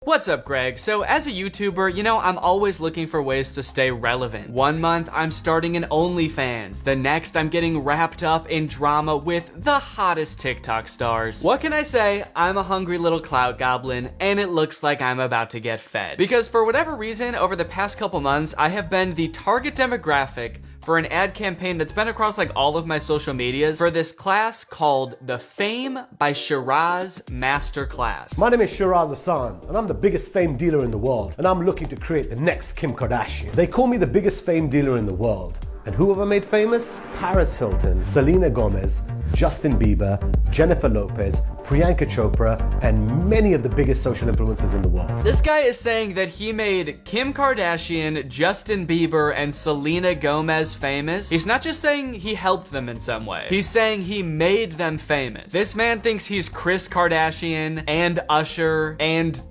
What's up, Greg? So as a YouTuber, I'm always looking for ways to stay relevant. One month, I'm starting an OnlyFans. The next, I'm getting wrapped up in drama with the hottest TikTok stars. What can I say? I'm a hungry little clout goblin, and it looks like I'm about to get fed. Because for whatever reason, over the past couple months, I have been the target demographic for an ad campaign that's been across like all of my social medias for this class called the Fame by Shiraz Masterclass. My name is Shiraz Hassan, and I'm the biggest fame dealer in the world, and I'm looking to create the next Kim Kardashian. They call me the biggest fame dealer in the world. And who have I made famous? Paris Hilton, Selena Gomez, Justin Bieber, Jennifer Lopez, Priyanka Chopra, and many of the biggest social influencers in the world. This guy is saying that he made Kim Kardashian, Justin Bieber, and Selena Gomez famous. He's not just saying he helped them in some way. He's saying he made them famous. This man thinks he's Kris Kardashian and Usher and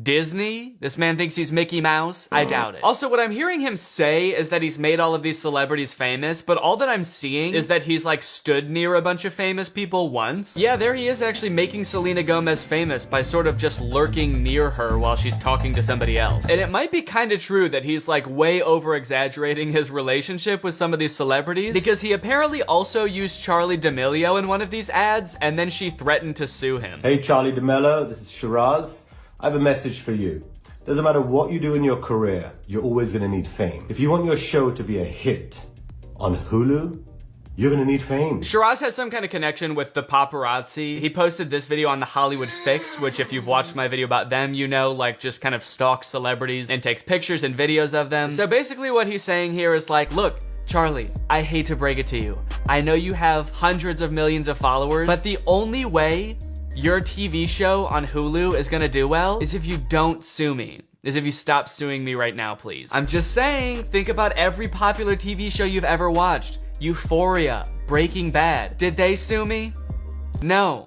Disney? This man thinks he's Mickey Mouse? I doubt it. Also, what I'm hearing him say is that he's made all of these celebrities famous, but all that I'm seeing is that he's like stood near a bunch of famous people once. Yeah, there he is actually making Selena Gomez famous by sort of just lurking near her while she's talking to somebody else. And it might be kind of true that he's like way over exaggerating his relationship with some of these celebrities, because he apparently also used Charli D'Amelio in one of these ads, and then she threatened to sue him. Hey Charli D'Amelio, this is Shiraz. I have a message for you. Doesn't matter what you do in your career, you're always gonna need fame. If you want your show to be a hit on Hulu, you're gonna need fame. Shiraz has some kind of connection with the paparazzi. He posted this video on the Hollywood Fix, which if you've watched my video about them, like just kind of stalks celebrities and takes pictures and videos of them. So basically what he's saying here is like, look, Charli, I hate to break it to you. I know you have hundreds of millions of followers, but the only way your TV show on Hulu is gonna do well is if you don't sue me. Is if you stop suing me right now, please. I'm just saying, think about every popular TV show you've ever watched. Euphoria, Breaking Bad. Did they sue me? No.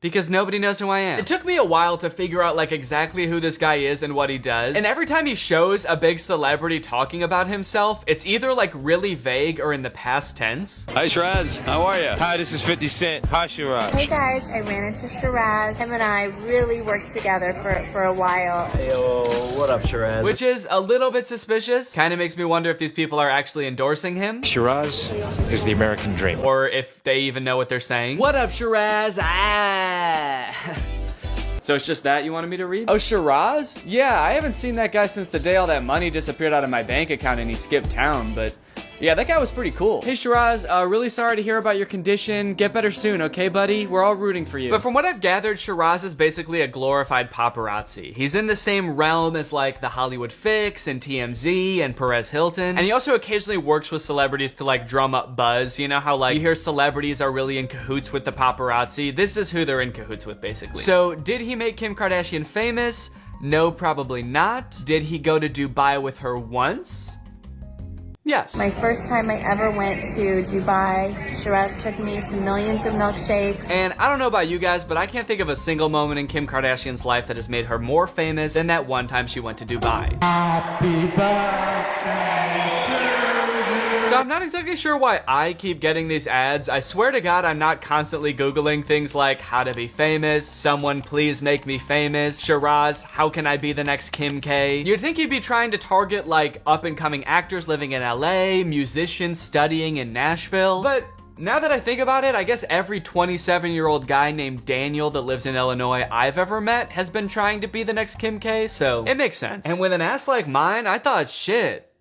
Because nobody knows who I am. It took me a while to figure out like exactly who this guy is and what he does. And every time he shows a big celebrity talking about himself, it's either like really vague or in the past tense. Hi Shiraz, how are you? Hi, this is 50 Cent. Hi Shiraz. Hey guys, I ran into Shiraz. Him and I really worked together for a while. Hey, yo, what up Shiraz? Which is a little bit suspicious. Kind of makes me wonder if these people are actually endorsing him. Shiraz is the American dream. Or if they even know what they're saying. What up, Shiraz? So it's just that you wanted me to read? Oh, Shiraz? Yeah, I haven't seen that guy since the day all that money disappeared out of my bank account and he skipped town, but yeah, that guy was pretty cool. Hey Shiraz, really sorry to hear about your condition. Get better soon, okay buddy? We're all rooting for you. But from what I've gathered, Shiraz is basically a glorified paparazzi. He's in the same realm as like the Hollywood Fix and TMZ and Perez Hilton. And he also occasionally works with celebrities to like drum up buzz. You know how like you hear celebrities are really in cahoots with the paparazzi? This is who they're in cahoots with basically. So did he make Kim Kardashian famous? No, probably not. Did he go to Dubai with her once? Yes. My first time I ever went to Dubai, Shiraz took me to millions of milkshakes. And I don't know about you guys, but I can't think of a single moment in Kim Kardashian's life that has made her more famous than that one time she went to Dubai. Happy birthday. So I'm not exactly sure why I keep getting these ads. I swear to God, I'm not constantly Googling things like how to be famous, someone please make me famous, Shiraz, how can I be the next Kim K? You'd think he'd be trying to target like up and coming actors living in LA, musicians studying in Nashville, but now that I think about it, I guess every 27-year-old guy named Daniel that lives in Illinois I've ever met has been trying to be the next Kim K, so it makes sense. And with an ass like mine, I thought, shit,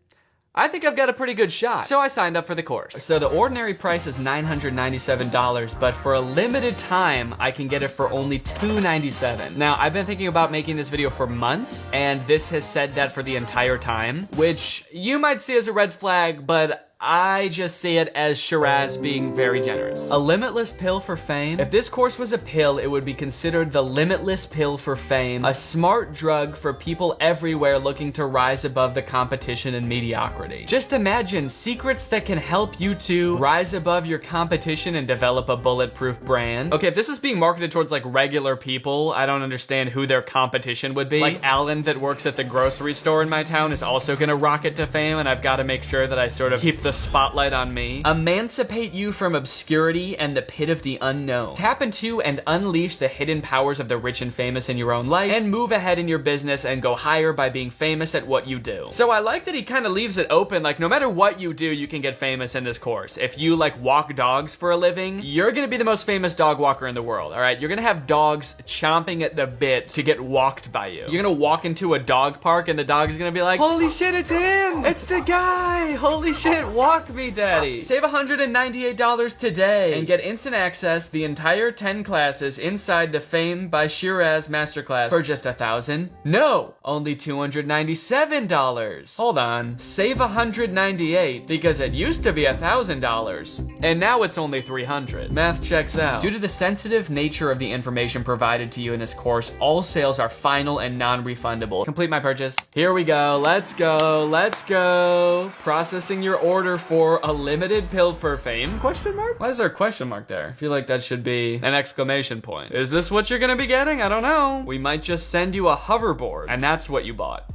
I think I've got a pretty good shot. So I signed up for the course. So the ordinary price is $997, but for a limited time, I can get it for only $297. Now, I've been thinking about making this video for months, and this has said that for the entire time, which you might see as a red flag, but I just see it as Shiraz being very generous. A limitless pill for fame? If this course was a pill, it would be considered the limitless pill for fame, a smart drug for people everywhere looking to rise above the competition and mediocrity. Just imagine secrets that can help you to rise above your competition and develop a bulletproof brand. Okay, if this is being marketed towards like regular people, I don't understand who their competition would be. Like Alan that works at the grocery store in my town is also gonna rocket to fame, and I've gotta make sure that I sort of keep the spotlight on me. Emancipate you from obscurity and the pit of the unknown. Tap into and unleash the hidden powers of the rich and famous in your own life, and move ahead in your business and go higher by being famous at what you do. So I like that he kind of leaves it open, like no matter what you do, you can get famous in this course. If you like walk dogs for a living, you're gonna be the most famous dog walker in the world, all right? You're gonna have dogs chomping at the bit to get walked by you. You're gonna walk into a dog park and the dog's gonna be like, holy shit, it's him! It's the guy! Holy shit, walk me, daddy! Save $198 today and get instant access the entire 10 classes inside the Fame by Shiraz Masterclass for just $1,000. No, only $297. Hold on, save $198 because it used to be $1,000 and now it's only $300. Math checks out. Due to the sensitive nature of the information provided to you in this course, all sales are final and non-refundable. Complete my purchase. Here we go. Let's go. Let's go. Processing your order for a limited pill for fame? Question mark? Why is there a question mark there? I feel like that should be an exclamation point. Is this what you're gonna be getting? I don't know. We might just send you a hoverboard and that's what you bought.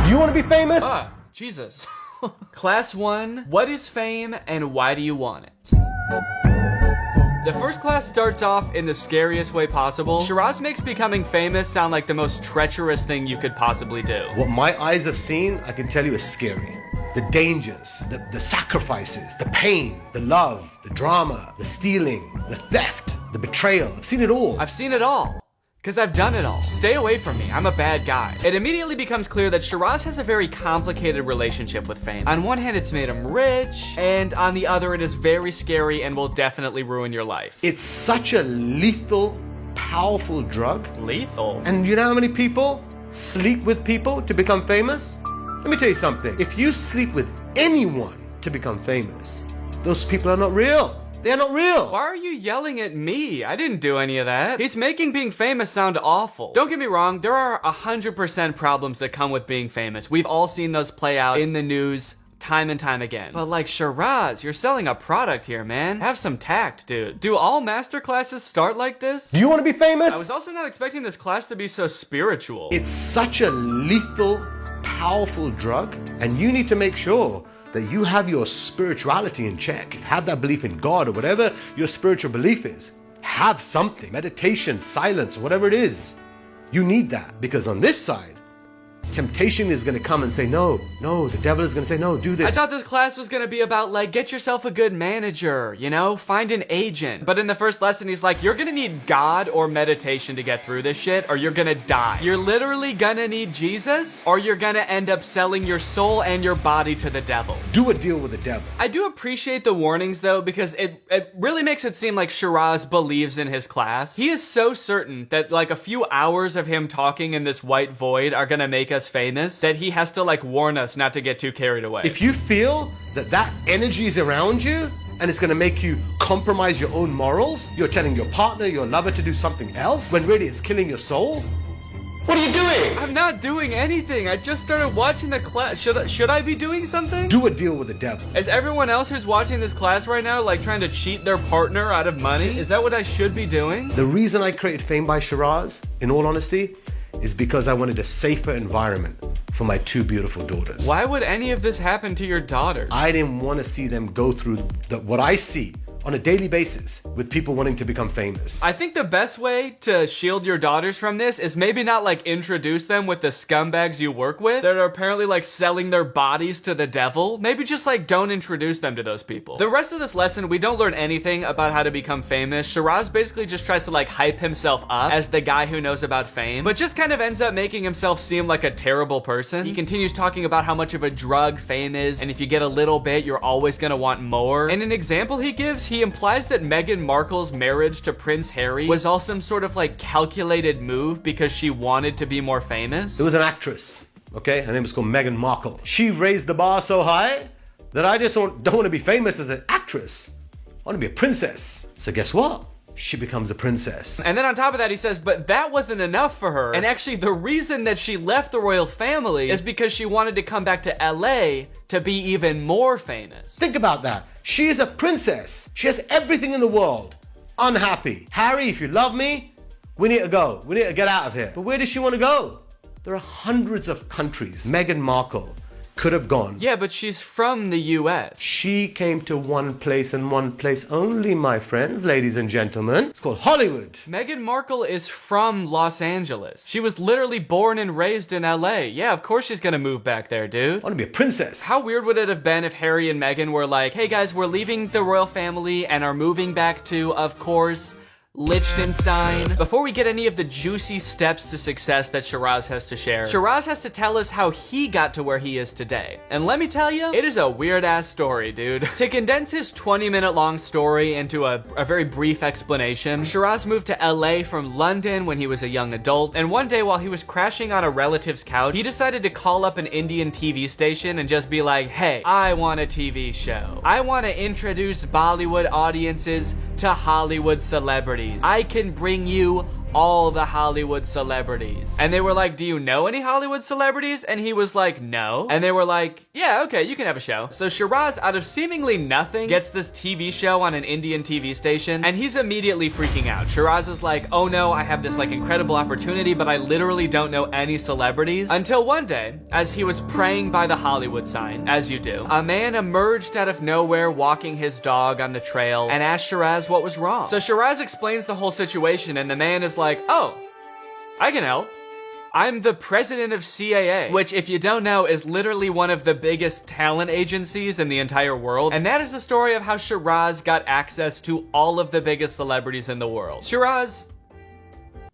Do you want to be famous? Ah, Jesus. Class 1, what is fame and why do you want it? The first class starts off in the scariest way possible. Shiraz makes becoming famous sound like the most treacherous thing you could possibly do. What my eyes have seen, I can tell you, is scary. The dangers, the sacrifices, the pain, the love, the drama, the stealing, the theft, the betrayal. I've seen it all. I've seen it all. Because I've done it all. Stay away from me, I'm a bad guy. It immediately becomes clear that Shiraz has a very complicated relationship with fame. On one hand, it's made him rich, and on the other, it is very scary and will definitely ruin your life. It's such a lethal, powerful drug. Lethal? And you know how many people sleep with people to become famous? Let me tell you something. If you sleep with anyone to become famous, those people are not real. They're not real. Why are you yelling at me? I didn't do any of that. He's making being famous sound awful. Don't get me wrong, there are 100% problems that come with being famous. We've all seen those play out in the news time and time again. But like Shiraz, you're selling a product here, man. Have some tact, dude. Do all master classes start like this? Do you want to be famous? I was also not expecting this class to be so spiritual. It's such a lethal, powerful drug, and you need to make sure that you have your spirituality in check. Have that belief in God or whatever your spiritual belief is. Have something, meditation, silence, whatever it is. You need that, because on this side, temptation is going to come and say, no, the devil is going to say, no, do this. I thought this class was going to be about, like, get yourself a good manager, you know? Find an agent. But in the first lesson, he's like, you're going to need God or meditation to get through this shit, or you're going to die. You're literally going to need Jesus, or you're going to end up selling your soul and your body to the devil. Do a deal with the devil. I do appreciate the warnings, though, because it really makes it seem like Shiraz believes in his class. He is so certain that, like, a few hours of him talking in this white void are going to make us famous that he has to like warn us not to get too carried away. If you feel that energy is around you and it's going to make you compromise your own morals, you're telling your partner, your lover to do something else when really it's killing your soul. What are you doing? I'm not doing anything. I just started watching the class. Should I be doing something? Do a deal with the devil. Is everyone else who's watching this class right now like trying to cheat their partner out of money? Is that what I should be doing? The reason I created Fame by Shiraz, in all honesty, is because I wanted a safer environment for my two beautiful daughters. Why would any of this happen to your daughters? I didn't want to see them go through what I see on a daily basis with people wanting to become famous. I think the best way to shield your daughters from this is maybe not like introduce them with the scumbags you work with that are apparently like selling their bodies to the devil. Maybe just like don't introduce them to those people. The rest of this lesson, we don't learn anything about how to become famous. Shiraz basically just tries to like hype himself up as the guy who knows about fame, but just kind of ends up making himself seem like a terrible person. He continues talking about how much of a drug fame is, and if you get a little bit, you're always gonna want more. And an example he gives, he implies that Meghan Markle's marriage to Prince Harry was all some sort of like calculated move because she wanted to be more famous. There was an actress, okay? Her name was called Meghan Markle. She raised the bar so high that I just don't want to be famous as an actress. I want to be a princess. So guess what? She becomes a princess. And then on top of that, he says, but that wasn't enough for her. And actually, the reason that she left the royal family is because she wanted to come back to LA to be even more famous. Think about that. She is a princess. She has everything in the world. Unhappy. Harry, if you love me, we need to go. We need to get out of here. But where does she want to go? There are hundreds of countries Meghan Markle could have gone. Yeah, but she's from the US. She came to one place and one place only, my friends, ladies and gentlemen. It's called Hollywood. Meghan Markle is from Los Angeles. She was literally born and raised in LA. Yeah, of course she's gonna move back there, dude. I want to be a princess. How weird would it have been if Harry and Meghan were like, hey guys, we're leaving the royal family and are moving back to, of course, Liechtenstein. Before we get any of the juicy steps to success that Shiraz has to share, Shiraz has to tell us how he got to where he is today. And let me tell you, it is a weird ass story, dude. To condense his 20-minute long story into a very brief explanation, Shiraz moved to LA from London when he was a young adult, and one day while he was crashing on a relative's couch, he decided to call up an Indian TV station and just be like, hey, I want a TV show. I want to introduce Bollywood audiences to Hollywood celebrities. I can bring you all the Hollywood celebrities. And they were like, do you know any Hollywood celebrities? And he was like, no. And they were like, yeah, okay, you can have a show. So Shiraz, out of seemingly nothing, gets this TV show on an Indian TV station, and he's immediately freaking out. Shiraz is like, oh no, I have this like incredible opportunity, but I literally don't know any celebrities. Until one day, as he was praying by the Hollywood sign, as you do, a man emerged out of nowhere walking his dog on the trail and asked Shiraz what was wrong. So Shiraz explains the whole situation, and the man is like, oh, I can help. I'm the president of CAA, which, if you don't know, is literally one of the biggest talent agencies in the entire world. And that is the story of how Shiraz got access to all of the biggest celebrities in the world. Shiraz,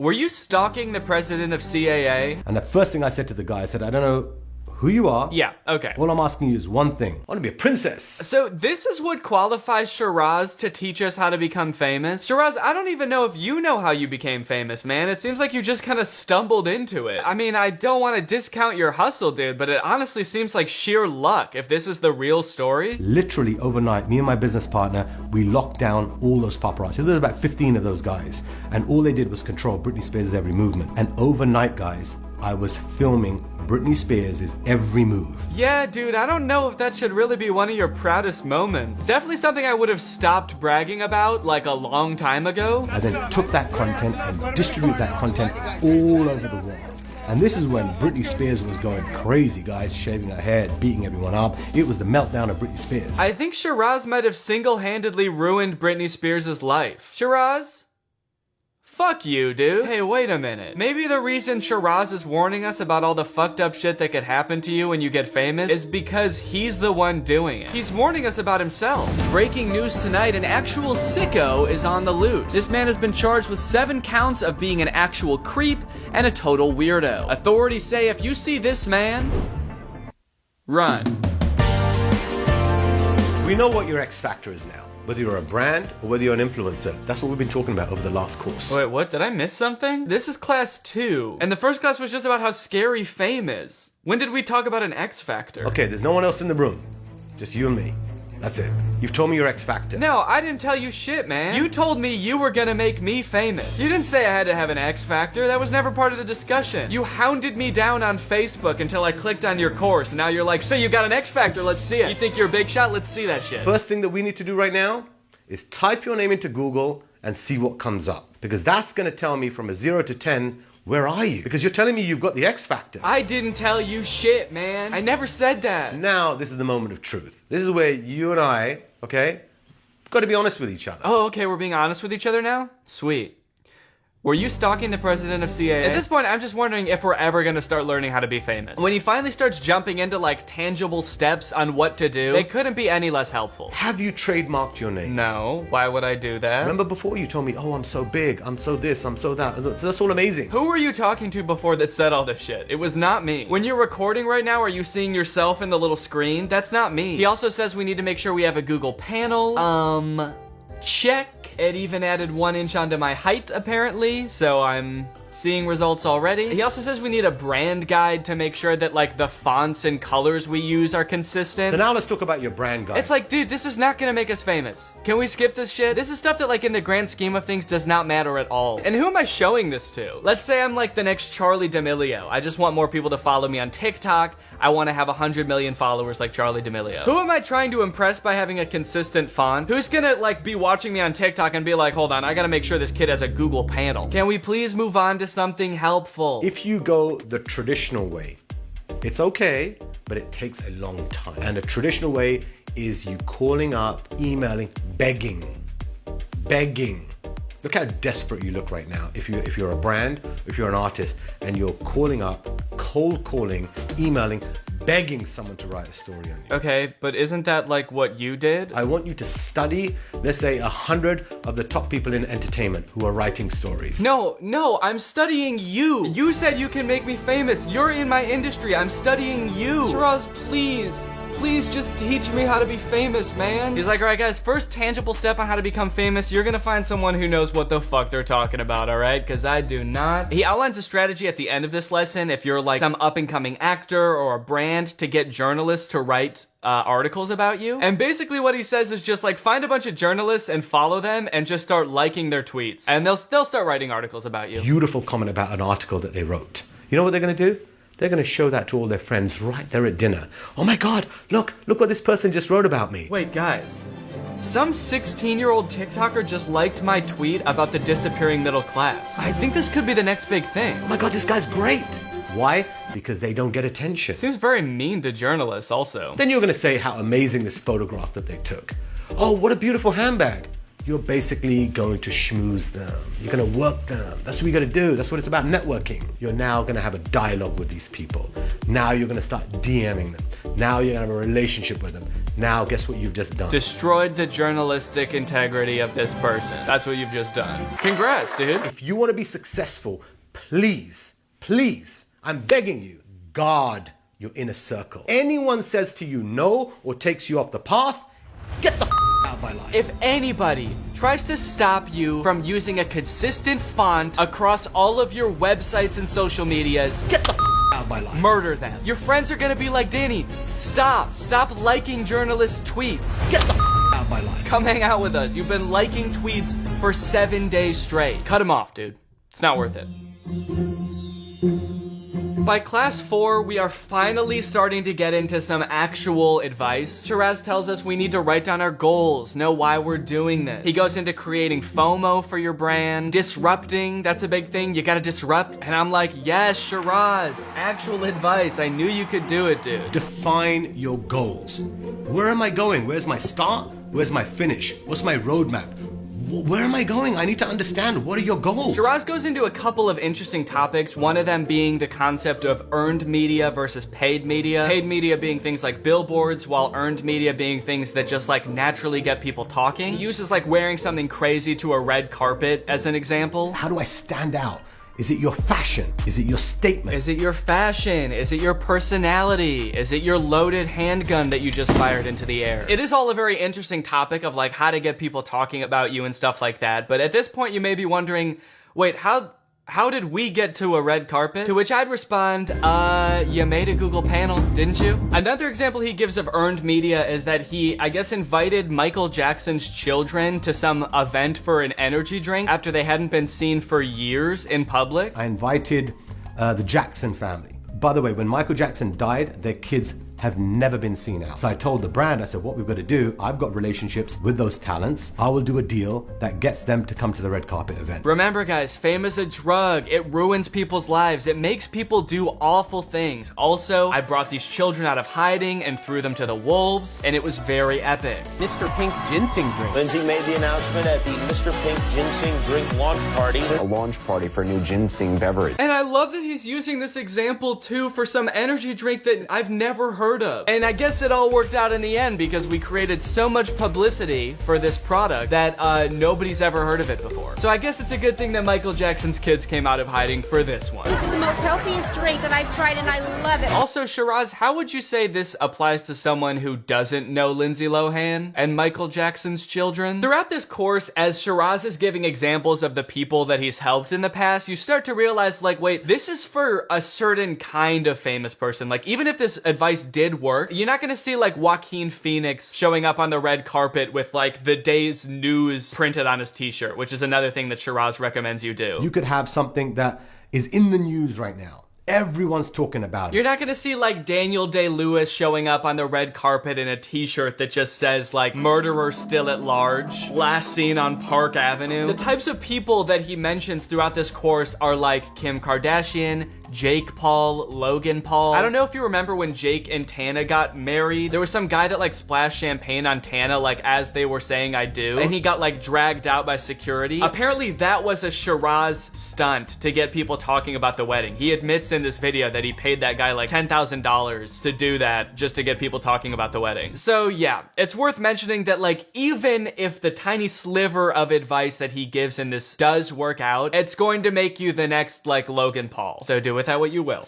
were you stalking the president of CAA? And the first thing I said to the guy, I said, I don't know who you are. Yeah, okay. All I'm asking you is one thing. I want to be a princess. So this is what qualifies Shiraz to teach us how to become famous? Shiraz, I don't even know if you know how you became famous, man. It seems like you just kind of stumbled into it. I mean, I don't want to discount your hustle, dude, but it honestly seems like sheer luck if this is the real story. Literally overnight, me and my business partner, we locked down all those paparazzi. There's about 15 of those guys. And all they did was control Britney Spears' every movement. And overnight, guys, I was filming Britney Spears' every move. Yeah, dude, I don't know if that should really be one of your proudest moments. Definitely something I would have stopped bragging about like a long time ago. I then took that content and distributed that content all over the world. And this is when Britney Spears was going crazy, guys, shaving her head, beating everyone up. It was the meltdown of Britney Spears. I think Shiraz might have single-handedly ruined Britney Spears' life. Shiraz? Fuck you, dude. Hey, wait a minute. Maybe the reason Shiraz is warning us about all the fucked up shit that could happen to you when you get famous is because he's the one doing it. He's warning us about himself. Breaking news tonight, an actual sicko is on the loose. This man has been charged with 7 counts of being an actual creep and a total weirdo. Authorities say if you see this man, run. We know what your X factor is now. Whether you're a brand or whether you're an influencer. That's what we've been talking about over the last course. Wait, what? Did I miss something? This is class 2. And the first class was just about how scary fame is. When did we talk about an X factor? Okay, there's no one else in the room. Just you and me. That's it. You've told me your X factor. No, I didn't tell you shit, man. You told me you were gonna make me famous. You didn't say I had to have an X factor. That was never part of the discussion. You hounded me down on Facebook until I clicked on your course, and now you're like, so you got an X factor, let's see it. You think you're a big shot? Let's see that shit. First thing that we need to do right now is type your name into Google and see what comes up. Because that's gonna tell me from a 0 to 10, where are you? Because you're telling me you've got the X factor. I didn't tell you shit, man. I never said that. Now, this is the moment of truth. This is where you and I, okay, got to be honest with each other. Oh, okay, we're being honest with each other now? Sweet. Were you stalking the president of CAA? At this point, I'm just wondering if we're ever gonna start learning how to be famous. When he finally starts jumping into like tangible steps on what to do, they couldn't be any less helpful. Have you trademarked your name? No, why would I do that? Remember before you told me, oh, I'm so big, I'm so this, I'm so that. That's all amazing. Who were you talking to before that said all this shit? It was not me. When you're recording right now, are you seeing yourself in the little screen? That's not me. He also says we need to make sure we have a Google panel. Check. It even added 1 inch onto my height, apparently, so I'm seeing results already. He also says we need a brand guide to make sure that like the fonts and colors we use are consistent. So now let's talk about your brand guide. It's like, dude, this is not gonna make us famous. Can we skip this shit? This is stuff that like in the grand scheme of things does not matter at all. And who am I showing this to? Let's say I'm like the next Charlie D'Amelio. I just want more people to follow me on TikTok. I want to have 100 million followers like Charlie D'Amelio. Who am I trying to impress by having a consistent font? Who's gonna like be watching me on TikTok and be like, hold on, I gotta make sure this kid has a Google panel. Can we please move on to something helpful? If you go the traditional way, It's okay, but it takes a long time. And the traditional way is you calling up, emailing, begging. Look how desperate you look right now. If you're a brand, if you're an artist, and you're calling up, cold calling, emailing, begging someone to write a story on you. Okay, but isn't that like what you did? I want you to study, let's say, 100 of the top people in entertainment who are writing stories. No, I'm studying you. You said you can make me famous. You're in my industry. I'm studying you. Shiraz, please just teach me how to be famous, man. He's like, all right, guys, first tangible step on how to become famous, you're gonna find someone who knows what the fuck they're talking about, all right? Because I do not. He outlines a strategy at the end of this lesson if you're like some up-and-coming actor or a brand to get journalists to write articles about you. And basically what he says is just like find a bunch of journalists and follow them and just start liking their tweets. And they'll start writing articles about you. Beautiful comment about an article that they wrote. You know what they're gonna do? They're going to show that to all their friends right there at dinner. Oh my God, look what this person just wrote about me. Wait, guys. Some 16-year-old TikToker just liked my tweet about the disappearing middle class. I think this could be the next big thing. Oh my God, this guy's great. Why? Because they don't get attention. Seems very mean to journalists also. Then you're going to say how amazing this photograph that they took. Oh, what a beautiful handbag. You're basically going to schmooze them. You're going to work them. That's what you got to do. That's what it's about, networking. You're now going to have a dialogue with these people. Now you're going to start DMing them. Now you're going to have a relationship with them. Now guess what you've just done? Destroyed the journalistic integrity of this person. That's what you've just done. Congrats, dude. If you want to be successful, please, I'm begging you, guard your inner circle. Anyone says to you no or takes you off the path, get the out of my life. If anybody tries to stop you from using a consistent font across all of your websites and social medias, get the out of my life. Murder them. Your friends are gonna be like, Danny, stop liking journalists' tweets. Get the out of my life. Come hang out with us. You've been liking tweets for 7 days straight. Cut them off, dude. It's not worth it. By class 4, we are finally starting to get into some actual advice. Shiraz tells us we need to write down our goals, know why we're doing this. He goes into creating FOMO for your brand, disrupting, that's a big thing, you gotta disrupt. And I'm like, yes, Shiraz, actual advice. I knew you could do it, dude. Define your goals. Where am I going? Where's my start? Where's my finish? What's my roadmap? Where am I going? I need to understand. What are your goals? Shiraz goes into a couple of interesting topics, one of them being the concept of earned media versus paid media. Paid media being things like billboards, while earned media being things that just like naturally get people talking. He uses like wearing something crazy to a red carpet as an example. How do I stand out? Is it your fashion? Is it your statement? Is it your fashion? Is it your personality? Is it your loaded handgun that you just fired into the air? It is all a very interesting topic of like how to get people talking about you and stuff like that. But at this point you may be wondering, wait, how did we get to a red carpet? To which I'd respond, you made a Google panel, didn't you? Another example he gives of earned media is that he, I guess, invited Michael Jackson's children to some event for an energy drink after they hadn't been seen for years in public. I invited the Jackson family. By the way, when Michael Jackson died, their kids have never been seen out. So I told the brand, I said, what we've got to do, I've got relationships with those talents. I will do a deal that gets them to come to the red carpet event. Remember guys, fame is a drug. It ruins people's lives. It makes people do awful things. Also, I brought these children out of hiding and threw them to the wolves, and it was very epic. Mr. Pink ginseng drink. Lindsay made the announcement at the Mr. Pink ginseng drink launch party. A launch party for a new ginseng beverage. And I love that he's using this example too for some energy drink that I've never heard of. And I guess it all worked out in the end because we created so much publicity for this product that nobody's ever heard of it before. So I guess it's a good thing that Michael Jackson's kids came out of hiding for this one. This is the most healthiest drink that I've tried and I love it. Also, Shiraz, how would you say this applies to someone who doesn't know Lindsay Lohan and Michael Jackson's children? Throughout this course, as Shiraz is giving examples of the people that he's helped in the past, you start to realize, like, wait, this is for a certain kind of famous person. Like, even if this advice did work, you're not gonna see like Joaquin Phoenix showing up on the red carpet with like the day's news printed on his t-shirt, which is another thing that Shiraz recommends you do. You could have something that is in the news right now. Everyone's talking about it. You're not gonna see like Daniel Day-Lewis showing up on the red carpet in a t-shirt that just says like murderer still at large, last seen on Park Avenue. The types of people that he mentions throughout this course are like Kim Kardashian, Jake Paul, Logan Paul. I don't know if you remember when Jake and Tana got married. There was some guy that like splashed champagne on Tana like as they were saying I do, and he got like dragged out by security. Apparently that was a Shiraz stunt to get people talking about the wedding. He admits in this video that he paid that guy like $10,000 to do that just to get people talking about the wedding. So yeah, it's worth mentioning that like even if the tiny sliver of advice that he gives in this does work out, it's going to make you the next like Logan Paul. So do with that what you will.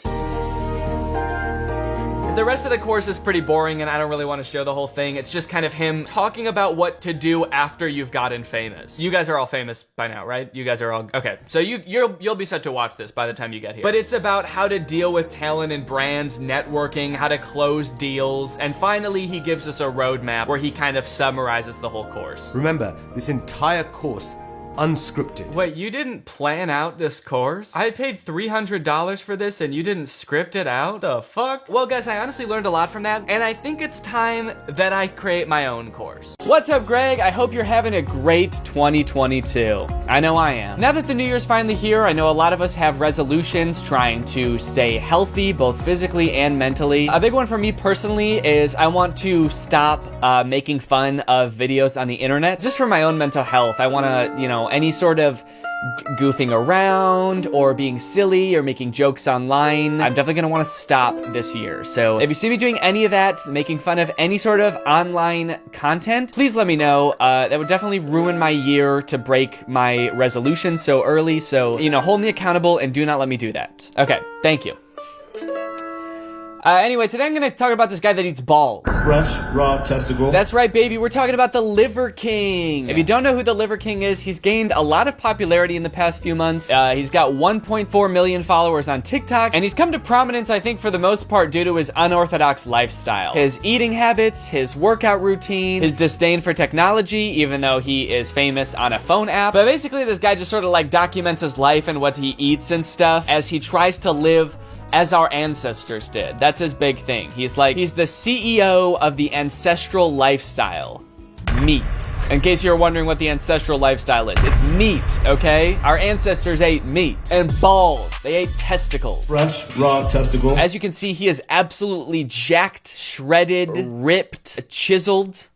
The rest of the course is pretty boring and I don't really want to show the whole thing. It's just kind of him talking about what to do after you've gotten famous. You guys are all famous by now, right? You guys are all, okay. So you'll be set to watch this by the time you get here. But it's about how to deal with talent and brands, networking, how to close deals, and finally he gives us a roadmap where he kind of summarizes the whole course. Remember, this entire course, unscripted. Wait, you didn't plan out this course? I paid $300 for this and you didn't script it out? The fuck? Well guys, I honestly learned a lot from that and I think it's time that I create my own course. What's up, Greg? I hope you're having a great 2022. I know I am. Now that the new year's finally here, I know a lot of us have resolutions trying to stay healthy, both physically and mentally. A big one for me personally is I want to stop making fun of videos on the internet, just for my own mental health. I want to, you know, any sort of goofing around or being silly or making jokes online, I'm definitely gonna want to stop this year. So if you see me doing any of that, making fun of any sort of online content, please let me know. That would definitely ruin my year to break my resolution so early. So, you know, hold me accountable and do not let me do that. Okay, thank you. Anyway, today I'm gonna talk about this guy that eats balls. Fresh, raw testicle. That's right, baby. We're talking about the Liver King. If you don't know who the Liver King is, he's gained a lot of popularity in the past few months. He's got 1.4 million followers on TikTok, and he's come to prominence, I think, for the most part, due to his unorthodox lifestyle. His eating habits, his workout routine, his disdain for technology, even though he is famous on a phone app. But basically, this guy just sort of like documents his life and what he eats and stuff as he tries to live as our ancestors did. That's his big thing. He's the CEO of the ancestral lifestyle. Meat. In case you're wondering what the ancestral lifestyle is, it's meat, okay? Our ancestors ate meat and balls. They ate testicles. Fresh, raw testicle. As you can see, he is absolutely jacked, shredded, ripped, chiseled,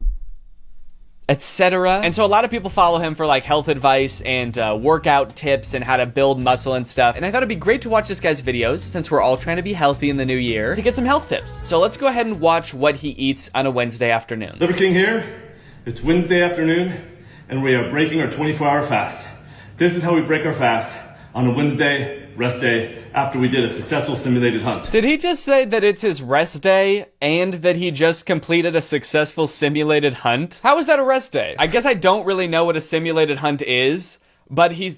etc. And so a lot of people follow him for like health advice and workout tips and how to build muscle and stuff. And I thought it'd be great to watch this guy's videos since we're all trying to be healthy in the new year to get some health tips. So let's go ahead and watch what he eats on a Wednesday afternoon. Liver King here. It's Wednesday afternoon and we are breaking our 24-hour fast. This is how we break our fast on a Wednesday rest day after we did a successful simulated hunt. Did he just say that it's his rest day and that he just completed a successful simulated hunt? How is that a rest day? I guess I don't really know what a simulated hunt is, but he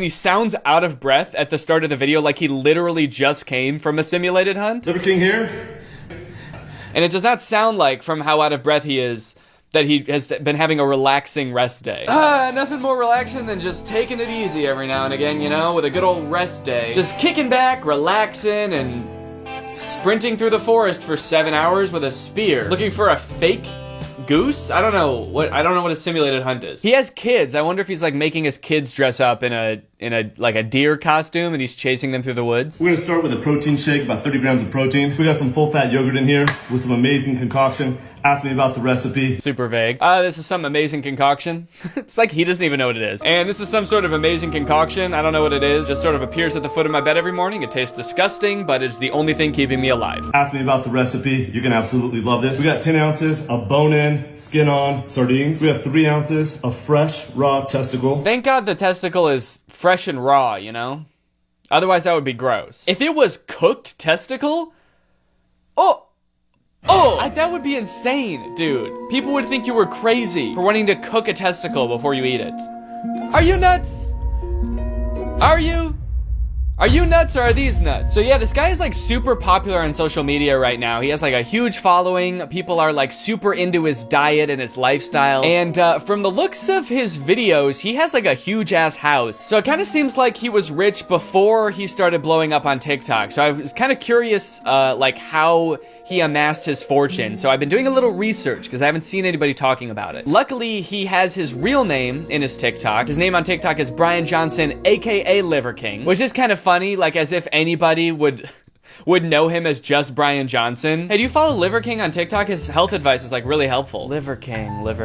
sounds out of breath at the start of the video like he literally just came from a simulated hunt. Liver King here. And it does not sound like, from how out of breath he is, that he has been having a relaxing rest day. Nothing more relaxing than just taking it easy every now and again, you know, with a good old rest day. Just kicking back, relaxing, and sprinting through the forest for 7 hours with a spear. Looking for a fake goose? I don't know what a simulated hunt is. He has kids. I wonder if he's like making his kids dress up in a like a deer costume and he's chasing them through the woods. We're gonna start with a protein shake, about 30 grams of protein. We got some full fat yogurt in here with some amazing concoction. Ask me about the recipe. Super vague. This is some amazing concoction. It's like he doesn't even know what it is. And this is some sort of amazing concoction. I don't know what it is. Just sort of appears at the foot of my bed every morning. It tastes disgusting, but it's the only thing keeping me alive. Ask me about the recipe. You're gonna absolutely love this. We got 10 ounces of bone-in, skin-on sardines. We have 3 ounces of fresh, raw testicle. Thank God the testicle is fresh and raw, you know? Otherwise, that would be gross. If it was cooked testicle, that would be insane, dude. People would think you were crazy for wanting to cook a testicle before you eat it. Are you nuts? Are you? Are you nuts or are these nuts? So yeah, this guy is like super popular on social media right now. He has like a huge following. People are like super into his diet and his lifestyle. And from the looks of his videos, he has like a huge ass house. So it kind of seems like he was rich before he started blowing up on TikTok. So I was kind of curious like how he amassed his fortune. So I've been doing a little research because I haven't seen anybody talking about it. Luckily, he has his real name in his TikTok. His name on TikTok is Brian Johnson, aka Liver King, which is kind of funny, like as if anybody would know him as just Brian Johnson. Hey, do you follow Liver King on TikTok? His health advice is like really helpful. Liver King, let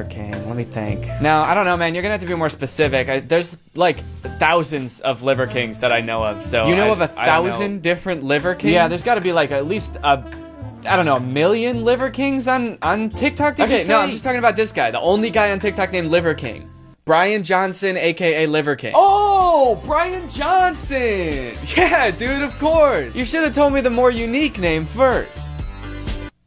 me think. Now, I don't know, man, you're gonna have to be more specific. There's like thousands of Liver Kings that I know of, so. You know of 1,000 different Liver Kings? Yeah, there's gotta be like at least I don't know, 1 million Liver Kings on TikTok, did you say? No, I'm just talking about this guy, the only guy on TikTok named Liver King. Brian Johnson, aka Liver King. Oh, Brian Johnson! Yeah, dude, of course. You should have told me the more unique name first.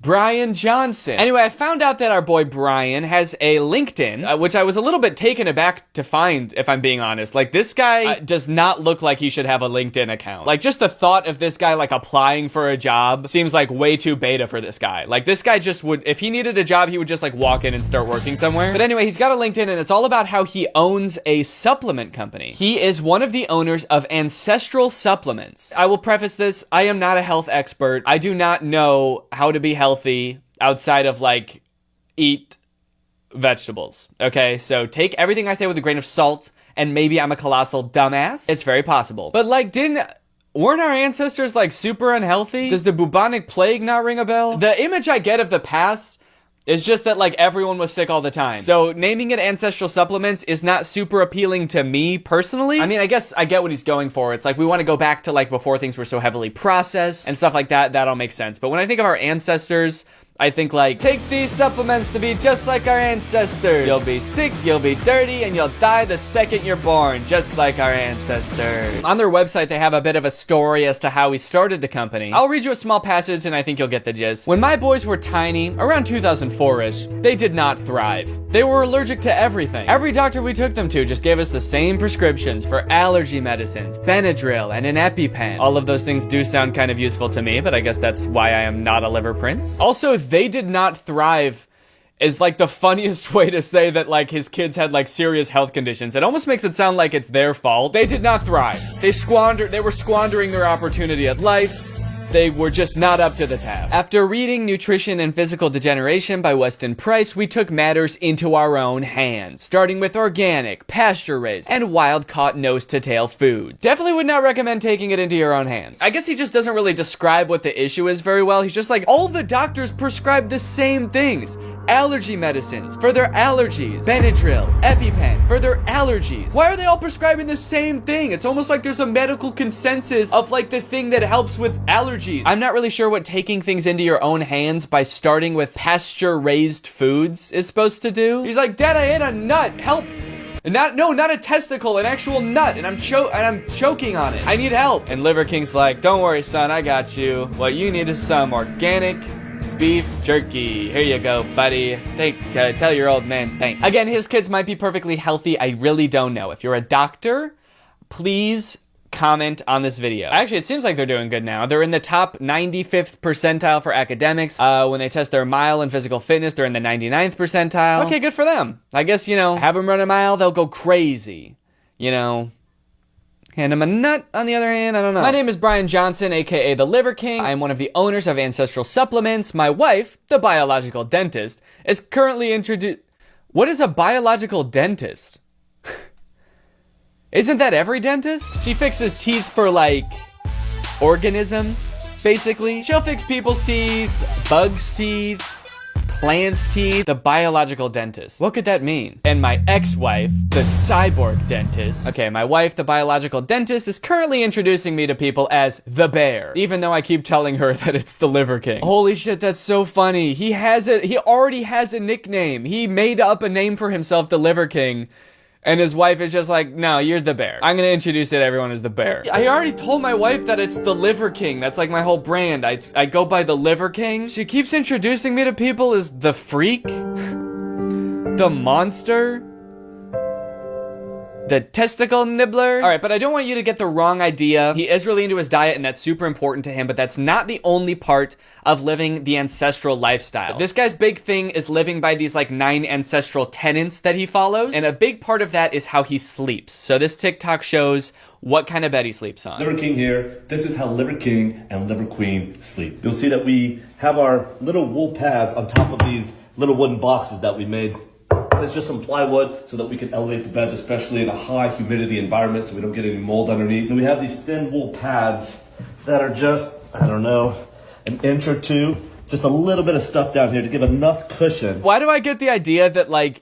Brian Johnson. Anyway, I found out that our boy Brian has a LinkedIn, which I was a little bit taken aback to find, if I'm being honest. Like, this guy does not look like he should have a LinkedIn account. Like, just the thought of this guy, like, applying for a job seems like way too beta for this guy. Like, this guy just would, if he needed a job, he would just, like, walk in and start working somewhere. But anyway, he's got a LinkedIn, and it's all about how he owns a supplement company. He is one of the owners of Ancestral Supplements. I will preface this, I am not a health expert. I do not know how to be healthy outside of like eat vegetables. Okay, so take everything I say with a grain of salt, and maybe I'm a colossal dumbass. It's very possible. But like, weren't our ancestors like super unhealthy? Does the bubonic plague not ring a bell? The image I get of the past is just that like everyone was sick all the time. So naming it Ancestral Supplements is not super appealing to me personally. I mean, I guess I get what he's going for. It's like we want to go back to like before things were so heavily processed and stuff like that. That all makes sense. But when I think of our ancestors, I think like, take these supplements to be just like our ancestors. You'll be sick, you'll be dirty, and you'll die the second you're born, just like our ancestors. On their website, they have a bit of a story as to how he started the company. I'll read you a small passage and I think you'll get the gist. When my boys were tiny, around 2004-ish, they did not thrive. They were allergic to everything. Every doctor we took them to just gave us the same prescriptions for allergy medicines, Benadryl, and an EpiPen. All of those things do sound kind of useful to me, but I guess that's why I am not a liver prince. Also, they did not thrive is like the funniest way to say that like his kids had like serious health conditions. It almost makes it sound like it's their fault. They did not thrive. They were squandering their opportunity at life. They were just not up to the task. After reading Nutrition and Physical Degeneration by Weston Price, we took matters into our own hands, starting with organic, pasture-raised, and wild-caught nose-to-tail foods. Definitely would not recommend taking it into your own hands. I guess he just doesn't really describe what the issue is very well. He's just like, all the doctors prescribe the same things. Allergy medicines for their allergies. Benadryl, EpiPen for their allergies. Why are they all prescribing the same thing? It's almost like there's a medical consensus of like the thing that helps with allergies. I'm not really sure what taking things into your own hands by starting with pasture-raised foods is supposed to do. He's like, Dad, I ate a nut. Help. Not a testicle, an actual nut, and I'm choking on it. I need help. And Liver King's like, don't worry, son, I got you. What you need is some organic beef jerky. Here you go, buddy. Tell your old man thanks. Again, his kids might be perfectly healthy. I really don't know. If you're a doctor, please comment on this video. Actually, it seems like they're doing good now. They're in the top 95th percentile for academics. When they test their mile and physical fitness, they're in the 99th percentile. Okay, good for them. I guess, have them run a mile, they'll go crazy. Hand him a nut, on the other hand, I don't know. My name is Brian Johnson, aka the Liver King. I am one of the owners of Ancestral Supplements. My wife, the biological dentist, is currently introduced. What is a biological dentist? Isn't that every dentist? She fixes teeth for, like, organisms, basically. She'll fix people's teeth, bugs' teeth, plants' teeth. The biological dentist. What could that mean? And my ex-wife, the cyborg dentist. Okay, my wife, the biological dentist, is currently introducing me to people as the Bear, even though I keep telling her that it's the Liver King. Holy shit, that's so funny. He already has a nickname. He made up a name for himself, the Liver King. And his wife is just like, no, you're the Bear. I'm gonna introduce it to everyone as the Bear. I already told my wife that it's the Liver King. That's like my whole brand. I go by the Liver King. She keeps introducing me to people as the Freak, the Monster, the Testicle Nibbler. All right, but I don't want you to get the wrong idea. He is really into his diet, and that's super important to him, but that's not the only part of living the ancestral lifestyle. This guy's big thing is living by these like 9 ancestral tenets that he follows, and a big part of that is how he sleeps. So this TikTok shows what kind of bed he sleeps on. Liver King here. This is how Liver King and Liver Queen sleep. You'll see that we have our little wool pads on top of these little wooden boxes that we made It's just some plywood so that we can elevate the beds, especially in a high humidity environment, so we don't get any mold underneath. And we have these thin wool pads that are just, I don't know, an inch or two. Just a little bit of stuff down here to give enough cushion. Why do I get the idea that, like,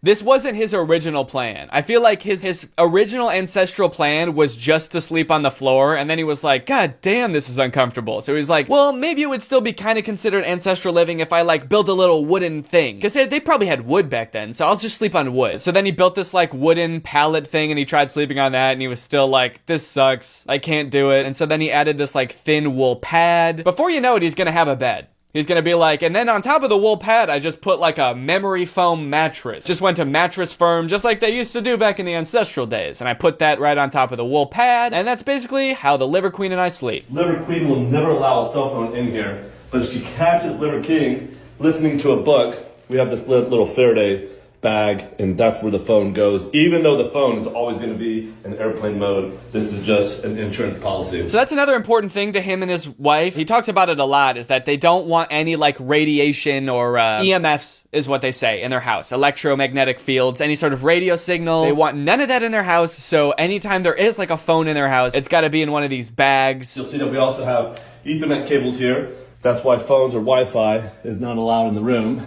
this wasn't his original plan? I feel like his original ancestral plan was just to sleep on the floor, and then he was like, God damn, this is uncomfortable. So he's like, well, maybe it would still be kind of considered ancestral living if I, like, built a little wooden thing. Because they probably had wood back then, so I'll just sleep on wood. So then he built this, like, wooden pallet thing, and he tried sleeping on that, and he was still like, this sucks. I can't do it. And so then he added this, like, thin wool pad. Before you know it, he's gonna have a bed. He's gonna be like, and then on top of the wool pad, I just put like a memory foam mattress. Just went to Mattress Firm, just like they used to do back in the ancestral days. And I put that right on top of the wool pad, and that's basically how the Liver Queen and I sleep. Liver Queen will never allow a cell phone in here, but if she catches Liver King listening to a book, we have this little Faraday bag, and that's where the phone goes. Even though the phone is always going to be in airplane mode, this is just an insurance policy. So that's another important thing to him and his wife. He talks about it a lot, is that they don't want any like radiation or EMFs is what they say in their house. Electromagnetic fields, any sort of radio signal. They want none of that in their house. So anytime there is like a phone in their house, it's got to be in one of these bags. You'll see that we also have Ethernet cables here. That's why phones or Wi-Fi is not allowed in the room.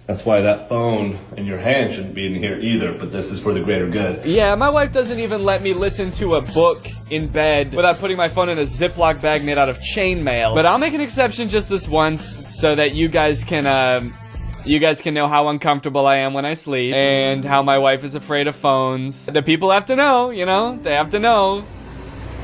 That's why that phone in your hand shouldn't be in here either, but this is for the greater good. Yeah, my wife doesn't even let me listen to a book in bed without putting my phone in a Ziploc bag made out of chainmail. But I'll make an exception just this once so that you guys can know how uncomfortable I am when I sleep and how my wife is afraid of phones. The people have to know, you know? They have to know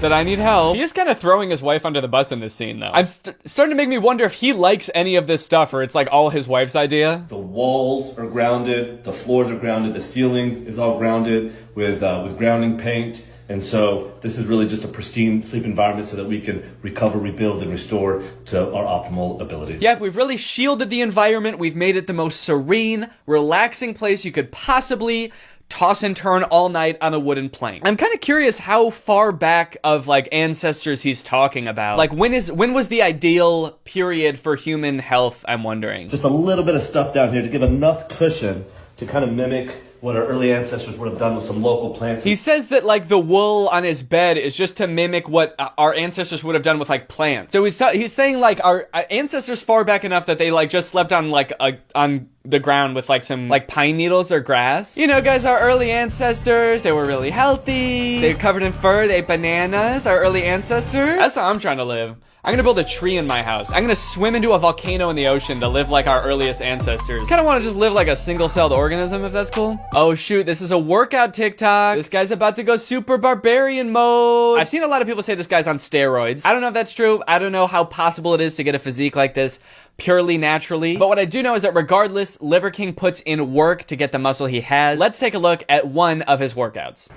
that I need help. He is kind of throwing his wife under the bus in this scene, though. I'm starting to make me wonder if he likes any of this stuff or it's like all his wife's idea. The walls are grounded, the floors are grounded, the ceiling is all grounded with grounding paint. And so this is really just a pristine sleep environment so that we can recover, rebuild, and restore to our optimal ability. Yeah, we've really shielded the environment. We've made it the most serene, relaxing place you could possibly toss and turn all night on a wooden plank. I'm kind of curious how far back of like ancestors he's talking about. Like when was the ideal period for human health, I'm wondering. Just a little bit of stuff down here to give enough cushion to kind of mimic what our early ancestors would have done with some local plants. He says that like the wool on his bed is just to mimic what our ancestors would have done with like plants. So he's saying like our ancestors far back enough that they like just slept on like on the ground with like some like pine needles or grass. You know, guys, our early ancestors, they were really healthy. They were covered in fur. They ate bananas. Our early ancestors. That's how I'm trying to live. I'm gonna build a tree in my house. I'm gonna swim into a volcano in the ocean to live like our earliest ancestors. Kinda wanna just live like a single-celled organism, if that's cool. Oh shoot, this is a workout TikTok. This guy's about to go super barbarian mode. I've seen a lot of people say this guy's on steroids. I don't know if that's true. I don't know how possible it is to get a physique like this purely naturally. But what I do know is that regardless, Liver King puts in work to get the muscle he has. Let's take a look at one of his workouts.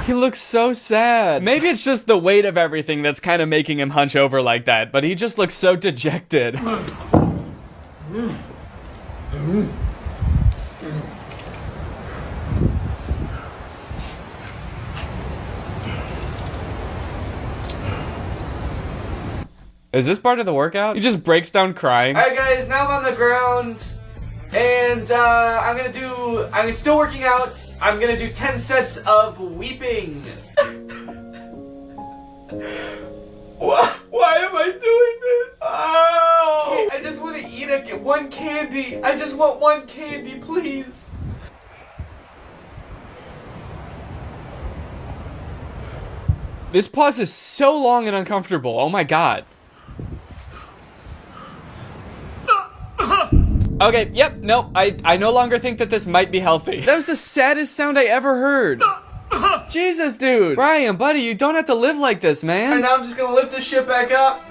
He looks so sad. Maybe it's just the weight of everything that's kind of making him hunch over like that, but he just looks so dejected. Is this part of the workout? He just breaks down crying. All right, guys, now I'm on the ground. And I'm still working out. I'm gonna do 10 sets of weeping. Why am I doing this? Oh! I just want to eat one candy. I just want one candy, please. This pause is so long and uncomfortable. Oh my god. Okay, yep, no, I no longer think that this might be healthy. That was the saddest sound I ever heard. Jesus, dude. Brian, buddy, you don't have to live like this, man. And now I'm just gonna lift this shit back up.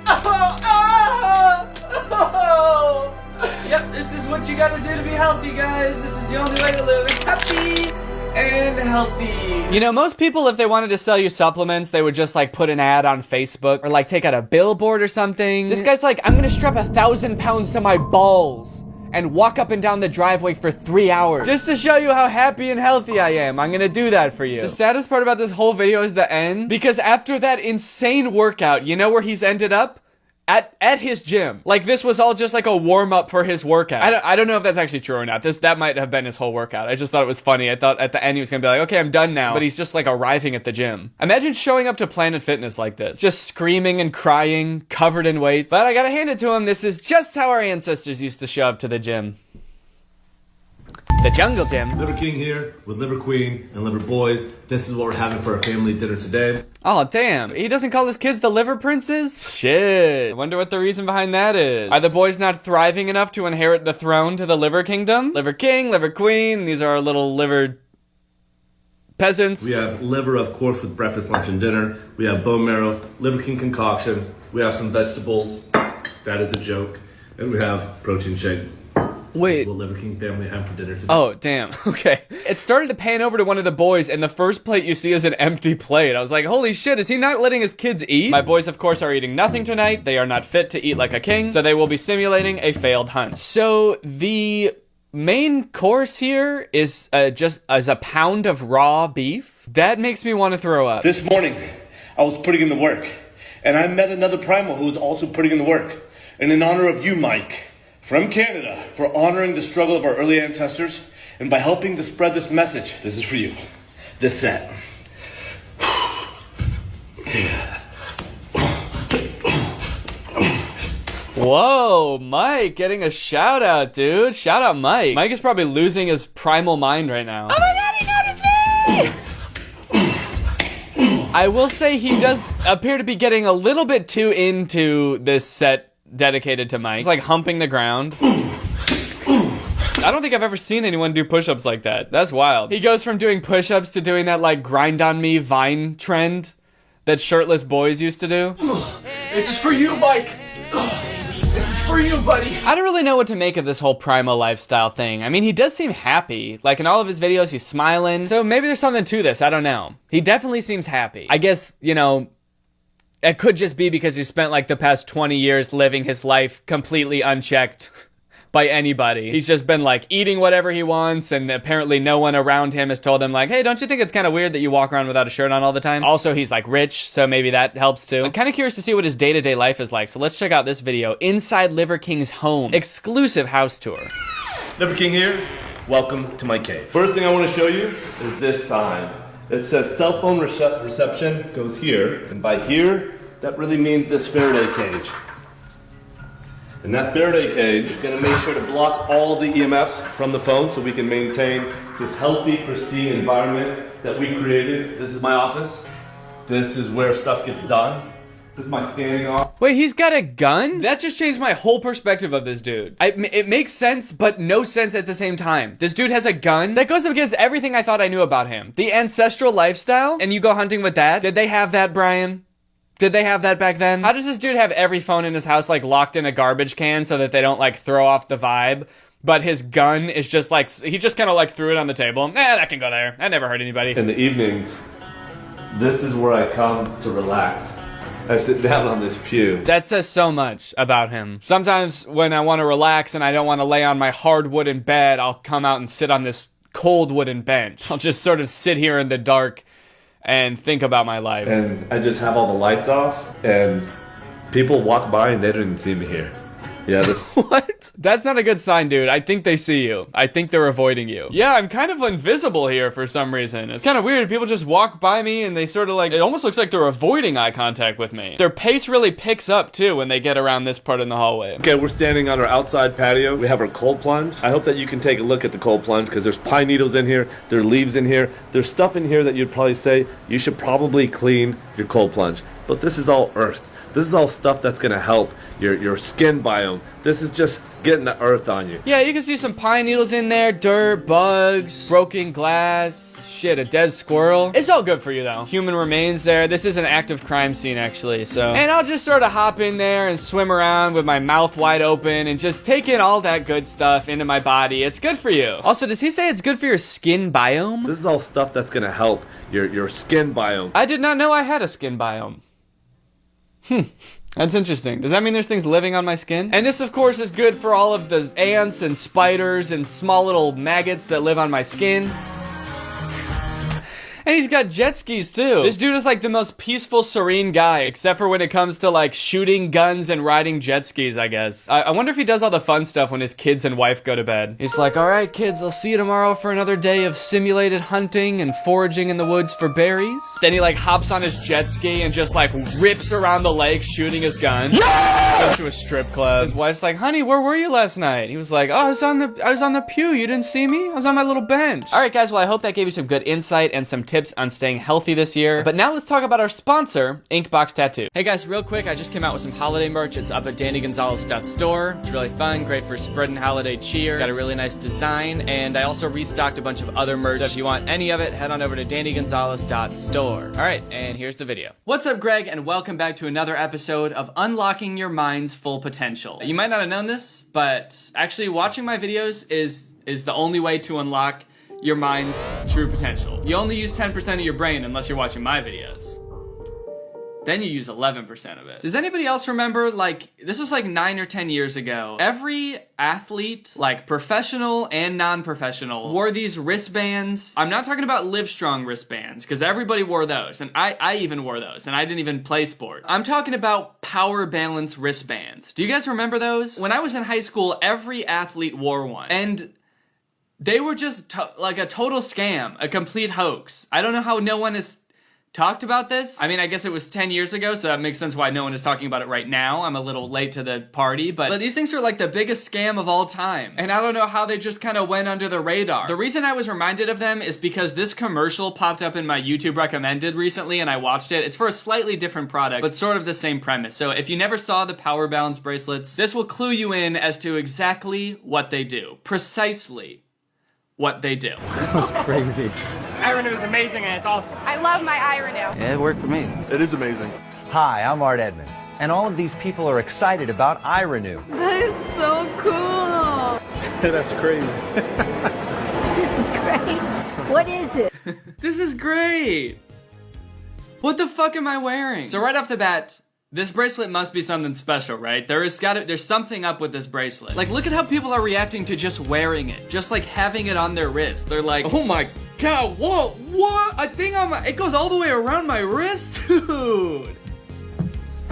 Yep, this is what you gotta do to be healthy, guys. This is the only way to live happy and healthy. You know, most people, if they wanted to sell you supplements, they would just like put an ad on Facebook or like take out a billboard or something. This guy's like, I'm gonna strap 1,000 pounds to my balls and walk up and down the driveway for 3 hours just to show you how happy and healthy I am. I'm gonna do that for you. The saddest part about this whole video is the end, because after that insane workout, you know where he's ended up? At his gym. Like, this was all just like a warm-up for his workout. I don't know if that's actually true or not. That might have been his whole workout. I just thought it was funny. I thought at the end he was gonna be like, okay, I'm done now. But he's just like arriving at the gym. Imagine showing up to Planet Fitness like this. Just screaming and crying, covered in weights. But I gotta hand it to him, this is just how our ancestors used to show up to the gym. The jungle gym. Liver King here with Liver Queen and Liver Boys. This is what we're having for our family dinner today. Oh, damn. He doesn't call his kids the liver princes? Shit. I wonder what the reason behind that is. Are the boys not thriving enough to inherit the throne to the liver kingdom? Liver King, Liver Queen, these are our little liver peasants. We have liver, of course, with breakfast, lunch, and dinner. We have bone marrow, Liver King concoction. We have some vegetables. That is a joke. And we have protein shake. Wait. What Liver King family have for dinner today. Oh, damn. Okay. It started to pan over to one of the boys, and the first plate you see is an empty plate. I was like, holy shit, is he not letting his kids eat? My boys, of course, are eating nothing tonight. They are not fit to eat like a king, so they will be simulating a failed hunt. So the main course here is just as a pound of raw beef. That makes me want to throw up. This morning, I was putting in the work, and I met another primal who was also putting in the work. And in honor of you, Mike, from Canada, for honoring the struggle of our early ancestors, and by helping to spread this message, this is for you. This set. Whoa, Mike, getting a shout out, dude. Shout out, Mike. Mike is probably losing his primal mind right now. Oh my god, he noticed me! I will say he does appear to be getting a little bit too into this set dedicated to Mike. He's like humping the ground. I don't think I've ever seen anyone do push-ups like that. That's wild. He goes from doing push-ups to doing that like grind on me Vine trend that shirtless boys used to do. This is for you, Mike. This is for you, buddy. I don't really know what to make of this whole primal lifestyle thing. I mean, he does seem happy. Like in all of his videos, he's smiling. So maybe there's something to this. I don't know. He definitely seems happy. I guess, you know, it could just be because he spent like the past 20 years living his life completely unchecked by anybody. He's just been like eating whatever he wants, and apparently no one around him has told him like, hey, don't you think it's kind of weird that you walk around without a shirt on all the time? Also, he's like rich, so maybe that helps too. I'm kind of curious to see what his day-to-day life is like, so let's check out this video inside Liver King's home. Exclusive house tour. Liver King here. Welcome to my cave. First thing I want to show you is this sign. It says cell phone reception goes here, and by here, that really means this Faraday cage. And that Faraday cage is going to make sure to block all the EMFs from the phone so we can maintain this healthy, pristine environment that we created. This is my office. This is where stuff gets done. This is my standing off. Wait, he's got a gun? That just changed my whole perspective of this dude. It makes sense, but no sense at the same time. This dude has a gun? That goes against everything I thought I knew about him. The ancestral lifestyle? And you go hunting with that? Did they have that, Brian? Did they have that back then? How does this dude have every phone in his house like locked in a garbage can so that they don't like throw off the vibe? But his gun is just like, he just kind of like threw it on the table. That can go there. That never hurt anybody. In the evenings, this is where I come to relax. I sit down on this pew. That says so much about him. Sometimes when I want to relax and I don't want to lay on my hard wooden bed, I'll come out and sit on this cold wooden bench. I'll just sort of sit here in the dark and think about my life. And I just have all the lights off, and people walk by and they don't even see me here. Yeah. What? That's not a good sign, dude. I think they see you. I think they're avoiding you. Yeah, I'm kind of invisible here for some reason. It's kind of weird. People just walk by me and they sort of like, it almost looks like they're avoiding eye contact with me. Their pace really picks up too when they get around this part in the hallway. Okay, we're standing on our outside patio. We have our cold plunge. I hope that you can take a look at the cold plunge because there's pine needles in here. There are leaves in here. There's stuff in here that you'd probably say you should probably clean your cold plunge. But this is all earth. This is all stuff that's gonna help your skin biome. This is just getting the earth on you. Yeah, you can see some pine needles in there, dirt, bugs, broken glass, shit, a dead squirrel. It's all good for you though. Human remains there. This is an active crime scene actually, so. And I'll just sort of hop in there and swim around with my mouth wide open and just take in all that good stuff into my body. It's good for you. Also, does he say it's good for your skin biome? This is all stuff that's gonna help your skin biome. I did not know I had a skin biome. That's interesting. Does that mean there's things living on my skin? And this, of course, is good for all of the ants and spiders and small little maggots that live on my skin. And he's got jet skis too. This dude is like the most peaceful, serene guy, except for when it comes to like shooting guns and riding jet skis, I guess. I wonder if he does all the fun stuff when his kids and wife go to bed. He's like, all right, kids, I'll see you tomorrow for another day of simulated hunting and foraging in the woods for berries. Then he like hops on his jet ski and just like rips around the lake shooting his gun. Yeah! Goes to a strip club. His wife's like, honey, where were you last night? He was like, oh, I was on the pew. You didn't see me? I was on my little bench. All right, guys, well, I hope that gave you some good insight and some tips on staying healthy this year. But now let's talk about our sponsor, Inkbox Tattoo. Hey guys, real quick, I just came out with some holiday merch. It's up at DannyGonzalez.store. It's really fun, great for spreading holiday cheer. Got a really nice design, and I also restocked a bunch of other merch. So if you want any of it, head on over to DannyGonzalez.store. All right, and here's the video. What's up, Greg, and welcome back to another episode of Unlocking Your Mind's Full Potential. You might not have known this, but actually watching my videos is the only way to unlock your mind's true potential. You only use 10% of your brain unless you're watching my videos. Then you use 11% of it. Does anybody else remember, like, this was like 9 or 10 years ago, every athlete, like professional and non-professional, wore these wristbands. I'm not talking about Livestrong wristbands, because everybody wore those, and I even wore those, and I didn't even play sports. I'm talking about power balance wristbands. Do you guys remember those? When I was in high school, every athlete wore one, and they were just like a total scam, a complete hoax. I don't know how no one has talked about this. I mean, I guess it was 10 years ago, so that makes sense why no one is talking about it right now. I'm a little late to the party, but these things are like the biggest scam of all time. And I don't know how they just kind of went under the radar. The reason I was reminded of them is because this commercial popped up in my YouTube recommended recently, and I watched it. It's for a slightly different product, but sort of the same premise. So if you never saw the Power Balance bracelets, this will clue you in as to exactly what they do. Precisely what they do. That was crazy. Iron is amazing and it's awesome. I love my Iron. Yeah, it worked for me. It is amazing. Hi, I'm Art Edmonds, and all of these people are excited about iRenew. That is so cool. That's crazy. This is great. What is it? This is great. What the fuck am I wearing? So right off the bat, this bracelet must be something special, right? There's something up with this bracelet. Like, look at how people are reacting to just wearing it. Just like having it on their wrist. They're like, oh my God, whoa, what? I think it goes all the way around my wrist? Dude.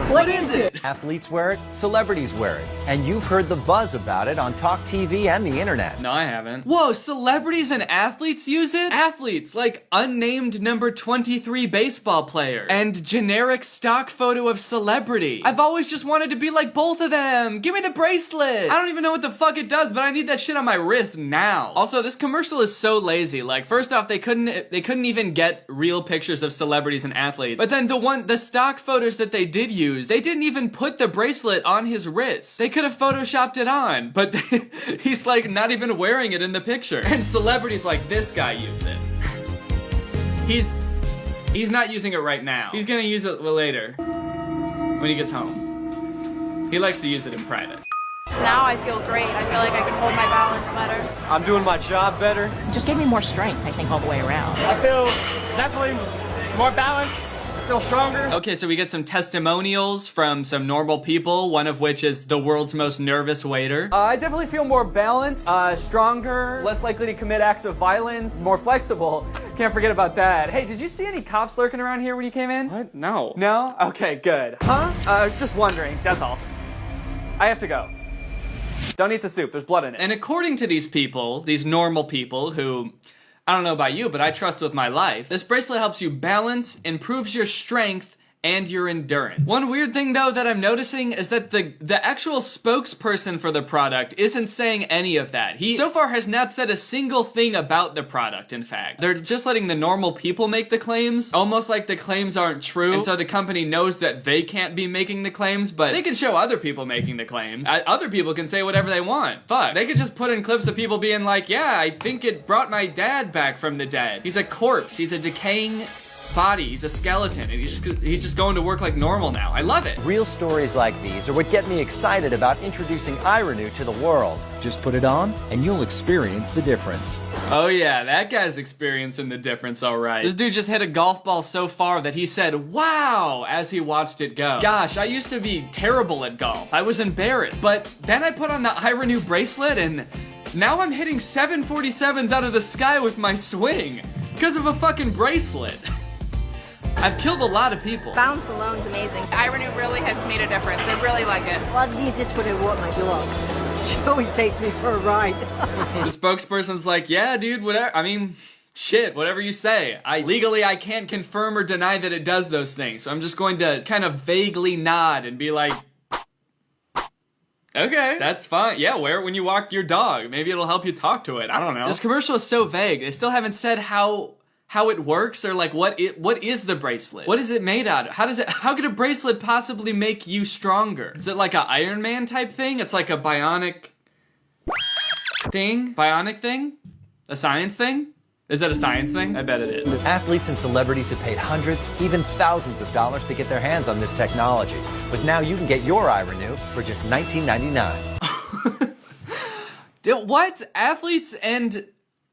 What is it? Athletes wear it, celebrities wear it, and you've heard the buzz about it on Talk TV and the internet. No, I haven't. Whoa, celebrities and athletes use it? Athletes, like unnamed number 23 baseball player and generic stock photo of celebrity. I've always just wanted to be like both of them. Give me the bracelet. I don't even know what the fuck it does, but I need that shit on my wrist now. Also, this commercial is so lazy. Like, first off, they couldn't even get real pictures of celebrities and athletes. But then the stock photos that they did use, they didn't even put the bracelet on his wrist. They could have photoshopped it on, but he's like not even wearing it in the picture. And celebrities like this guy use it. He's not using it right now. He's gonna use it later when he gets home. He likes to use it in private. Now I feel great. I feel like I can hold my balance better. I'm doing my job better. Just gave me more strength, I think, all the way around. I feel definitely more balanced. Feel stronger. Okay, so we get some testimonials from some normal people, one of which is the world's most nervous waiter. I definitely feel more balanced, stronger, less likely to commit acts of violence, more flexible. Can't forget about that. Hey, did you see any cops lurking around here when you came in? What? No. No? Okay, good. Huh? I was just wondering, that's all. I have to go. Don't eat the soup, there's blood in it. And according to these people, these normal people who, I don't know about you, but I trust with my life, this bracelet helps you balance, improves your strength, and your endurance. One weird thing though that I'm noticing is that the actual spokesperson for the product isn't saying any of that. He so far has not said a single thing about the product, in fact. They're just letting the normal people make the claims, almost like the claims aren't true, and so the company knows that they can't be making the claims, but they can show other people making the claims. Other people can say whatever they want. Fuck. They could just put in clips of people being like, yeah, I think it brought my dad back from the dead. He's a corpse. He's a decaying body. He's a skeleton, and he's just going to work like normal now. I love it. Real stories like these are what get me excited about introducing iRenew to the world. Just put it on, and you'll experience the difference. Oh yeah, that guy's experiencing the difference, all right. This dude just hit a golf ball so far that he said, "Wow," as he watched it go. Gosh, I used to be terrible at golf. I was embarrassed. But then I put on the iRenew bracelet, and now I'm hitting 747s out of the sky with my swing because of a fucking bracelet. I've killed a lot of people. Balance alone's amazing. iRenew really has made a difference. I really like it. Well, I need this when I walk my dog. She always takes me for a ride. The spokesperson's like, yeah, dude, whatever. I mean, shit, whatever you say. I can't confirm or deny that it does those things. So I'm just going to kind of vaguely nod and be like, okay, that's fine. Yeah, wear it when you walk your dog. Maybe it'll help you talk to it. I don't know. This commercial is so vague. They still haven't said how it works, or like what is the bracelet? What is it made out of? How could a bracelet possibly make you stronger? Is it like an Iron Man type thing? It's like a bionic thing? Bionic thing? A science thing? Is that a science thing? I bet it is. Athletes and celebrities have paid hundreds, even thousands of dollars to get their hands on this technology. But now you can get your iRenew for just $19.99. What? Athletes and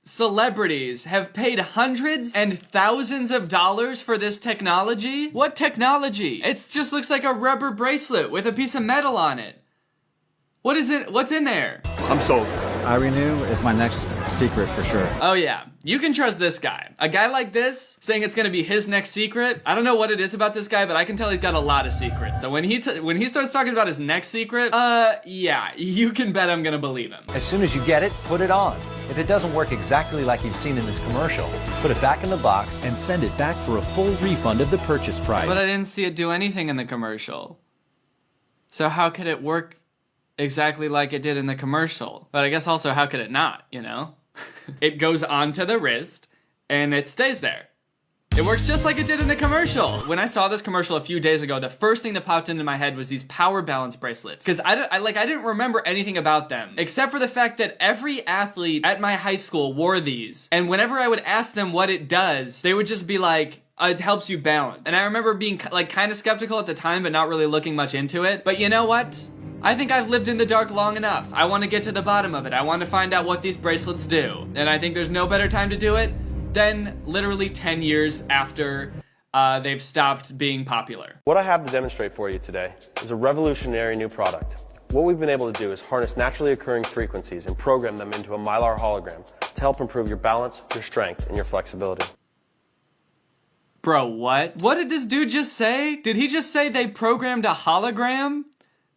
celebrities have paid hundreds and thousands of dollars for this technology? What technology? It just looks like a rubber bracelet with a piece of metal on it. What is it? What's in there? I'm sold. iRenew is my next secret for sure. Oh yeah, you can trust this guy. A guy like this, saying it's gonna be his next secret. I don't know what it is about this guy, but I can tell he's got a lot of secrets. So when he starts talking about his next secret, yeah, you can bet I'm gonna believe him. As soon as you get it, put it on. If it doesn't work exactly like you've seen in this commercial, put it back in the box and send it back for a full refund of the purchase price. But I didn't see it do anything in the commercial. So how could it work exactly like it did in the commercial? But I guess also, how could it not, you know? It goes onto the wrist, and it stays there. It works just like it did in the commercial. When I saw this commercial a few days ago, the first thing that popped into my head was these power balance bracelets. Because I didn't remember anything about them, except for the fact that every athlete at my high school wore these. And whenever I would ask them what it does, they would just be like, it helps you balance. And I remember being like kind of skeptical at the time, but not really looking much into it. But you know what? I think I've lived in the dark long enough. I want to get to the bottom of it. I want to find out what these bracelets do. And I think there's no better time to do it than literally 10 years after they've stopped being popular. What I have to demonstrate for you today is a revolutionary new product. What we've been able to do is harness naturally occurring frequencies and program them into a Mylar hologram to help improve your balance, your strength, and your flexibility. Bro, what? What did this dude just say? Did he just say they programmed a hologram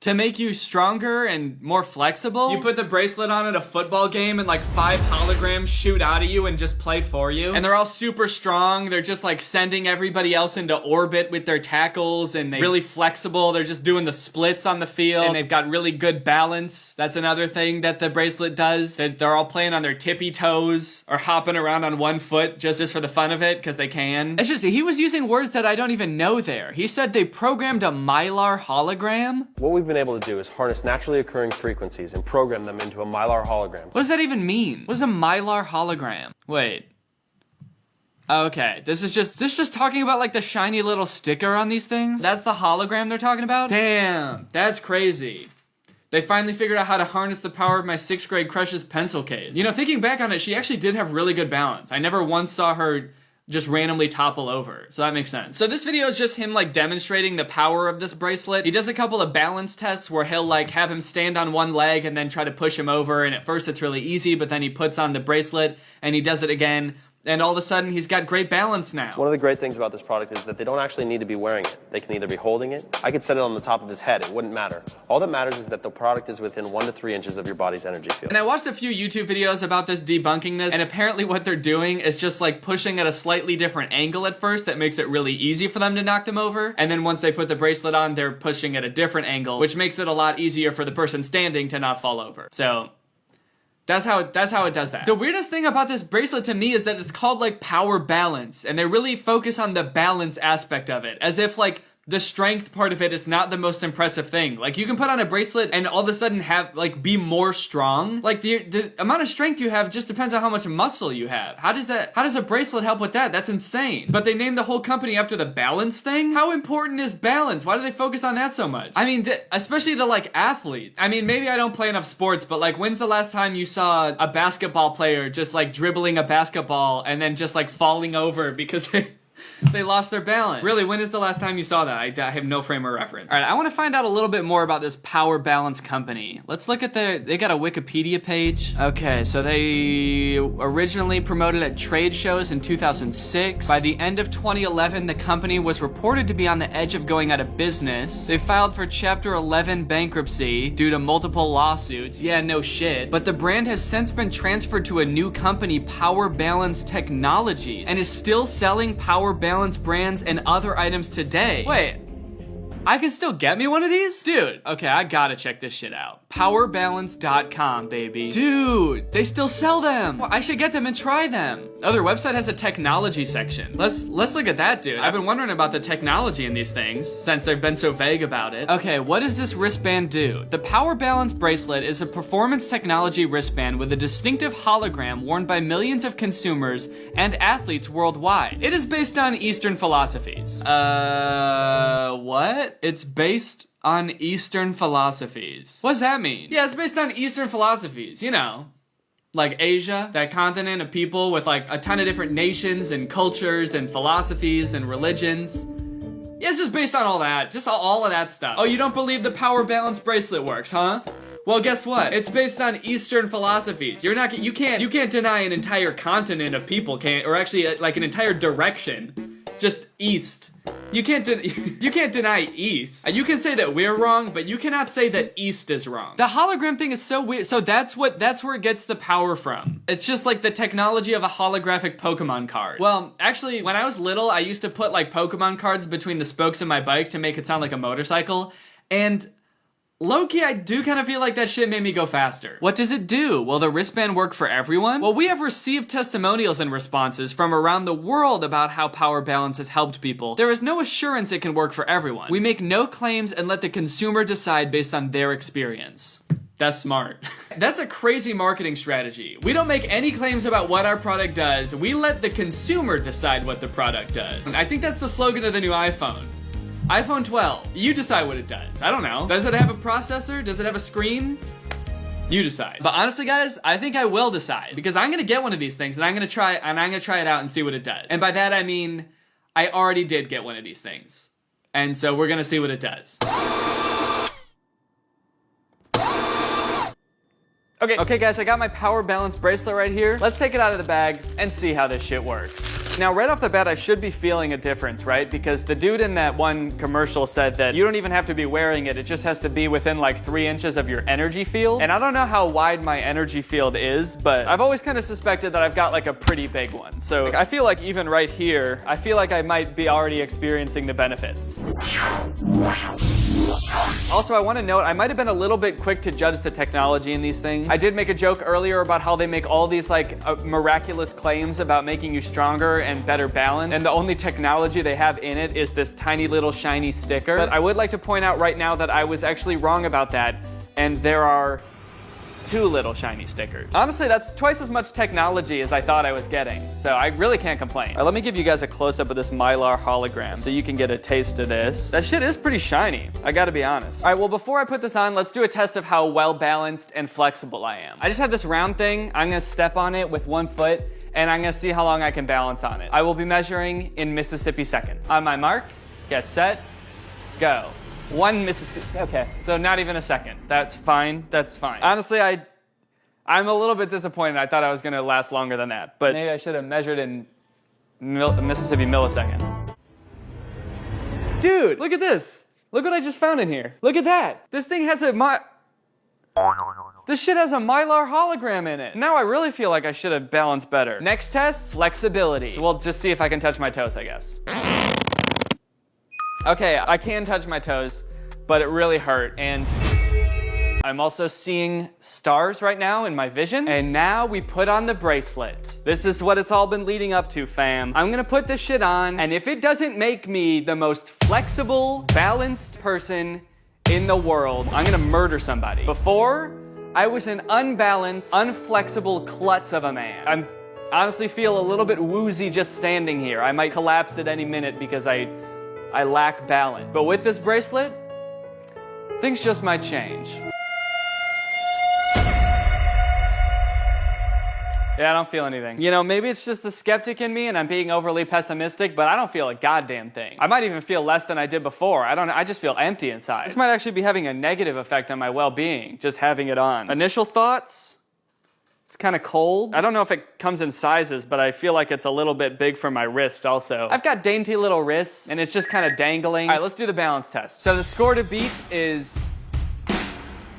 to make you stronger and more flexible? You put the bracelet on at a football game and like 5 holograms shoot out of you and just play for you. And they're all super strong. They're just like sending everybody else into orbit with their tackles, and they're really flexible. They're just doing the splits on the field, and they've got really good balance. That's another thing that the bracelet does. They're all playing on their tippy toes or hopping around on one foot just for the fun of it because they can. It's just, he was using words that I don't even know there. He said they programmed a Mylar hologram. What we've been able to do is harness naturally occurring frequencies and program them into a Mylar hologram. What does that even mean? What is a Mylar hologram? Wait. Okay, this is just talking about like the shiny little sticker on these things? That's the hologram they're talking about? Damn, that's crazy. They finally figured out how to harness the power of my 6th grade crush's pencil case. You know, thinking back on it, she actually did have really good balance. I never once saw her just randomly topple over. So that makes sense. So this video is just him like demonstrating the power of this bracelet. He does a couple of balance tests where he'll like have him stand on one leg and then try to push him over. And at first it's really easy, but then he puts on the bracelet and he does it again. And all of a sudden, he's got great balance now. One of the great things about this product is that they don't actually need to be wearing it. They can either be holding it. I could set it on the top of his head. It wouldn't matter. All that matters is that the product is within 1 to 3 inches of your body's energy field. And I watched a few YouTube videos about this debunking this, and apparently what they're doing is just like pushing at a slightly different angle at first that makes it really easy for them to knock them over. And then once they put the bracelet on, they're pushing at a different angle, which makes it a lot easier for the person standing to not fall over. So That's how it does that. The weirdest thing about this bracelet to me is that it's called like power balance, and they really focus on the balance aspect of it, as if like the strength part of it is not the most impressive thing. Like, you can put on a bracelet and all of a sudden have, like, be more strong. Like, the amount of strength you have just depends on how much muscle you have. How does a bracelet help with that? That's insane. But they named the whole company after the balance thing? How important is balance? Why do they focus on that so much? I mean, especially to, like, athletes. I mean, maybe I don't play enough sports, but, like, when's the last time you saw a basketball player just, like, dribbling a basketball and then just, like, falling over because they lost their balance? Really, when is the last time you saw that? I have no frame of reference. All right, I want to find out a little bit more about this Power Balance company. Let's look at they got a Wikipedia page. Okay, so they originally promoted at trade shows in 2006. By the end of 2011, the company was reported to be on the edge of going out of business. They filed for Chapter 11 bankruptcy due to multiple lawsuits. Yeah, no shit. But the brand has since been transferred to a new company, Power Balance Technologies, and is still selling Power Balance brands and other items today. Wait, I can still get me one of these? Dude, okay, I gotta check this shit out. Powerbalance.com, baby. Dude, they still sell them. Well, I should get them and try them. Oh, their website has a technology section. Let's look at that, dude. I've been wondering about the technology in these things since they've been so vague about it. Okay, what does this wristband do? The Power Balance bracelet is a performance technology wristband with a distinctive hologram worn by millions of consumers and athletes worldwide. It is based on Eastern philosophies. What? It's based on Eastern philosophies. What does that mean? Yeah, it's based on Eastern philosophies, you know. Like Asia, that continent of people with like a ton of different nations and cultures and philosophies and religions. Yeah, it's just based on all that. Just all of that stuff. Oh, you don't believe the Power Balance bracelet works, huh? Well, guess what? It's based on Eastern philosophies. You can't deny an entire continent of people, or actually like an entire direction. Just East. You can't deny East. You can say that we're wrong, but you cannot say that East is wrong. The hologram thing is so weird. So that's where it gets the power from. It's just like the technology of a holographic Pokemon card. Well, actually, when I was little, I used to put like Pokemon cards between the spokes of my bike to make it sound like a motorcycle. And low-key, I do kind of feel like that shit made me go faster. What does it do? Will the wristband work for everyone? Well, we have received testimonials and responses from around the world about how Power Balance has helped people. There is no assurance it can work for everyone. We make no claims and let the consumer decide based on their experience. That's smart. That's a crazy marketing strategy. We don't make any claims about what our product does. We let the consumer decide what the product does. I think that's the slogan of the new iPhone. iPhone 12, you decide what it does. I don't know. Does it have a processor? Does it have a screen? You decide. But honestly, guys, I think I will decide because I'm gonna get one of these things and I'm gonna try it out and see what it does. And by that I mean, I already did get one of these things. And so we're gonna see what it does. Okay guys, I got my Power Balance bracelet right here. Let's take it out of the bag and see how this shit works. Now, right off the bat, I should be feeling a difference, right? Because the dude in that one commercial said that you don't even have to be wearing it. It just has to be within like 3 inches of your energy field. And I don't know how wide my energy field is, but I've always kind of suspected that I've got like a pretty big one. So I feel like even right here, I feel like I might be already experiencing the benefits. Also, I want to note, I might have been a little bit quick to judge the technology in these things. I did make a joke earlier about how they make all these like miraculous claims about making you stronger and better balance, and the only technology they have in it is this tiny little shiny sticker. But I would like to point out right now that I was actually wrong about that, and there are 2 little shiny stickers. Honestly, that's twice as much technology as I thought I was getting, so I really can't complain. All right, let me give you guys a close-up of this Mylar hologram so you can get a taste of this. That shit is pretty shiny, I gotta be honest. All right, well, before I put this on, let's do a test of how well-balanced and flexible I am. I just have this round thing. I'm gonna step on it with 1 foot, and I'm gonna see how long I can balance on it. I will be measuring in Mississippi seconds. On my mark, get set, go. 1 Mississippi, okay, so not even a second. That's fine, that's fine. Honestly, I'm a little bit disappointed. I thought I was gonna last longer than that, but maybe I should have measured in Mississippi milliseconds. Dude, look at this. Look what I just found in here. Look at that. This thing has this shit has a Mylar hologram in it. Now I really feel like I should have balanced better. Next test, flexibility. So we'll just see if I can touch my toes, I guess. Okay, I can touch my toes, but it really hurt, and I'm also seeing stars right now in my vision. And now we put on the bracelet. This is what it's all been leading up to, fam. I'm gonna put this shit on, and if it doesn't make me the most flexible, balanced person in the world, I'm gonna murder somebody. Before, I was an unbalanced, unflexible klutz of a man. I honestly feel a little bit woozy just standing here. I might collapse at any minute because I lack balance. But with this bracelet, things just might change. Yeah, I don't feel anything. You know, maybe it's just the skeptic in me and I'm being overly pessimistic, but I don't feel a goddamn thing. I might even feel less than I did before. I just feel empty inside. This might actually be having a negative effect on my well-being, just having it on. Initial thoughts? It's kind of cold. I don't know if it comes in sizes, but I feel like it's a little bit big for my wrist also. I've got dainty little wrists and it's just kind of dangling. All right, let's do the balance test. So the score to beat is,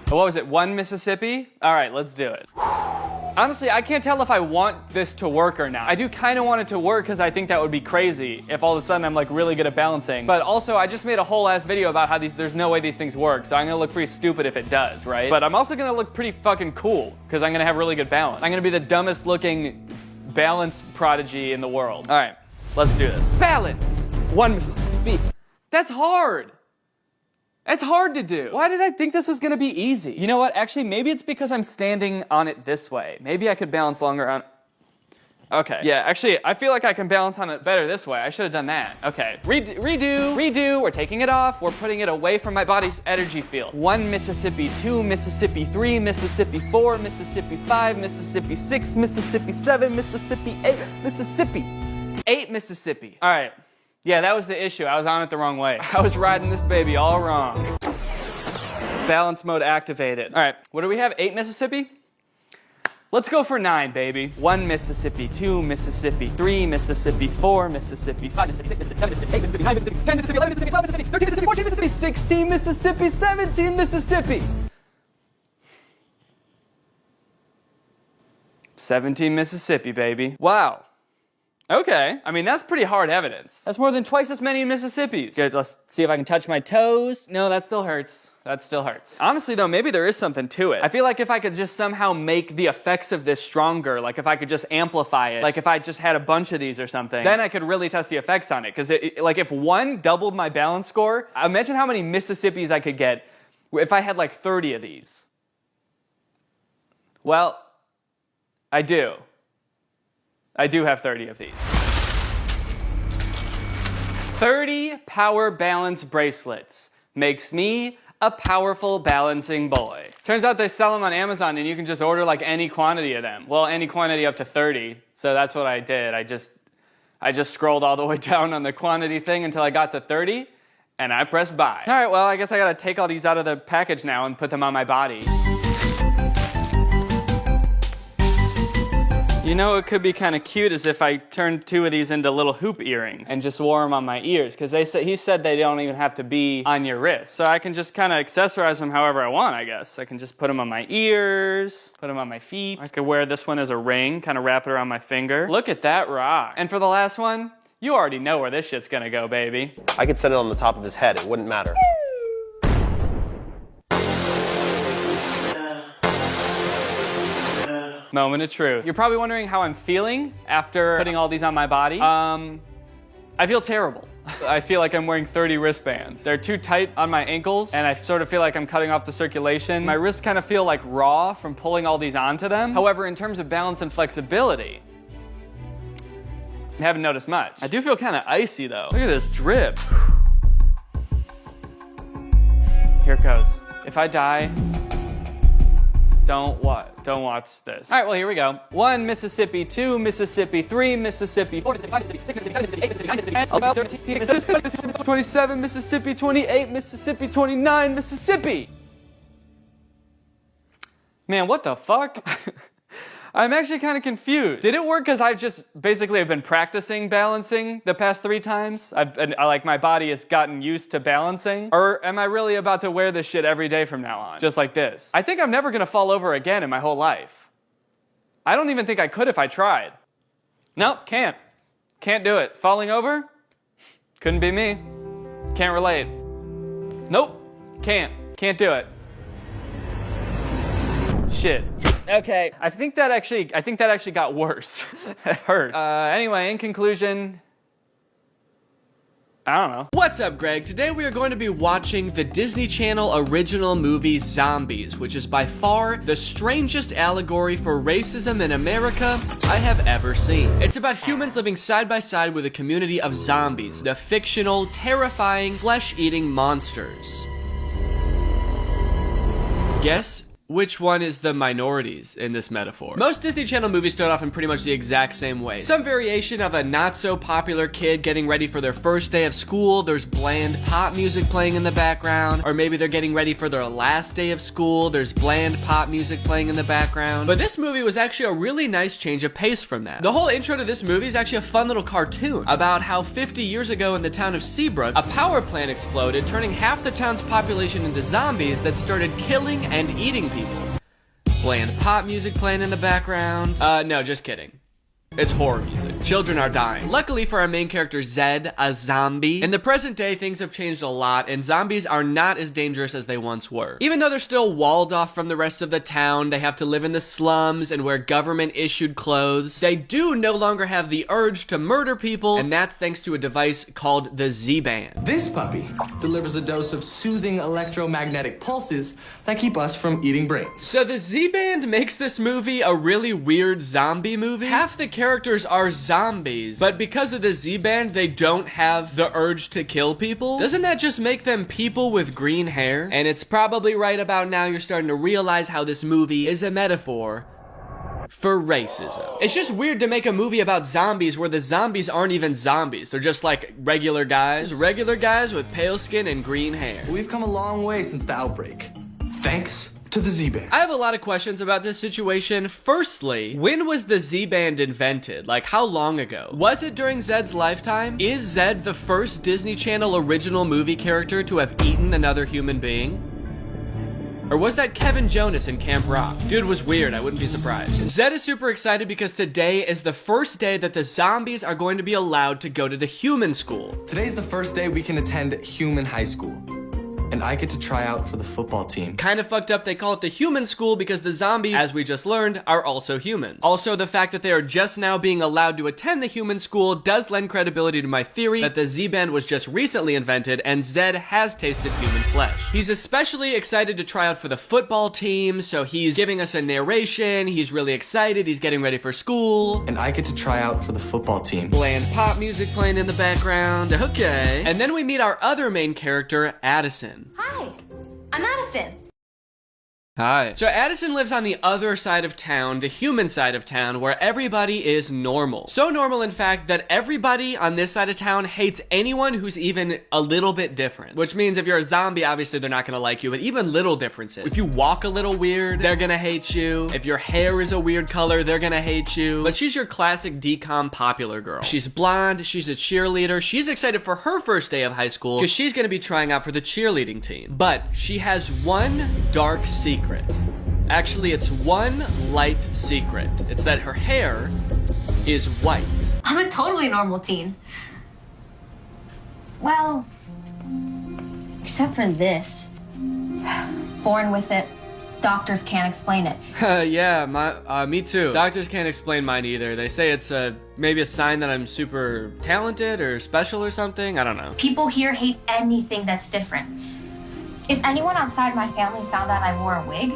what was it, 1 Mississippi? All right, let's do it. Honestly, I can't tell if I want this to work or not. I do kind of want it to work because I think that would be crazy if all of a sudden I'm like really good at balancing. But also, I just made a whole ass video about how there's no way these things work, so I'm gonna look pretty stupid if it does, right? But I'm also gonna look pretty fucking cool because I'm gonna have really good balance. I'm gonna be the dumbest looking balance prodigy in the world. All right, let's do this. Balance. 1 Mississippi. That's hard. It's hard to do. Why did I think this was gonna be easy? You know what, actually, maybe it's because I'm standing on it this way. Maybe I could balance longer on, okay. Yeah, actually, I feel like I can balance on it better this way. I should have done that. Okay, redo, we're taking it off. We're putting it away from my body's energy field. 1 Mississippi, 2 Mississippi, 3 Mississippi, 4 Mississippi, 5 Mississippi, 6 Mississippi, 7 Mississippi, 8 Mississippi. 8 Mississippi, all right. Yeah, that was the issue. I was on it the wrong way. I was riding this baby all wrong. Balance mode activated. All right, what do we have? 8 Mississippi? Let's go for 9, baby. 1 Mississippi, 2 Mississippi, 3 Mississippi, 4 Mississippi, 5 Mississippi, 6 Mississippi, 7 Mississippi, 8 Mississippi, 10 Mississippi, 11 Mississippi, 12 Mississippi, 13 Mississippi, 14 Mississippi, 16 Mississippi, 17 Mississippi. 17 Mississippi, baby. Wow. Okay, I mean, that's pretty hard evidence. That's more than twice as many Mississippis. Good, let's see if I can touch my toes. No, that still hurts. That still hurts. Honestly though, maybe there is something to it. I feel like if I could just somehow make the effects of this stronger, like if I could just amplify it, like if I just had a bunch of these or something, then I could really test the effects on it. Because like if 1 doubled my balance score, imagine how many Mississippis I could get if I had like 30 of these. Well, I do. I do have 30 of these. 30 power balance bracelets makes me a powerful balancing boy. Turns out they sell them on Amazon and you can just order like any quantity of them. Well, any quantity up to 30. So that's what I did. I just scrolled all the way down on the quantity thing until I got to 30 and I pressed buy. All right, well, I guess I gotta take all these out of the package now and put them on my body. You know, it could be kind of cute as if I turned 2 of these into little hoop earrings and just wore them on my ears, because he said they don't even have to be on your wrist. So I can just kind of accessorize them however I want, I guess. I can just put them on my ears, put them on my feet. I could wear this one as a ring, kind of wrap it around my finger. Look at that rock. And for the last one, you already know where this shit's gonna go, baby. I could set it on the top of his head, it wouldn't matter. Moment of truth. You're probably wondering how I'm feeling after putting all these on my body. I feel terrible. I feel like I'm wearing 30 wristbands. They're too tight on my ankles, and I sort of feel like I'm cutting off the circulation. My wrists kind of feel like raw from pulling all these onto them. However, in terms of balance and flexibility, I haven't noticed much. I do feel kind of icy though. Look at this drip. Here it goes. If I die, don't watch this. All right, well, here we go. 1 Mississippi, 2 Mississippi, 3 Mississippi, 4 Mississippi, 5 Mississippi, 6 Mississippi, 7 Mississippi, 8 Mississippi, 9 Mississippi, 13 Mississippi, 27 Mississippi, 28 Mississippi, 29 Mississippi. Man, what the fuck? I'm actually kind of confused. Did it work because I've just basically have been practicing balancing the past 3 times? Like my body has gotten used to balancing? Or am I really about to wear this shit every day from now on? Just like this. I think I'm never gonna fall over again in my whole life. I don't even think I could if I tried. Nope, can't. Can't do it. Falling over? Couldn't be me. Can't relate. Nope, can't do it. Shit. Okay, I think that actually got worse. It hurt. Anyway, in conclusion, I don't know. What's up, Greg? Today we are going to be watching the Disney Channel original movie Zombies, which is by far the strangest allegory for racism in America I have ever seen. It's about humans living side by side with a community of zombies, the fictional, terrifying, flesh-eating monsters. Guess which one is the minorities in this metaphor? Most Disney Channel movies start off in pretty much the exact same way. Some variation of a not so popular kid getting ready for their first day of school. There's bland pop music playing in the background. Or maybe they're getting ready for their last day of school. There's bland pop music playing in the background. But this movie was actually a really nice change of pace from that. The whole intro to this movie is actually a fun little cartoon about how 50 years ago in the town of Seabrook, a power plant exploded, turning half the town's population into zombies that started killing and eating people. Bland pop music playing in the background. No, just kidding. It's horror music. Children are dying. Luckily for our main character, Zed, a zombie, in the present day, things have changed a lot, and zombies are not as dangerous as they once were. Even though they're still walled off from the rest of the town, they have to live in the slums and wear government-issued clothes, they do no longer have the urge to murder people, and that's thanks to a device called the Z-Band. This puppy delivers a dose of soothing electromagnetic pulses that keep us from eating brains. So the Z-Band makes this movie a really weird zombie movie. Half the characters are zombies, but because of the Z-Band, they don't have the urge to kill people. Doesn't that just make them people with green hair? And it's probably right about now you're starting to realize how this movie is a metaphor for racism. It's just weird to make a movie about zombies where the zombies aren't even zombies. They're just like regular guys with pale skin and green hair. We've come a long way since the outbreak. Thanks to the Z-Band. I have a lot of questions about this situation. Firstly, when was the Z-Band invented? Like, how long ago? Was it during Zed's lifetime? Is Zed the first Disney Channel original movie character to have eaten another human being? Or was that Kevin Jonas in Camp Rock? Dude was weird, I wouldn't be surprised. Zed is super excited because today is the first day that the zombies are going to be allowed to go to the human school. Today's the first day we can attend human high school. And I get to try out for the football team. Kind of fucked up they call it the human school because the zombies, as we just learned, are also humans. Also, the fact that they are just now being allowed to attend the human school does lend credibility to my theory that the Z-Band was just recently invented and Zed has tasted human flesh. He's especially excited to try out for the football team, so he's giving us a narration, he's really excited, he's getting ready for school. And I get to try out for the football team. Bland pop music playing in the background, okay. And then we meet our other main character, Addison. Hi, I'm Addison. Hi. So Addison lives on the other side of town, the human side of town, where everybody is normal. So normal, in fact, that everybody on this side of town hates anyone who's even a little bit different. Which means if you're a zombie, obviously they're not gonna like you, but even little differences. If you walk a little weird, they're gonna hate you. If your hair is a weird color, they're gonna hate you. But she's your classic decom popular girl. She's blonde, she's a cheerleader, she's excited for her first day of high school because she's gonna be trying out for the cheerleading team. But she has one dark secret. Actually, it's one light secret. It's that her hair is white. I'm a totally normal teen. Well, except for this. Born with it. Doctors can't explain it. Yeah, me too. Doctors can't explain mine either. They say it's maybe a sign that I'm super talented or special or something. I don't know. People here hate anything that's different. If anyone outside my family found out I wore a wig,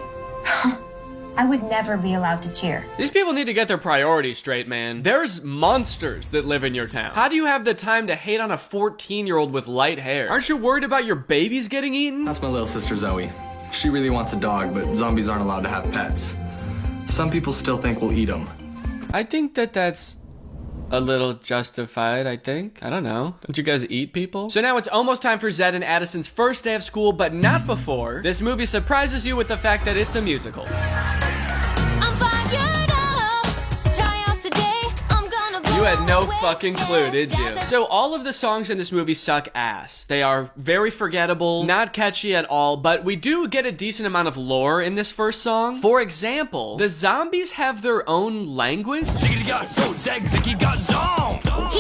I would never be allowed to cheer. These people need to get their priorities straight, man. There's monsters that live in your town. How do you have the time to hate on a 14-year-old with light hair? Aren't you worried about your babies getting eaten? That's my little sister Zoe. She really wants a dog, but zombies aren't allowed to have pets. Some people still think we'll eat them. I think that's a little justified, I think. I don't know. Don't you guys eat people? So now it's almost time for Zed and Addison's first day of school, but not before. This movie surprises you with the fact that it's a musical. You had no fucking clue, did you? So all of the songs in this movie suck ass. They are very forgettable, not catchy at all, but we do get a decent amount of lore in this first song. For example, the zombies have their own language. He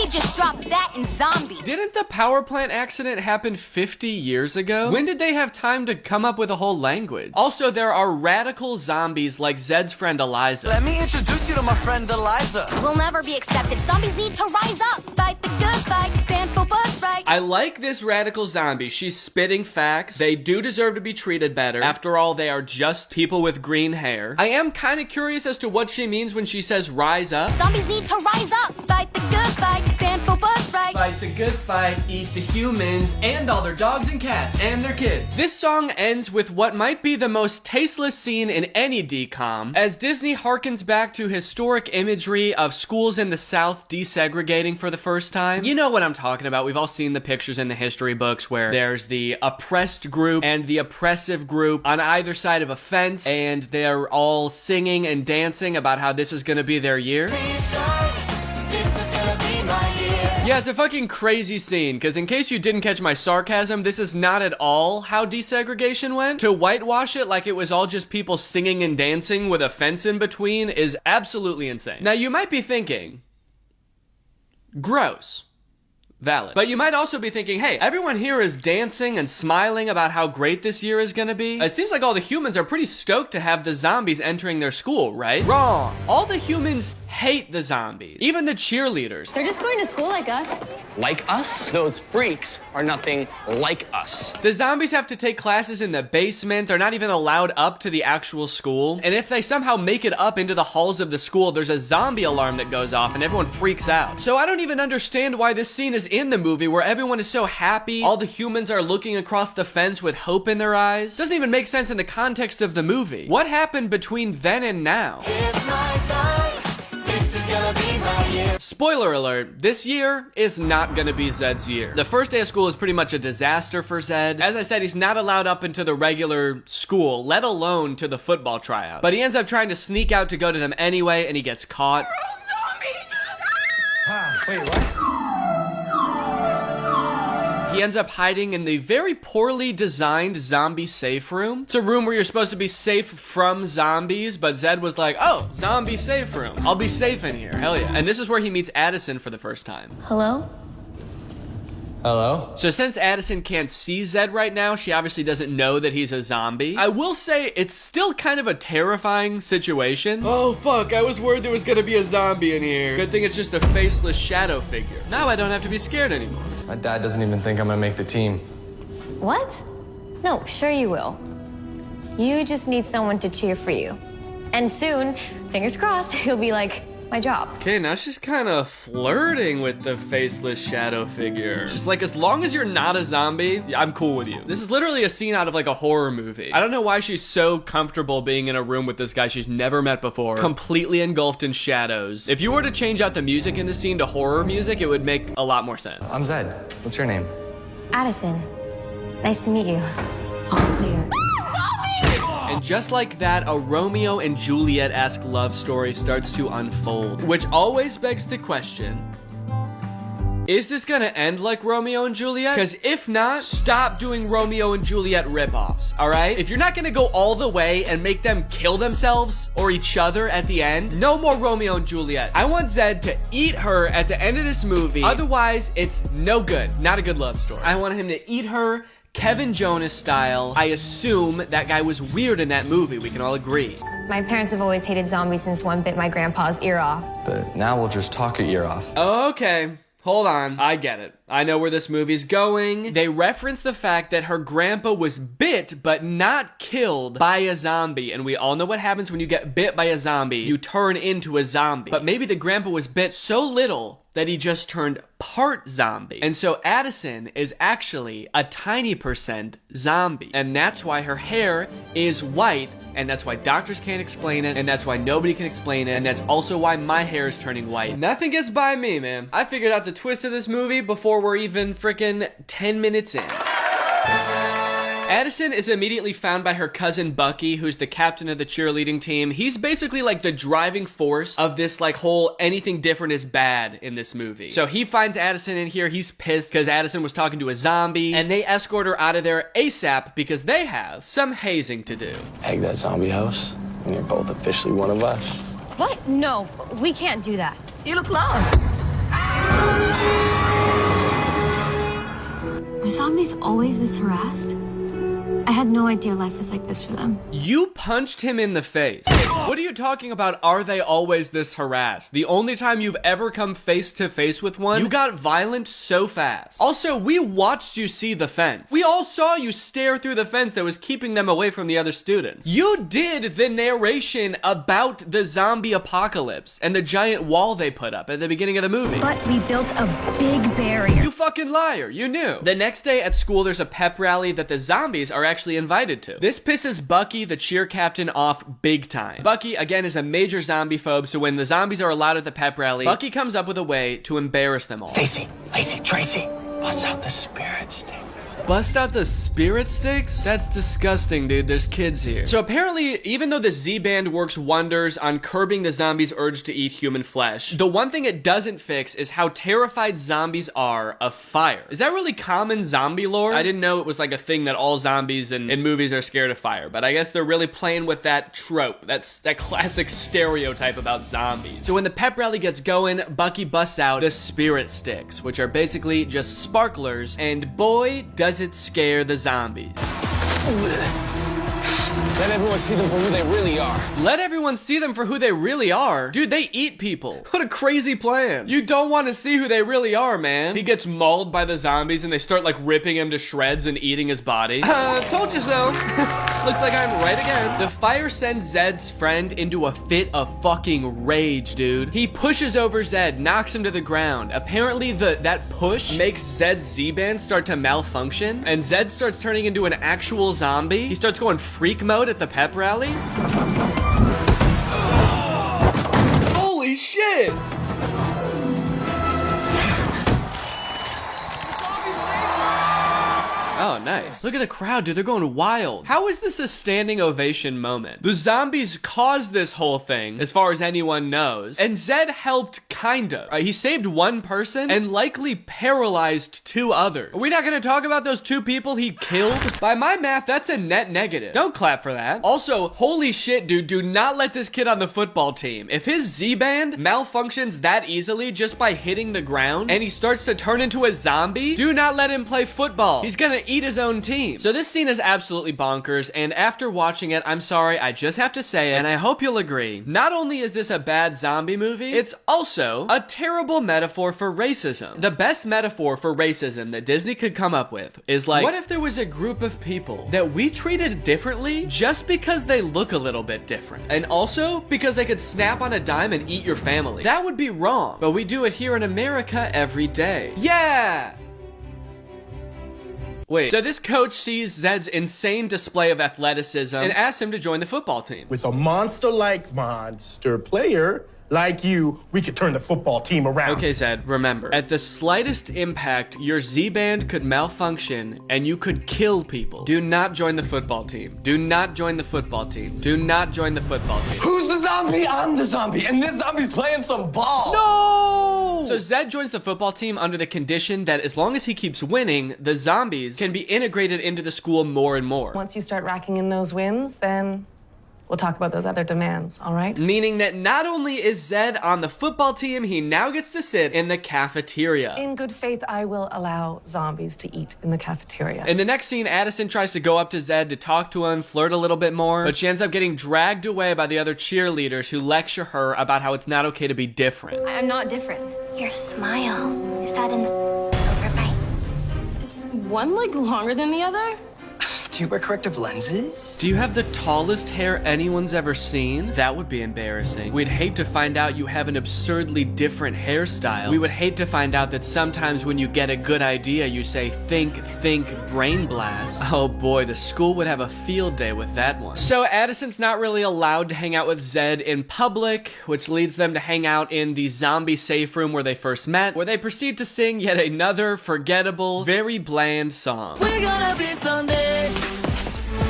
just dropped that in zombie. Didn't the power plant accident happen 50 years ago? When did they have time to come up with a whole language? Also, there are radical zombies like Zed's friend Eliza. Let me introduce you to my friend Eliza. We'll never be accepted. Zombies need to rise up. Fight the good fight. Stand for what's right. I like this radical zombie. She's spitting facts. They do deserve to be treated better. After all, they are just people with green hair. I am kind of curious as to what she means when she says rise up. Zombies need to rise up. Fight the good fight. Stand for what's right. Fight the good fight. Eat the humans and all their dogs and cats and their kids. This song ends with what might be the most tasteless scene in any DCOM, as Disney harkens back to historic imagery of schools in the South desegregating for the first time. You know what I'm talking about. We've all seen the pictures in the history books where there's the oppressed group and the oppressive group on either side of a fence, and they're all singing and dancing about how this is gonna be their year. Yeah, it's a fucking crazy scene, because in case you didn't catch my sarcasm, this is not at all how desegregation went. To whitewash it like it was all just people singing and dancing with a fence in between is absolutely insane. Now, you might be thinking, gross. Valid. But you might also be thinking, hey, everyone here is dancing and smiling about how great this year is gonna be. It seems like all the humans are pretty stoked to have the zombies entering their school, right? Wrong. All the humans hate the zombies. Even the cheerleaders. They're just going to school like us. Like us? Those freaks are nothing like us. The zombies have to take classes in the basement. They're not even allowed up to the actual school. And if they somehow make it up into the halls of the school, there's a zombie alarm that goes off and everyone freaks out. So I don't even understand why this scene is in the movie where everyone is so happy. All the humans are looking across the fence with hope in their eyes. Doesn't even make sense in the context of the movie. What happened between then and now? It's my time. This is gonna be my year. Spoiler alert, this year is not gonna be Zed's year. The first day of school is pretty much a disaster for Zed. As I said, he's not allowed up into the regular school, let alone to the football tryouts. But he ends up trying to sneak out to go to them anyway, and he gets caught. Wait, what? He ends up hiding in the very poorly designed zombie safe room. It's a room where you're supposed to be safe from zombies, but Zed was like, oh, zombie safe room. I'll be safe in here, hell yeah. And this is where he meets Addison for the first time. Hello? Hello? So since Addison can't see Zed right now, she obviously doesn't know that he's a zombie. I will say it's still kind of a terrifying situation. Oh fuck, I was worried there was gonna be a zombie in here. Good thing it's just a faceless shadow figure. Now I don't have to be scared anymore. My dad doesn't even think I'm gonna make the team. What? No, sure you will. You just need someone to cheer for you. And soon, fingers crossed, he'll be like, my job. Okay, now she's kind of flirting with the faceless shadow figure. She's like, as long as you're not a zombie, I'm cool with you. This is literally a scene out of like a horror movie. I don't know why she's so comfortable being in a room with this guy she's never met before, completely engulfed in shadows. If you were to change out the music in the scene to horror music, it would make a lot more sense. I'm Zed. What's your name? Addison, nice to meet you. All clear. And just like that, a Romeo and Juliet-esque love story starts to unfold, which always begs the question, is this gonna end like Romeo and Juliet? Because if not, stop doing Romeo and Juliet ripoffs, all right? If you're not gonna go all the way and make them kill themselves or each other at the end, no more Romeo and Juliet. I want Zed to eat her at the end of this movie. Otherwise, it's no good. Not a good love story. I want him to eat her Kevin Jonas style. I assume that guy was weird in that movie. We can all agree. My parents have always hated zombies since one bit my grandpa's ear off. But now we'll just talk your ear off. Okay. Hold on, I get it. I know where this movie's going. They reference the fact that her grandpa was bit but not killed by a zombie. And we all know what happens when you get bit by a zombie. You turn into a zombie. But maybe the grandpa was bit so little that he just turned part zombie. And so Addison is actually a tiny percent zombie. And that's why her hair is white. And that's why doctors can't explain it. And that's why nobody can explain it. And that's also why my hair is turning white. Nothing gets by me, man. I figured out the twist of this movie before we're even freaking 10 minutes in. Addison is immediately found by her cousin Bucky, who's the captain of the cheerleading team. He's basically like the driving force of this like whole anything different is bad in this movie. So he finds Addison in here. He's pissed because Addison was talking to a zombie, and they escort her out of there ASAP because they have some hazing to do. Egg that zombie house, and you're both officially one of us. What? No, we can't do that. You look lost. zombies always this harassed? I had no idea life was like this for them. You punched him in the face. What are you talking about? Are they always this harassed? The only time you've ever come face to face with one, you got violent so fast. Also, we watched you see the fence. We all saw you stare through the fence that was keeping them away from the other students. You did the narration about the zombie apocalypse and the giant wall they put up at the beginning of the movie. But we built a big barrier. You fucking liar, you knew. The next day at school, there's a pep rally that the zombies are actually invited to. This pisses Bucky, the cheer captain, off big time. Bucky, again, is a major zombie phobe, so when the zombies are allowed at the pep rally, Bucky comes up with a way to embarrass them all. Stacy, Lacey, Tracy, bust out the spirit sticks. Bust out the spirit sticks? That's disgusting, dude. There's kids here. So apparently, even though the Z-Band works wonders on curbing the zombies' urge to eat human flesh, the one thing it doesn't fix is how terrified zombies are of fire. Is that really common zombie lore? I didn't know it was like a thing that all zombies in movies are scared of fire, but I guess they're really playing with that trope. That's that classic stereotype about zombies. So when the pep rally gets going, Bucky busts out the spirit sticks, which are basically just sparklers, and boy, does it scare the zombies. Let everyone see them for who they really are. Let everyone see them for who they really are? Dude, they eat people. What a crazy plan. You don't want to see who they really are, man. He gets mauled by the zombies and they start like ripping him to shreds and eating his body. Told you so. Looks like I'm right again. The fire sends Zed's friend into a fit of fucking rage, dude. He pushes over Zed, knocks him to the ground. Apparently that push makes Zed's Z-Band start to malfunction, and Zed starts turning into an actual zombie. He starts going freak mode at the pep rally. Holy shit! Oh, nice. Look at the crowd, dude. They're going wild. How is this a standing ovation moment? The zombies caused this whole thing, as far as anyone knows. And Zed helped, kind of. He saved one person and likely paralyzed two others. Are we not going to talk about those two people he killed? By my math, that's a net negative. Don't clap for that. Also, holy shit, dude. Do not let this kid on the football team. If his Z-Band malfunctions that easily just by hitting the ground and he starts to turn into a zombie, do not let him play football. He's gonna eat his own team. So this scene is absolutely bonkers, and after watching it, I'm sorry, I just have to say it, and I hope you'll agree. Not only is this a bad zombie movie, it's also a terrible metaphor for racism. The best metaphor for racism that Disney could come up with is like, what if there was a group of people that we treated differently just because they look a little bit different, and also because they could snap on a dime and eat your family? That would be wrong, but we do it here in America every day. Yeah! Wait, so this coach sees Zed's insane display of athleticism and asks him to join the football team. With a monster-like monster player like you, we could turn the football team around. Okay, Zed, remember, at the slightest impact, your Z-Band could malfunction and you could kill people. Do not join the football team. Do not join the football team. Do not join the football team. Who's the zombie? I'm the zombie, and this zombie's playing some ball. No! So Zed joins the football team under the condition that as long as he keeps winning, the zombies can be integrated into the school more and more. Once you start racking in those wins, then we'll talk about those other demands, all right? Meaning that not only is Zed on the football team, he now gets to sit in the cafeteria. In good faith, I will allow zombies to eat in the cafeteria. In the next scene, Addison tries to go up to Zed to talk to him, flirt a little bit more, but she ends up getting dragged away by the other cheerleaders who lecture her about how it's not okay to be different. I'm not different. Your smile. Is that an overbite? Is one leg longer than the other? Do you wear corrective lenses? Do you have the tallest hair anyone's ever seen? That would be embarrassing. We'd hate to find out you have an absurdly different hairstyle. We would hate to find out that sometimes when you get a good idea, you say, think, brain blast. Oh boy, the school would have a field day with that one. So Addison's not really allowed to hang out with Zed in public, which leads them to hang out in the zombie safe room where they first met, where they proceed to sing yet another forgettable, very bland song. We're gonna be someday.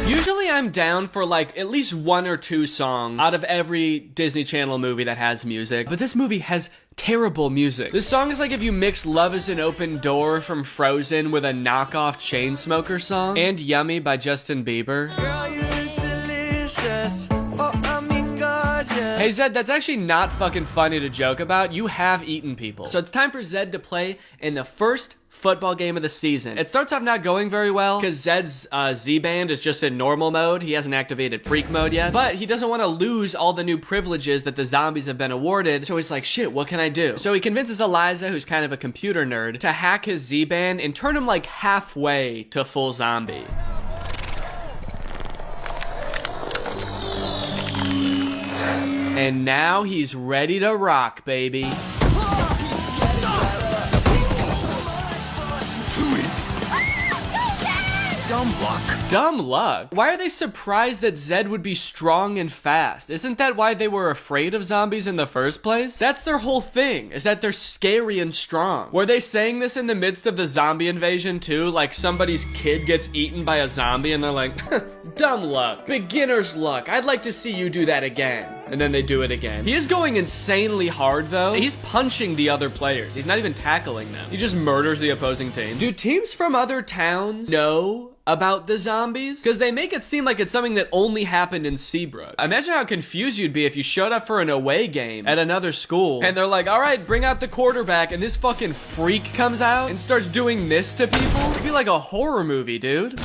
Usually I'm down for like at least one or two songs out of every Disney Channel movie that has music, but this movie has terrible music. This song is like if you mix Love is an Open Door from Frozen with a knockoff Chainsmokers song, and Yummy by Justin Bieber. Girl, you look delicious. Oh, I mean gorgeous. Hey Zed, that's actually not fucking funny to joke about. You have eaten people. So it's time for Zed to play in the first football game of the season. It starts off not going very well because Zed's Z-band is just in normal mode. He hasn't activated freak mode yet, but he doesn't want to lose all the new privileges that the zombies have been awarded. So he's like, shit, what can I do? So he convinces Eliza, who's kind of a computer nerd, to hack his Z-band and turn him like halfway to full zombie. And now he's ready to rock, baby. Dumb luck. Dumb luck? Why are they surprised that Zed would be strong and fast? Isn't that why they were afraid of zombies in the first place? That's their whole thing, is that they're scary and strong. Were they saying this in the midst of the zombie invasion too? Like somebody's kid gets eaten by a zombie and they're like, dumb luck, beginner's luck, I'd like to see you do that again. And then they do it again. He is going insanely hard though. He's punching the other players. He's not even tackling them. He just murders the opposing team. Do teams from other towns know about the zombies? Because they make it seem like it's something that only happened in Seabrook. Imagine how confused you'd be if you showed up for an away game at another school and they're like, all right, bring out the quarterback, and this fucking freak comes out and starts doing this to people. It'd be like a horror movie, dude.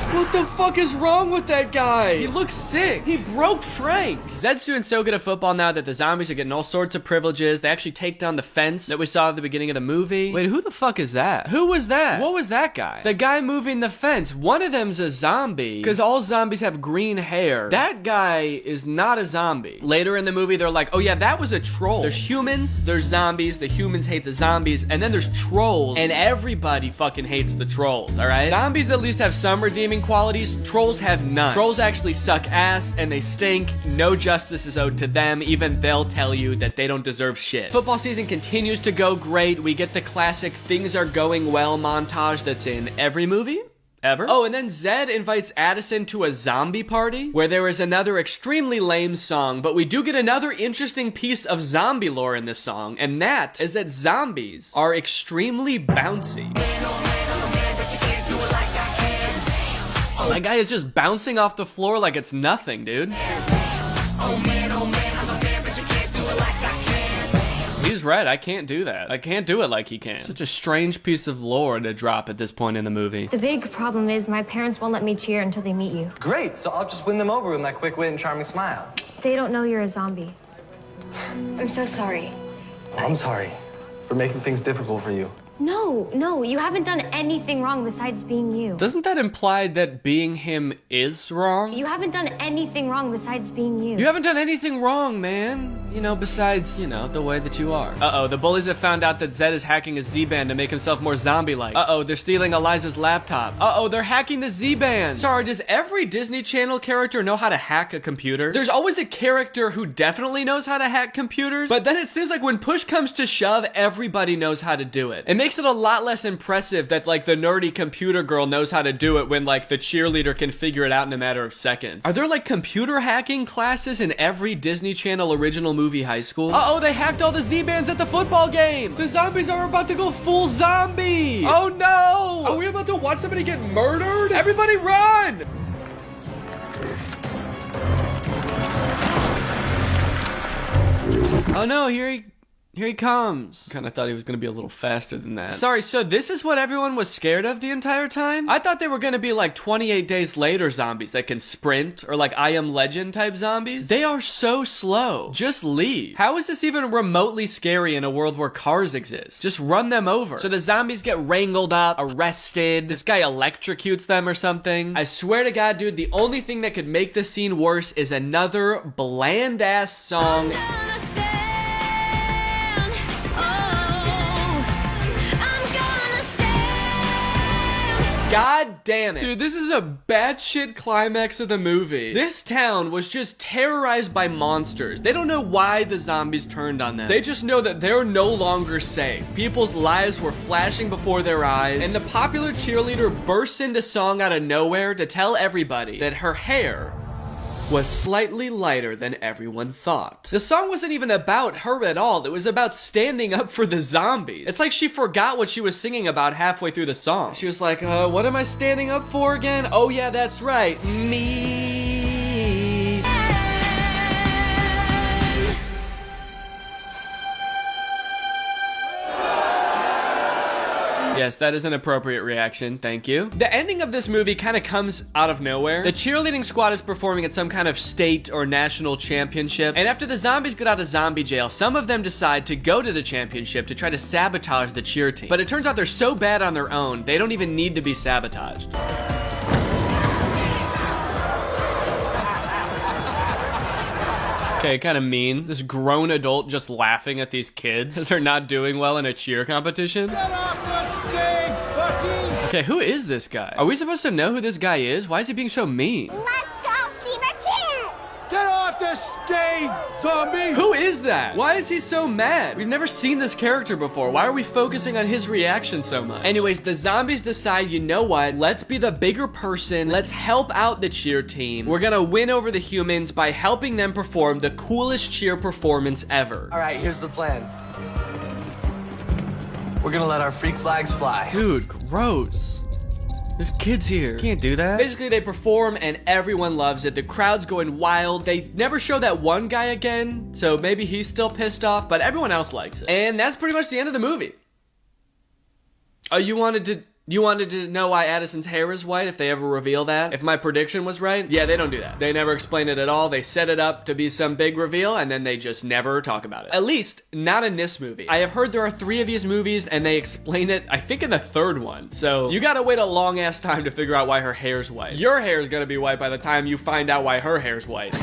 What the fuck is wrong with that guy? He looks sick. He broke Frank. Zed's doing so good at football now that the zombies are getting all sorts of privileges. They actually take down the fence that we saw at the beginning of the movie. Wait, who the fuck is that? Who was that? What was that guy? The guy moving the fence. One of them's a zombie because all zombies have green hair. That guy is not a zombie. Later in the movie, they're like, oh yeah, that was a troll. There's humans, there's zombies, the humans hate the zombies, and then there's trolls, and everybody fucking hates the trolls, all right? Zombies at least have some redeeming qualities. Trolls have none. Trolls actually suck ass and they stink. No justice is owed to them. Even they'll tell you that they don't deserve shit. Football season continues to go great. We get the classic things are going well montage that's in every movie ever. Oh, and then Zed invites Addison to a zombie party where there is another extremely lame song, but we do get another interesting piece of zombie lore in this song, and that is that zombies are extremely bouncy. My guy is just bouncing off the floor like it's nothing, dude. He's right, I can't do that. I can't do it like he can. Such a strange piece of lore to drop at this point in the movie. The big problem is my parents won't let me cheer until they meet you. Great, so I'll just win them over with my quick wit and charming smile. They don't know you're a zombie. I'm so sorry. I'm sorry for making things difficult for you. No, you haven't done anything wrong besides being you. Doesn't that imply that being him is wrong? You haven't done anything wrong besides being you. You haven't done anything wrong, man. You know, besides, you know, the way that you are. Uh-oh, the bullies have found out that Zed is hacking his Z-band to make himself more zombie-like. Uh-oh, they're stealing Eliza's laptop. Uh-oh, they're hacking the Z-band. Sorry, does every Disney Channel character know how to hack a computer? There's always a character who definitely knows how to hack computers, but then it seems like when push comes to shove, everybody knows how to do it. It makes it a lot less impressive that, like, the nerdy computer girl knows how to do it when, like, the cheerleader can figure it out in a matter of seconds. Are there, like, computer hacking classes in every Disney Channel original movie high school? Uh-oh, they hacked all the Z-bands at the football game! The zombies are about to go full zombie! Oh no! Are we about to watch somebody get murdered? Everybody run! Oh no, here he comes. Kind of thought he was going to be a little faster than that. Sorry, so this is what everyone was scared of the entire time? I thought they were going to be like 28 Days Later zombies that can sprint, or like I Am Legend type zombies. They are so slow. Just leave. How is this even remotely scary in a world where cars exist? Just run them over. So the zombies get wrangled up, arrested. This guy electrocutes them or something. I swear to God, dude, the only thing that could make this scene worse is another bland-ass song. God damn it. Dude, this is a batshit climax of the movie. This town was just terrorized by monsters. They don't know why the zombies turned on them. They just know that they're no longer safe. People's lives were flashing before their eyes, and the popular cheerleader bursts into song out of nowhere to tell everybody that her hair was slightly lighter than everyone thought. The song wasn't even about her at all. It was about standing up for the zombies. It's like she forgot what she was singing about halfway through the song. She was like, what am I standing up for again? Oh yeah, that's right. Me. Yes, that is an appropriate reaction. Thank you. The ending of this movie kind of comes out of nowhere. The cheerleading squad is performing at some kind of state or national championship, and after the zombies get out of zombie jail, some of them decide to go to the championship to try to sabotage the cheer team. But it turns out they're so bad on their own, they don't even need to be sabotaged. Okay, kind of mean. This grown adult just laughing at these kids as they're not doing well in a cheer competition. Get off the stage, fucking! Okay, who is this guy? Are we supposed to know who this guy is? Why is he being so mean? Let's go see the cheer! Get off the stage, zombie! Who is that? Why is he so mad? We've never seen this character before. Why are we focusing on his reaction so much? Anyways, the zombies decide, you know what? Let's be the bigger person. Let's help out the cheer team. We're gonna win over the humans by helping them perform the coolest cheer performance ever. All right, here's the plan. We're gonna let our freak flags fly. Dude, gross. There's kids here. Can't do that. Basically, they perform and everyone loves it. The crowd's going wild. They never show that one guy again, so maybe he's still pissed off, but everyone else likes it. And that's pretty much the end of the movie. Oh, you wanted to know why Addison's hair is white, if they ever reveal that? If my prediction was right? Yeah, they don't do that. They never explain it at all. They set it up to be some big reveal, and then they just never talk about it. At least, not in this movie. I have heard there are 3 of these movies, and they explain it, I think, in the 3rd one. So, you gotta wait a long-ass time to figure out why her hair's white. Your hair's gonna be white by the time you find out why her hair's white.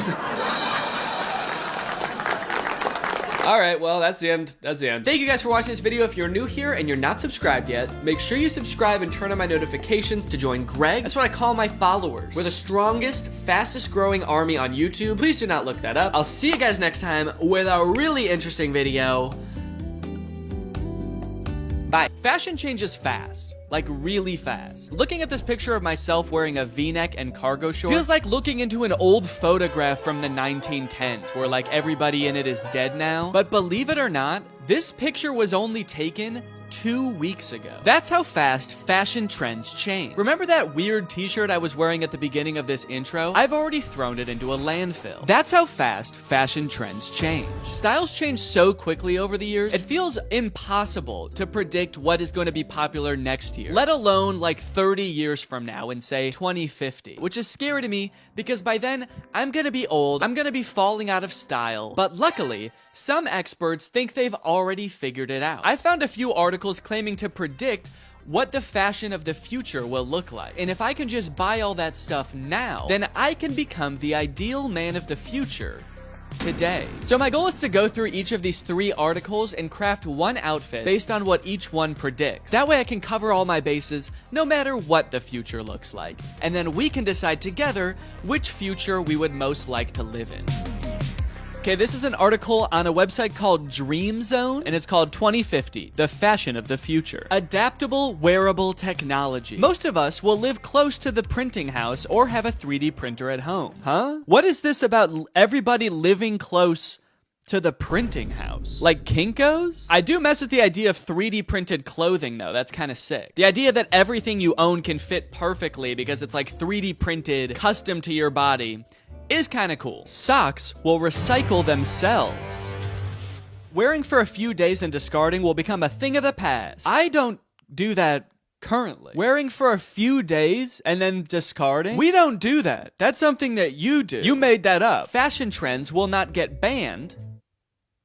All right, well, that's the end. That's the end. Thank you guys for watching this video. If you're new here and you're not subscribed yet, make sure you subscribe and turn on my notifications to join Greg. That's what I call my followers. We're the strongest, fastest growing army on YouTube. Please do not look that up. I'll see you guys next time with a really interesting video. Bye. Fashion changes fast. Like really fast. Looking at this picture of myself wearing a V-neck and cargo shorts feels like looking into an old photograph from the 1910s where like everybody in it is dead now. But believe it or not, this picture was only taken 2 weeks ago. That's how fast fashion trends change. Remember that weird t-shirt I was wearing at the beginning of this intro? I've already thrown it into a landfill. That's how fast fashion trends change. Styles change so quickly over the years, it feels impossible to predict what is going to be popular next year, let alone like 30 years from now in say 2050, which is scary to me because by then I'm gonna be old, I'm gonna be falling out of style, but luckily, some experts think they've already figured it out. I found a few articles claiming to predict what the fashion of the future will look like. And if I can just buy all that stuff now, then I can become the ideal man of the future today. So my goal is to go through each of these 3 articles and craft one outfit based on what each one predicts. That way I can cover all my bases no matter what the future looks like. And then we can decide together which future we would most like to live in. Okay, this is an article on a website called Dream Zone, and it's called 2050, the fashion of the future. Adaptable wearable technology. Most of us will live close to the printing house or have a 3D printer at home. Huh? What is this about everybody living close to the printing house? Like Kinko's? I do mess with the idea of 3D printed clothing though, that's kind of sick. The idea that everything you own can fit perfectly because it's like 3D printed, custom to your body, is kind of cool. Socks will recycle themselves. Wearing for a few days and discarding will become a thing of the past. I don't do that currently. Wearing for a few days and then discarding? We don't do that. That's something that you do. You made that up. Fashion trends will not get banned,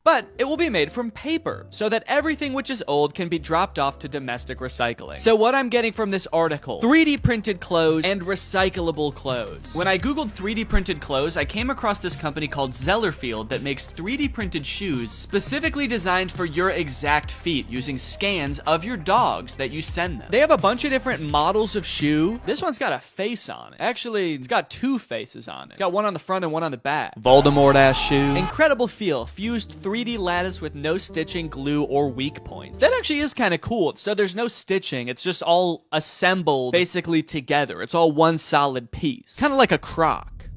but it will be made from paper so that everything which is old can be dropped off to domestic recycling. So what I'm getting from this article, 3D printed clothes and recyclable clothes. When I Googled 3D printed clothes, I came across this company called Zellerfield that makes 3D printed shoes specifically designed for your exact feet using scans of your dogs that you send them. They have a bunch of different models of shoe. This one's got a face on it. Actually, it's got 2 faces on it. It's got one on the front and one on the back. Voldemort ass shoe. Incredible feel, fused 3D lattice with no stitching, glue, or weak points. That actually is kind of cool. So there's no stitching. It's just all assembled basically together. It's all one solid piece. Kind of like a crock.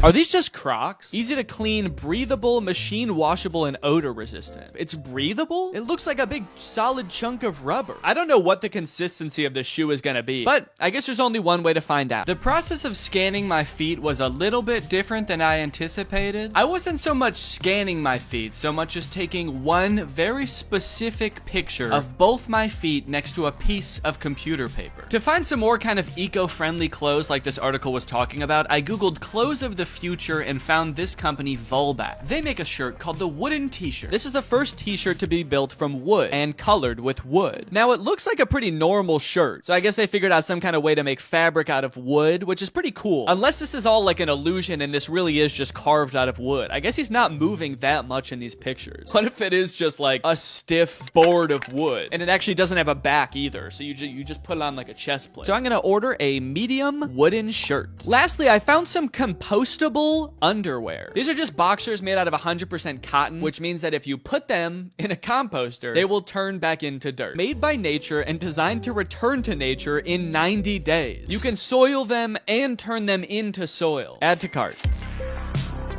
Are these just Crocs? Easy to clean, breathable, machine washable, and odor resistant. It's breathable? It looks like a big solid chunk of rubber. I don't know what the consistency of this shoe is gonna be, but I guess there's only one way to find out. The process of scanning my feet was a little bit different than I anticipated. I wasn't so much scanning my feet, so much as taking one very specific picture of both my feet next to a piece of computer paper. To find some more kind of eco-friendly clothes like this article was talking about, I googled clothes of the future and found this company Volback. They make a shirt called the wooden t-shirt. This is the first t-shirt to be built from wood and colored with wood. Now it looks like a pretty normal shirt, so I guess they figured out some kind of way to make fabric out of wood, which is pretty cool. Unless this is all like an illusion and this really is just carved out of wood. I guess he's not moving that much in these pictures. What if it is just like a stiff board of wood and it actually doesn't have a back either, so you just put it on like a chest plate. So I'm gonna order a medium wooden shirt. Lastly, I found some compostable underwear. These are just boxers made out of 100% cotton, which means that if you put them in a composter, they will turn back into dirt. Made by nature and designed to return to nature in 90 days. You can soil them and turn them into soil. Add to cart.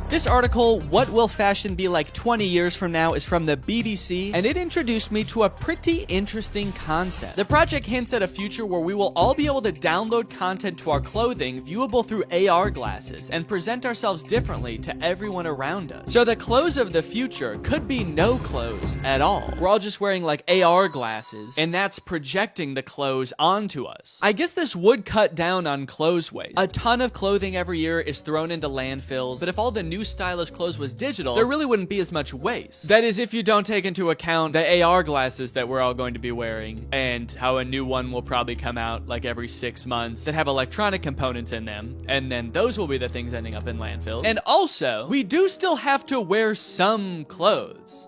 This article, What Will Fashion Be Like 20 Years From Now, is from the BBC, and it introduced me to a pretty interesting concept. The project hints at a future where we will all be able to download content to our clothing viewable through AR glasses and present ourselves differently to everyone around us. So the clothes of the future could be no clothes at all. We're all just wearing like AR glasses, and that's projecting the clothes onto us. I guess this would cut down on clothes waste. A ton of clothing every year is thrown into landfills, but if all the new stylish clothes was digital, there really wouldn't be as much waste. That is, if you don't take into account the AR glasses that we're all going to be wearing, and how a new one will probably come out like every 6 months that have electronic components in them, and then those will be the things ending up in landfills. And also, we do still have to wear some clothes.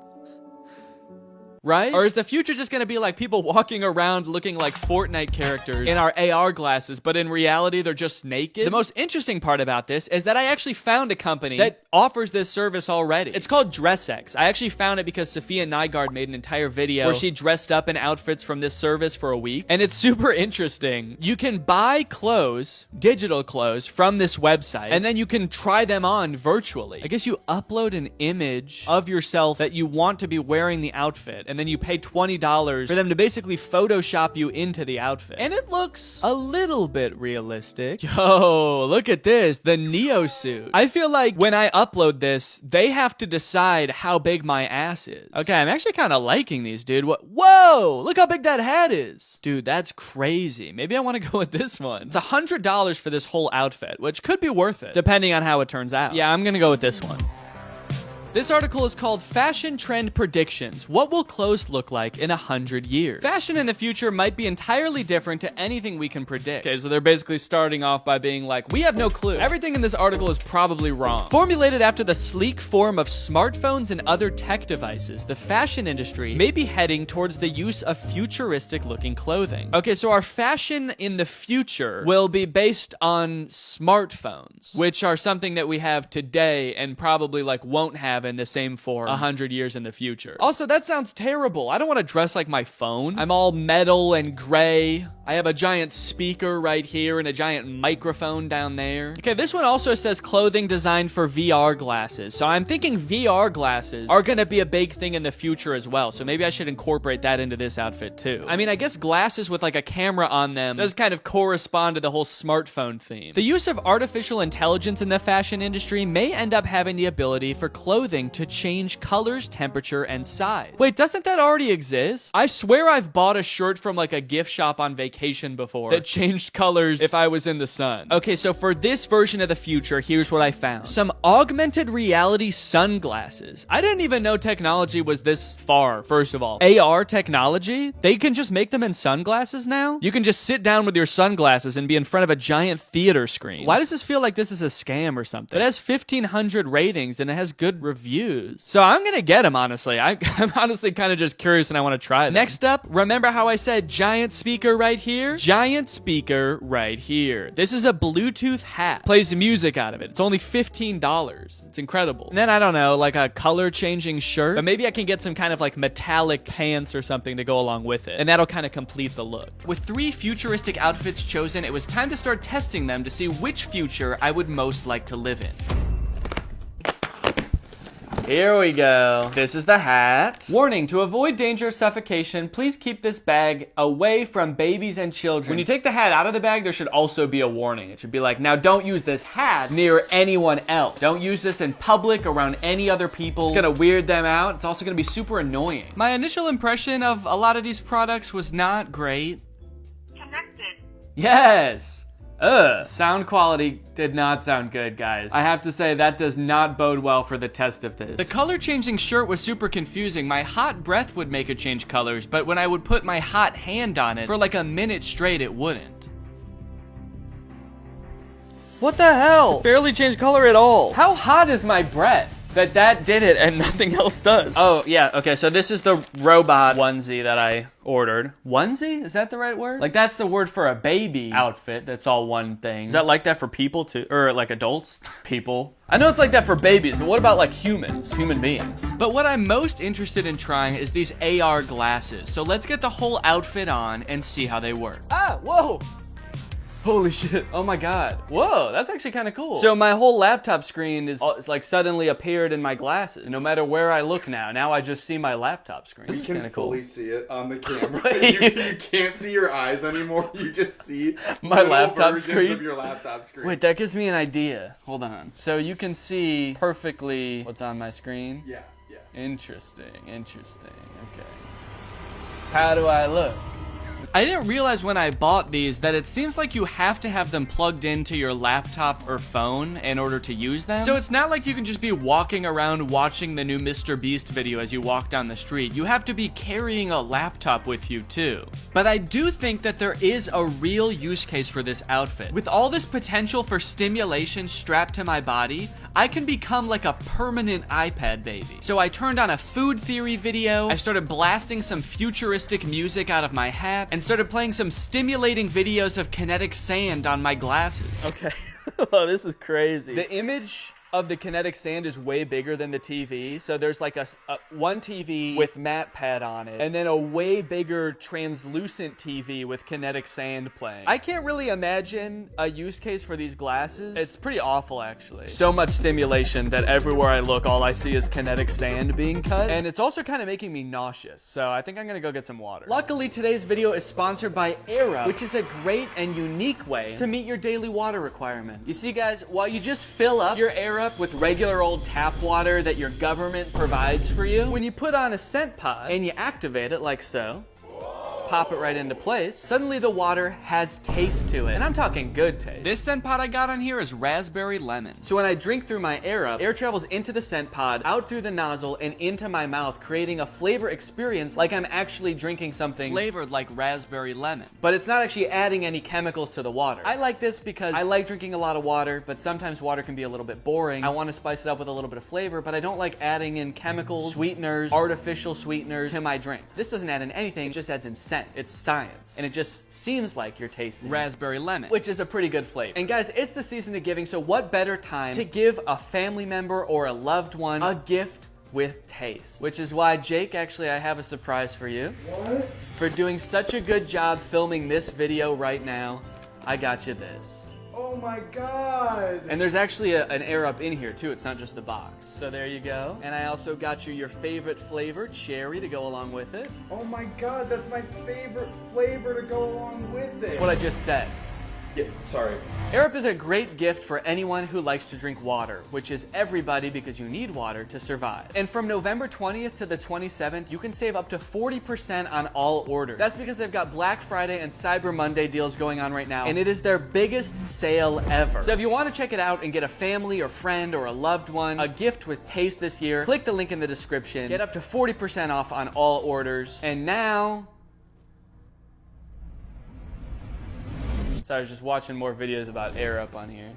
Right? Or is the future just gonna be like people walking around looking like Fortnite characters in our AR glasses, but in reality they're just naked? The most interesting part about this is that I actually found a company that offers this service already. It's called DressX. I actually found it because Sophia Nygaard made an entire video where she dressed up in outfits from this service for a week, and it's super interesting. You can buy clothes, digital clothes, from this website, and then you can try them on virtually. I guess you upload an image of yourself that you want to be wearing the outfit, and then you pay $20 for them to basically Photoshop you into the outfit. And it looks a little bit realistic. Yo, look at this, the Neo suit. I feel like when I upload this, they have to decide how big my ass is. Okay, I'm actually kind of liking these, dude. Whoa, look how big that hat is. Dude, that's crazy. Maybe I want to go with this one. It's $100 for this whole outfit, which could be worth it, depending on how it turns out. Yeah, I'm gonna go with this one. This article is called Fashion Trend Predictions. What will clothes look like in 100 years? Fashion in the future might be entirely different to anything we can predict. Okay, so they're basically starting off by being like, we have no clue. Everything in this article is probably wrong. Formulated after the sleek form of smartphones and other tech devices, the fashion industry may be heading towards the use of futuristic looking clothing. Okay, so our fashion in the future will be based on smartphones, which are something that we have today and probably like won't have in the same form 100 years in the future. Also, that sounds terrible. I don't want to dress like my phone. I'm all metal and gray. I have a giant speaker right here and a giant microphone down there. Okay, this one also says clothing designed for VR glasses. So I'm thinking VR glasses are gonna be a big thing in the future as well. So maybe I should incorporate that into this outfit too. I mean, I guess glasses with like a camera on them does kind of correspond to the whole smartphone theme. The use of artificial intelligence in the fashion industry may end up having the ability for clothing to change colors, temperature, and size. Wait, doesn't that already exist? I swear I've bought a shirt from like a gift shop on vacation before that changed colors if I was in the sun. Okay, so for this version of the future, here's what I found. Some augmented reality sunglasses. I didn't even know technology was this far, first of all. AR technology? They can just make them in sunglasses now? You can just sit down with your sunglasses and be in front of a giant theater screen. Why does this feel like this is a scam or something? It has 1,500 ratings and it has good reviews. So I'm gonna get them, honestly. I'm honestly kind of just curious and I want to try them. Next up, remember how I said giant speaker right here? Giant speaker right here. This is a Bluetooth hat. Plays music out of it. It's only $15. It's incredible. And then I don't know, like a color changing shirt, but maybe I can get some kind of like metallic pants or something to go along with it. And that'll kind of complete the look. With 3 futuristic outfits chosen, it was time to start testing them to see which future I would most like to live in. Here we go. This is the hat. Warning, to avoid danger of suffocation, please keep this bag away from babies and children. When you take the hat out of the bag, there should also be a warning. It should be like, now don't use this hat near anyone else. Don't use this in public around any other people. It's gonna weird them out. It's also gonna be super annoying. My initial impression of a lot of these products was not great. Connected. Yes. Sound quality did not sound good, guys. I have to say that does not bode well for the test of this. The color changing shirt was super confusing. My hot breath would make it change colors, but when I would put my hot hand on it for like a minute straight, it wouldn't. What the hell? It barely changed color at all. How hot is my breath that did it and nothing else does? Oh, yeah, okay, so this is the robot onesie that I ordered. Onesie? Is that the right word? Like, that's the word for a baby outfit that's all one thing. Is that like that for people too? Or like adults? People? I know it's like that for babies, but what about like humans? Human beings? But what I'm most interested in trying is these AR glasses. So let's get the whole outfit on and see how they work. Ah, whoa! Holy shit. Oh my god. Whoa, that's actually kind of cool. So my whole laptop screen is like suddenly appeared in my glasses. No matter where I look now I just see my laptop screen. You can cool. fully see it on the camera. you can't see your eyes anymore. You just see my laptop screen. Of your laptop screen. Wait, that gives me an idea. Hold on. So you can see perfectly what's on my screen? Yeah. Interesting. Okay. How do I look? I didn't realize when I bought these that it seems like you have to have them plugged into your laptop or phone in order to use them. So it's not like you can just be walking around watching the new Mr. Beast video as you walk down the street. You have to be carrying a laptop with you too. But I do think that there is a real use case for this outfit. With all this potential for stimulation strapped to my body, I can become like a permanent iPad baby. So I turned on a food theory video, I started blasting some futuristic music out of my hat, and started playing some stimulating videos of kinetic sand on my glasses. Okay. Oh, this is crazy. The image of the kinetic sand is way bigger than the TV. So there's like a one TV with matte pad on it, and then a way bigger translucent TV with kinetic sand playing. I can't really imagine a use case for these glasses. It's pretty awful, actually. So much stimulation that everywhere I look, all I see is kinetic sand being cut. And it's also kind of making me nauseous. So I think I'm gonna go get some water. Luckily, today's video is sponsored by Air, which is a great and unique way to meet your daily water requirements. You see, guys, while you just fill up your Air up with regular old tap water that your government provides for you, when you put on a scent pod and you activate it like so, pop it right into place, suddenly the water has taste to it. And I'm talking good taste. This scent pod I got on here is raspberry lemon. So when I drink through my air travels into the scent pod, out through the nozzle, and into my mouth, creating a flavor experience like I'm actually drinking something flavored like raspberry lemon. But it's not actually adding any chemicals to the water. I like this because I like drinking a lot of water, but sometimes water can be a little bit boring. I want to spice it up with a little bit of flavor, but I don't like adding in chemicals, sweeteners, artificial sweeteners to my drinks. This doesn't add in anything, it just adds in scent. It's science, and it just seems like you're tasting raspberry lemon, which is a pretty good flavor. And guys, it's the season of giving, so what better time to give a family member or a loved one a gift with taste? Which is why, Jake, actually, I have a surprise for you. What? For doing such a good job filming this video right now, I got you this. Oh my god! And there's actually an Air Up in here too, it's not just the box. So there you go. And I also got you your favorite flavor, cherry, to go along with it. Oh my god, that's my favorite flavor to go along with it. That's what I just said. Yeah, sorry. Air Up is a great gift for anyone who likes to drink water, which is everybody because you need water to survive. And from November 20th to the 27th, you can save up to 40% on all orders. That's because they've got Black Friday and Cyber Monday deals going on right now, and it is their biggest sale ever. So if you want to check it out and get a family or friend or a loved one a gift with taste this year, click the link in the description. Get up to 40% off on all orders. And now... So I was just watching more videos about Air Up on here.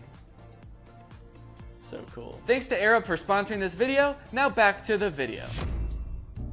So cool. Thanks to Air Up for sponsoring this video. Now back to the video.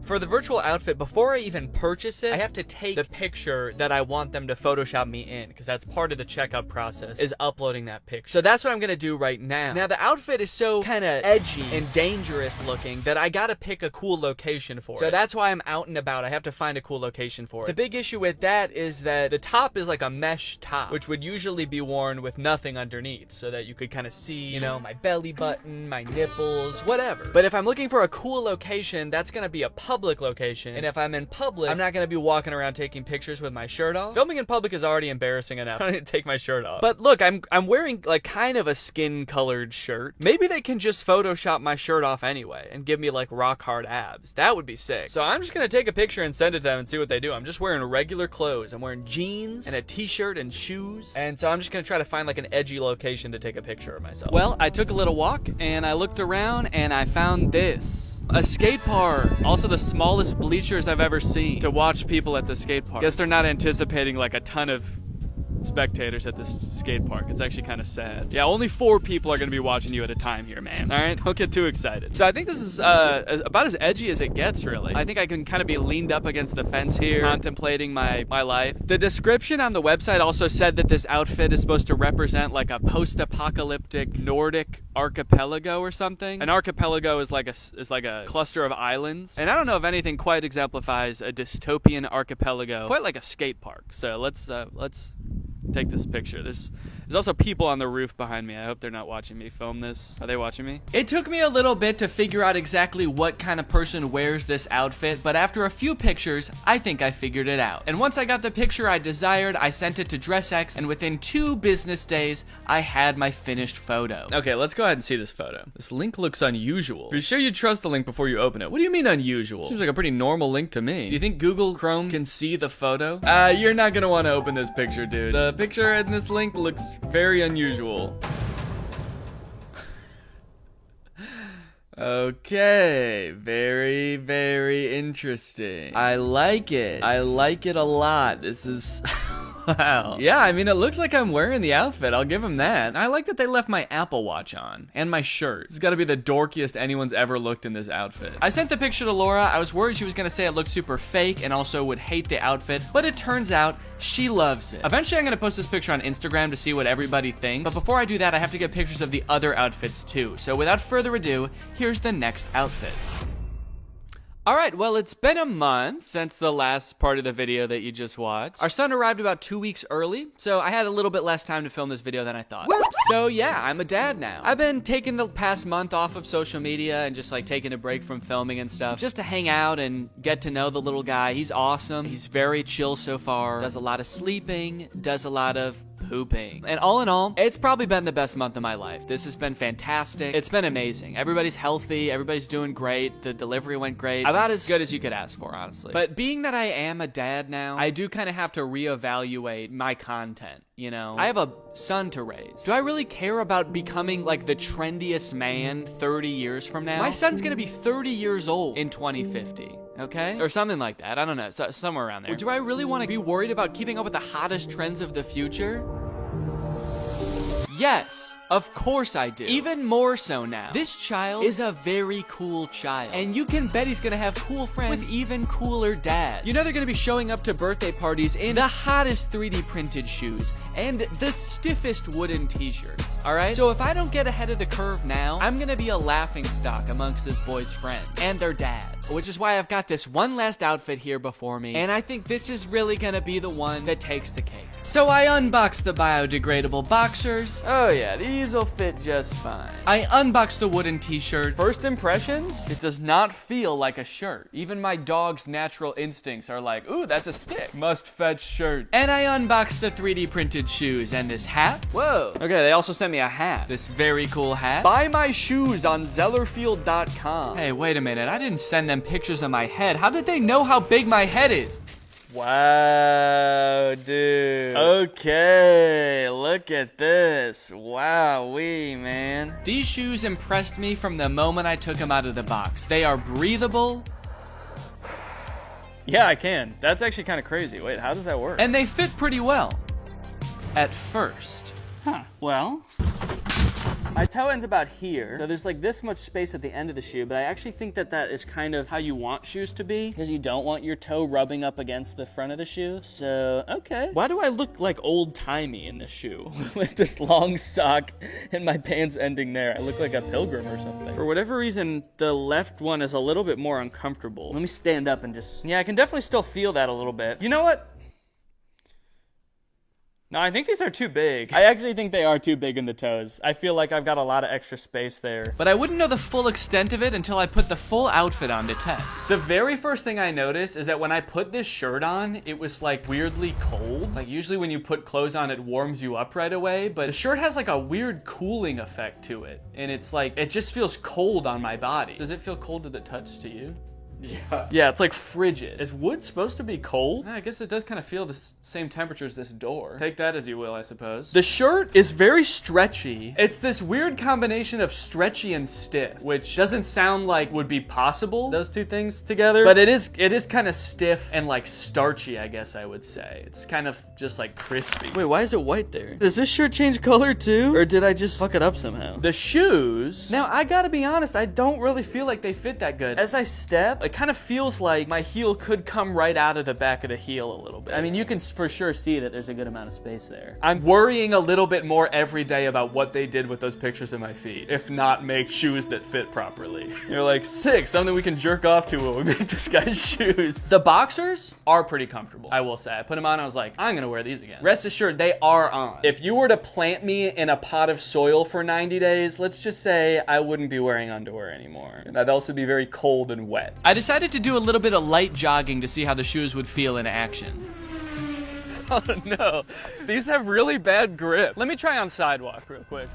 For the virtual outfit, before I even purchase it, I have to take the picture that I want them to Photoshop me in, because that's part of the checkout process, is uploading that picture. So that's what I'm gonna do right now. Now, the outfit is so kind of edgy and dangerous looking that I gotta pick a cool location for it. So that's why I'm out and about. I have to find a cool location for it. The big issue with that is that the top is like a mesh top, which would usually be worn with nothing underneath, so that you could kind of see, you know, my belly button, my nipples, whatever. But if I'm looking for a cool location, that's gonna be a public location. And if I'm in public, I'm not gonna be walking around taking pictures with my shirt off. Filming in public is already embarrassing enough. I don't need to take my shirt off. But look, I'm wearing like kind of a skin-colored shirt. Maybe they can just Photoshop my shirt off anyway and give me like rock hard abs. That would be sick. So I'm just gonna take a picture and send it to them and see what they do. I'm just wearing regular clothes. I'm wearing jeans and a t-shirt and shoes. And so I'm just gonna try to find like an edgy location to take a picture of myself. Well, I took a little walk and I looked around and I found this. A skate park. Also the smallest bleachers I've ever seen to watch people at the skate park. Guess they're not anticipating like a ton of spectators at this skate park. It's actually kind of sad. Yeah, only 4 people are gonna be watching you at a time here, man. All right, don't get too excited. So I think this is about as edgy as it gets, really. I think I can kind of be leaned up against the fence here, contemplating my life. The description on the website also said that this outfit is supposed to represent like a post-apocalyptic Nordic archipelago or something. An archipelago is like a cluster of islands, and I don't know if anything quite exemplifies a dystopian archipelago quite like a skate park. So let's take this picture. There's also people on the roof behind me. I hope they're not watching me film this. Are they watching me? It took me a little bit to figure out exactly what kind of person wears this outfit, but after a few pictures, I think I figured it out. And once I got the picture I desired, I sent it to DressX, and within 2 business days, I had my finished photo. Okay, let's go ahead and see this photo. This link looks unusual. Be sure you trust the link before you open it. What do you mean unusual? Seems like a pretty normal link to me. Do you think Google Chrome can see the photo? You're not gonna want to open this picture, dude. The picture in this link looks very unusual. Okay, very, very interesting. I like it. I like it a lot. This is... Wow. Yeah, I mean, it looks like I'm wearing the outfit. I'll give them that. I like that they left my Apple Watch on. And my shirt. This has got to be the dorkiest anyone's ever looked in this outfit. I sent the picture to Laura. I was worried she was going to say it looked super fake and also would hate the outfit. But it turns out she loves it. Eventually, I'm going to post this picture on Instagram to see what everybody thinks. But before I do that, I have to get pictures of the other outfits too. So without further ado, here's the next outfit. All right, well, it's been a month since the last part of the video that you just watched. Our son arrived about 2 weeks early, so I had a little bit less time to film this video than I thought. Whoops! So yeah, I'm a dad now. I've been taking the past month off of social media and just like taking a break from filming and stuff, just to hang out and get to know the little guy. He's awesome. He's very chill so far. Does a lot of sleeping, does a lot of pooping. And all in all, it's probably been the best month of my life. This has been fantastic. It's been amazing. Everybody's healthy. Everybody's doing great. The delivery went great. About as good as you could ask for, honestly. But being that I am a dad now, I do kind of have to reevaluate my content, you know? I have a son to raise. Do I really care about becoming like the trendiest man 30 years from now? My son's gonna be 30 years old in 2050. Okay? Or something like that. I don't know. Somewhere around there. Or do I really want to be worried about keeping up with the hottest trends of the future? Yes. Of course I do. Even more so now. This child is a very cool child. And you can bet he's gonna have cool friends with even cooler dads. You know they're gonna be showing up to birthday parties in the hottest 3D printed shoes and the stiffest wooden t-shirts, alright? So if I don't get ahead of the curve now, I'm gonna be a laughingstock amongst this boy's friends and their dads. Which is why I've got this one last outfit here before me, and I think this is really gonna be the one that takes the cake. So I unboxed the biodegradable boxers. Oh yeah, these'll fit just fine. I unboxed the wooden t-shirt. First impressions? It does not feel like a shirt. Even my dog's natural instincts are like, ooh, that's a stick. Must fetch shirt. And I unboxed the 3D printed shoes and this hat. Whoa. Okay, they also sent me a hat. This very cool hat. Buy my shoes on Zellerfield.com. Hey, wait a minute. I didn't send them pictures of my head. How did they know how big my head is? Wow, dude. Okay, look at this. Wowee, man. These shoes impressed me from the moment I took them out of the box. They are breathable. Yeah, I can. That's actually kind of crazy. Wait, how does that work? And they fit pretty well. At first. Huh, well... My toe ends about here. So there's like this much space at the end of the shoe, but I actually think that that is kind of how you want shoes to be, because you don't want your toe rubbing up against the front of the shoe. So, okay. Why do I look like old-timey in this shoe? With this long sock and my pants ending there. I look like a pilgrim or something. For whatever reason, the left one is a little bit more uncomfortable. Let me stand up and just, yeah, I can definitely still feel that a little bit. You know what? No, I think these are too big. I actually think they are too big in the toes. I feel like I've got a lot of extra space there. But I wouldn't know the full extent of it until I put the full outfit on to test. The very first thing I noticed is that when I put this shirt on, it was like weirdly cold. Like usually when you put clothes on, it warms you up right away, but the shirt has like a weird cooling effect to it. And it's like, it just feels cold on my body. Does it feel cold to the touch to you? Yeah. Yeah, it's like frigid. Is wood supposed to be cold? I guess it does kind of feel the same temperature as this door. Take that as you will, I suppose. The shirt is very stretchy. It's this weird combination of stretchy and stiff, which doesn't sound like would be possible, those two things together. But it is kind of stiff and like starchy, I guess I would say. It's kind of just like crispy. Wait, why is it white there? Does this shirt change color too? Or did I just fuck it up somehow? The shoes, now I gotta be honest, I don't really feel like they fit that good. As I step, it kind of feels like my heel could come right out of the back of the heel a little bit. I mean, you can for sure see that there's a good amount of space there. I'm worrying a little bit more every day about what they did with those pictures of my feet, if not make shoes that fit properly. You're like, sick, something we can jerk off to when we make this guy's shoes. The boxers are pretty comfortable, I will say. I put them on, I was like, I'm gonna wear these again. Rest assured, they are on. If you were to plant me in a pot of soil for 90 days, let's just say I wouldn't be wearing underwear anymore. And I'd also be very cold and wet. I decided to do a little bit of light jogging to see how the shoes would feel in action. Oh no, these have really bad grip. Let me try on sidewalk real quick.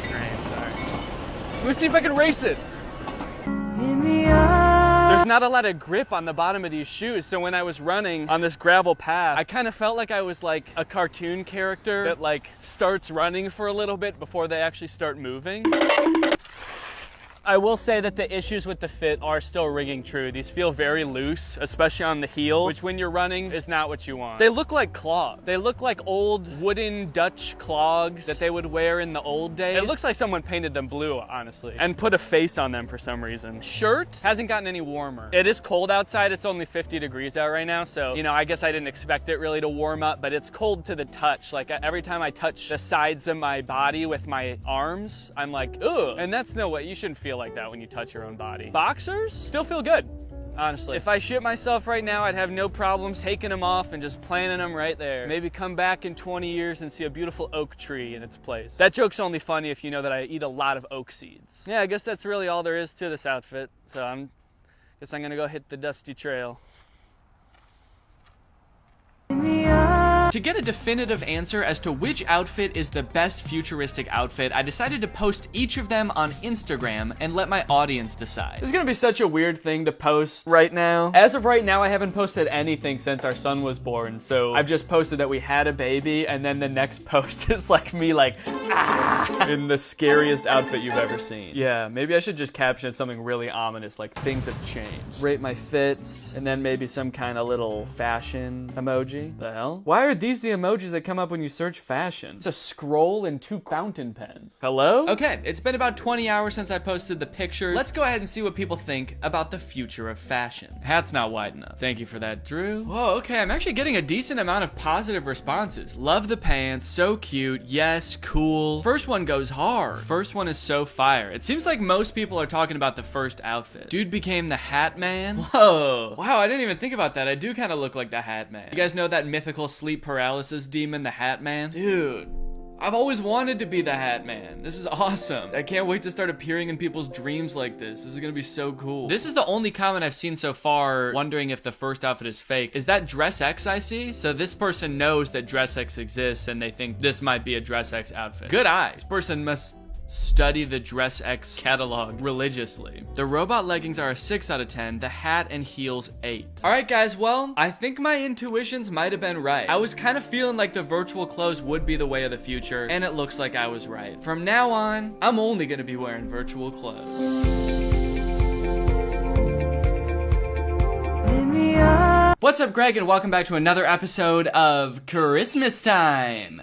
Great, sorry. Let me see if I can race it. There's not a lot of grip on the bottom of these shoes, so when I was running on this gravel path, I kind of felt like I was like a cartoon character that like starts running for a little bit before they actually start moving. I will say that the issues with the fit are still ringing true. These feel very loose, especially on the heel, which when you're running is not what you want. They look like clogs. They look like old wooden Dutch clogs that they would wear in the old days. It looks like someone painted them blue, honestly, and put a face on them for some reason. Shirt hasn't gotten any warmer. It is cold outside. It's only 50 degrees out right now, so, you know, I guess I didn't expect it really to warm up, but it's cold to the touch. Like every time I touch the sides of my body with my arms, I'm like, ugh. And that's no way. You shouldn't feel like that when you touch your own body. Boxers still feel good, honestly. If I shit myself right now, I'd have no problems taking them off and just planting them right there. Maybe come back in 20 years and see a beautiful oak tree in its place. That joke's only funny if you know that I eat a lot of oak seeds. Yeah, I guess that's really all there is to this outfit. So guess I'm gonna go hit the dusty trail. To get a definitive answer as to which outfit is the best futuristic outfit, I decided to post each of them on Instagram and let my audience decide. This is gonna be such a weird thing to post right now. As of right now, I haven't posted anything since our son was born, so I've just posted that we had a baby, and then the next post is like me like, ah, in the scariest outfit you've ever seen. Yeah, maybe I should just caption something really ominous, like things have changed. Rate my fits, and then maybe some kind of little fashion emoji. The hell? Why are these the emojis that come up when you search fashion? It's a scroll and 2 fountain pens. Hello? Okay, it's been about 20 hours since I posted the pictures. Let's go ahead and see what people think about the future of fashion. Hat's not wide enough. Thank you for that, Drew. Whoa, okay, I'm actually getting a decent amount of positive responses. Love the pants, so cute, yes, cool. First one goes hard. First one is so fire. It seems like most people are talking about the first outfit. Dude became the Hat Man. Whoa. Wow, I didn't even think about that. I do kind of look like the Hat Man. You guys know that mythical sleep paralysis demon, the Hat Man? Dude, I've always wanted to be the Hat Man. This is awesome. I can't wait to start appearing in people's dreams like this. This is gonna be so cool. This is the only comment I've seen so far wondering if the first outfit is fake. Is that Dress X I see? So this person knows that Dress X exists and they think this might be a Dress X outfit. Good eye. This person must study the Dress X catalog religiously. The robot leggings are a 6 out of 10, the hat and heels 8. All right, guys, well, I think my intuitions might have been right. I was kind of feeling like the virtual clothes would be the way of the future, and it looks like I was right. From now on, I'm only gonna be wearing virtual clothes. What's up, Greg, and welcome back to another episode of Christmas Time.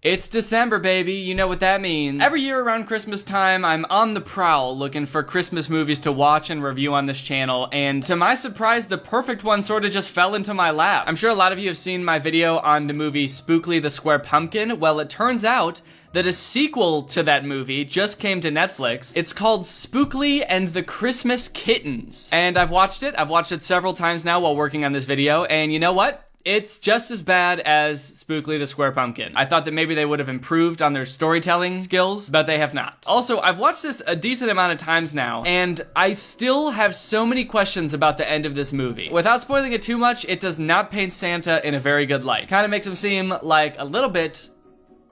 It's December, baby, you know what that means. Every year around Christmas time, I'm on the prowl looking for Christmas movies to watch and review on this channel, and to my surprise, the perfect one sort of just fell into my lap. I'm sure a lot of you have seen my video on the movie Spookly the Square Pumpkin. Well, it turns out that a sequel to that movie just came to Netflix. It's called Spookly and the Christmas Kittens. And I've watched it several times now while working on this video, and you know what? It's just as bad as Spookly the Square Pumpkin. I thought that maybe they would have improved on their storytelling skills, but they have not. Also, I've watched this a decent amount of times now, and I still have so many questions about the end of this movie. Without spoiling it too much, it does not paint Santa in a very good light. Kind of makes him seem like a little bit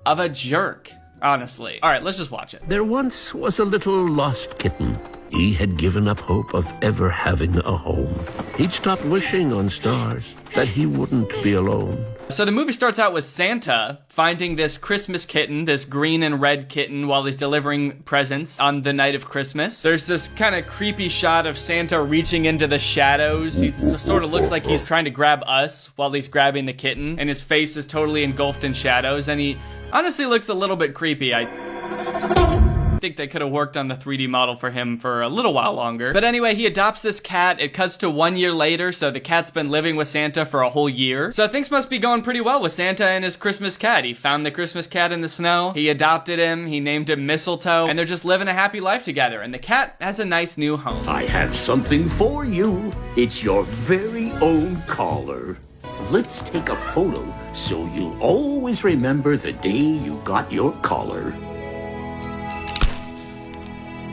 of a jerk, honestly. All right, let's just watch it. There once was a little lost kitten. He had given up hope of ever having a home. He'd stopped wishing on stars that he wouldn't be alone. So the movie starts out with Santa finding this Christmas kitten, this green and red kitten, while he's delivering presents on the night of Christmas. There's this kind of creepy shot of Santa reaching into the shadows. He sort of looks like he's trying to grab us while he's grabbing the kitten, and his face is totally engulfed in shadows, and he honestly looks a little bit creepy. I think they could have worked on the 3D model for him for a little while longer. But anyway, he adopts this cat. It cuts to 1 year later, so the cat's been living with Santa for a whole year. So things must be going pretty well with Santa and his Christmas cat. He found the Christmas cat in the snow. He adopted him. He named him Mistletoe, and they're just living a happy life together. And the cat has a nice new home. I have something for you. It's your very own collar. Let's take a photo so you'll always remember the day you got your collar.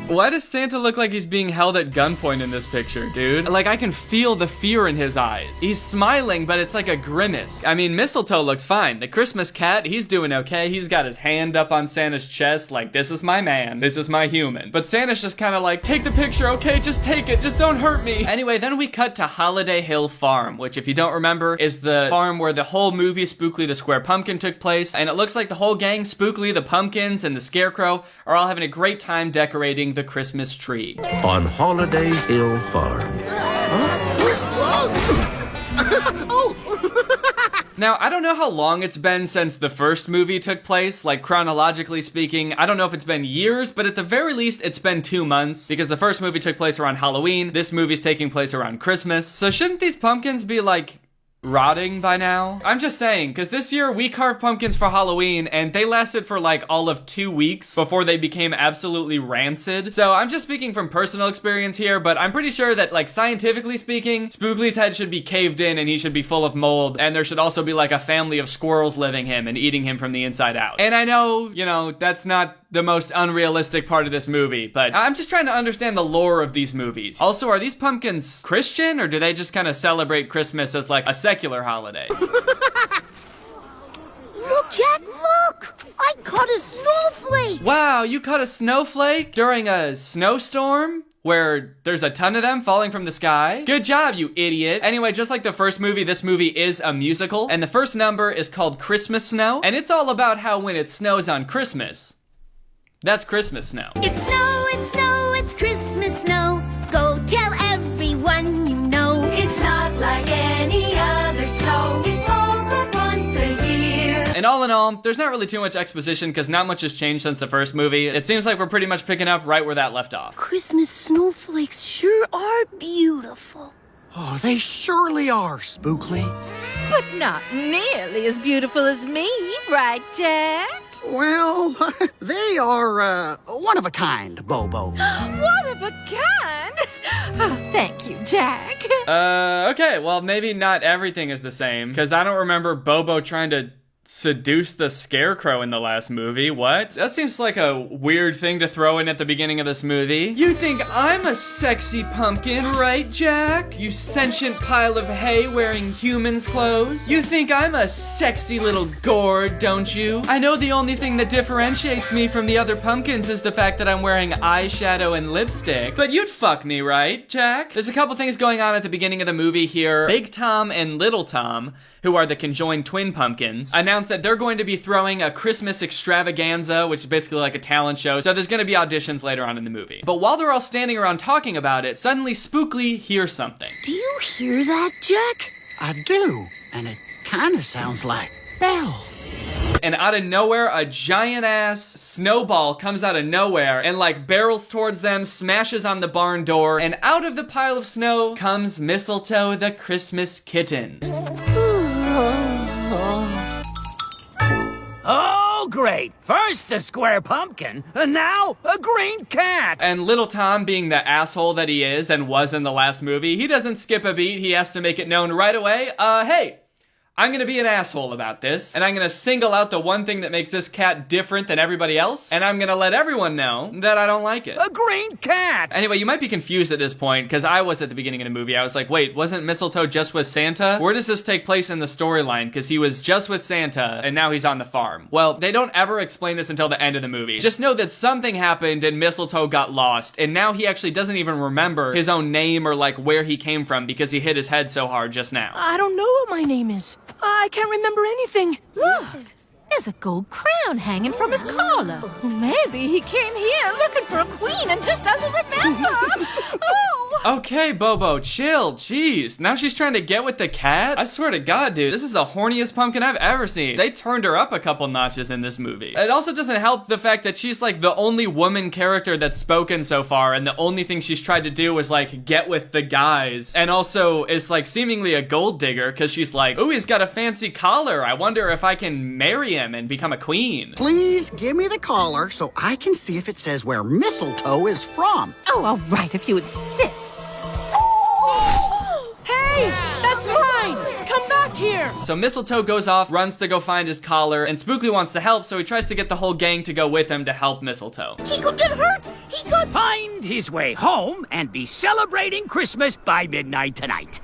Why does Santa look like he's being held at gunpoint in this picture, dude? Like, I can feel the fear in his eyes. He's smiling, but it's like a grimace. I mean, Mistletoe looks fine. The Christmas cat, he's doing okay. He's got his hand up on Santa's chest like, this is my man. This is my human. But Santa's just kind of like, take the picture, okay? Just take it. Just don't hurt me. Anyway, then we cut to Holiday Hill Farm, which, if you don't remember, is the farm where the whole movie Spookly the Square Pumpkin took place. And it looks like the whole gang, Spookly, the Pumpkins, and the Scarecrow, are all having a great time decorating the Christmas tree. On Holiday Hill Farm. Now, I don't know how long it's been since the first movie took place, like chronologically speaking. I don't know if it's been years, but at the very least, it's been 2 months, because the first movie took place around Halloween. This movie's taking place around Christmas. So shouldn't these pumpkins be like rotting by now? I'm just saying, because this year we carved pumpkins for Halloween and they lasted for like all of 2 weeks before they became absolutely rancid. So I'm just speaking from personal experience here, but I'm pretty sure that, like, scientifically speaking, Spookly's head should be caved in and he should be full of mold, and there should also be like a family of squirrels living him and eating him from the inside out. And I know, you know, that's not the most unrealistic part of this movie, but I'm just trying to understand the lore of these movies. Also, are these pumpkins Christian, or do they just kind of celebrate Christmas as like a secular holiday? Look, Jack, look! I caught a snowflake! Wow, you caught a snowflake during a snowstorm? Where there's a ton of them falling from the sky? Good job, you idiot. Anyway, just like the first movie, this movie is a musical, and the first number is called Christmas Snow, and it's all about how when it snows on Christmas, that's Christmas snow. It's snow, it's Christmas snow. Go tell everyone you know. It's not like any other snow. It falls but once a year. And all in all, there's not really too much exposition because not much has changed since the first movie. It seems like we're pretty much picking up right where that left off. Christmas snowflakes sure are beautiful. Oh, they surely are, Spookly. But not nearly as beautiful as me, right, Jack? Well, they are, one of a kind, Bobo. One of a kind? Oh, thank you, Jack. Okay, well, maybe not everything is the same, because I don't remember Bobo trying to seduce the Scarecrow in the last movie. What? That seems like a weird thing to throw in at the beginning of this movie. You think I'm a sexy pumpkin, right, Jack? You sentient pile of hay wearing humans' clothes? You think I'm a sexy little gourd, don't you? I know the only thing that differentiates me from the other pumpkins is the fact that I'm wearing eyeshadow and lipstick. But you'd fuck me, right, Jack? There's a couple things going on at the beginning of the movie here. Big Tom and Little Tom, who are the conjoined twin pumpkins, announced that they're going to be throwing a Christmas extravaganza, which is basically like a talent show, so there's going to be auditions later on in the movie. But while they're all standing around talking about it, suddenly Spookly hears something. Do you hear that, Jack? I do. And it kind of sounds like bells. And out of nowhere, a giant ass snowball comes out of nowhere and like barrels towards them, smashes on the barn door, and out of the pile of snow comes Mistletoe the Christmas kitten. Oh, great. First the square pumpkin, and now a green cat. And little Tom, being the asshole that he is and was in the last movie, he doesn't skip a beat. He has to make it known right away. Hey, I'm gonna be an asshole about this, and I'm gonna single out the one thing that makes this cat different than everybody else, and I'm gonna let everyone know that I don't like it. A green cat! Anyway, you might be confused at this point, because I was at the beginning of the movie. I was like, wait, wasn't Mistletoe just with Santa? Where does this take place in the storyline? Because he was just with Santa, and now he's on the farm. Well, they don't ever explain this until the end of the movie. Just know that something happened and Mistletoe got lost, and now he actually doesn't even remember his own name or like where he came from because he hit his head so hard just now. I don't know what my name is. I can't remember anything. Look, there's a gold crown hanging from his collar. Maybe he came here looking for a queen and just doesn't remember. Okay, Bobo, chill, jeez. Now she's trying to get with the cat? I swear to God, dude, this is the horniest pumpkin I've ever seen. They turned her up a couple notches in this movie. It also doesn't help the fact that she's like the only woman character that's spoken so far, and the only thing she's tried to do is like get with the guys. And also is like seemingly a gold digger, because she's like, ooh, he's got a fancy collar. I wonder if I can marry him and become a queen. Please give me the collar so I can see if it says where mistletoe is from. Oh, all right, if you insist. Hey, that's mine! Come back here! So Mistletoe goes off, runs to go find his collar, and Spookly wants to help, so he tries to get the whole gang to go with him to help Mistletoe. He could get hurt! He could find his way home and be celebrating Christmas by midnight tonight.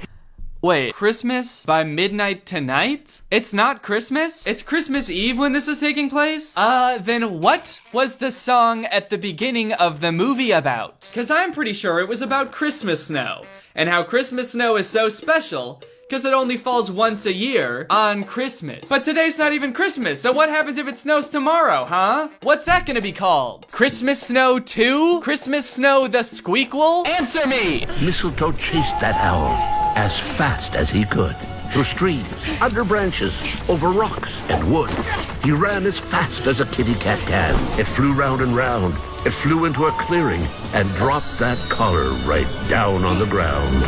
Wait, Christmas by midnight tonight? It's not Christmas? It's Christmas Eve when this is taking place? Then what was the song at the beginning of the movie about? Because I'm pretty sure it was about Christmas snow, and how Christmas snow is so special because it only falls once a year on Christmas. But today's not even Christmas, so what happens if it snows tomorrow, huh? What's that gonna be called? Christmas Snow 2? Christmas Snow the Squeakquel? Answer me! Mistletoe chased that owl as fast as he could. Through streams, under branches, over rocks and wood. He ran as fast as a kitty cat can. It flew round and round. It flew into a clearing and dropped that collar right down on the ground.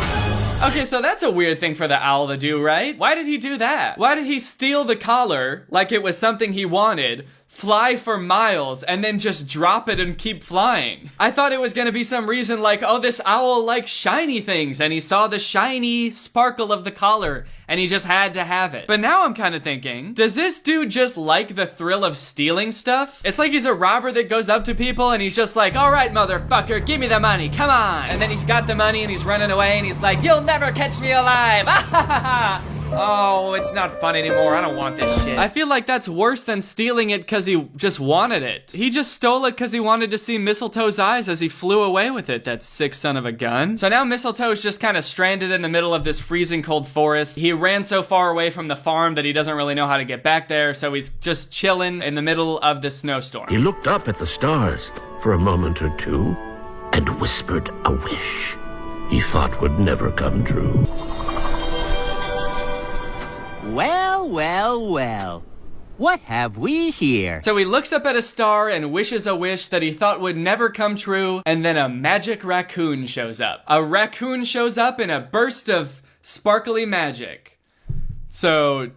Okay, so that's a weird thing for the owl to do, right? Why did he do that? Why did he steal the collar like it was something he wanted, fly for miles, and then just drop it and keep flying? I thought it was gonna be some reason like, oh, this owl likes shiny things, and he saw the shiny sparkle of the collar, and he just had to have it. But now I'm kind of thinking, does this dude just like the thrill of stealing stuff? It's like he's a robber that goes up to people and he's just like, all right, motherfucker, give me the money, come on. And then he's got the money and he's running away and he's like, you'll never catch me alive. Oh, it's not fun anymore. I don't want this shit. I feel like that's worse than stealing it because he just wanted it. He just stole it because he wanted to see Mistletoe's eyes as he flew away with it, that sick son of a gun. So now Mistletoe's just kind of stranded in the middle of this freezing cold forest. He ran so far away from the farm that he doesn't really know how to get back there, so he's just chilling in the middle of the snowstorm. He looked up at the stars for a moment or two and whispered a wish he thought would never come true. Well, well, well. What have we here? So he looks up at a star and wishes a wish that he thought would never come true, and then a magic raccoon shows up. A raccoon shows up in a burst of sparkly magic. So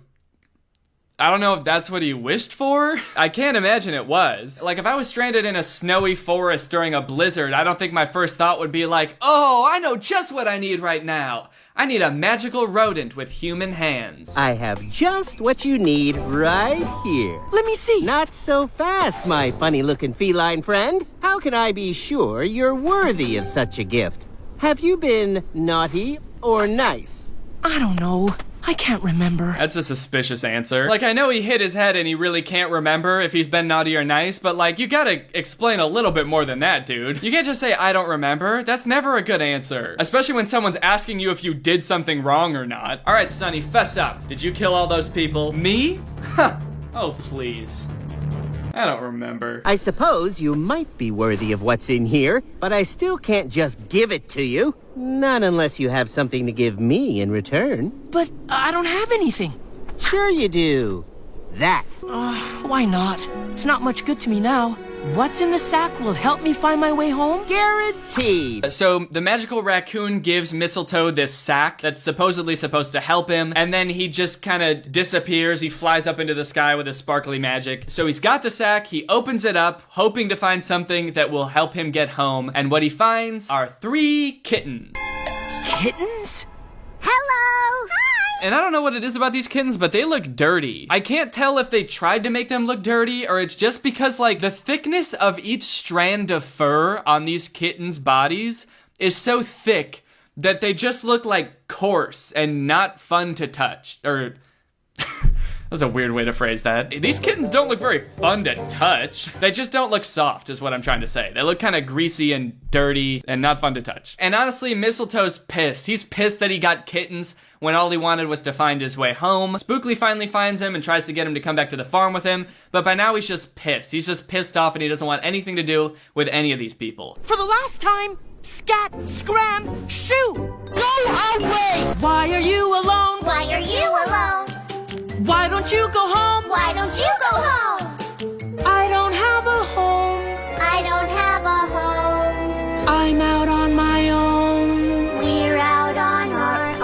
I don't know if that's what he wished for. I can't imagine it was. Like, if I was stranded in a snowy forest during a blizzard, I don't think my first thought would be like, oh, I know just what I need right now. I need a magical rodent with human hands. I have just what you need right here. Let me see. Not so fast, my funny-looking feline friend. How can I be sure you're worthy of such a gift? Have you been naughty or nice? I don't know. I can't remember. That's a suspicious answer. Like, I know he hit his head and he really can't remember if he's been naughty or nice, but like, you gotta explain a little bit more than that, dude. You can't just say, I don't remember. That's never a good answer. Especially when someone's asking you if you did something wrong or not. All right, Sonny, fess up. Did you kill all those people? Me? Huh. Oh, please. I don't remember. I suppose you might be worthy of what's in here, but I still can't just give it to you. Not unless you have something to give me in return. But I don't have anything. Sure you do. That. Why not? It's not much good to me now. What's in the sack will help me find my way home? Guaranteed. So the magical raccoon gives Mistletoe this sack that's supposedly supposed to help him, and then he just kind of disappears. He flies up into the sky with his sparkly magic. So he's got the sack, he opens it up, hoping to find something that will help him get home, and what he finds are 3 kittens. Kittens? Hello! And I don't know what it is about these kittens, but they look dirty. I can't tell if they tried to make them look dirty, or it's just because, like, the thickness of each strand of fur on these kittens' bodies is so thick that they just look like coarse and not fun to touch. Or, that's a weird way to phrase that. These kittens don't look very fun to touch. They just don't look soft, is what I'm trying to say. They look kind of greasy and dirty and not fun to touch. And honestly, Mistletoe's pissed. He's pissed that he got kittens when all he wanted was to find his way home. Spookly finally finds him and tries to get him to come back to the farm with him, but by now he's just pissed. He's just pissed off and he doesn't want anything to do with any of these people. For the last time, scat, scram, shoo! Go away! Why are you alone? Why are you alone? Why don't you go home? Why don't you go home? I don't have a home. I don't have a home. I'm out on my own. We're out on our own.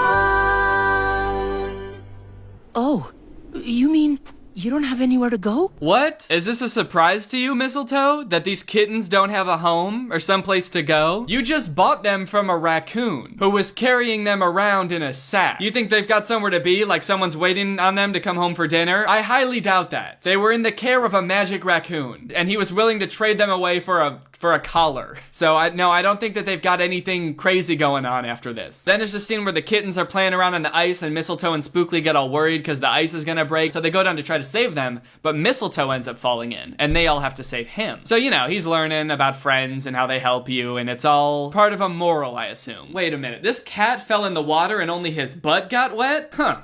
Oh, you mean you don't have anywhere to go? What? Is this a surprise to you, Mistletoe? That these kittens don't have a home or someplace to go? You just bought them from a raccoon who was carrying them around in a sack. You think they've got somewhere to be, like someone's waiting on them to come home for dinner? I highly doubt that. They were in the care of a magic raccoon, and he was willing to trade them away for a collar. So I don't think that they've got anything crazy going on after this. Then there's a scene where the kittens are playing around on the ice and Mistletoe and Spookly get all worried because the ice is gonna break. So they go down to try to save them, but Mistletoe ends up falling in and they all have to save him. So, you know, he's learning about friends and how they help you, and it's all part of a moral, I assume. Wait a minute, this cat fell in the water and only his butt got wet? Huh.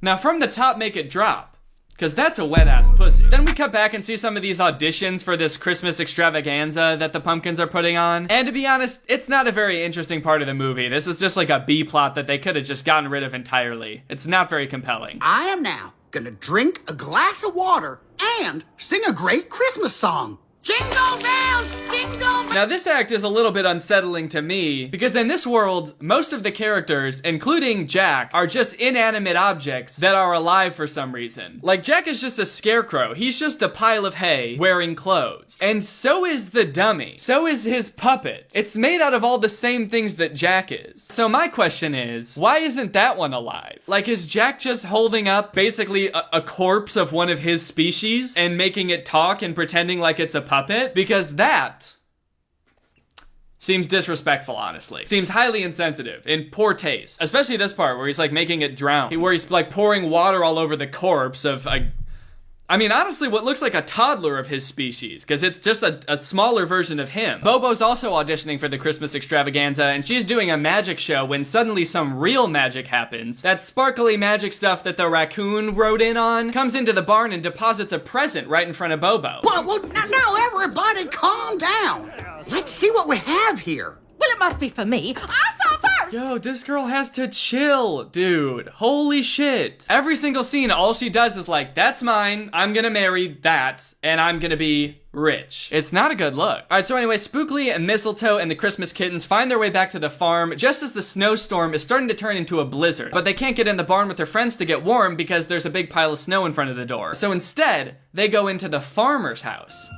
Now from the top, make it drop. Cause that's a wet ass pussy. Then we cut back and see some of these auditions for this Christmas extravaganza that the pumpkins are putting on. And to be honest, it's not a very interesting part of the movie. This is just like a B plot that they could have just gotten rid of entirely. It's not very compelling. I am now gonna drink a glass of water and sing a great Christmas song. Jingle bells, jingle bells. Now this act is a little bit unsettling to me, because in this world, most of the characters, including Jack, are just inanimate objects that are alive for some reason. Like, Jack is just a scarecrow. He's just a pile of hay wearing clothes. And so is the dummy. So is his puppet. It's made out of all the same things that Jack is. So my question is, why isn't that one alive? Like, is Jack just holding up basically a corpse of one of his species and making it talk and pretending like it's a puppet? Because that seems disrespectful, honestly. Seems highly insensitive, in poor taste. Especially this part where he's like making it drown. Where he's like pouring water all over the corpse of I mean, honestly, what looks like a toddler of his species, because it's just a smaller version of him. Bobo's also auditioning for the Christmas extravaganza, and she's doing a magic show when suddenly some real magic happens. That sparkly magic stuff that the raccoon rode in on comes into the barn and deposits a present right in front of Bobo. Well, now everybody calm down. Let's see what we have here. Well, it must be for me. I saw first! Yo, this girl has to chill, dude. Holy shit. Every single scene, all she does is like, that's mine, I'm gonna marry that, and I'm gonna be rich. It's not a good look. Alright, so anyway, Spookly and Mistletoe and the Christmas kittens find their way back to the farm just as the snowstorm is starting to turn into a blizzard. But they can't get in the barn with their friends to get warm because there's a big pile of snow in front of the door. So instead, they go into the farmer's house.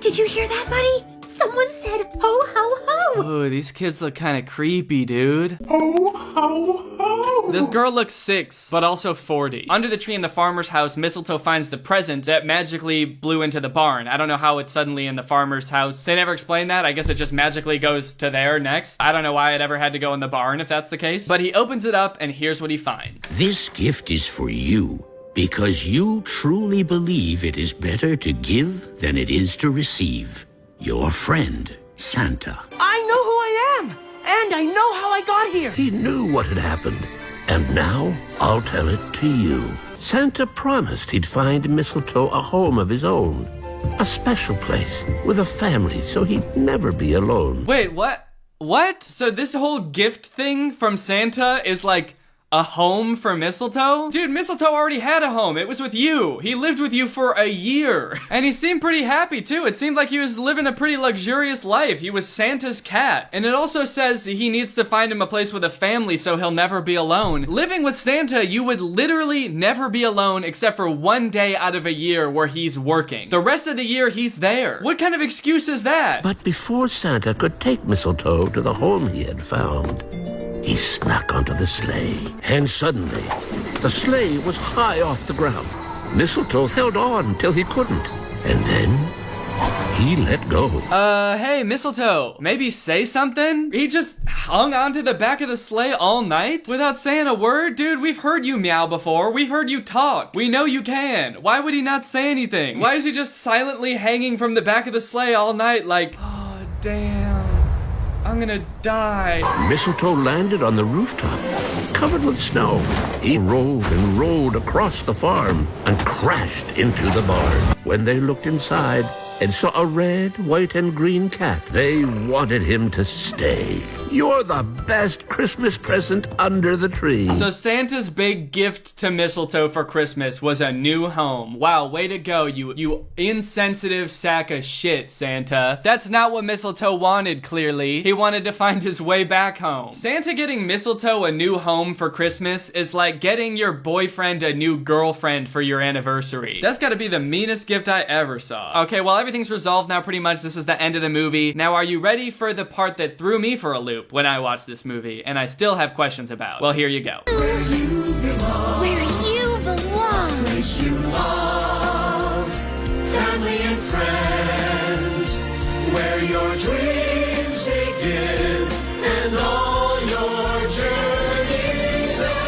Did you hear that, buddy? Someone said ho, ho, ho. Ooh, these kids look kind of creepy, dude. Ho, ho, ho. This girl looks 6, but also 40. Under the tree in the farmer's house, Mistletoe finds the present that magically blew into the barn. I don't know how it's suddenly in the farmer's house. They never explained that. I guess it just magically goes to there next. I don't know why it ever had to go in the barn if that's the case. But he opens it up, and here's what he finds. This gift is for you, because you truly believe it is better to give than it is to receive. Your friend, Santa. I know who I am, and I know how I I got here. He knew what had happened. And now, I'll tell it to you. Santa promised he'd find Mistletoe a home of his own. A special place with a family so he'd never be alone. Wait, what? What? So this whole gift thing from Santa is like a home for Mistletoe? Dude, Mistletoe already had a home. It was with you. He lived with you for a year. And he seemed pretty happy too. It seemed like he was living a pretty luxurious life. He was Santa's cat. And it also says he needs to find him a place with a family so he'll never be alone. Living with Santa, you would literally never be alone except for one day out of a year where he's working. The rest of the year, he's there. What kind of excuse is that? But before Santa could take Mistletoe to the home he had found, he snuck onto the sleigh. And suddenly, the sleigh was high off the ground. Mistletoe held on till he couldn't. And then, he let go. Hey, Mistletoe, maybe say something? He just hung onto the back of the sleigh all night without saying a word? Dude, we've heard you meow before. We've heard you talk. We know you can. Why would he not say anything? Why is he just silently hanging from the back of the sleigh all night like, oh, damn. I'm gonna die. Mistletoe landed on the rooftop, covered with snow. He rolled and rolled across the farm and crashed into the barn. When they looked inside and saw a red, white, and green cat, they wanted him to stay. You're the best Christmas present under the tree. So Santa's big gift to Mistletoe for Christmas was a new home. Wow, way to go, you insensitive sack of shit, Santa. That's not what Mistletoe wanted, clearly. He wanted to find his way back home. Santa getting Mistletoe a new home for Christmas is like getting your boyfriend a new girlfriend for your anniversary. That's gotta be the meanest gift I ever saw. Okay, well, everything's resolved now pretty much. This is the end of the movie. Now, are you ready for the part that threw me for a loop when I watched this movie and I still have questions about? Well, here you go. Where you belong. Where you belong. Place you love. Family and friends. Where your dreams begin and all your journeys end.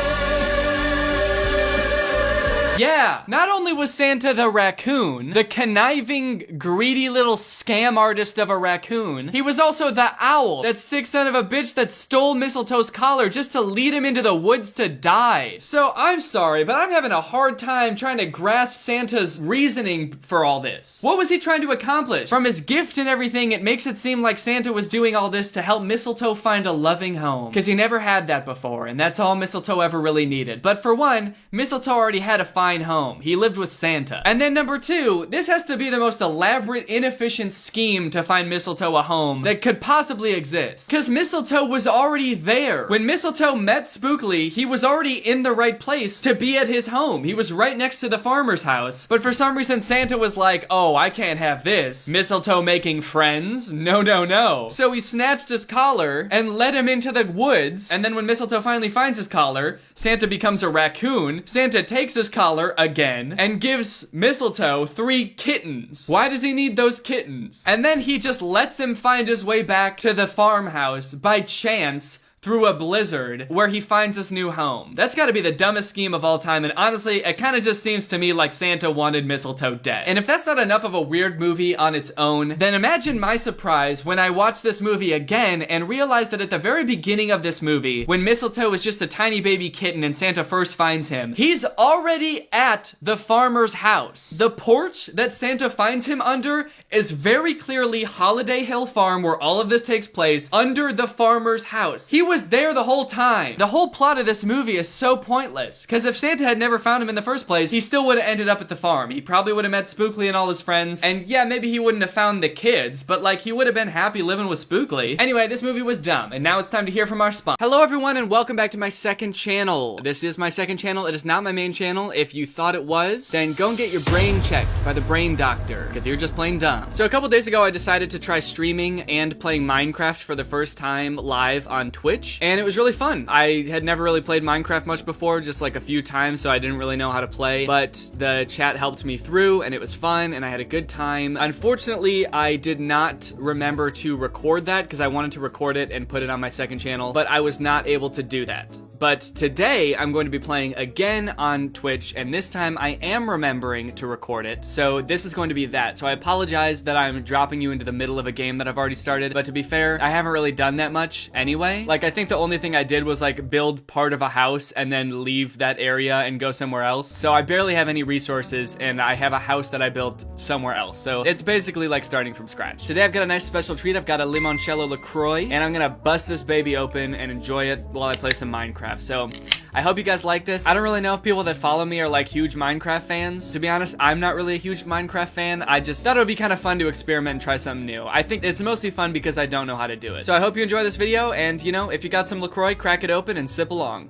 Yeah, not only was Santa the raccoon, the conniving, greedy little scam artist of a raccoon, he was also the owl, that sick son of a bitch that stole Mistletoe's collar just to lead him into the woods to die. So I'm sorry, but I'm having a hard time trying to grasp Santa's reasoning for all this. What was he trying to accomplish? From his gift and everything, it makes it seem like Santa was doing all this to help Mistletoe find a loving home. Because he never had that before, and that's all Mistletoe ever really needed. But for one, Mistletoe already had a fine home. He lived with Santa. And then number two, this has to be the most elaborate, inefficient scheme to find Mistletoe a home that could possibly exist. Because Mistletoe was already there. When Mistletoe met Spookly, he was already in the right place to be at his home. He was right next to the farmer's house. But for some reason, Santa was like, oh, I can't have this. Mistletoe making friends? No, no, no. So he snatched his collar and led him into the woods. And then when Mistletoe finally finds his collar, Santa becomes a raccoon. Santa takes his collar again and gives Mistletoe 3 kittens. Why does he need those kittens? And then he just lets him find his way back to the farmhouse by chance through a blizzard where he finds his new home. That's gotta be the dumbest scheme of all time, and honestly, it kinda just seems to me like Santa wanted Mistletoe dead. And if that's not enough of a weird movie on its own, then imagine my surprise when I watched this movie again and realized that at the very beginning of this movie, when Mistletoe is just a tiny baby kitten and Santa first finds him, he's already at the farmer's house. The porch that Santa finds him under is very clearly Holiday Hill Farm, where all of this takes place, under the farmer's house. He was there the whole time. The whole plot of this movie is so pointless, because if Santa had never found him in the first place, he still would have ended up at the farm. He probably would have met Spookly and all his friends, and yeah, maybe he wouldn't have found the kids, but like, he would have been happy living with Spookly. Anyway, this movie was dumb, and now it's time to hear from our sponsor. Hello everyone, and welcome back to my second channel. This is my second channel. It is not my main channel. If you thought it was, then go and get your brain checked by the brain doctor, because you're just plain dumb. So a couple days ago, I decided to try streaming and playing Minecraft for the first time live on Twitch. And it was really fun. I had never really played Minecraft much before, just like a few times, so I didn't really know how to play, but the chat helped me through, and it was fun, and I had a good time. Unfortunately, I did not remember to record that, because I wanted to record it and put it on my second channel, but I was not able to do that. But today I'm going to be playing again on Twitch, and this time I am remembering to record it. So this is going to be that. So I apologize that I'm dropping you into the middle of a game that I've already started, but to be fair, I haven't really done that much anyway. Like, I think the only thing I did was like build part of a house and then leave that area and go somewhere else. So I barely have any resources, and I have a house that I built somewhere else. So it's basically like starting from scratch. Today I've got a nice special treat. I've got a limoncello LaCroix, and I'm gonna bust this baby open and enjoy it while I play some Minecraft. So I hope you guys like this. I don't really know if people that follow me are like huge Minecraft fans. To be honest, I'm not really a huge Minecraft fan. I just thought it would be kind of fun to experiment and try something new. I think it's mostly fun because I don't know how to do it. So I hope you enjoy this video, and you know, if you got some LaCroix, crack it open and sip along.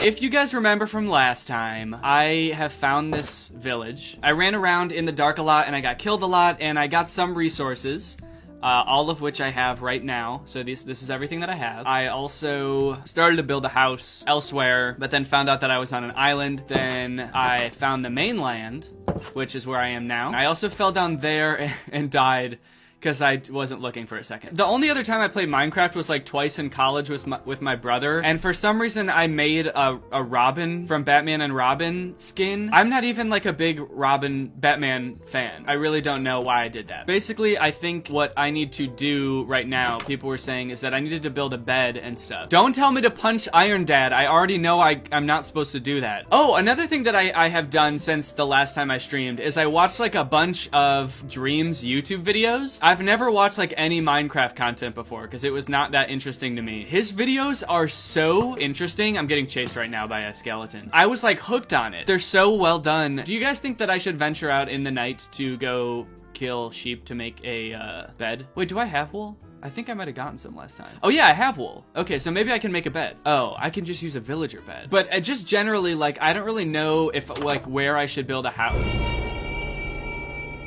If you guys remember from last time, I have found this village. I ran around in the dark a lot, and I got killed a lot, and I got some resources. All of which I have right now. So this is everything that I have. I also started to build a house elsewhere, but then found out that I was on an island. Then I found the mainland, which is where I am now. I also fell down there and died because I wasn't looking for a second. The only other time I played Minecraft was like twice in college with my brother, and for some reason I made a Robin from Batman and Robin skin. I'm not even like a big Batman fan. I really don't know why I did that. Basically, I think what I need to do right now, people were saying, is that I needed to build a bed and stuff. Don't tell me to punch Iron Dad. I already know I'm not supposed to do that. Oh, another thing that I have done since the last time I streamed is I watched like a bunch of Dreams YouTube videos. I've never watched like any Minecraft content before because it was not that interesting to me. His videos are so interesting. I'm getting chased right now by a skeleton. I was like hooked on it. They're so well done. Do you guys think that I should venture out in the night to go kill sheep to make a bed? Wait, do I have wool? I think I might have gotten some last time. Oh yeah, I have wool. Okay, so maybe I can make a bed. Oh, I can just use a villager bed. But just generally, like, I don't really know if like where I should build a house.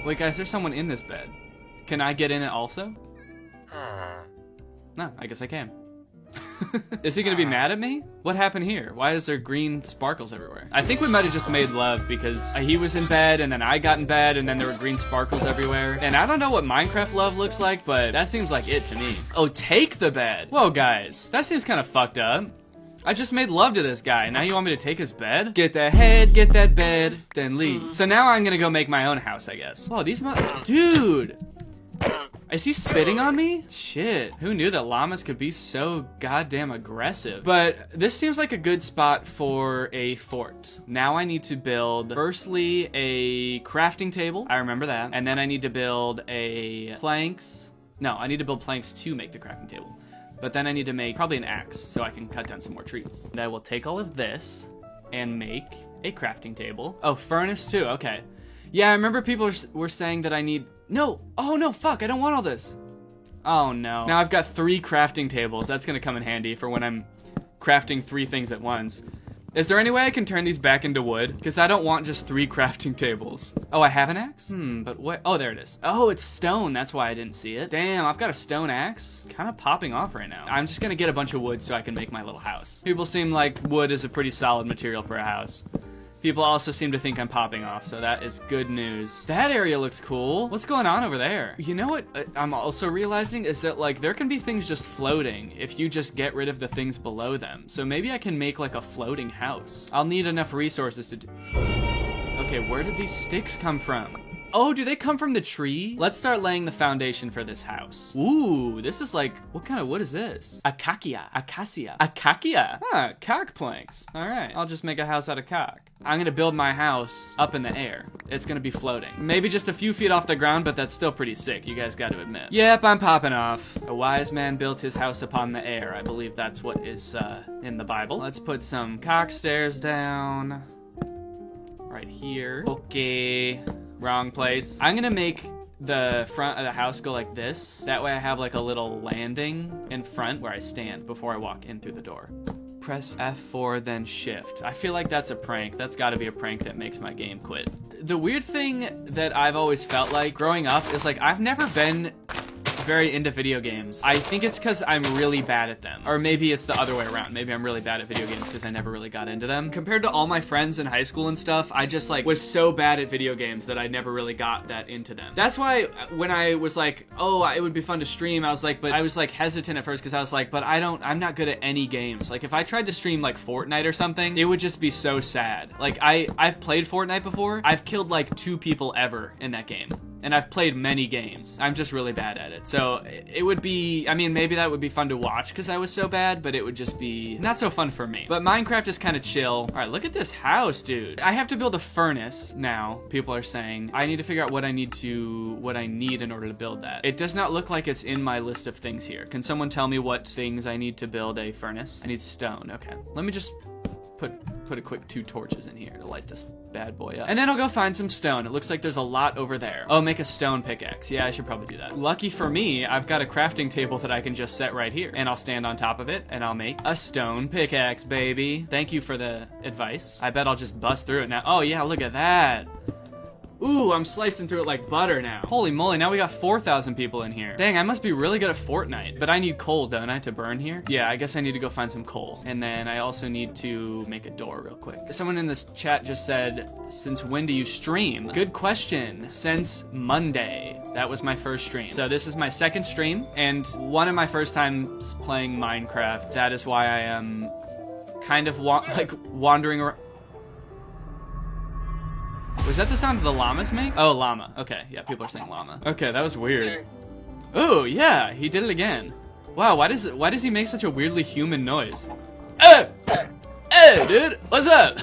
Wait guys, there's someone in this bed. Can I get in it also? No, I guess I can. Is he gonna be mad at me? What happened here? Why is there green sparkles everywhere? I think we might have just made love because he was in bed and then I got in bed and then there were green sparkles everywhere. And I don't know what Minecraft love looks like, but that seems like it to me. Oh, take the bed. Whoa, guys. That seems kind of fucked up. I just made love to this guy. Now you want me to take his bed? Get that head, get that bed, then leave. So now I'm gonna go make my own house, I guess. Whoa, dude. Is he spitting on me? Shit, who knew that llamas could be so goddamn aggressive? But this seems like a good spot for a fort. Now I need to build, firstly, a crafting table. I remember that. And then I need to build planks. No, I need to build planks to make the crafting table. But then I need to make probably an axe so I can cut down some more trees. And I will take all of this and make a crafting table. Oh, furnace too, okay. Yeah, I remember people were saying that I need... No! Oh no, fuck, I don't want all this. Oh no. Now I've got 3 crafting tables. That's gonna come in handy for when I'm crafting 3 things at once. Is there any way I can turn these back into wood? Because I don't want just 3 crafting tables. Oh, I have an axe? But what? Oh, there it is. Oh, it's stone. That's why I didn't see it. Damn, I've got a stone axe. Kind of popping off right now. I'm just gonna get a bunch of wood so I can make my little house. People seem like wood is a pretty solid material for a house. People also seem to think I'm popping off, so that is good news. That area looks cool. What's going on over there? You know what I'm also realizing is that, like, there can be things just floating if you just get rid of the things below them. So maybe I can make, like, a floating house. I'll need enough resources to do... Okay, where did these sticks come from? Oh, do they come from the tree? Let's start laying the foundation for this house. Ooh, this is like, what kind of wood is this? Acacia. Huh, cock planks. All right, I'll just make a house out of cock. I'm gonna build my house up in the air. It's gonna be floating. Maybe just a few feet off the ground, but that's still pretty sick, you guys gotta admit. Yep, I'm popping off. A wise man built his house upon the air. I believe that's what is in the Bible. Let's put some cock stairs down. Right here. Okay. Wrong place. I'm gonna make the front of the house go like this. That way I have like a little landing in front where I stand before I walk in through the door. Press F4, then shift. I feel like that's a prank. That's gotta be a prank that makes my game quit. The weird thing that I've always felt like growing up is like I've never been very into video games. I think it's because I'm really bad at them. Or maybe it's the other way around. Maybe I'm really bad at video games because I never really got into them. Compared to all my friends in high school and stuff, I just like was so bad at video games that I never really got that into them. That's why when I was like, oh, it would be fun to stream, I was like hesitant at first because I was like, but I'm not good at any games. Like if I tried to stream like Fortnite or something, it would just be so sad. Like I've played Fortnite before. I've killed like 2 people ever in that game. And I've played many games. I'm just really bad at it. So it would be, I mean, maybe that would be fun to watch because I was so bad, but it would just be not so fun for me. But Minecraft is kind of chill. All right, look at this house, dude. I have to build a furnace now, people are saying. I need to figure out what I need in order to build that. It does not look like it's in my list of things here. Can someone tell me what things I need to build a furnace? I need stone, okay. Let me just put a quick 2 torches in here to light this bad boy up. And then I'll go find some stone. It looks like there's a lot over there. Oh, make a stone pickaxe. Yeah, I should probably do that. Lucky for me, I've got a crafting table that I can just set right here. And I'll stand on top of it and I'll make a stone pickaxe, baby. Thank you for the advice. I bet I'll just bust through it now. Oh yeah, look at that. Ooh, I'm slicing through it like butter now. Holy moly, now we got 4,000 people in here. Dang, I must be really good at Fortnite. But I need coal, don't I, to burn here? Yeah, I guess I need to go find some coal. And then I also need to make a door real quick. Someone in this chat just said, since when do you stream? Good question. Since Monday. That was my first stream. So this is my 2nd stream and one of my first times playing Minecraft. That is why I am kind of wandering around. Was that the sound the llamas make? Oh, llama. Okay, yeah, people are saying llama. Okay, that was weird. Oh, yeah, he did it again. Wow, why does he make such a weirdly human noise? Hey, dude, what's up?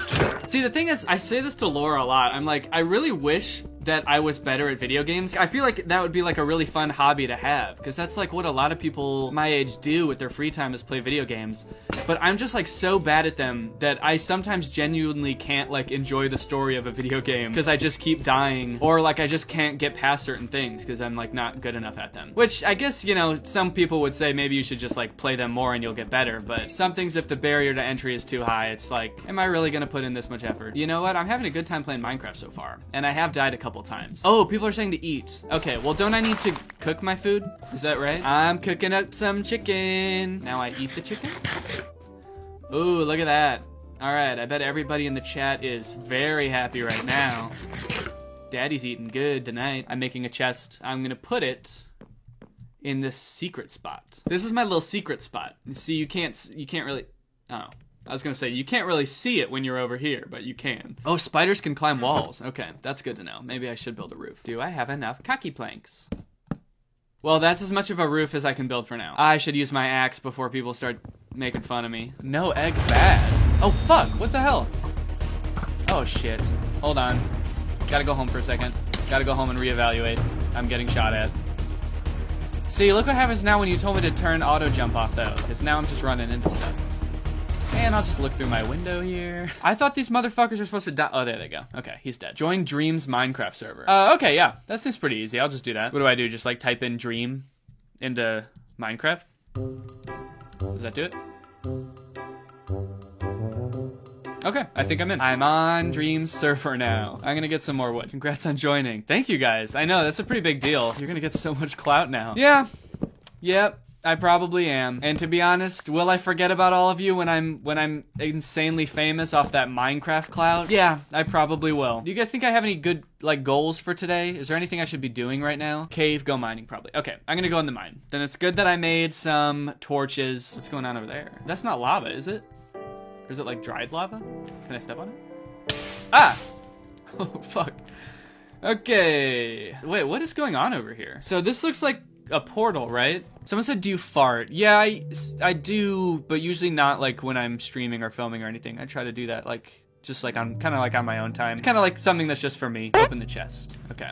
See, the thing is, I say this to Laura a lot. I'm like, I really wish that I was better at video games. I feel like that would be like a really fun hobby to have because that's like what a lot of people my age do with their free time is play video games. But I'm just like so bad at them that I sometimes genuinely can't like enjoy the story of a video game because I just keep dying or like I just can't get past certain things because I'm like not good enough at them. Which I guess, you know, some people would say maybe you should just like play them more and you'll get better. But some things, if the barrier to entry is too high, it's like, am I really gonna put in this much effort? You know what? I'm having a good time playing Minecraft so far. And I have died a couple times. Oh, people are saying to eat. Okay, well, don't I need to cook my food? Is that right? I'm cooking up some chicken. Now I eat the chicken. Ooh, look at that. All right, I bet everybody in the chat is very happy right now. Daddy's eating good tonight. I'm making a chest. I'm gonna put it in this secret spot. This is my little secret spot. You see, you can't really, oh. I was gonna say, you can't really see it when you're over here, but you can. Oh, spiders can climb walls. Okay, that's good to know. Maybe I should build a roof. Do I have enough khaki planks? Well, that's as much of a roof as I can build for now. I should use my axe before people start making fun of me. No egg bad. Oh, fuck, what the hell? Oh, shit. Hold on. Gotta go home for a second. Gotta go home and reevaluate. I'm getting shot at. See, look what happens now when you told me to turn auto jump off, though, because now I'm just running into stuff. And I'll just look through my window here. I thought these motherfuckers are supposed to die. Oh, there they go. Okay, he's dead. Join Dream's Minecraft server. Okay, yeah. That seems pretty easy. I'll just do that. What do I do? Just like type in Dream into Minecraft? Does that do it? Okay, I think I'm in. I'm on Dream's server now. I'm gonna get some more wood. Congrats on joining. Thank you guys. I know, that's a pretty big deal. You're gonna get so much clout now. Yeah. Yep. I probably am. And to be honest, will I forget about all of you when I'm insanely famous off that Minecraft cloud? Yeah, I probably will. Do you guys think I have any good like goals for today? Is there anything I should be doing right now? Cave, go mining probably. Okay, I'm gonna go in the mine. Then it's good that I made some torches. What's going on over there? That's not lava, is it? Or is it like dried lava? Can I step on it? Ah! Oh, fuck. Okay. Wait, what is going on over here? So this looks like a portal, right? Someone said, do you fart? Yeah, I do, but usually not like when I'm streaming or filming or anything. I try to do that like, just like on, kind of like on my own time. It's kind of like something that's just for me. Open the chest. Okay.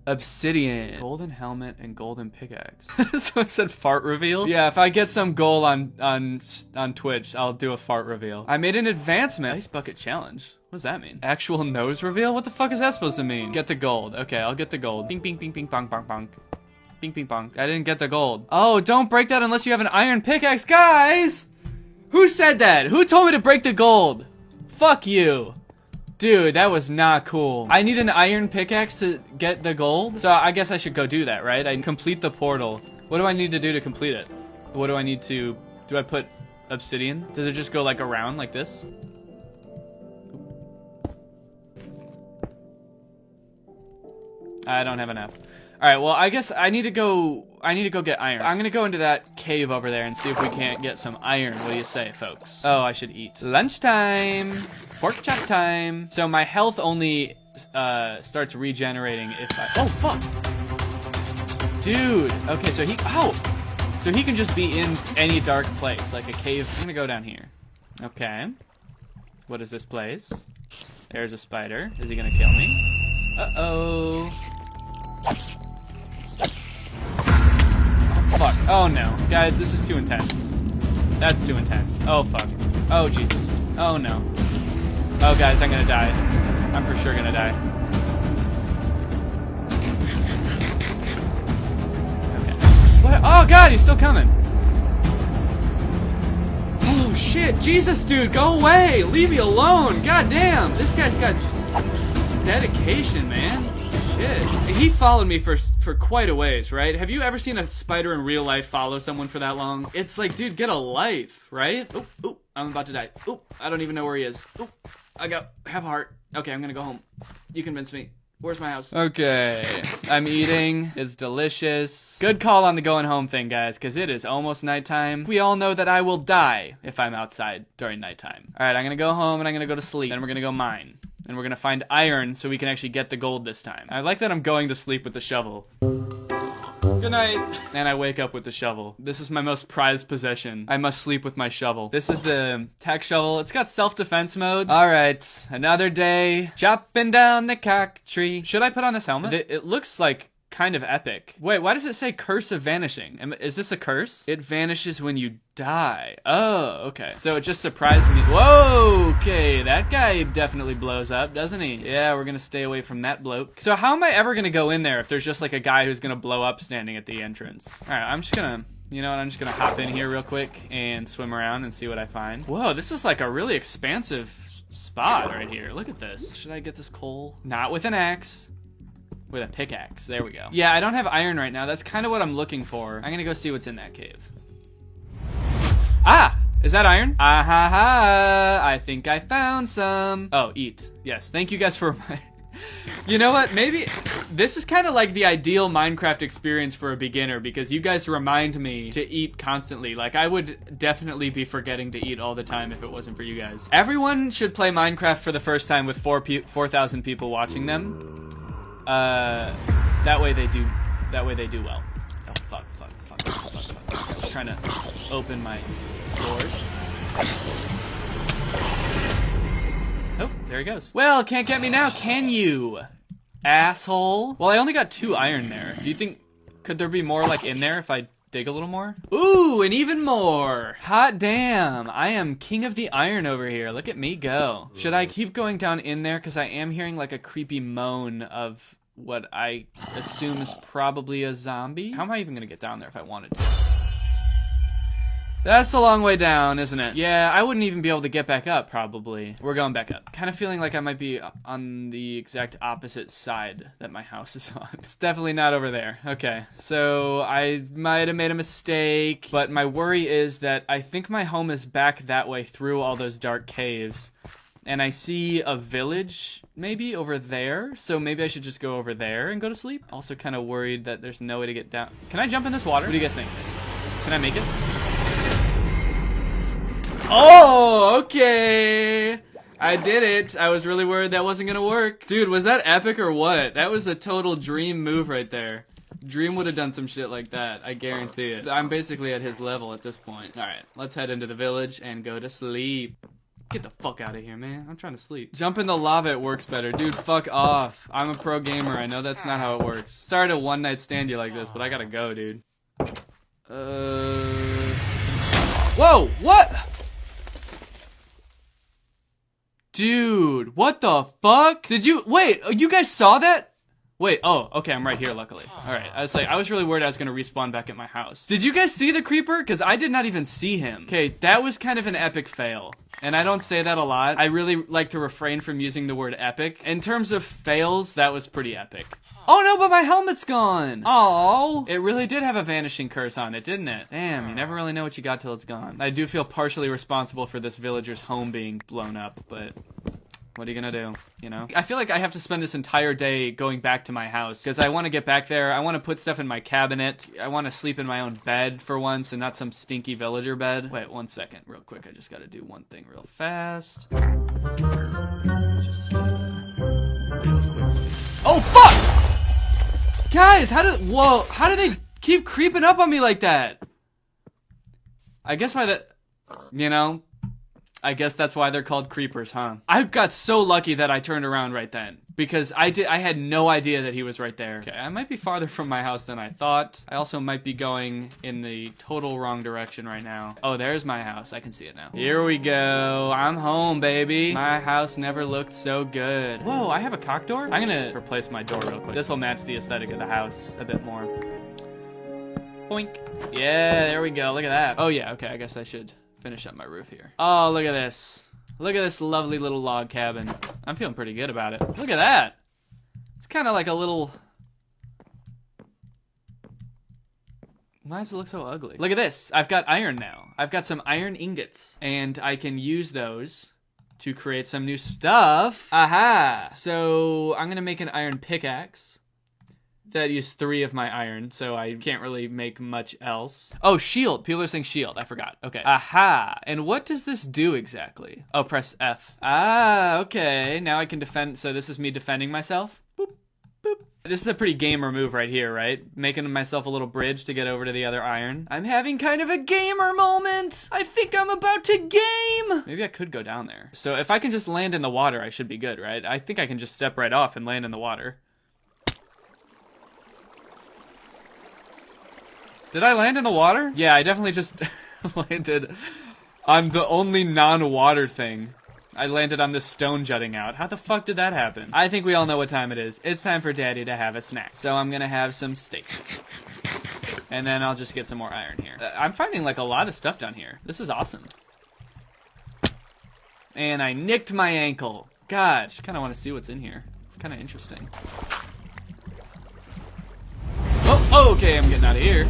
Obsidian, golden helmet, and golden pickaxe. Someone said fart reveal. Yeah, if I get some goal on Twitch, I'll do a fart reveal. I made an advancement. Ice bucket challenge. What does that mean? Actual nose reveal? What the fuck is that supposed to mean? Get the gold. Okay, I'll get the gold. Bing, bing, bing, bing, bong, bong, bong. Bing, bing, bong. I didn't get the gold. Oh, don't break that unless you have an iron pickaxe. Guys! Who said that? Who told me to break the gold? Fuck you. Dude, that was not cool. I need an iron pickaxe to get the gold. So I guess I should go do that, right? I complete the portal. What do I need to do to complete it? What do I need to... Do I put obsidian? Does it just go like around like this? I don't have enough. All right, well, I guess I need to go get iron. I'm gonna go into that cave over there and see if we can't get some iron. What do you say, folks? Oh, I should eat. Lunchtime. Pork chop time. So my health only starts regenerating if I... Oh, fuck. Dude. Okay, so he... Oh! So he can just be in any dark place, like a cave. I'm gonna go down here. Okay. What is this place? There's a spider. Is he gonna kill me? Uh-oh. Oh, fuck. Oh, no. Guys, this is too intense. That's too intense. Oh, fuck. Oh, Jesus. Oh, no. Oh, guys, I'm gonna die. I'm for sure gonna die. Okay. What? Oh, God, he's still coming. Oh, shit. Jesus, dude, go away. Leave me alone. God damn. This guy's got dedication, man. Shit. He followed me for quite a ways, right? Have you ever seen a spider in real life follow someone for that long? It's like, dude, get a life, right? Oop, oop, I'm about to die. Oop, I don't even know where he is. Oop, I have a heart. Okay, I'm gonna go home. You convinced me. Where's my house? Okay, I'm eating. It's delicious. Good call on the going home thing, guys, because it is almost nighttime. We all know that I will die if I'm outside during nighttime. All right, I'm gonna go home and I'm gonna go to sleep. Then we're gonna go mine. And we're gonna find iron so we can actually get the gold this time. I like that I'm going to sleep with the shovel. Good night. And I wake up with the shovel. This is my most prized possession. I must sleep with my shovel. This is the tech shovel. It's got self-defense mode. All right, another day. Chopping down the cock tree. Should I put on this helmet? It looks like kind of epic. Wait, why does it say curse of vanishing? Is this a curse? It vanishes when you die. Oh, okay. So it just surprised me. Whoa, okay. That guy definitely blows up, doesn't he? Yeah, we're gonna stay away from that bloke. So how am I ever gonna go in there if there's just like a guy who's gonna blow up standing at the entrance? All right, I'm just gonna... You know what, I'm just gonna hop in here real quick and swim around and see what I find. Whoa, this is like a really expansive spot right here. Look at this. Should I get this coal? Not with an axe. With a pickaxe. There we go. Yeah, I don't have iron right now. That's kind of what I'm looking for. I'm gonna go see what's in that cave. Ah! Is that iron? Ah ha ha! I think I found some. Oh, eat. Yes, thank you guys for my... You know what? Maybe this is kind of like the ideal Minecraft experience for a beginner because you guys remind me to eat constantly. Like, I would definitely be forgetting to eat all the time if it wasn't for you guys. Everyone should play Minecraft for the first time with 4,000 people watching them. That way they do well. Oh, fuck. I'm just trying to open my sword. Oh, there he goes. Well, can't get me now, can you? Asshole. Well, I only got 2 iron there. Do you think, could there be more like in there if I dig a little more? Ooh, and even more. Hot damn. I am king of the iron over here. Look at me go. Should I keep going down in there? Because I am hearing like a creepy moan of what I assume is probably a zombie. How am I even gonna get down there if I wanted to? That's a long way down, isn't it? Yeah, I wouldn't even be able to get back up, probably. We're going back up. Kind of feeling like I might be on the exact opposite side that my house is on. It's definitely not over there. Okay, so I might have made a mistake, but my worry is that I think my home is back that way through all those dark caves. And I see a village, maybe, over there. So maybe I should just go over there and go to sleep. Also kind of worried that there's no way to get down. Can I jump in this water? What do you guys think? Can I make it? Oh, okay. I did it. I was really worried that wasn't gonna work. Dude, was that epic or what? That was a total dream move right there. Dream would have done some shit like that, I guarantee it. I'm basically at his level at this point. Alright, let's head into the village and go to sleep. Get the fuck out of here, man. I'm trying to sleep. Jump in the lava, it works better. Dude, fuck off. I'm a pro gamer. I know that's not how it works. Sorry to one night stand you like this, but I gotta go, dude. Whoa! What? Dude, what the fuck? Did you... Wait, you guys saw that? Wait, oh, okay, I'm right here, luckily. All right, I was really worried I was gonna respawn back at my house. Did you guys see the creeper? Because I did not even see him. Okay, that was kind of an epic fail. And I don't say that a lot. I really like to refrain from using the word epic. In terms of fails, that was pretty epic. Oh no, but my helmet's gone! Oh, it really did have a vanishing curse on it, didn't it? Damn, you never really know what you got till it's gone. I do feel partially responsible for this villager's home being blown up, but what are you gonna do, you know? I feel like I have to spend this entire day going back to my house because I want to get back there. I want to put stuff in my cabinet. I want to sleep in my own bed for once and not some stinky villager bed. Wait, 1 second, real quick. I just gotta do one thing real fast. Oh, fuck! Guys, how do they keep creeping up on me like that? I guess I guess that's why they're called creepers, huh? I got so lucky that I turned around right then because I had no idea that he was right there. Okay, I might be farther from my house than I thought. I also might be going in the total wrong direction right now. Oh, there's my house. I can see it now. Here we go. I'm home, baby. My house never looked so good. Whoa, I have a cock door? I'm gonna replace my door real quick. This will match the aesthetic of the house a bit more. Boink. Yeah, there we go. Look at that. Oh yeah, okay, I guess I should finish up my roof here. Oh, look at this. Look at this lovely little log cabin. I'm feeling pretty good about it. Look at that. It's kind of like a little... Why does it look so ugly? Look at this. I've got iron now. I've got some iron ingots. And I can use those to create some new stuff. Aha! So I'm going to make an iron pickaxe. That used 3 of my iron, so I can't really make much else. Oh, shield. People are saying shield. I forgot. Okay. Aha. And what does this do exactly? Oh, press F. Ah, okay. Now I can defend. So this is me defending myself. Boop, boop. This is a pretty gamer move right here, right? Making myself a little bridge to get over to the other iron. I'm having kind of a gamer moment. I think I'm about to game. Maybe I could go down there. So if I can just land in the water, I should be good, right? I think I can just step right off and land in the water. Did I land in the water? Yeah, I definitely just landed on the only non-water thing. I landed on this stone jutting out. How the fuck did that happen? I think we all know what time it is. It's time for Daddy to have a snack. So I'm gonna have some steak. And then I'll just get some more iron here. I'm finding like a lot of stuff down here. This is awesome. And I nicked my ankle. God, just kind of want to see what's in here. It's kind of interesting. Oh, okay, I'm getting out of here.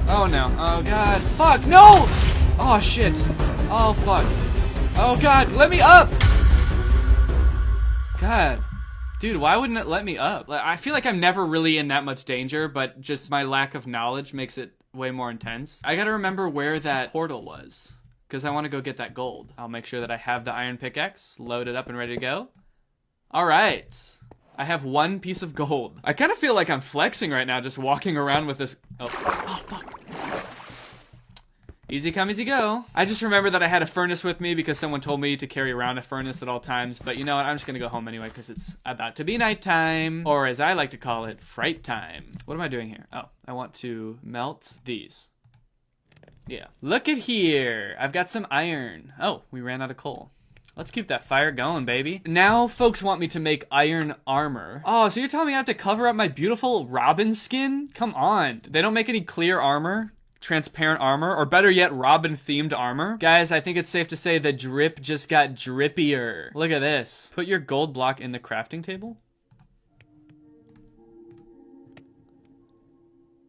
Oh no, oh god, fuck, no! Oh shit, oh fuck. Oh god, let me up! God, dude, why wouldn't it let me up? I feel like I'm never really in that much danger, but just my lack of knowledge makes it way more intense. I gotta remember where that portal was, because I want to go get that gold. I'll make sure that I have the iron pickaxe loaded up and ready to go. Alright. I have 1 piece of gold. I kind of feel like I'm flexing right now, just walking around with this. Oh, fuck. Easy come, easy go. I just remember that I had a furnace with me because someone told me to carry around a furnace at all times. But you know what? I'm just gonna go home anyway because it's about to be nighttime. Or as I like to call it, fright time. What am I doing here? Oh, I want to melt these. Yeah. Look at here. I've got some iron. Oh, we ran out of coal. Let's keep that fire going, baby. Now folks want me to make iron armor. Oh, so you're telling me I have to cover up my beautiful Robin skin? Come on. They don't make any clear armor? Transparent armor? Or better yet, Robin-themed armor? Guys, I think it's safe to say the drip just got drippier. Look at this. Put your gold block in the crafting table?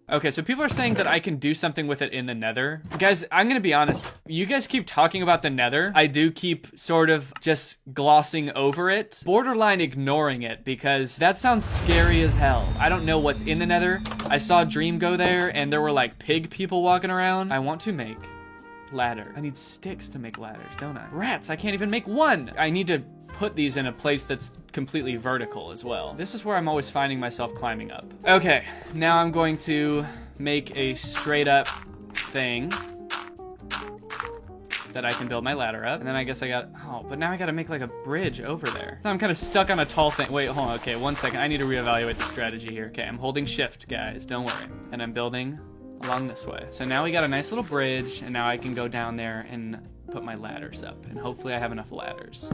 Okay, so people are saying that I can do something with it in the nether. Guys, I'm gonna be honest. You guys keep talking about the nether. I do keep sort of just glossing over it. Borderline ignoring it because that sounds scary as hell. I don't know what's in the nether. I saw Dream go there and there were like pig people walking around. I want to make ladder. I need sticks to make ladders, don't I? Rats, I can't even make 1. I need to put these in a place that's completely vertical as well. This is where I'm always finding myself climbing up. Okay, now I'm going to make a straight up thing that I can build my ladder up. And then I guess I got, oh, but now I gotta make like a bridge over there. I'm kind of stuck on a tall thing. Wait, hold on, okay, 1 second. I need to reevaluate the strategy here. Okay, I'm holding shift, guys, don't worry. And I'm building along this way. So now we got a nice little bridge, and now I can go down there and put my ladders up. And hopefully I have enough ladders.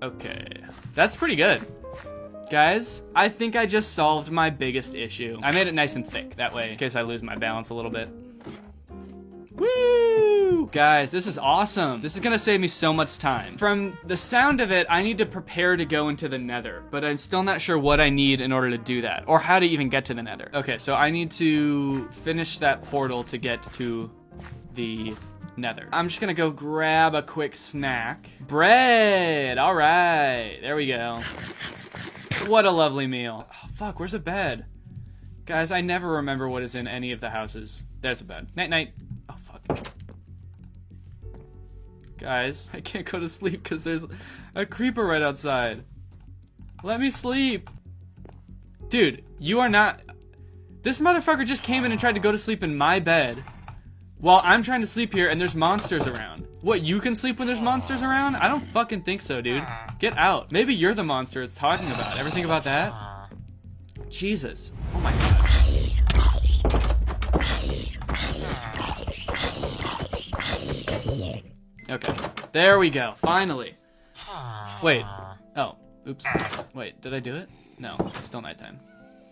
Okay, that's pretty good. Guys, I think I just solved my biggest issue. I made it nice and thick, that way, in case I lose my balance a little bit. Woo! Guys, this is awesome. This is gonna save me so much time. From the sound of it, I need to prepare to go into the nether, but I'm still not sure what I need in order to do that, or how to even get to the nether. Okay, so I need to finish that portal to get to the nether. I'm just gonna go grab a quick snack. Bread, all right, there we go. What a lovely meal. Oh, fuck, where's a bed? Guys, I never remember what is in any of the houses. There's a bed. Night, night. Oh, fuck. Guys, I can't go to sleep because there's a creeper right outside. Let me sleep. Dude, you are not... This motherfucker just came in and tried to go to sleep in my bed while I'm trying to sleep here and there's monsters around. What, you can sleep when there's monsters around? I don't fucking think so, dude. Get out. Maybe you're the monster it's talking about. Ever think about that? Jesus. Oh my god. Okay. There we go. Finally. Wait. Oh. Oops. Wait, did I do it? No, it's still nighttime.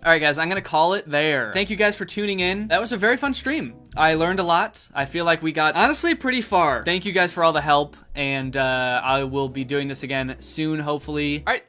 All right, guys, I'm gonna call it there. Thank you guys for tuning in. That was a very fun stream. I learned a lot. I feel like we got, honestly, pretty far. Thank you guys for all the help, and I will be doing this again soon, hopefully. All right.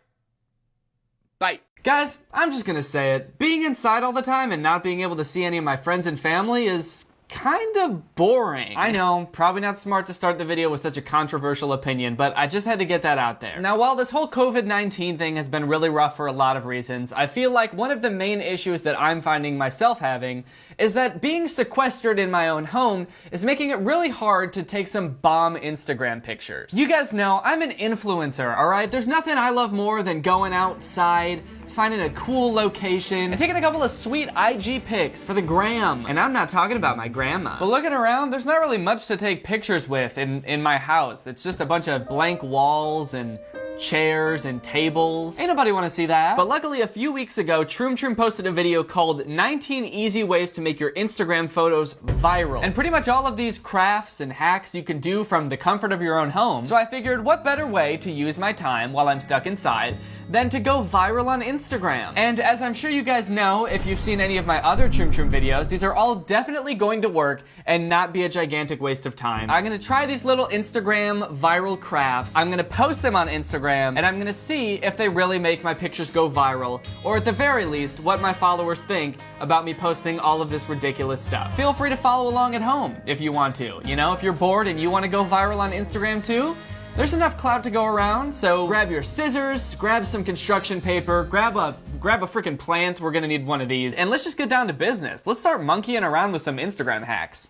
Bye. Guys, I'm just gonna say it. Being inside all the time and not being able to see any of my friends and family is kind of boring. I know, probably not smart to start the video with such a controversial opinion, but I just had to get that out there. Now, while this whole COVID-19 thing has been really rough for a lot of reasons, I feel like one of the main issues that I'm finding myself having is that being sequestered in my own home is making it really hard to take some bomb Instagram pictures. You guys know, I'm an influencer, alright? There's nothing I love more than going outside, finding a cool location, and taking a couple of sweet IG pics for the gram. And I'm not talking about my grandma. But looking around, there's not really much to take pictures with in my house. It's just a bunch of blank walls and chairs and tables. Ain't nobody want to see that. But luckily, a few weeks ago, Troom Troom posted a video called 19 Easy Ways to Make Your Instagram Photos Viral. And pretty much all of these crafts and hacks you can do from the comfort of your own home. So I figured, what better way to use my time while I'm stuck inside than to go viral on Instagram. And as I'm sure you guys know, if you've seen any of my other Troom Troom videos, these are all definitely going to work and not be a gigantic waste of time. I'm gonna try these little Instagram viral crafts. I'm gonna post them on Instagram, and I'm gonna see if they really make my pictures go viral, or at the very least, what my followers think about me posting all of this ridiculous stuff. Feel free to follow along at home if you want to. You know, if you're bored and you want to go viral on Instagram too, there's enough clout to go around, so grab your scissors, grab some construction paper, grab a freaking plant, we're gonna need one of these, and let's just get down to business. Let's start monkeying around with some Instagram hacks.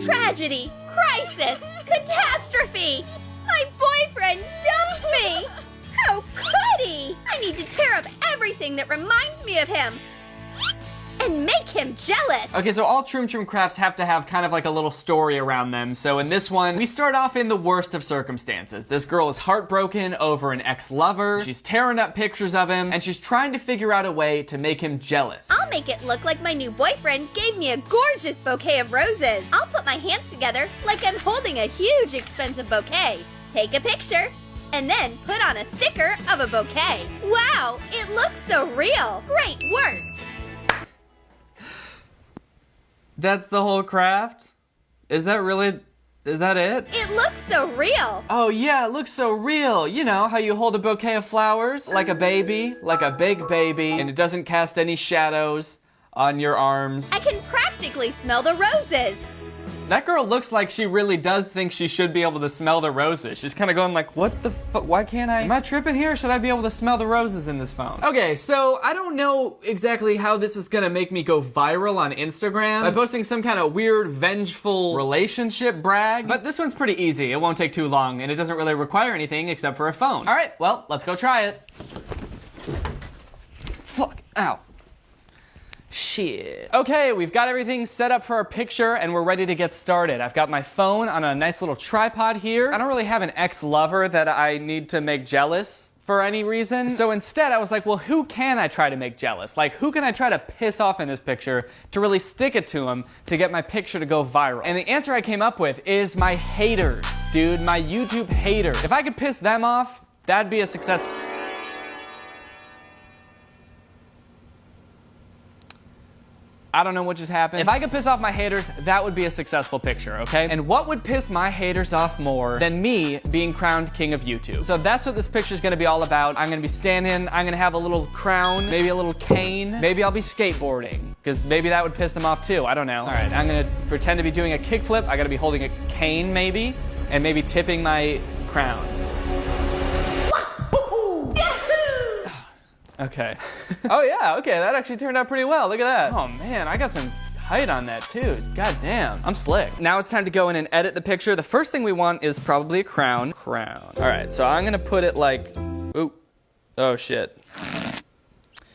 Tragedy, crisis, catastrophe! My boyfriend dumped me! How could he? I need to tear up everything that reminds me of him and make him jealous! Okay, so all Troom Troom crafts have to have kind of like a little story around them. So in this one, we start off in the worst of circumstances. This girl is heartbroken over an ex-lover. She's tearing up pictures of him, and she's trying to figure out a way to make him jealous. I'll make it look like my new boyfriend gave me a gorgeous bouquet of roses. I'll put my hands together like I'm holding a huge expensive bouquet. Take a picture, and then put on a sticker of a bouquet. Wow, it looks so real. Great work. That's the whole craft? Is that it? It looks so real. Oh yeah, it looks so real. You know, how you hold a bouquet of flowers, like a baby, like a big baby, and it doesn't cast any shadows on your arms. I can practically smell the roses. That girl looks like she really does think she should be able to smell the roses. She's kind of going like, what the fuck, why can't I? Am I tripping here? Should I be able to smell the roses in this phone? Okay, so I don't know exactly how this is gonna make me go viral on Instagram by posting some kind of weird, vengeful relationship brag, but this one's pretty easy. It won't take too long, and it doesn't really require anything except for a phone. All right, well, let's go try it. Fuck, ow. Shit. Okay, we've got everything set up for our picture and we're ready to get started. I've got my phone on a nice little tripod here. I don't really have an ex-lover that I need to make jealous for any reason. So instead I was like, well, who can I try to make jealous? Like, who can I try to piss off in this picture to really stick it to him to get my picture to go viral? And the answer I came up with is my haters, dude, my YouTube haters. If I could piss them off, That'd be a success. I don't know what just happened. If I could piss off my haters, that would be a successful picture, okay? And what would piss my haters off more than me being crowned king of YouTube? So that's what this picture is gonna be all about. I'm gonna be standing, I'm gonna have a little crown, maybe a little cane, maybe I'll be skateboarding, because maybe that would piss them off too, I don't know. All right, I'm gonna pretend to be doing a kickflip. I gotta be holding a cane maybe, and maybe tipping my crown. Okay. Oh yeah, okay, that actually turned out pretty well. Look at that. Oh man, I got some height on that too. God damn, I'm slick. Now it's time to go in and edit the picture. The first thing we want is probably a crown. Crown. All right, so I'm gonna put it like, ooh, oh shit.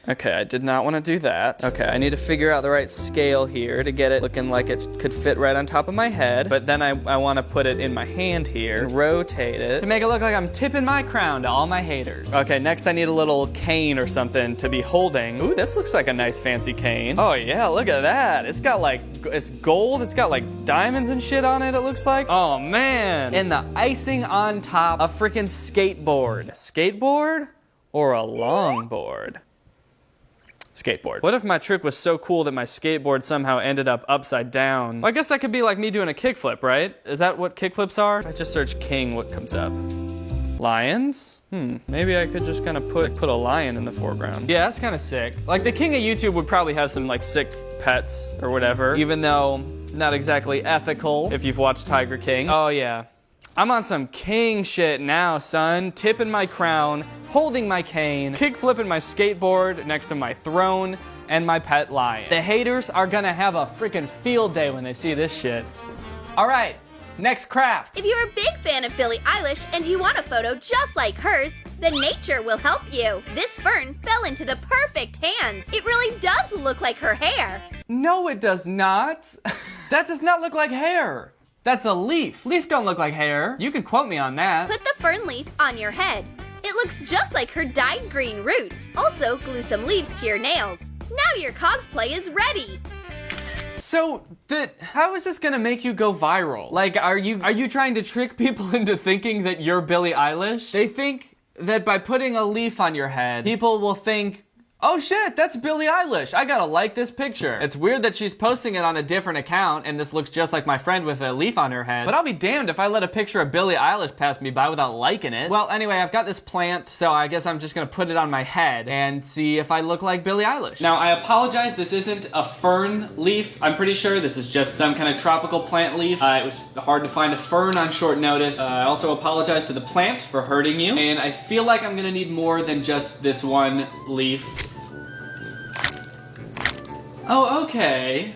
Okay, I did not want to do that. Okay, I need to figure out the right scale here to get it looking like it could fit right on top of my head. But then I want to put it in my hand here and rotate it to make it look like I'm tipping my crown to all my haters. Okay, next I need a little cane or something to be holding. Ooh, this looks like a nice fancy cane. Oh yeah, look at that. It's got like, it's gold. It's got like diamonds and shit on it, it looks like. Oh man. And the icing on top, a freaking skateboard. Skateboard or a longboard? Skateboard. What if my trick was so cool that my skateboard somehow ended up upside down? Well, I guess that could be like me doing a kickflip, right? Is that what kickflips are? If I just search king, what comes up? Lions? Maybe I could just kind of put a lion in the foreground. Yeah, that's kind of sick. Like the king of YouTube would probably have some like sick pets or whatever, even though not exactly ethical if you've watched Tiger King. Oh yeah. I'm on some king shit now, son. Tipping my crown, holding my cane, kick flipping my skateboard next to my throne, and my pet lion. The haters are gonna have a freaking field day when they see this shit. All right, next craft. If you're a big fan of Billie Eilish and you want a photo just like hers, then nature will help you. This fern fell into the perfect hands. It really does look like her hair. No, it does not. That does not look like hair. That's a leaf. Leaf don't look like hair. You can quote me on that. Put the fern leaf on your head. It looks just like her dyed green roots. Also, glue some leaves to your nails. Now your cosplay is ready. So, how is this gonna make you go viral? Like, are you trying to trick people into thinking that you're Billie Eilish? They think that by putting a leaf on your head, people will think, oh shit, that's Billie Eilish. I gotta like this picture. It's weird that she's posting it on a different account and this looks just like my friend with a leaf on her head. But I'll be damned if I let a picture of Billie Eilish pass me by without liking it. Well, anyway, I've got this plant, so I guess I'm just gonna put it on my head and see if I look like Billie Eilish. Now, I apologize, this isn't a fern leaf. I'm pretty sure this is just some kind of tropical plant leaf. It was hard to find a fern on short notice. I also apologize to the plant for hurting you. And I feel like I'm gonna need more than just this one leaf. Oh, okay.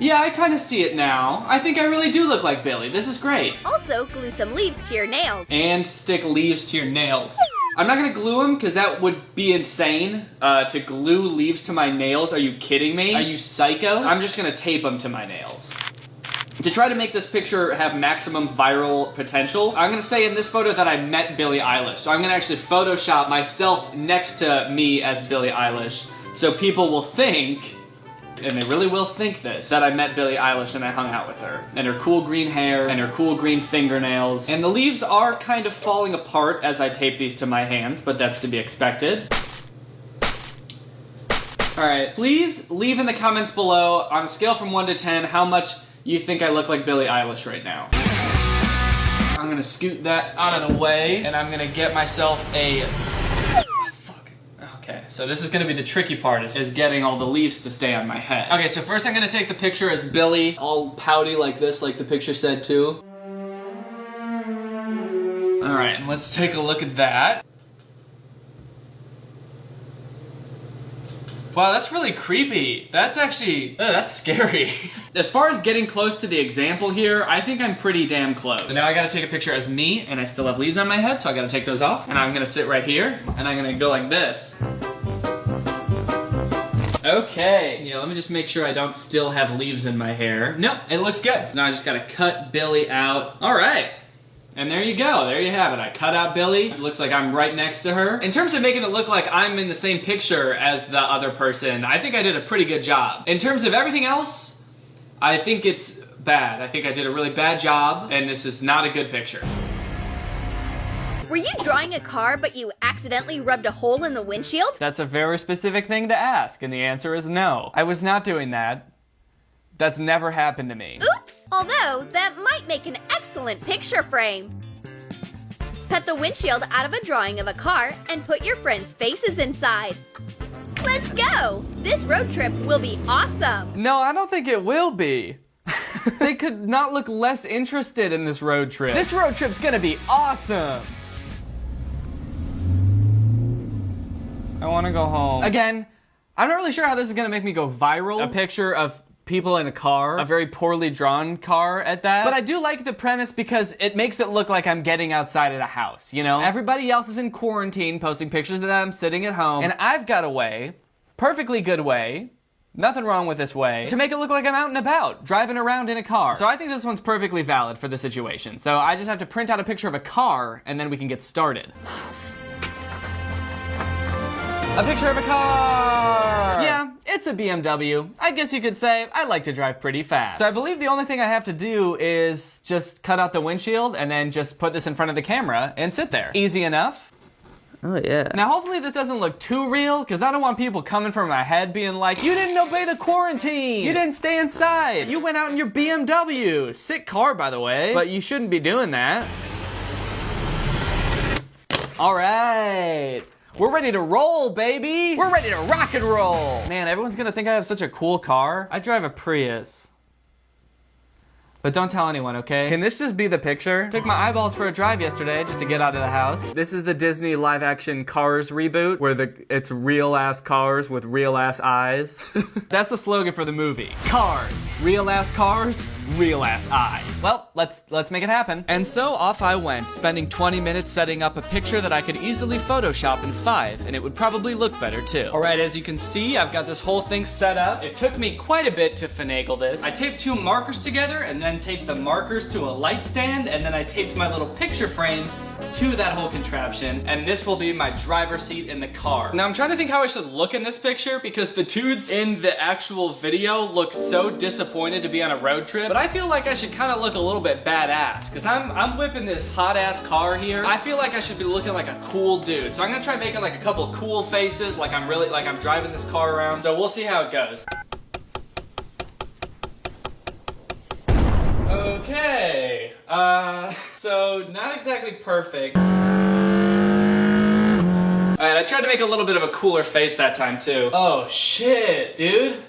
Yeah, I kind of see it now. I think I really do look like Billie. This is great. Also, glue some leaves to your nails. And stick leaves to your nails. I'm not gonna glue them because that would be insane. To glue leaves to my nails, are you kidding me? Are you psycho? I'm just gonna tape them to my nails. To try to make this picture have maximum viral potential, I'm gonna say in this photo that I met Billie Eilish. So I'm gonna actually Photoshop myself next to me as Billie Eilish. So people will think, and they really will think this, that I met Billie Eilish and I hung out with her. And her cool green hair, and her cool green fingernails. And the leaves are kind of falling apart as I tape these to my hands, but that's to be expected. Alright, please leave in the comments below, on a scale from 1 to 10, how much you think I look like Billie Eilish right now. I'm gonna scoot that out of the way, and I'm gonna get myself a... Okay, so this is gonna be the tricky part, is getting all the leaves to stay on my head. Okay, so first I'm gonna take the picture as Billie, all pouty like this, like the picture said too. All right, and let's take a look at that. Wow, that's really creepy. That's actually, that's scary. As far as getting close to the example here, I think I'm pretty damn close. So now I gotta take a picture as me, and I still have leaves on my head, so I gotta take those off. And I'm gonna sit right here, and I'm gonna go like this. Okay, yeah, let me just make sure I don't still have leaves in my hair. Nope, it looks good. So now I just gotta cut Billie out. All right. And there you go, there you have it. I cut out Billie. It looks like I'm right next to her. In terms of making it look like I'm in the same picture as the other person, I think I did a pretty good job. In terms of everything else, I think it's bad. I think I did a really bad job, and this is not a good picture. Were you drawing a car, but you accidentally rubbed a hole in the windshield? That's a very specific thing to ask, and the answer is no. I was not doing that. That's never happened to me. Oops! Although, that might make an excellent picture frame. Cut the windshield out of a drawing of a car and put your friends' faces inside. Let's go! This road trip will be awesome! No, I don't think it will be. They could not look less interested in this road trip. This road trip's gonna be awesome! I wanna go home. Again, I'm not really sure how this is gonna make me go viral. A picture of people in a car, a very poorly drawn car at that. But I do like the premise because it makes it look like I'm getting outside of the house, you know? Everybody else is in quarantine posting pictures of them sitting at home, and I've got a way, perfectly good way, nothing wrong with this way, to make it look like I'm out and about, driving around in a car. So I think this one's perfectly valid for the situation. So I just have to print out a picture of a car, and then we can get started. A picture of a car! Yeah, it's a BMW. I guess you could say I like to drive pretty fast. So I believe the only thing I have to do is just cut out the windshield and then just put this in front of the camera and sit there. Easy enough. Oh yeah. Now hopefully this doesn't look too real, because I don't want people coming from my head being like, you didn't obey the quarantine! You didn't stay inside! You went out in your BMW! Sick car, by the way, but you shouldn't be doing that. Alright. We're ready to roll, baby! We're ready to rock and roll! Man, everyone's gonna think I have such a cool car. I drive a Prius. But don't tell anyone, okay? Can this just be the picture? Took my eyeballs for a drive yesterday just to get out of the house. This is the Disney live-action Cars reboot, where it's real-ass cars with real-ass eyes. That's the slogan for the movie. Cars. Real-ass cars, real-ass eyes. Well, let's make it happen. And so off I went, spending 20 minutes setting up a picture that I could easily Photoshop in 5, and it would probably look better too. Alright, as you can see, I've got this whole thing set up. It took me quite a bit to finagle this. I taped 2 markers together, and then taped the markers to a light stand, and then I taped my little picture frame to that whole contraption, and this will be my driver's seat in the car. Now I'm trying to think how I should look in this picture, because the dudes in the actual video look so disappointed to be on a road trip, but I feel like I should kind of look a little bit badass, because I'm whipping this hot ass car here. I feel like I should be looking like a cool dude, so I'm gonna try making like a couple cool faces, like I'm driving this car around, so we'll see how it goes. Okay, so not exactly perfect. Alright, I tried to make a little bit of a cooler face that time too. Oh shit, dude.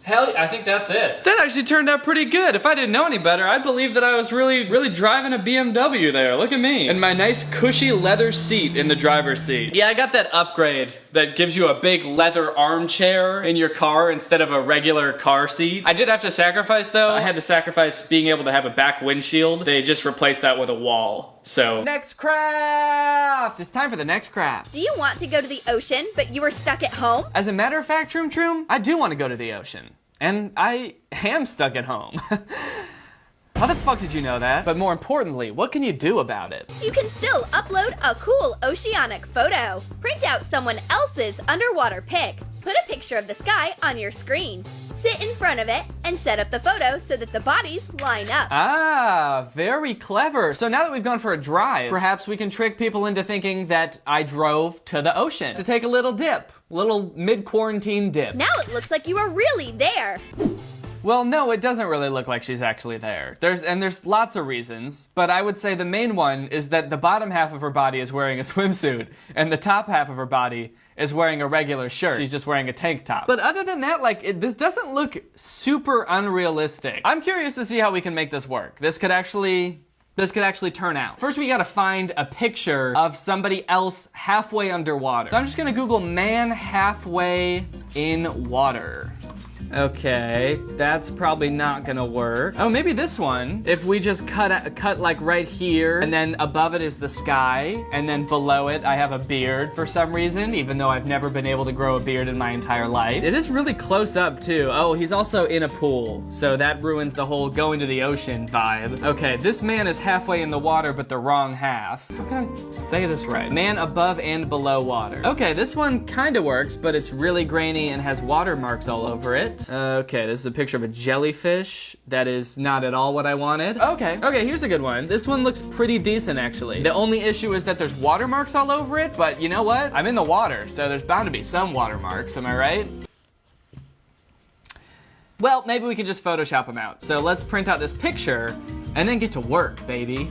Hell, I think that's it. That actually turned out pretty good. If I didn't know any better, I'd believe that I was really driving a BMW there. Look at me. And my nice cushy leather seat in the driver's seat. Yeah, I got that upgrade that gives you a big leather armchair in your car instead of a regular car seat. I did have to sacrifice though. I had to sacrifice being able to have a back windshield. They just replaced that with a wall. So, next craft! It's time for the next craft. Do you want to go to the ocean, but you were stuck at home? As a matter of fact, Troom Troom, I do want to go to the ocean. And I am stuck at home. How the fuck did you know that? But more importantly, what can you do about it? You can still upload a cool oceanic photo. Print out someone else's underwater pic. Put a picture of the sky on your screen. Sit in front of it and set up the photo so that the bodies line up. Ah, very clever. So now that we've gone for a drive, perhaps we can trick people into thinking that I drove to the ocean to take a little dip. Little mid-quarantine dip. Now it looks like you are really there. Well, no, it doesn't really look like she's actually there. There's lots of reasons, but I would say the main one is that the bottom half of her body is wearing a swimsuit, and the top half of her body is wearing a regular shirt. She's just wearing a tank top. But other than that, this doesn't look super unrealistic. I'm curious to see how we can make this work. This could actually turn out. First, we gotta find a picture of somebody else halfway underwater. So I'm just gonna Google man halfway in water. Okay, that's probably not gonna work. Oh, maybe this one. If we just cut like right here, and then above it is the sky, and then below it I have a beard for some reason, even though I've never been able to grow a beard in my entire life. It is really close up too. Oh, he's also in a pool, so that ruins the whole going to the ocean vibe. Okay, this man is halfway in the water, but the wrong half. How can I say this right? Man above and below water. Okay, this one kinda works, but it's really grainy and has watermarks all over it. that. Okay, this is a picture of a jellyfish. That is not at all what I wanted. Okay, here's a good one. This one looks pretty decent, actually. The only issue is that there's watermarks all over it, but you know what? I'm in the water, so there's bound to be some watermarks, am I right? Well, maybe we can just Photoshop them out. So let's print out this picture and then get to work, baby.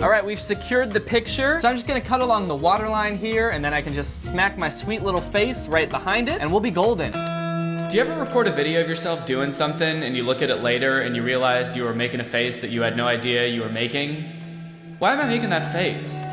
All right, we've secured the picture. So I'm just gonna cut along the water line here, and then I can just smack my sweet little face right behind it, and we'll be golden. Do you ever record a video of yourself doing something and you look at it later and you realize you were making a face that you had no idea you were making? Why am I making that face?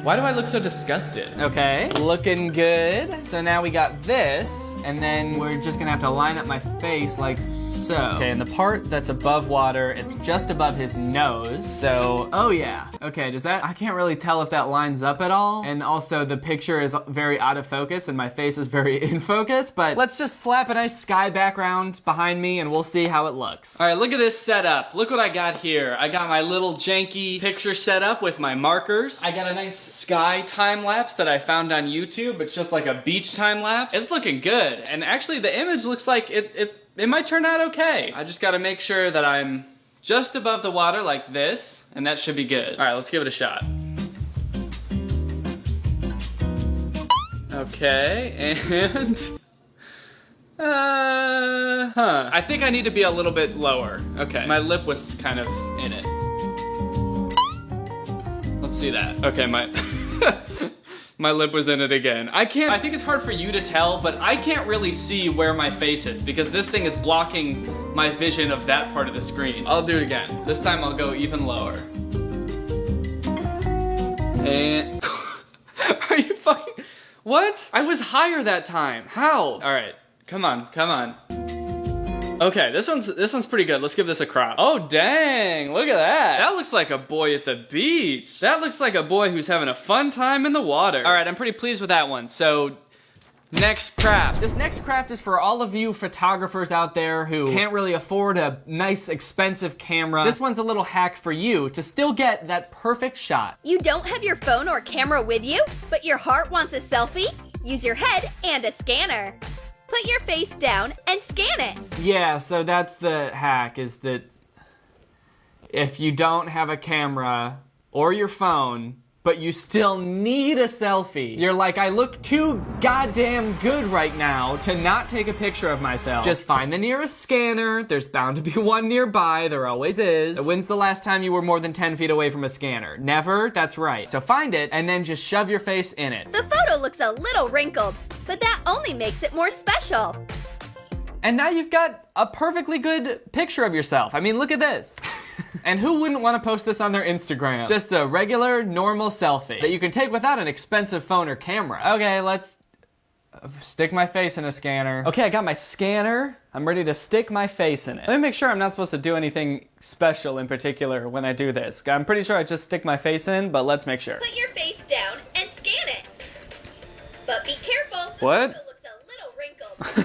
Why do I look so disgusted? Okay, looking good. So now we got this, and then we're just gonna have to line up my face like so. Okay, and the part that's above water, it's just above his nose. So, oh yeah. Okay, does that, I can't really tell if that lines up at all. And also the picture is very out of focus and my face is very in focus, but let's just slap a nice sky background behind me and we'll see how it looks. All right, look at this setup. Look what I got here. I got my little janky picture set up with my markers. I got a nice sky time lapse that I found on YouTube. It's just like a beach time lapse. It's looking good. And actually the image looks like it might turn out okay. I just gotta make sure that I'm just above the water like this, and that should be good. All right, let's give it a shot. Okay, and I think I need to be a little bit lower. Okay, my lip was kind of in it. Let's see that. Okay, my lip was in it again. I think it's hard for you to tell, but I can't really see where my face is because this thing is blocking my vision of that part of the screen. I'll do it again. This time I'll go even lower. And, are you fucking, what? I was higher that time, how? All right, come on. Okay, this one's pretty good. Let's give this a crop. Oh, dang, look at that. That looks like a boy at the beach. That looks like a boy who's having a fun time in the water. All right, I'm pretty pleased with that one. So, next craft. This next craft is for all of you photographers out there who can't really afford a nice, expensive camera. This one's a little hack for you to still get that perfect shot. You don't have your phone or camera with you, but your heart wants a selfie? Use your head and a scanner. Put your face down and scan it. Yeah, so that's the hack, is that if you don't have a camera or your phone, but you still need a selfie, you're like, I look too goddamn good right now to not take a picture of myself. Just find the nearest scanner. There's bound to be one nearby. There always is. When's the last time you were more than 10 feet away from a scanner? Never? That's right. So find it and then just shove your face in it. The photo looks a little wrinkled, but that only makes it more special. And now you've got a perfectly good picture of yourself. I mean, look at this. And who wouldn't want to post this on their Instagram? Just a regular, normal selfie that you can take without an expensive phone or camera. Okay, let's stick my face in a scanner. Okay, I got my scanner. I'm ready to stick my face in it. Let me make sure I'm not supposed to do anything special in particular when I do this. I'm pretty sure I just stick my face in, but let's make sure. Put your face down and scan it. But be careful. What?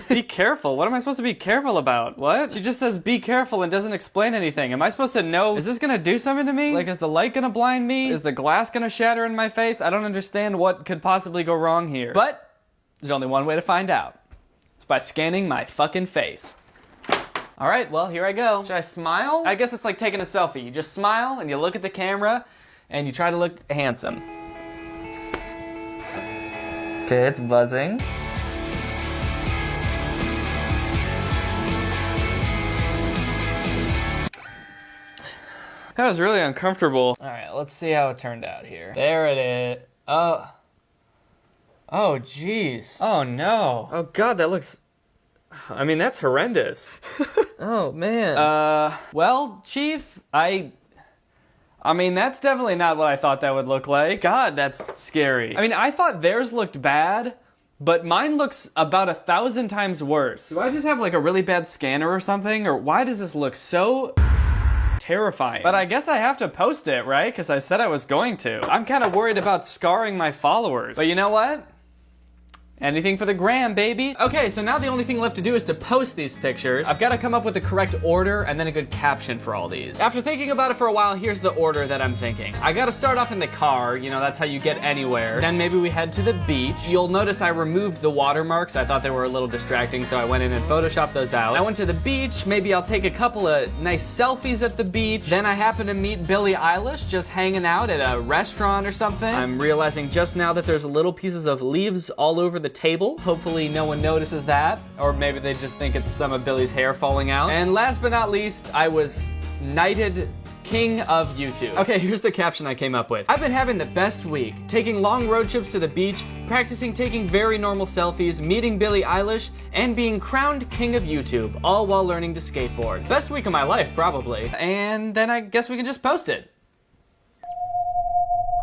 Be careful? What am I supposed to be careful about? What? She just says be careful and doesn't explain anything. Am I supposed to know? Is this gonna do something to me? Like, is the light gonna blind me? Is the glass gonna shatter in my face? I don't understand what could possibly go wrong here. But there's only one way to find out. It's by scanning my fucking face. All right, well, here I go. Should I smile? I guess it's like taking a selfie. You just smile and you look at the camera and you try to look handsome. Okay, it's buzzing. That was really uncomfortable. All right, let's see how it turned out here. There it is. Oh, jeez. Oh, no. Oh, God, that looks... I mean, that's horrendous. Oh, man. Well, Chief, I mean, that's definitely not what I thought that would look like. God, that's scary. I mean, I thought theirs looked bad, but mine looks about 1,000 times worse. Do I just have, like, a really bad scanner or something? Or why does this look so... terrifying? But I guess I have to post it, right? Because I said I was going to. I'm kind of worried about scarring my followers. But you know what? Anything for the gram, baby. Okay, so now the only thing left to do is to post these pictures. I've got to come up with the correct order and then a good caption for all these. After thinking about it for a while, here's the order that I'm thinking. I gotta start off in the car, you know, that's how you get anywhere. Then maybe we head to the beach. You'll notice I removed the watermarks. I thought they were a little distracting, so I went in and photoshopped those out. I went to the beach. Maybe I'll take a couple of nice selfies at the beach. Then I happen to meet Billie Eilish just hanging out at a restaurant or something. I'm realizing just now that there's little pieces of leaves all over the table. Hopefully no one notices that, or maybe they just think it's some of Billie's hair falling out. And last but not least, I was knighted King of YouTube. Okay, here's the caption I came up with. I've been having the best week, taking long road trips to the beach, practicing taking very normal selfies, meeting Billie Eilish, and being crowned King of YouTube, all while learning to skateboard. Best week of my life, probably. And then I guess we can just post it.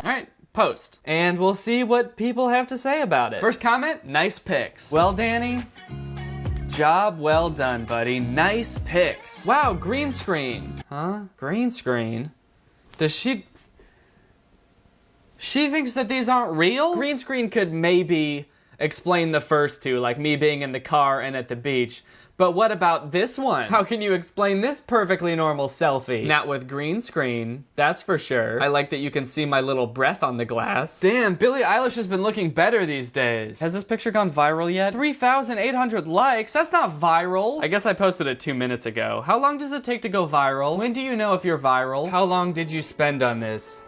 All right. Post. And we'll see what people have to say about it. First comment, nice pics. Well, Danny, job well done, buddy. Nice pics. Wow, green screen. Huh? Green screen? Does she thinks that these aren't real? Green screen could maybe explain the first two, like me being in the car and at the beach. But what about this one? How can you explain this perfectly normal selfie? Not with green screen, that's for sure. I like that you can see my little breath on the glass. Damn, Billie Eilish has been looking better these days. Has this picture gone viral yet? 3,800 likes? That's not viral. I guess I posted it 2 minutes ago. How long does it take to go viral? When do you know if you're viral? How long did you spend on this?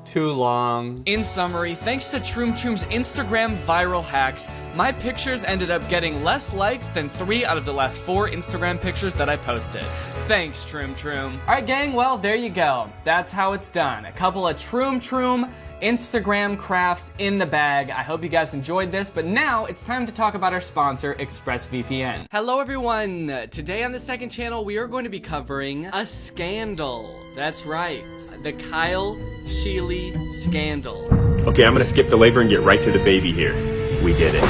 Too long. In summary, thanks to Troom Troom's Instagram viral hacks, my pictures ended up getting less likes than 3 out of the last 4 Instagram pictures that I posted. Thanks, Troom Troom. Alright gang, well, there you go. That's how it's done. A couple of Troom Troom Instagram crafts in the bag. I hope you guys enjoyed this, but now it's time to talk about our sponsor, ExpressVPN. Hello everyone! Today on the second channel, we are going to be covering a scandal. That's right, the Kyle Sheely scandal. Okay, I'm gonna skip the labor and get right to the baby here. We did it.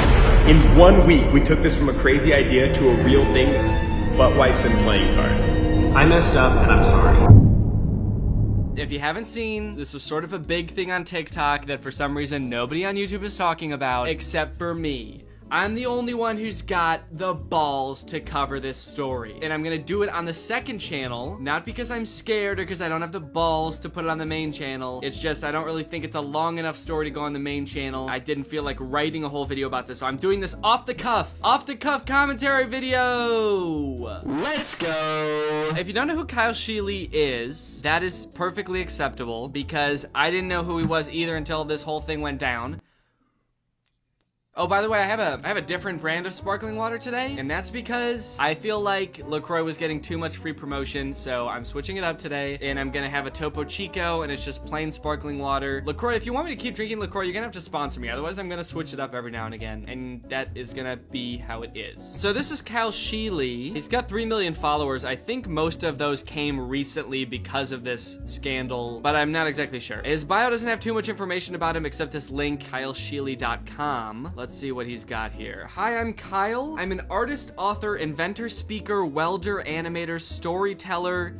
In 1 week, we took this from a crazy idea to a real thing, butt wipes and playing cards. I messed up and I'm sorry. If you haven't seen, this was sort of a big thing on TikTok that for some reason nobody on YouTube is talking about, except for me. I'm the only one who's got the balls to cover this story. And I'm gonna do it on the second channel, not because I'm scared or because I don't have the balls to put it on the main channel. It's just I don't really think it's a long enough story to go on the main channel. I didn't feel like writing a whole video about this, so I'm doing this off the cuff commentary video. Let's go. If you don't know who Kyle Sheely is, that is perfectly acceptable because I didn't know who he was either until this whole thing went down. Oh, by the way, I have a different brand of sparkling water today, and that's because I feel like LaCroix was getting too much free promotion, so I'm switching it up today, and I'm gonna have a Topo Chico, and it's just plain sparkling water. LaCroix, if you want me to keep drinking LaCroix, you're gonna have to sponsor me, otherwise I'm gonna switch it up every now and again, and that is gonna be how it is. So this is Kyle Sheely. He's got 3 million followers. I think most of those came recently because of this scandal, but I'm not exactly sure. His bio doesn't have too much information about him except this link, kylesheely.com. Let's see what he's got here. Hi, I'm Kyle. I'm an artist, author, inventor, speaker, welder, animator, storyteller,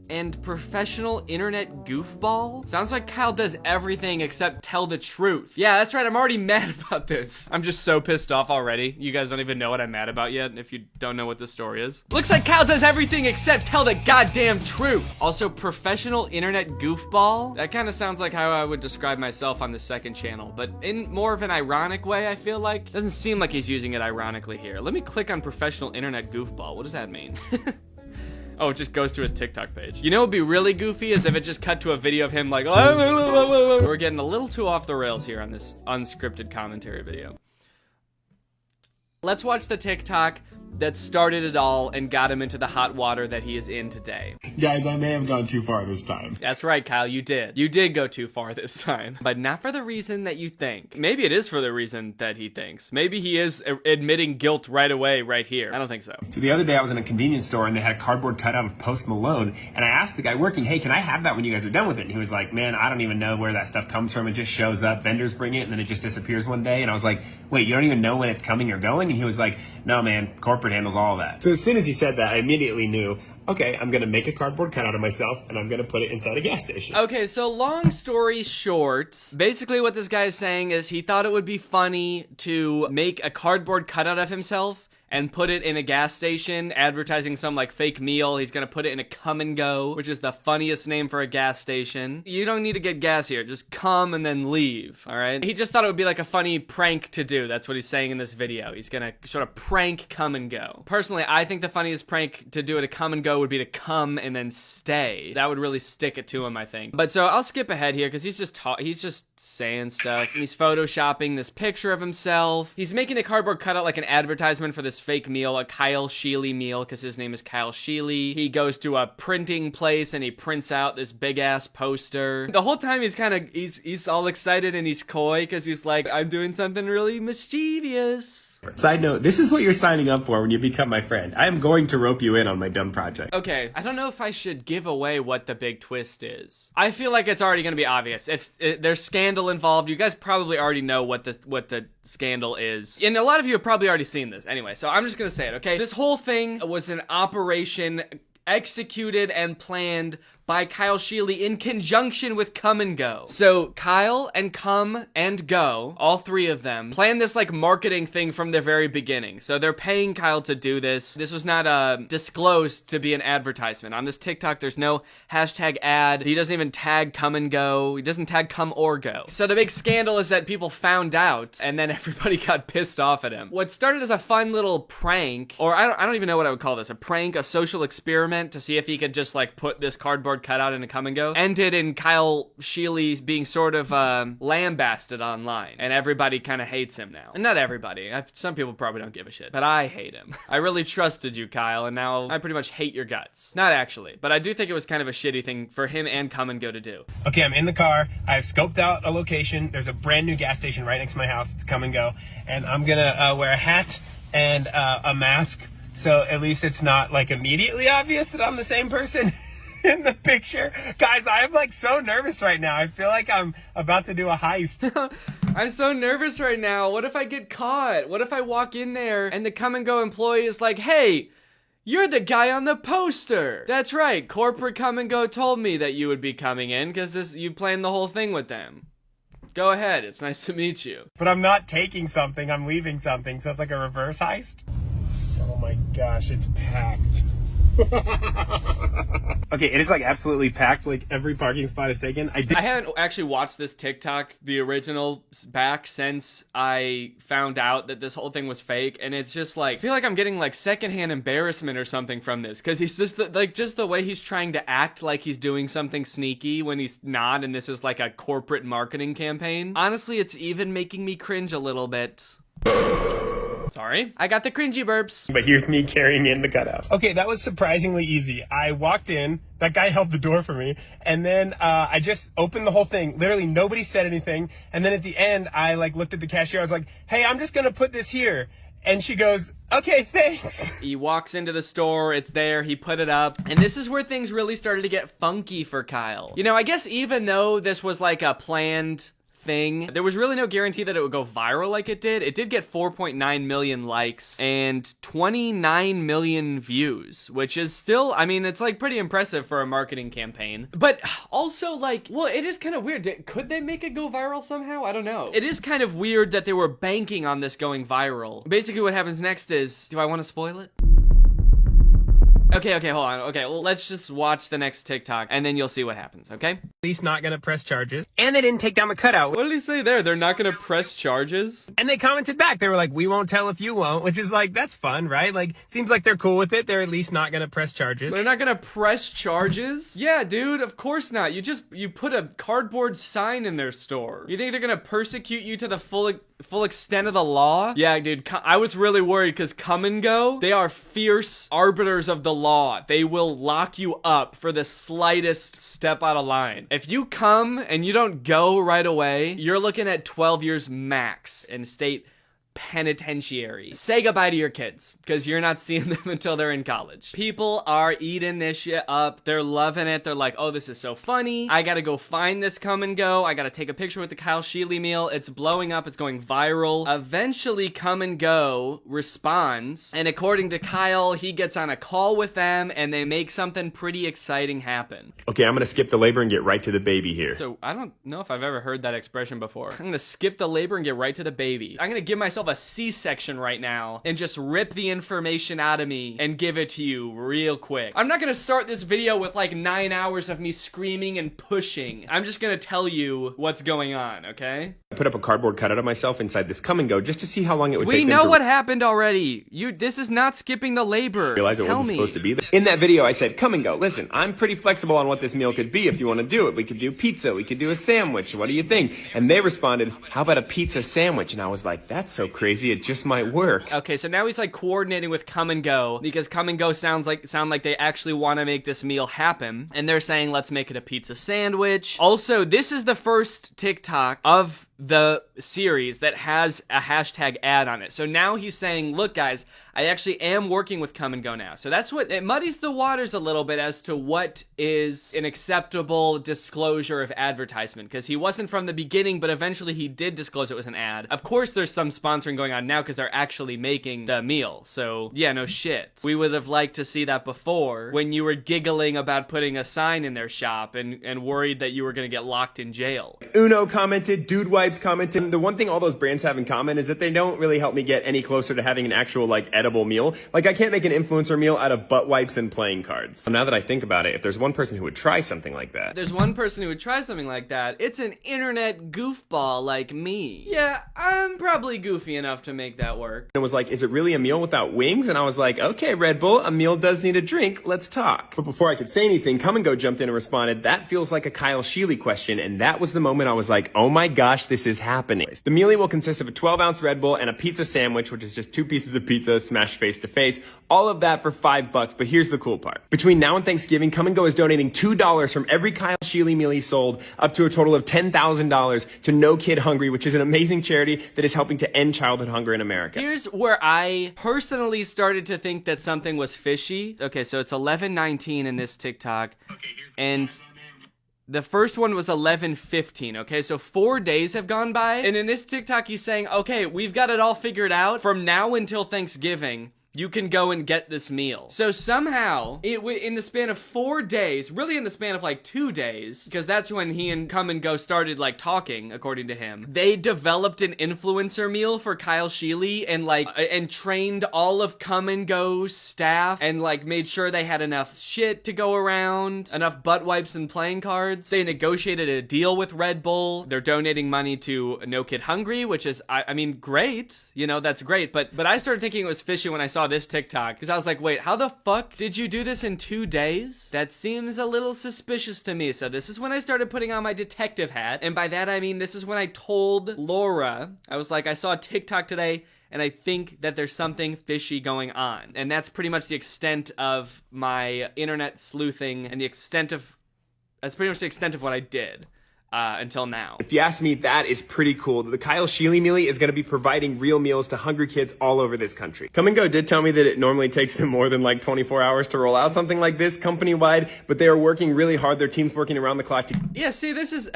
and professional internet goofball? Sounds like Kyle does everything except tell the truth. Yeah, that's right, I'm already mad about this. I'm just so pissed off already. You guys don't even know what I'm mad about yet, if you don't know what this story is. Looks like Kyle does everything except tell the goddamn truth. Also, professional internet goofball? That kind of sounds like how I would describe myself on the second channel, but in more of an ironic way, I feel like. Doesn't seem like he's using it ironically here. Let me click on professional internet goofball. What does that mean? Oh, it just goes to his TikTok page. You know what would be really goofy is if it just cut to a video of him like, we're getting a little too off the rails here on this unscripted commentary video. Let's watch the TikTok that started it all and got him into the hot water that he is in today. Guys, I may have gone too far this time. That's right, Kyle, you did. You did go too far this time. But not for the reason that you think. Maybe it is for the reason that he thinks. Maybe he is admitting guilt right away, right here. I don't think so. So the other day I was in a convenience store and they had a cardboard cutout of Post Malone, and I asked the guy working, hey, can I have that when you guys are done with it? And he was like, man, I don't even know where that stuff comes from. It just shows up, vendors bring it, and then it just disappears one day. And I was like, wait, you don't even know when it's coming or going? And he was like, no, man, corporate corporate handles all that. So as soon as he said that, I immediately knew, okay, I'm gonna make a cardboard cutout of myself and I'm gonna put it inside a gas station. Okay, so long story short, basically what this guy is saying is he thought it would be funny to make a cardboard cutout of himself and put it in a gas station, advertising some like fake meal. He's gonna put it in a Come and Go, which is the funniest name for a gas station. You don't need to get gas here, just come and then leave, all right? He just thought it would be like a funny prank to do. That's what he's saying in this video. He's gonna sort of prank Come and Go. Personally, I think the funniest prank to do at a Come and Go would be to come and then stay. That would really stick it to him, I think. But so I'll skip ahead here because he's just saying stuff. And he's photoshopping this picture of himself. He's making the cardboard cutout like an advertisement for this fake meal, a Kyle Sheely meal, because his name is Kyle Sheely. He goes to a printing place and he prints out this big ass poster. The whole time he's all excited and he's coy because he's like, I'm doing something really mischievous. Side note, this is what you're signing up for when you become my friend. I am going to rope you in on my dumb project. Okay, I don't know if I should give away what the big twist is. I feel like it's already going to be obvious. If there's scandal involved, you guys probably already know what the scandal is. And a lot of you have probably already seen this. Anyway, so I'm just going to say it, okay? This whole thing was an operation executed and planned by Kyle Sheely in conjunction with Come and Go. So Kyle and Come and Go, all three of them, planned this like marketing thing from the very beginning. So they're paying Kyle to do this. This was not disclosed to be an advertisement. On this TikTok, there's no hashtag ad. He doesn't even tag Come and Go. He doesn't tag Come or Go. So the big scandal is that people found out and then everybody got pissed off at him. What started as a fun little prank, or I don't even know what I would call this, a prank, a social experiment to see if he could just like put this cardboard cutout in a Come and Go, ended in Kyle Sheely being sort of lambasted online, and everybody kind of hates him now. And not everybody. Some people probably don't give a shit, but I hate him. I really trusted you, Kyle, and now I pretty much hate your guts. Not actually, but I do think it was kind of a shitty thing for him and Come and Go to do. Okay, I'm in the car. I've scoped out a location. There's a brand new gas station right next to my house. It's Come and Go, and I'm gonna wear a hat and a mask, so at least it's not like immediately obvious that I'm the same person in the picture. Guys, I am like so nervous right now. I feel like I'm about to do a heist. I'm so nervous right now. What if I get caught? What if I walk in there and the Come and Go employee is like, hey, you're the guy on the poster. That's right. Corporate Come and Go told me that you would be coming in because you planned the whole thing with them. Go ahead. It's nice to meet you. But I'm not taking something. I'm leaving something. So it's like a reverse heist. Oh my gosh, it's packed. Okay, it is like absolutely packed. Like every parking spot is taken. I haven't actually watched this TikTok, the original, back since I found out that this whole thing was fake, and it's just like I feel like I'm getting like secondhand embarrassment or something from this because he's just just the way he's trying to act like he's doing something sneaky when he's not, and this is like a corporate marketing campaign. Honestly, it's even making me cringe a little bit. Sorry, I got the cringy burps. But here's me carrying in the cutout. Okay, that was surprisingly easy. I walked in, that guy held the door for me, and then I just opened the whole thing. Literally nobody said anything, and then at the end, I like looked at the cashier. I was like, hey, I'm just gonna put this here. And she goes, okay, thanks. He walks into the store, it's there, he put it up, and this is where things really started to get funky for Kyle. You know, I guess even though this was like a planned thing, there was really no guarantee that it would go viral like it did. It did get 4.9 million likes and 29 million views, which is still, I mean, it's like pretty impressive for a marketing campaign. But also like, well, it is kind of weird. Could they make it go viral somehow? I don't know. It is kind of weird that they were banking on this going viral. Basically what happens next is, do I want to spoil it? Okay, hold on. Okay, well, let's just watch the next TikTok, and then you'll see what happens, okay? At least not gonna press charges. And they didn't take down the cutout. What did he say there? They're not gonna press charges? And they commented back. They were like, we won't tell if you won't, which is like, that's fun, right? Like, seems like they're cool with it. They're at least not gonna press charges. They're not gonna press charges? Yeah, dude, of course not. You put a cardboard sign in their store. You think they're gonna persecute you to the full extent of the law? Yeah, dude, I was really worried because Come and Go, they are fierce arbiters of the law. They will lock you up for the slightest step out of line. If you come and you don't go right away, you're looking at 12 years max in state penitentiary. Say goodbye to your kids, because you're not seeing them until they're in college. People are eating this shit up. They're loving it. They're like, oh, this is so funny. I gotta go find this Come and Go. I gotta take a picture with the Kyle Sheely meal. It's blowing up. It's going viral. Eventually, Come and Go responds, and according to Kyle, he gets on a call with them, and they make something pretty exciting happen. Okay, I'm gonna skip the labor and get right to the baby here. So, I don't know if I've ever heard that expression before. I'm gonna skip the labor and get right to the baby. I'm gonna give myself a C-section right now and just rip the information out of me and give it to you real quick. I'm not gonna start this video with like 9 hours of me screaming and pushing. I'm just gonna tell you what's going on, okay? I put up a cardboard cutout of myself inside this Come and Go just to see how long it would take. We know what happened already. This is not skipping the labor. Realize it wasn't supposed to be there. In that video, I said, Come and Go. Listen, I'm pretty flexible on what this meal could be if you want to do it. We could do pizza. We could do a sandwich. What do you think? And they responded, how about a pizza sandwich? And I was like, that's so crazy. It just might work. Okay, so now he's like coordinating with Come and Go because Come and Go sound like they actually want to make this meal happen. And they're saying, let's make it a pizza sandwich. Also, this is the first TikTok of the series that has a hashtag ad on it. So now he's saying, look guys, I actually am working with Come and Go now. So that's what, it muddies the waters a little bit as to what is an acceptable disclosure of advertisement. Because he wasn't from the beginning, but eventually he did disclose it was an ad. Of course there's some sponsoring going on now because they're actually making the meal. So yeah, no shit. We would have liked to see that before when you were giggling about putting a sign in their shop and worried that you were going to get locked in jail. Uno commented, Dude Wipes commented. The one thing all those brands have in common is that they don't really help me get any closer to having an actual like edible meal. Like I can't make an influencer meal out of butt wipes and playing cards. So now that I think about it, if there's one person who would try something like that. There's one person who would try something like that. It's an internet goofball like me. Yeah, I'm probably goofy enough to make that work. It was like, is it really a meal without wings? And I was like, okay, Red Bull, a meal does need a drink. Let's talk. But before I could say anything, Come and Go jumped in and responded, that feels like a Kyle Sheely question. And that was the moment I was like, oh my gosh, this is happening. The meal will consist of a 12-ounce Red Bull and a pizza sandwich, which is just 2 pieces of pizza smashed face to face. All of that for $5. But here's the cool part. Between now and Thanksgiving, Come and Go is donating $2 from every Kyle Sheely meal he sold up to a total of $10,000 to No Kid Hungry, which is an amazing charity that is helping to end childhood hunger in America. Here's where I personally started to think that something was fishy. Okay, so it's 11:19 in this TikTok, and the first one was 11:15, okay? So 4 days have gone by, and in this TikTok, he's saying, okay, we've got it all figured out. From now until Thanksgiving, you can go and get this meal. So somehow, in the span of 4 days, really in the span of like 2 days, because that's when he and Come and Go started like talking, according to him, they developed an influencer meal for Kyle Sheely and trained all of Come and Go's staff and like made sure they had enough shit to go around, enough butt wipes and playing cards. They negotiated a deal with Red Bull. They're donating money to No Kid Hungry, which is, I mean, great. You know, that's great. But I started thinking it was fishy when I saw this TikTok because I was like, wait, how the fuck did you do this in 2 days? That seems a little suspicious to me. So this is when I started putting on my detective hat, and by that I mean this is when I told Laura, I was like, I saw a TikTok today and I think that there's something fishy going on. And that's pretty much the extent of my internet sleuthing and that's pretty much the extent of what I did. Until now. If you ask me, that is pretty cool. The Kyle Sheely mealie is going to be providing real meals to hungry kids all over this country. Come and Go did tell me that it normally takes them more than like 24 hours to roll out something like this company-wide, but they are working really hard. Their team's working around the clock to... Yeah, see, this is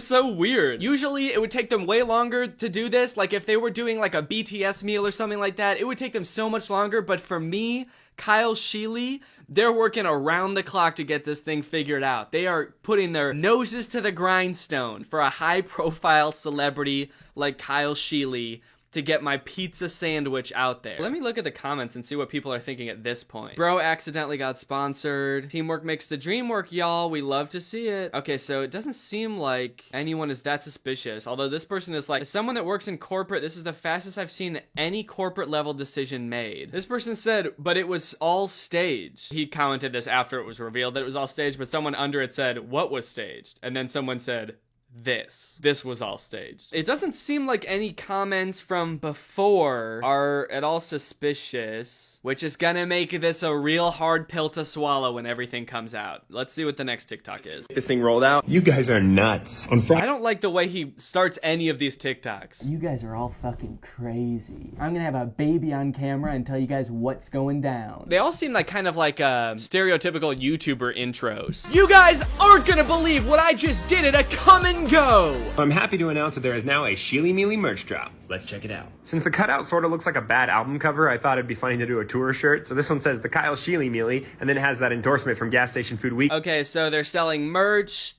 so weird. Usually it would take them way longer to do this. Like if they were doing like a BTS meal or something like that, it would take them so much longer. But for me, Kyle Sheely, they're working around the clock to get this thing figured out. They are putting their noses to the grindstone for a high-profile celebrity like Kyle Sheely to get my pizza sandwich out there. Let me look at the comments and see what people are thinking at this point. Bro accidentally got sponsored. Teamwork makes the dream work, y'all. We love to see it. Okay, so it doesn't seem like anyone is that suspicious. Although this person is like, as someone that works in corporate, this is the fastest I've seen any corporate level decision made. This person said, but it was all staged. He commented this after it was revealed that it was all staged, but someone under it said, what was staged? And then someone said, This was all staged. It doesn't seem like any comments from before are at all suspicious, which is gonna make this a real hard pill to swallow when everything comes out. Let's see what the next TikTok is. This thing rolled out. You guys are nuts. On Friday. I don't like the way he starts any of these TikToks. You guys are all fucking crazy. I'm gonna have a baby on camera and tell you guys what's going down. They all seem like kind of like stereotypical YouTuber intros. You guys aren't gonna believe what I just did at a come and go. I'm happy to announce that there is now a Sheely Mealy merch drop. Let's check it out. Since the cutout sort of looks like a bad album cover, I thought it'd be funny to do a tour shirt. So this one says the Kyle Sheely Mealy, and then it has that endorsement from Gas Station Food Week. Okay, so they're selling merch.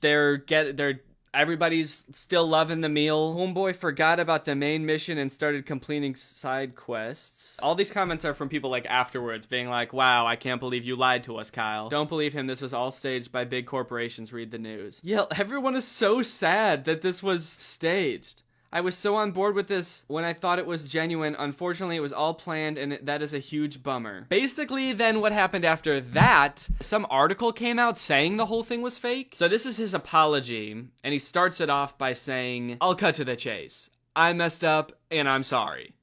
Everybody's still loving the meal. Homeboy forgot about the main mission and started completing side quests. All these comments are from people like afterwards being like, wow, I can't believe you lied to us, Kyle. Don't believe him. This was all staged by big corporations. Read the news. Yeah, everyone is so sad that this was staged. I was so on board with this when I thought it was genuine. Unfortunately, it was all planned, and that is a huge bummer. Basically, then what happened after that, some article came out saying the whole thing was fake. So this is his apology, and he starts it off by saying, I'll cut to the chase. I messed up, and I'm sorry.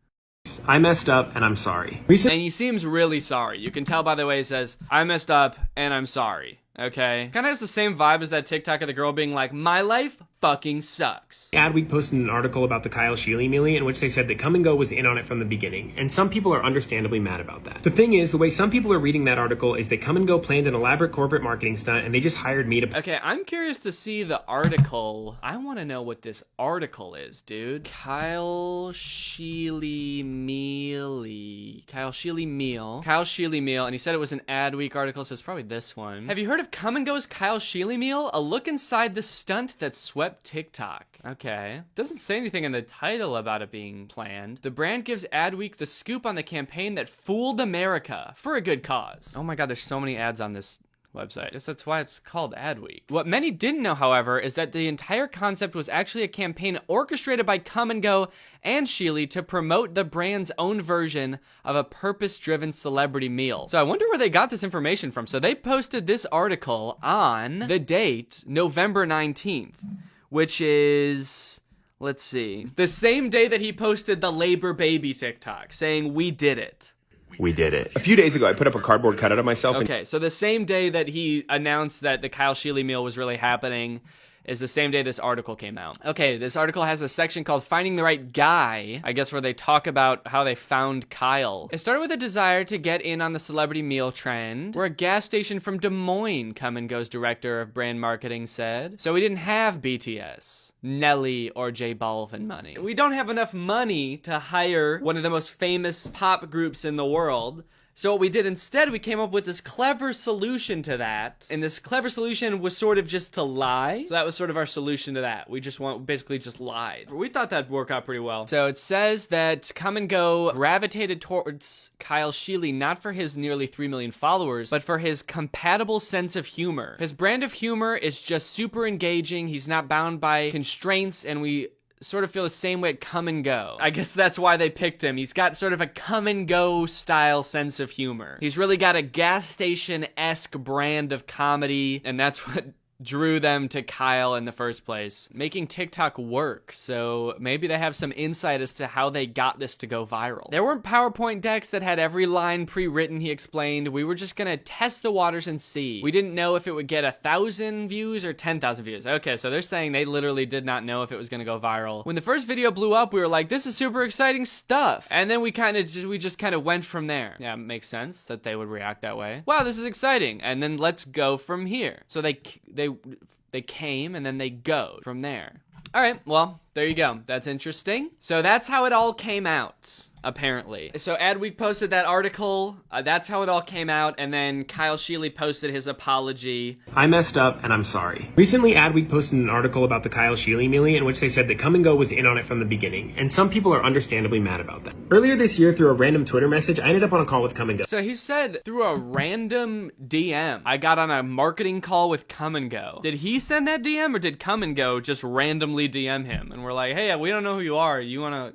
I messed up, and I'm sorry. And he seems really sorry. You can tell by the way he says, I messed up, and I'm sorry. Okay? Kind of has the same vibe as that TikTok of the girl being like, my life fucking sucks. Adweek posted an article about the Kyle Sheely Mealy in which they said that Come and Go was in on it from the beginning, and some people are understandably mad about that. The thing is, the way some people are reading that article is that Come and Go planned an elaborate corporate marketing stunt, and they just hired me to... Okay, I'm curious to see the article. I want to know what this article is, dude. Kyle Sheely Mealy. Kyle Sheely Meal, and he said it was an Adweek article, so it's probably this one. Have you heard of Come and Go's Kyle Sheely Meal? A look inside the stunt that swept TikTok. Okay. Doesn't say anything in the title about it being planned. The brand gives Adweek the scoop on the campaign that fooled America for a good cause. Oh my god, there's so many ads on this website. I guess that's why it's called Adweek. What many didn't know, however, is that the entire concept was actually a campaign orchestrated by Come and Go and Sheely to promote the brand's own version of a purpose-driven celebrity meal. So I wonder where they got this information from. So they posted this article on the date November 19th, which is, let's see, the same day that he posted the Labor Baby TikTok saying, we did it. We did it. A few days ago, I put up a cardboard cutout of myself. Okay, so the same day that he announced that the Kyle Sheely meal was really happening is the same day this article came out. Okay, this article has a section called Finding the Right Guy, I guess, where they talk about how they found Kyle. It started with a desire to get in on the celebrity meal trend. We're a gas station from Des Moines, Come and Go's director of brand marketing said. So we didn't have BTS, Nelly, or J Balvin money. We don't have enough money to hire one of the most famous pop groups in the world. So what we did instead, we came up with this clever solution to that. And this clever solution was sort of just to lie. So that was sort of our solution to that. We basically just lied. We thought that'd work out pretty well. So it says that Come and Go gravitated towards Kyle Sheely not for his nearly 3 million followers, but for his compatible sense of humor. His brand of humor is just super engaging. He's not bound by constraints, and we sort of feel the same way at Come and Go. I guess that's why they picked him. He's got sort of a Come and Go style sense of humor. He's really got a gas station-esque brand of comedy, and that's what drew them to Kyle in the first place. Making TikTok work, so maybe they have some insight as to how they got this to go viral. There weren't PowerPoint decks that had every line pre-written, he explained. We were just gonna test the waters and see. We didn't know if it would get 1,000 views or 10,000 views. Okay, so they're saying they literally did not know if it was gonna go viral. When the first video blew up, we were like, this is super exciting stuff. And then we just kind of went from there. Yeah, it makes sense that they would react that way. Wow, this is exciting. And then let's go from here. So they came and then they go from there. All right, well, there you go. That's interesting. So that's how it all came out, apparently. So Adweek posted that article. That's how it all came out. And then Kyle Sheely posted his apology. I messed up, and I'm sorry. Recently, Adweek posted an article about the Kyle Sheely mealy in which they said that Come and Go was in on it from the beginning, and some people are understandably mad about that. Earlier this year, through a random Twitter message, I ended up on a call with Come and Go. So he said through a random DM, I got on a marketing call with Come and Go. Did he send that DM, or did Come and Go just randomly DM him? And we're like, hey, we don't know who you are. You want to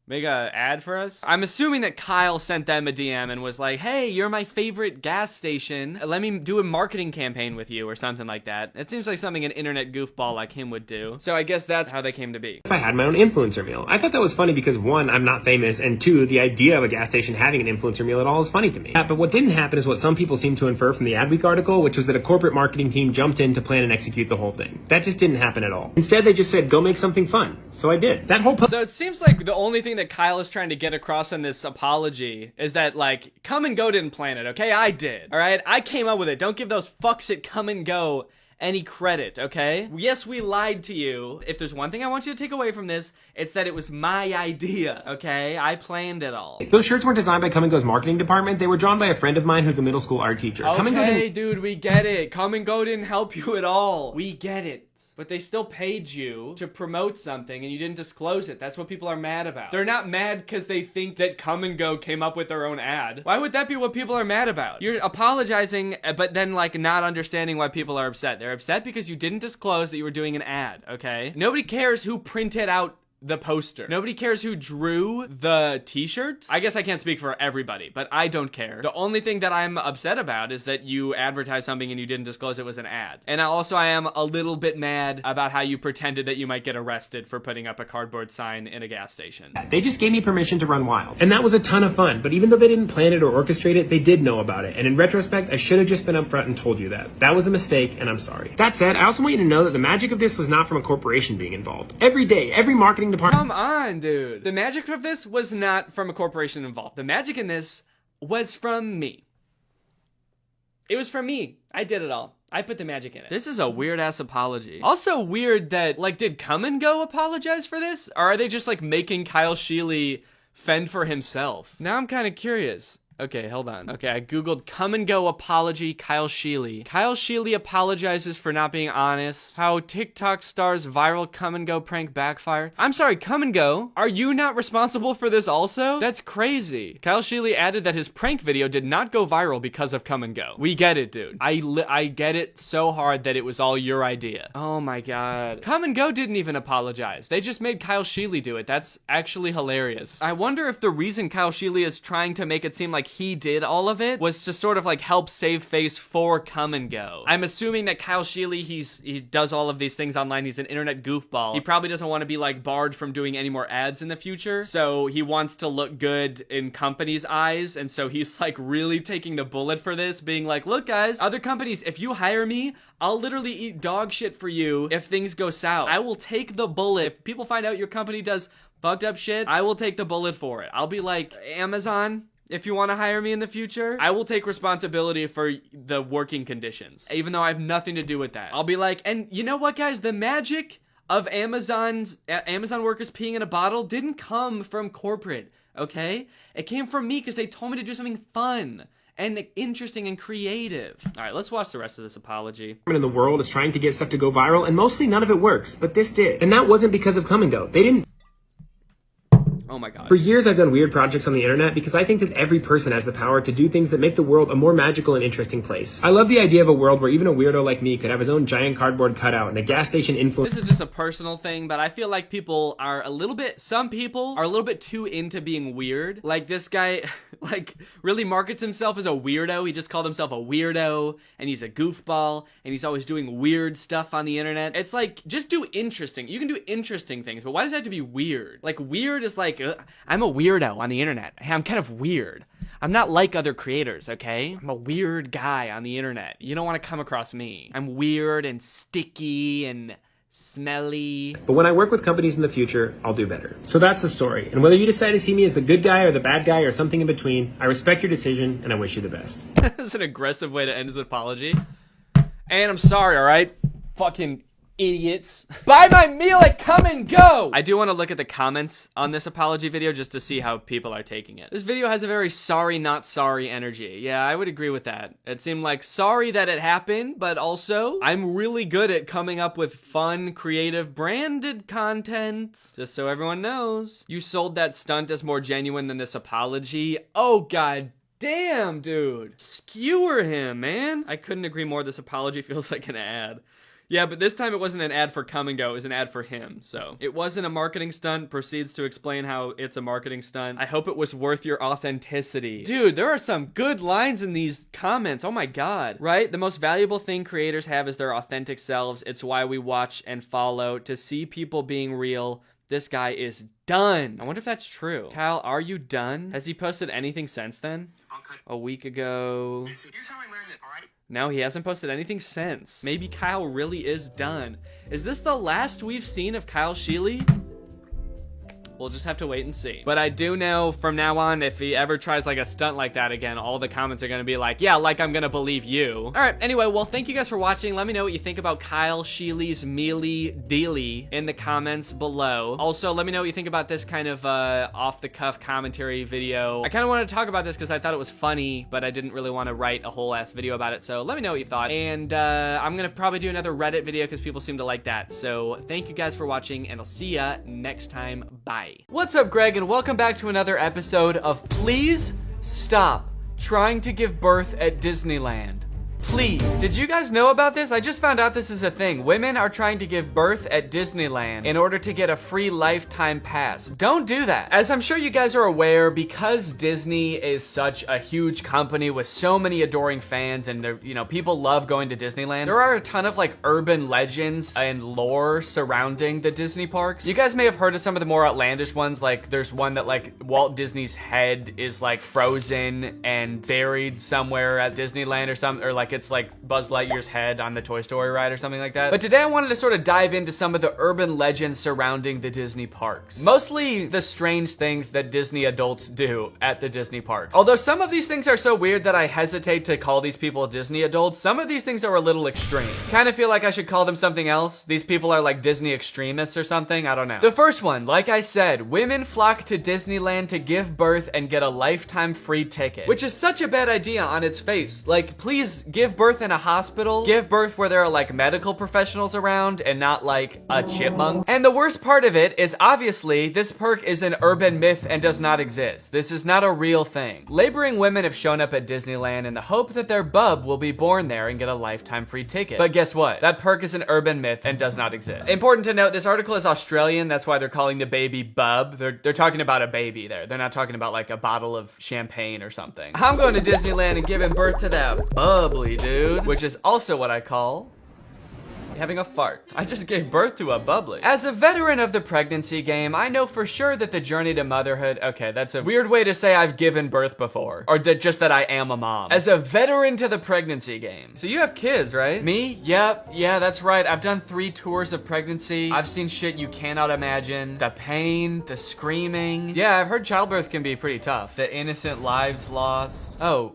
make a ad for us? I'm assuming that Kyle sent them a DM and was like, hey, you're my favorite gas station. Let me do a marketing campaign with you or something like that. It seems like something an internet goofball like him would do. So I guess that's how they came to be. If I had my own influencer meal. I thought that was funny because one, I'm not famous, and two, the idea of a gas station having an influencer meal at all is funny to me. But what didn't happen is what some people seem to infer from the Adweek article, which was that a corporate marketing team jumped in to plan and execute the whole thing. That just didn't happen at all. Instead, they just said, go make something fun. So I did. That whole So it seems like the only thing that Kyle is trying to get across in this apology is that, like, Come and Go didn't plan it, okay? I did, all right? I came up with it. Don't give those fucks at Come and Go any credit, okay? Yes, we lied to you. If there's one thing I want you to take away from this, it's that it was my idea, okay? I planned it all. Those shirts weren't designed by Come and Go's marketing department. They were drawn by a friend of mine who's a middle school art teacher. Okay, dude, we get it. Come and Go didn't help you at all. We get it. But they still paid you to promote something and you didn't disclose it. That's what people are mad about. They're not mad because they think that Come and Go came up with their own ad. Why would that be what people are mad about? You're apologizing, but then like not understanding why people are upset. They're upset because you didn't disclose that you were doing an ad, okay? Nobody cares who printed out the poster. Nobody cares who drew the t-shirts. I guess I can't speak for everybody, but I don't care. The only thing that I'm upset about is that you advertised something and you didn't disclose it was an ad. And I am a little bit mad about how you pretended that you might get arrested for putting up a cardboard sign in a gas station. They just gave me permission to run wild. And that was a ton of fun. But even though they didn't plan it or orchestrate it, they did know about it. And in retrospect, I should have just been upfront and told you that. That was a mistake, and I'm sorry. That said, I also want you to know that the magic of this was not from a corporation being involved. Every day, every marketing department... Come on, dude. The magic of this was not from a corporation involved. The magic in this was from me. It was from me. I did it all. I put the magic in it. This is a weird-ass apology. Also weird that, like, did Come and Go apologize for this? Or are they just, like, making Kyle Sheely fend for himself? Now I'm kind of curious. Okay, hold on. Okay, I googled Come and Go apology Kyle Sheely. Kyle Sheely apologizes for not being honest. How TikTok star's viral Come and Go prank backfired. I'm sorry, Come and Go? Are you not responsible for this also? That's crazy. Kyle Sheely added that his prank video did not go viral because of Come and Go. We get it, dude. I get it so hard that it was all your idea. Oh my god. Come and Go didn't even apologize. They just made Kyle Sheely do it. That's actually hilarious. I wonder if the reason Kyle Sheely is trying to make it seem like he did all of it was to sort of like help save face for Come and Go. I'm assuming that Kyle Sheely, he does all of these things online. He's an internet goofball. He probably doesn't want to be like barred from doing any more ads in the future. So he wants to look good in companies' eyes. And so he's like really taking the bullet for this, being like, look guys, other companies, if you hire me, I'll literally eat dog shit for you if things go south. I will take the bullet. If people find out your company does fucked up shit, I will take the bullet for it. I'll be like, Amazon, if you want to hire me in the future, I will take responsibility for the working conditions, even though I have nothing to do with that. I'll be like, and you know what, guys? The magic of Amazon workers peeing in a bottle didn't come from corporate, okay? It came from me because they told me to do something fun and interesting and creative. All right, let's watch the rest of this apology. In the world is trying to get stuff to go viral, and mostly none of it works, but this did. And that wasn't because of Come and Go. They didn't... Oh my god. For years, I've done weird projects on the internet because I think that every person has the power to do things that make the world a more magical and interesting place. I love the idea of a world where even a weirdo like me could have his own giant cardboard cutout and a gas station influence. This is just a personal thing, but I feel like some people are a little bit too into being weird. Like this guy, like really markets himself as a weirdo. He just called himself a weirdo and he's a goofball and he's always doing weird stuff on the internet. It's like, just do interesting. You can do interesting things, but why does it have to be weird? Like weird is like, I'm a weirdo on the internet. I'm kind of weird. I'm not like other creators, okay? I'm a weird guy on the internet. You don't want to come across me. I'm weird and sticky and smelly. But when I work with companies in the future, I'll do better. So that's the story. And whether you decide to see me as the good guy or the bad guy or something in between, I respect your decision and I wish you the best. That's an aggressive way to end his apology. And I'm sorry, all right? Fucking idiots. Buy my meal at Come and Go! I do want to look at the comments on this apology video just to see how people are taking it. This video has a very sorry, not sorry energy. Yeah, I would agree with that. It seemed like sorry that it happened, but also I'm really good at coming up with fun, creative, branded content. Just so everyone knows. You sold that stunt as more genuine than this apology. Oh, god damn, dude. Skewer him, man. I couldn't agree more. This apology feels like an ad. Yeah, but this time it wasn't an ad for Come and Go, it was an ad for him, so. It wasn't a marketing stunt, proceeds to explain how it's a marketing stunt. I hope it was worth your authenticity. Dude, there are some good lines in these comments, oh my god. Right? The most valuable thing creators have is their authentic selves. It's why we watch and follow, to see people being real. This guy is done. I wonder if that's true. Kyle, are you done? Has he posted anything since then? A week ago. Here's how I learned it, alright? No, he hasn't posted anything since. Maybe Kyle really is done. Is this the last we've seen of Kyle Sheely? We'll just have to wait and see. But I do know from now on, if he ever tries like a stunt like that again, all the comments are gonna be like, yeah, like I'm gonna believe you. All right, anyway, well, thank you guys for watching. Let me know what you think about Kyle Sheely's mealy dealy in the comments below. Also, let me know what you think about this kind of off-the-cuff commentary video. I kind of wanted to talk about this because I thought it was funny, but I didn't really want to write a whole ass video about it, so let me know what you thought. And I'm gonna probably do another Reddit video because people seem to like that. So thank you guys for watching, and I'll see ya next time. Bye. What's up, Greg, and welcome back to another episode of Please Stop Trying to Give Birth at Disneyland. Please. Did you guys know about this? I just found out this is a thing. Women are trying to give birth at Disneyland in order to get a free lifetime pass. Don't do that. As I'm sure you guys are aware, because Disney is such a huge company with so many adoring fans and people love going to Disneyland, there are a ton of like urban legends and lore surrounding the Disney parks. You guys may have heard of some of the more outlandish ones, like there's one that like Walt Disney's head is like frozen and buried somewhere at Disneyland or something, or like it's like Buzz Lightyear's head on the Toy Story ride or something like that. But today I wanted to sort of dive into some of the urban legends surrounding the Disney parks. Mostly the strange things that Disney adults do at the Disney parks. Although some of these things are so weird that I hesitate to call these people Disney adults, some of these things are a little extreme. Kind of feel like I should call them something else. These people are like Disney extremists or something, I don't know. The first one, like I said, women flock to Disneyland to give birth and get a lifetime free ticket, which is such a bad idea on its face. Like, please give birth in a hospital, give birth where there are like medical professionals around and not like a chipmunk. And the worst part of it is obviously this perk is an urban myth and does not exist. This is not a real thing. Laboring women have shown up at Disneyland in the hope that their bub will be born there and get a lifetime free ticket. But guess what? That perk is an urban myth and does not exist. Important to note, this article is Australian. That's why they're calling the baby bub. They're talking about a baby there. They're not talking about like a bottle of champagne or something. I'm going to Disneyland and giving birth to that bubbly dude, which is also what I call having a fart. I just gave birth to a bubbly. As a veteran of the pregnancy game, I know for sure that the journey to motherhood, okay, that's a weird way to say I've given birth before, or just that I am a mom. As a veteran to the pregnancy game. So you have kids, right? Me? Yep, yeah, that's right. I've done 3 tours of pregnancy. I've seen shit you cannot imagine. The pain, the screaming. Yeah, I've heard childbirth can be pretty tough. The innocent lives lost. Oh.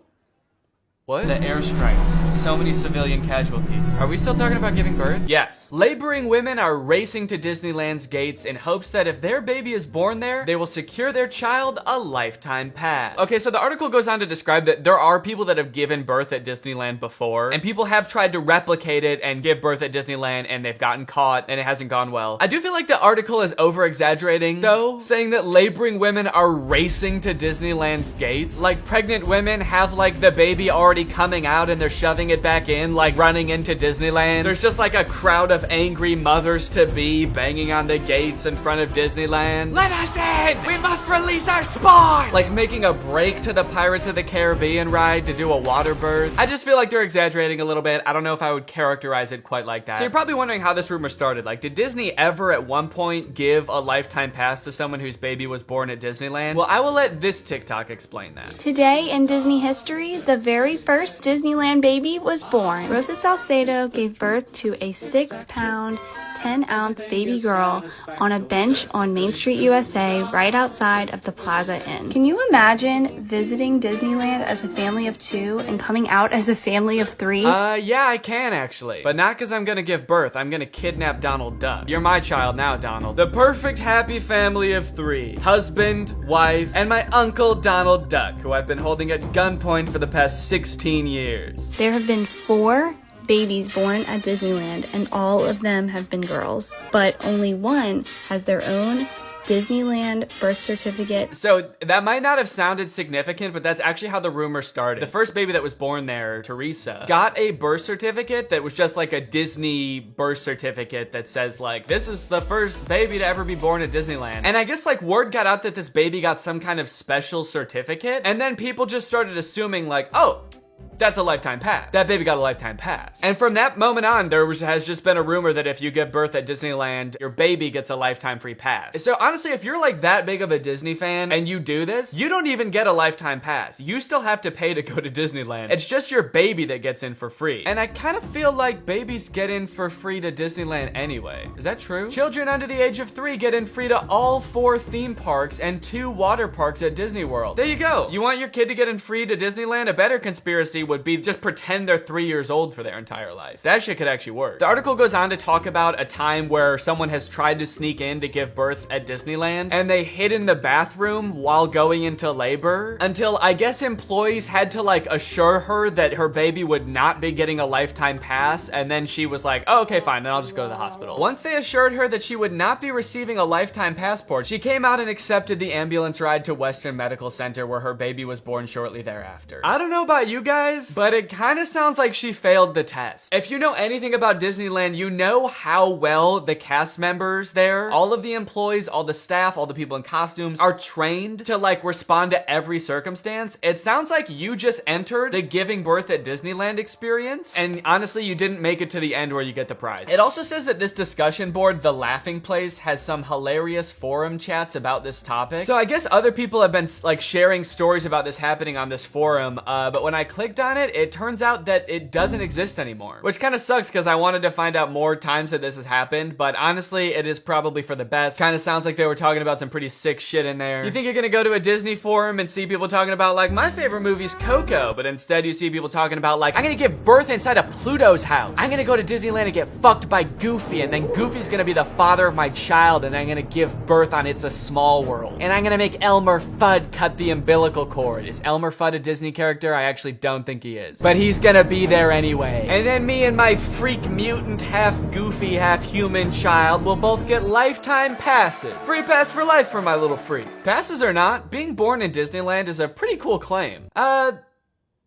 What? The airstrikes. So many civilian casualties. Are we still talking about giving birth? Yes. Laboring women are racing to Disneyland's gates in hopes that if their baby is born there, they will secure their child a lifetime pass. Okay, so the article goes on to describe that there are people that have given birth at Disneyland before, and people have tried to replicate it and give birth at Disneyland, and they've gotten caught, and it hasn't gone well. I do feel like the article is over-exaggerating, though, saying that laboring women are racing to Disneyland's gates. Like, pregnant women have, like, the baby already coming out and they're shoving it back in, like running into Disneyland. There's just like a crowd of angry mothers-to-be banging on the gates in front of Disneyland. Let us in! We must release our spawn! Like making a break to the Pirates of the Caribbean ride to do a water birth. I just feel like they're exaggerating a little bit. I don't know if I would characterize it quite like that. So you're probably wondering how this rumor started. Like, did Disney ever at one point give a lifetime pass to someone whose baby was born at Disneyland? Well, I will let this TikTok explain that. Today in Disney history, the very first Disneyland baby was born. Rosa Salcedo gave birth to a 6-pound, 10-ounce baby girl on a bench on Main Street, USA, right outside of the Plaza Inn. Can you imagine visiting Disneyland as a family of 2 and coming out as a family of 3? Yeah, I can actually. But not because I'm gonna give birth. I'm gonna kidnap Donald Duck. You're my child now, Donald. The perfect happy family of 3. Husband, wife, and my uncle Donald Duck, who I've been holding at gunpoint for the past 16 years. There have been 4 babies born at Disneyland, and all of them have been girls, but only one has their own Disneyland birth certificate. So that might not have sounded significant, but that's actually how the rumor started. The first baby that was born there, Teresa, got a birth certificate that was just like a Disney birth certificate that says like, this is the first baby to ever be born at Disneyland. And I guess like word got out that this baby got some kind of special certificate, and then people just started assuming like, oh, that's a lifetime pass. That baby got a lifetime pass. And from that moment on, has just been a rumor that if you give birth at Disneyland, your baby gets a lifetime free pass. So honestly, if you're like that big of a Disney fan and you do this, you don't even get a lifetime pass. You still have to pay to go to Disneyland. It's just your baby that gets in for free. And I kind of feel like babies get in for free to Disneyland anyway. Is that true? Children under the age of 3 get in free to all 4 theme parks and 2 water parks at Disney World. There you go. You want your kid to get in free to Disneyland? A better conspiracy would be just pretend they're 3 years old for their entire life. That shit could actually work. The article goes on to talk about a time where someone has tried to sneak in to give birth at Disneyland, and they hid in the bathroom while going into labor until I guess employees had to like assure her that her baby would not be getting a lifetime pass, and then she was like, oh, okay, fine, then I'll just go to the hospital. Once they assured her that she would not be receiving a lifetime passport, she came out and accepted the ambulance ride to Western Medical Center where her baby was born shortly thereafter. I don't know about you guys, but it kind of sounds like she failed the test. If you know anything about Disneyland, you know how well the cast members there, all of the employees, all the staff, all the people in costumes are trained to like respond to every circumstance. It sounds like you just entered the giving birth at Disneyland experience, and honestly, you didn't make it to the end where you get the prize. It also says that this discussion board, The Laughing Place, has some hilarious forum chats about this topic. So I guess other people have been like sharing stories about this happening on this forum, but when I clicked on it, it turns out that it doesn't exist anymore, which kind of sucks because I wanted to find out more times that this has happened, but honestly, it is probably for the best. Kind of sounds like they were talking about some pretty sick shit in there. You think you're gonna go to a Disney forum and see people talking about like, my favorite movie's Coco, but instead you see people talking about like, I'm gonna give birth inside of Pluto's house. I'm gonna go to Disneyland and get fucked by Goofy, and then Goofy's gonna be the father of my child, and I'm gonna give birth on It's a Small World. And I'm gonna make Elmer Fudd cut the umbilical cord. Is Elmer Fudd a Disney character? I actually don't think he is. But he's gonna be there anyway. And then me and my freak mutant, half goofy, half human child will both get lifetime passes. Free pass for life for my little freak. Passes or not, being born in Disneyland is a pretty cool claim.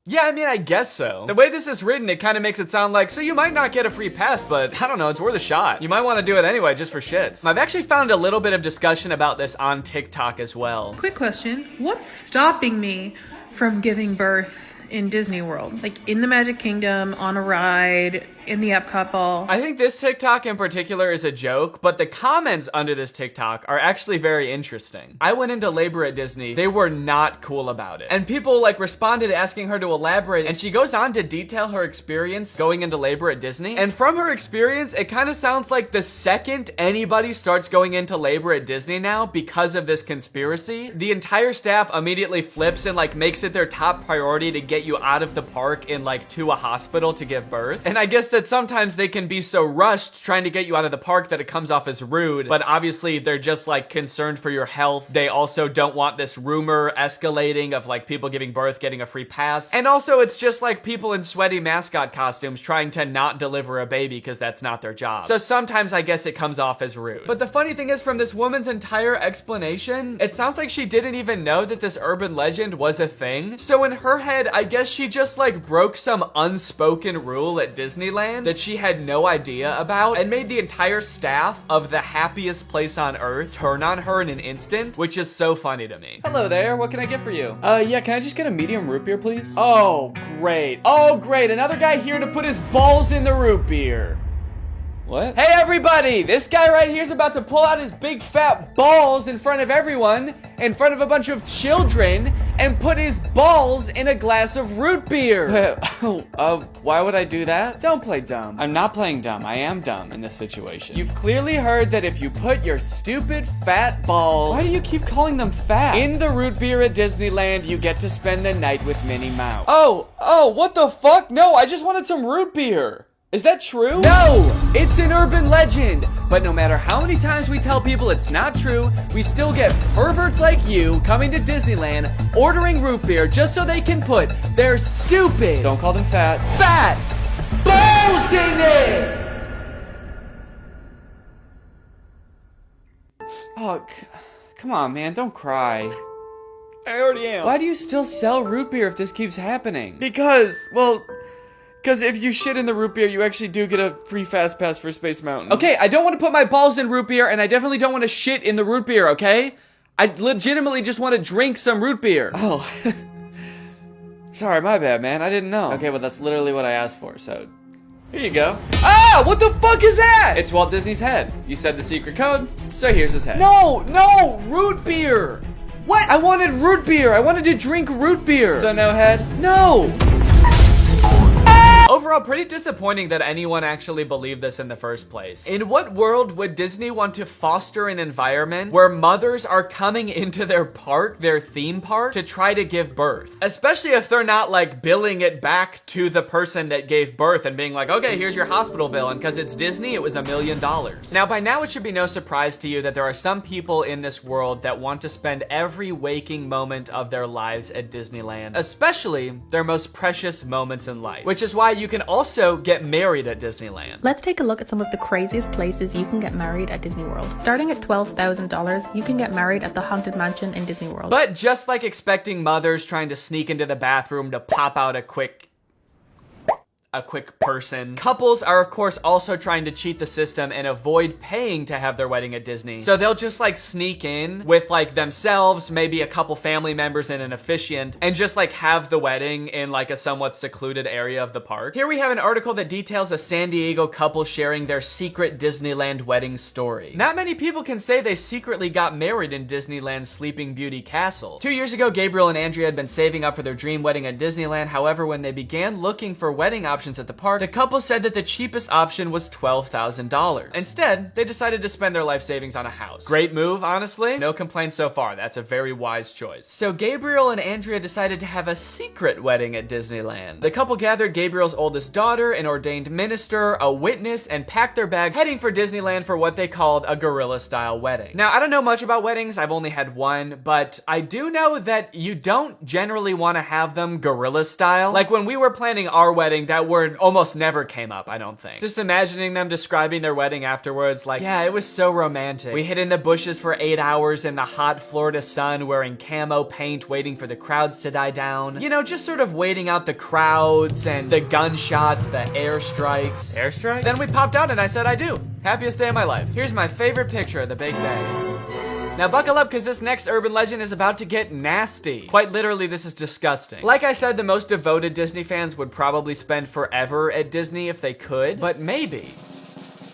Yeah, I mean, I guess so. The way this is written, it kind of makes it sound like, so you might not get a free pass, but I don't know, it's worth a shot. You might want to do it anyway, just for shits. I've actually found a little bit of discussion about this on TikTok as well. Quick question, what's stopping me from giving birth in Disney World? Like in the Magic Kingdom, on a ride, in the Epcot ball? I think this TikTok in particular is a joke, but the comments under this TikTok are actually very interesting. I went into labor at Disney. They were not cool about it. And people like responded asking her to elaborate, and she goes on to detail her experience going into labor at Disney. And from her experience, it kind of sounds like the second anybody starts going into labor at Disney now because of this conspiracy, the entire staff immediately flips and like makes it their top priority to get you out of the park and like to a hospital to give birth. And I guess that sometimes they can be so rushed trying to get you out of the park that it comes off as rude, but obviously they're just like concerned for your health. They also don't want this rumor escalating of like people giving birth getting a free pass. And also it's just like people in sweaty mascot costumes trying to not deliver a baby because that's not their job. So sometimes I guess it comes off as rude. But the funny thing is, from this woman's entire explanation, it sounds like she didn't even know that this urban legend was a thing. So in her head, I guess she just like broke some unspoken rule at Disneyland that she had no idea about and made the entire staff of the happiest place on earth turn on her in an instant, which is so funny to me. Hello there, what can I get for you? Yeah, can I just get a medium root beer, please? Oh, great. Oh, great, another guy here to put his balls in the root beer. What? Hey everybody, this guy right here is about to pull out his big fat balls in front of everyone, in front of a bunch of children, and put his balls in a glass of root beer. Why would I do that? Don't play dumb. I'm not playing dumb. I am dumb in this situation. You've clearly heard that if you put your stupid fat balls— why do you keep calling them fat— in the root beer at Disneyland, you get to spend the night with Minnie Mouse. Oh, what the fuck? No, I just wanted some root beer. Is that true? No! It's an urban legend! But no matter how many times we tell people it's not true, we still get perverts like you coming to Disneyland, ordering root beer just so they can put their stupid— don't call them fat— fat balls in it! Oh, come on, man, don't cry. I already am. Why do you still sell root beer if this keeps happening? Because if you shit in the root beer, you actually do get a free fast pass for Space Mountain. Okay, I don't want to put my balls in root beer, and I definitely don't want to shit in the root beer, okay? I legitimately just want to drink some root beer. Oh. Sorry, my bad, man. I didn't know. Okay, well, that's literally what I asked for, so... Here you go. Ah! What the fuck is that? It's Walt Disney's head. You said the secret code, so here's his head. No! Root beer! What? I wanted root beer! I wanted to drink root beer! So no head? No! Overall, pretty disappointing that anyone actually believed this in the first place. In what world would Disney want to foster an environment where mothers are coming into their park, their theme park, to try to give birth? Especially if they're not like billing it back to the person that gave birth and being like, okay, here's your hospital bill, and because it's Disney, it was $1 million. Now, by now, it should be no surprise to you that there are some people in this world that want to spend every waking moment of their lives at Disneyland, especially their most precious moments in life, which is why you can also get married at Disneyland. Let's take a look at some of the craziest places you can get married at Disney World. Starting at $12,000, you can get married at the Haunted Mansion in Disney World. But just like expecting mothers trying to sneak into the bathroom to pop out a quick person. Couples are of course also trying to cheat the system and avoid paying to have their wedding at Disney. So they'll just like sneak in with like themselves, maybe a couple family members and an officiant, and just like have the wedding in like a somewhat secluded area of the park. Here we have an article that details a San Diego couple sharing their secret Disneyland wedding story. Not many people can say they secretly got married in Disneyland's Sleeping Beauty Castle. 2 years ago, Gabriel and Andrea had been saving up for their dream wedding at Disneyland. However, when they began looking for wedding options at the park, the couple said that the cheapest option was $12,000. Instead, they decided to spend their life savings on a house. Great move, honestly. No complaints so far. That's a very wise choice. So Gabriel and Andrea decided to have a secret wedding at Disneyland. The couple gathered Gabriel's oldest daughter, an ordained minister, a witness, and packed their bags, heading for Disneyland for what they called a guerrilla-style wedding. Now, I don't know much about weddings. I've only had one, but I do know that you don't generally want to have them guerrilla-style. Like when we were planning our wedding, that word almost never came up, I don't think. Just imagining them describing their wedding afterwards, like, yeah, it was so romantic. We hid in the bushes for 8 hours in the hot Florida sun wearing camo paint, waiting for the crowds to die down. You know, just sort of waiting out the crowds and the gunshots, the airstrikes. Airstrikes? Then we popped out and I said I do. Happiest day of my life. Here's my favorite picture of the Big Bang. Now buckle up, because this next urban legend is about to get nasty. Quite literally, this is disgusting. Like I said, the most devoted Disney fans would probably spend forever at Disney if they could, but maybe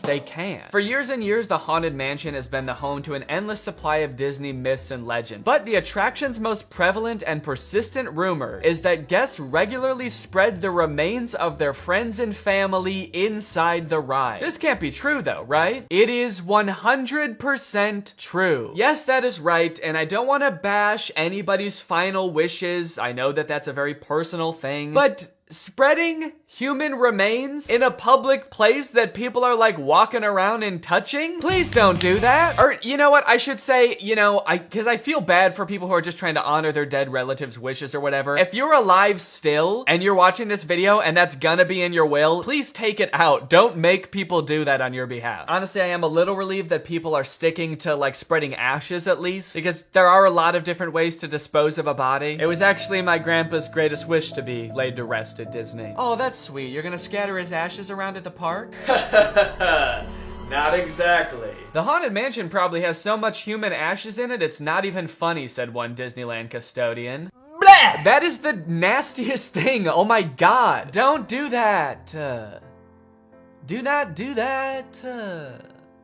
they can. For years and years, the Haunted Mansion has been the home to an endless supply of Disney myths and legends. But the attraction's most prevalent and persistent rumor is that guests regularly spread the remains of their friends and family inside the ride. This can't be true though, right? It is 100% true. Yes, that is right, and I don't want to bash anybody's final wishes. I know that that's a very personal thing, but spreading human remains in a public place that people are like walking around and touching? Please don't do that. Or you know what, I should say, you know, because I feel bad for people who are just trying to honor their dead relatives' wishes or whatever. If you're alive still and you're watching this video and that's gonna be in your will, please take it out. Don't make people do that on your behalf. Honestly, I am a little relieved that people are sticking to like spreading ashes at least, because there are a lot of different ways to dispose of a body. It was actually my grandpa's greatest wish to be laid to rest at Disney. Oh, that's sweet. You're gonna scatter his ashes around at the park? Not exactly. The Haunted Mansion probably has so much human ashes in it, it's not even funny, said one Disneyland custodian. Blah! That is the nastiest thing. Oh my god. Don't do that. Do not do that.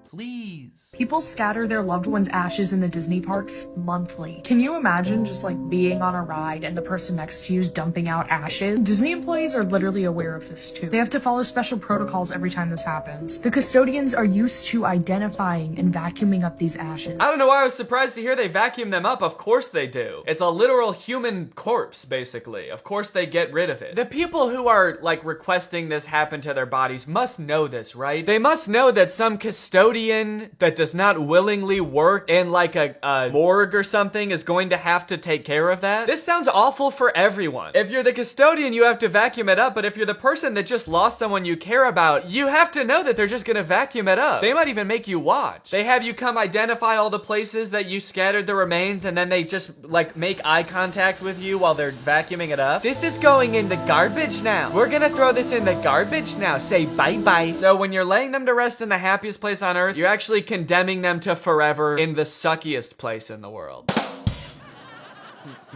Please. People scatter their loved ones' ashes in the Disney parks monthly. Can you imagine just like being on a ride and the person next to you is dumping out ashes? Disney employees are literally aware of this too. They have to follow special protocols every time this happens. The custodians are used to identifying and vacuuming up these ashes. I don't know why I was surprised to hear they vacuum them up. Of course they do. It's a literal human corpse, basically. Of course they get rid of it. The people who are like requesting this happen to their bodies must know this, right? They must know that some custodian custodian that does not willingly work in like a morgue or something is going to have to take care of that? This sounds awful for everyone. If you're the custodian, you have to vacuum it up, but if you're the person that just lost someone you care about, you have to know that they're just gonna vacuum it up. They might even make you watch. They have you come identify all the places that you scattered the remains, and then they just like make eye contact with you while they're vacuuming it up. This is going in the garbage now. We're gonna throw this in the garbage now. Say bye-bye. So when you're laying them to rest in the happiest place on earth, you're actually condemning them to forever in the suckiest place in the world.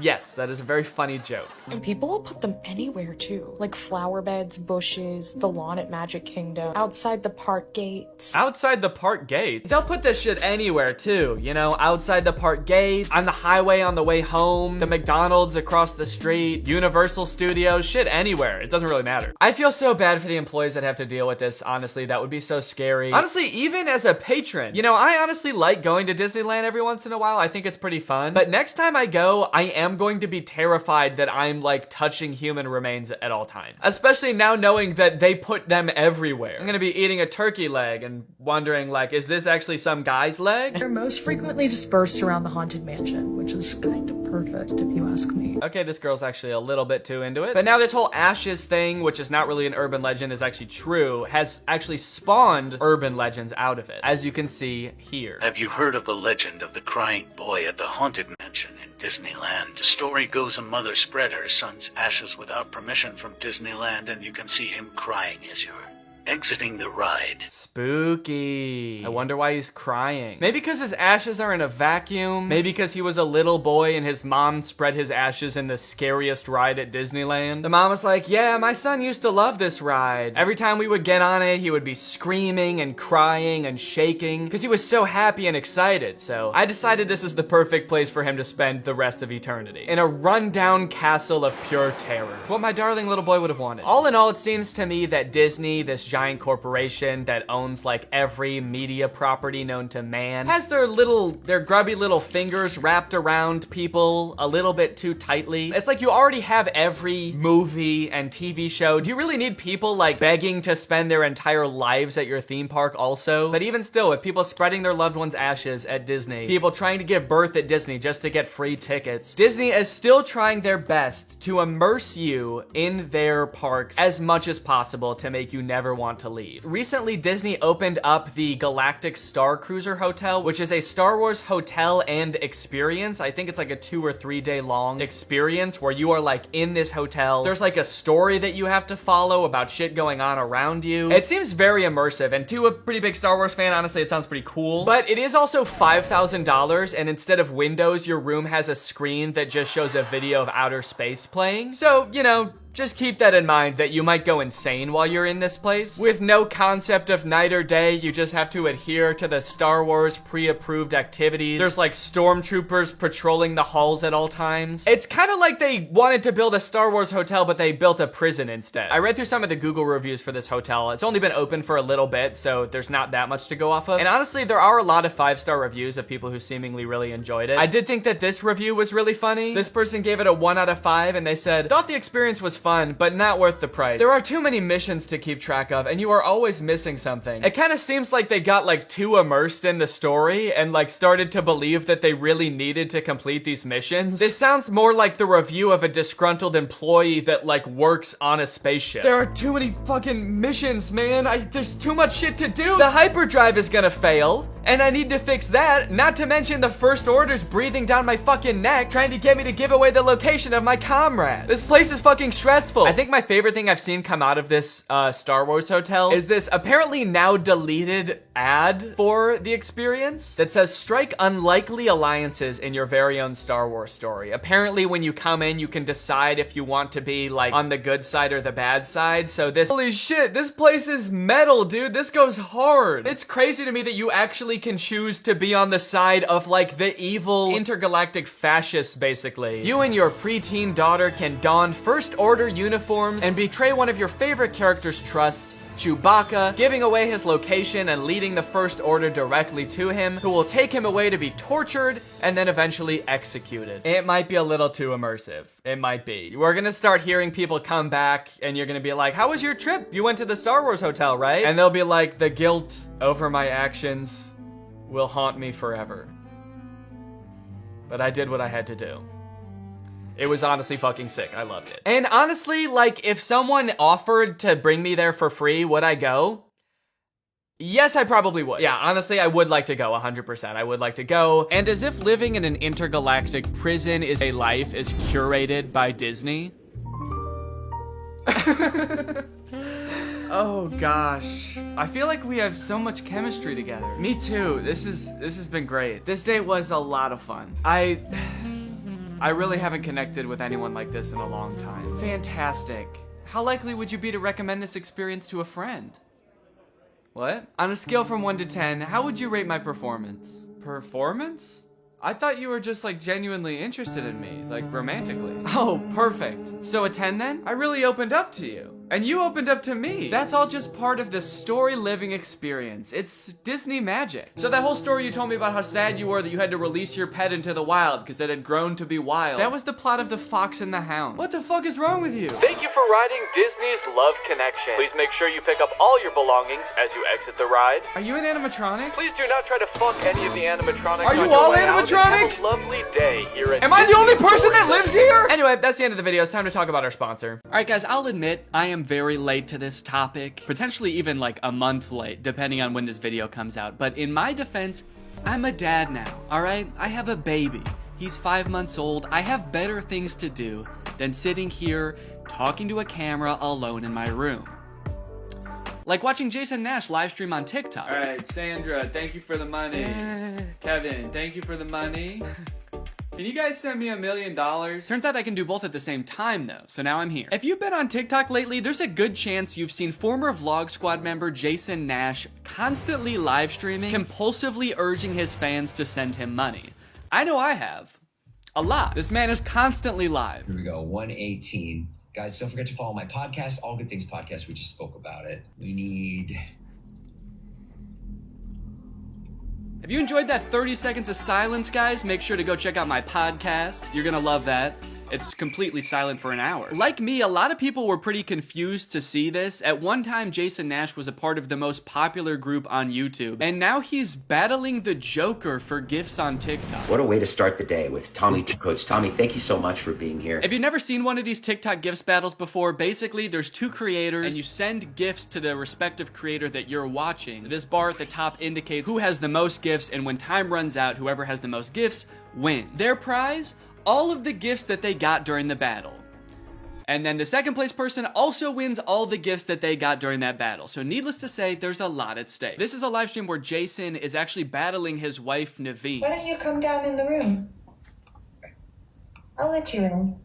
Yes, that is a very funny joke. And people will put them anywhere too. Like flower beds, bushes, the lawn at Magic Kingdom, outside the park gates. Outside the park gates? They'll put this shit anywhere too, you know, outside the park gates, on the highway on the way home, the McDonald's across the street, Universal Studios, shit anywhere. It doesn't really matter. I feel so bad for the employees that have to deal with this, honestly. That would be so scary. Honestly, even as a patron, you know, I honestly like going to Disneyland every once in a while. I think it's pretty fun. But next time I go, I am going to be terrified that I'm like touching human remains at all times. Especially now knowing that they put them everywhere. I'm gonna be eating a turkey leg and wondering like, is this actually some guy's leg? They're most frequently dispersed around the Haunted Mansion, which is kind of perfect if you ask me. Okay, this girl's actually a little bit too into it. But now this whole ashes thing, which is not really an urban legend, is actually true, has actually spawned urban legends out of it, as you can see here. Have you heard of the legend of the crying boy at the Haunted Mansion in Disneyland? The story goes a mother spread her son's ashes without permission from Disneyland, and you can see him crying as you're exiting the ride. Spooky. I wonder why he's crying. Maybe because his ashes are in a vacuum. Maybe because he was a little boy and his mom spread his ashes in the scariest ride at Disneyland. The mom was like, yeah, my son used to love this ride. Every time we would get on it, he would be screaming and crying and shaking because he was so happy and excited. So I decided this is the perfect place for him to spend the rest of eternity. In a rundown castle of pure terror. It's what my darling little boy would have wanted. All in all, it seems to me that Disney, this giant corporation that owns like every media property known to man, has their grubby little fingers wrapped around people a little bit too tightly. It's like you already have every movie and TV show. Do you really need people like begging to spend their entire lives at your theme park also? But even still, with people spreading their loved ones' ashes at Disney, people trying to give birth at Disney just to get free tickets, Disney is still trying their best to immerse you in their parks as much as possible to make you never want to leave. Recently, Disney opened up the Galactic Star Cruiser Hotel, which is a Star Wars hotel and experience. I think it's like a 2 or 3 day long experience where you are like in this hotel. There's like a story that you have to follow about shit going on around you. It seems very immersive, and to a pretty big Star Wars fan, honestly, it sounds pretty cool. But it is also $5,000, and instead of windows, your room has a screen that just shows a video of outer space playing. So, you know, just keep that in mind that you might go insane while you're in this place. With no concept of night or day, you just have to adhere to the Star Wars pre-approved activities. There's like stormtroopers patrolling the halls at all times. It's kind of like they wanted to build a Star Wars hotel, but they built a prison instead. I read through some of the Google reviews for this hotel. It's only been open for a little bit, so there's not that much to go off of. And honestly, there are a lot of 5-star reviews of people who seemingly really enjoyed it. I did think that this review was really funny. This person gave it a 1 out of 5, and they said, thought the experience was fun, but not worth the price. There are too many missions to keep track of, and you are always missing something. It kind of seems like they got like too immersed in the story and like started to believe that they really needed to complete these missions. This sounds more like the review of a disgruntled employee that like works on a spaceship. There are too many fucking missions, man. There's too much shit to do. The hyperdrive is gonna fail, and I need to fix that. Not to mention the First Order's breathing down my fucking neck, trying to get me to give away the location of my comrade. This place is fucking stressful. I think my favorite thing I've seen come out of this Star Wars hotel is this apparently now deleted ad for the experience that says, strike unlikely alliances in your very own Star Wars story. Apparently when you come in, you can decide if you want to be like on the good side or the bad side. So this, holy shit, this place is metal, dude. This goes hard. It's crazy to me that you actually can choose to be on the side of like the evil intergalactic fascists, basically. You and your preteen daughter can don First Order uniforms and betray one of your favorite characters' trusts Chewbacca, giving away his location and leading the First Order directly to him, who will take him away to be tortured and then eventually executed. It might be a little too immersive. It might be. We're gonna start hearing people come back and you're gonna be like, how was your trip? You went to the Star Wars hotel, right? And they'll be like, the guilt over my actions will haunt me forever. But I did what I had to do. It was honestly fucking sick. I loved it. And honestly, like, if someone offered to bring me there for free, would I go? Yes, I probably would. Yeah, honestly, I would like to go 100%. I would like to go. And as if living in an intergalactic prison is a life is curated by Disney. Oh gosh. I feel like we have so much chemistry together. Me too. This has been great. This date was a lot of fun. I really haven't connected with anyone like this in a long time. Fantastic. How likely would you be to recommend this experience to a friend? What? On a scale from 1 to 10, how would you rate my performance? Performance? I thought you were just like genuinely interested in me, like romantically. Oh, perfect. So a 10 then? I really opened up to you. And you opened up to me. That's all just part of the story living experience. It's Disney magic. So that whole story you told me about how sad you were that you had to release your pet into the wild because it had grown to be wild. That was the plot of The Fox and the Hound. What the fuck is wrong with you? Thank you for riding Disney's Love Connection. Please make sure you pick up all your belongings as you exit the ride. Are you an animatronic? Please do not try to fuck any of the animatronics. Are you on your all way out, and animatronic? have a lovely day here at Am I the only person that Disney lives here? Anyway, that's the end of the video. It's time to talk about our sponsor. All right, guys, I'll admit I am very late to this topic, potentially even like a month late, depending on when this video comes out. But in my defense, I'm a dad now, all right? I have a baby. He's 5 months old. I have better things to do than sitting here talking to a camera alone in my room. Like watching Jason Nash live stream on TikTok. All right, Sandra, thank you for the money. Kevin, thank you for the money. Can you guys send me $1 million? Turns out I can do both at the same time though, so now I'm here. If you've been on TikTok lately, there's a good chance you've seen former Vlog Squad member Jason Nash constantly live streaming, compulsively urging his fans to send him money. I know I have. A lot. This man is constantly live. Here we go, 118. Guys, don't forget to follow my podcast, All Good Things Podcast. We just spoke about it. We need... If you enjoyed that 30 seconds of silence, guys, make sure to go check out my podcast. You're gonna love that. It's completely silent for an hour. Like me, a lot of people were pretty confused to see this. At one time, Jason Nash was a part of the most popular group on YouTube, and now he's battling the Joker for gifts on TikTok. What a way to start the day with Tommy. Coach Tommy, thank you so much for being here. If you've never seen one of these TikTok gifts battles before, basically there's two creators and you send gifts to the respective creator that you're watching. This bar at the top indicates who has the most gifts, and when time runs out, whoever has the most gifts wins. Their prize? All of the gifts that they got during the battle. And then the second place person also wins all the gifts that they got during that battle. So needless to say, there's a lot at stake. This is a live stream where Jason is actually battling his wife, Naveen. Why don't you come down in the room? I'll let you in.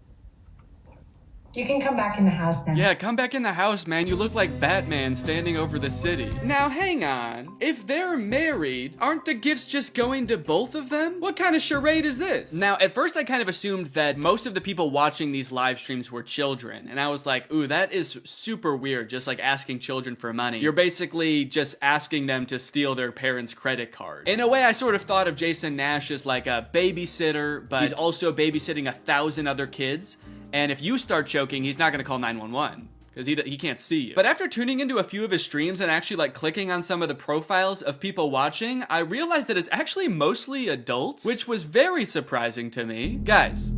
You can come back in the house now. Yeah, come back in the house, man. You look like Batman standing over the city. Now, hang on. If they're married, aren't the gifts just going to both of them? What kind of charade is this? Now, at first I kind of assumed that most of the people watching these live streams were children. And I was like, ooh, that is super weird, just like asking children for money. You're basically just asking them to steal their parents' credit cards. In a way, I sort of thought of Jason Nash as like a babysitter, but he's also babysitting 1,000 other kids. And if you start choking, he's not going to call 911 because he can't see you. But after tuning into a few of his streams and actually like clicking on some of the profiles of people watching, I realized that it's actually mostly adults, which was very surprising to me. Guys,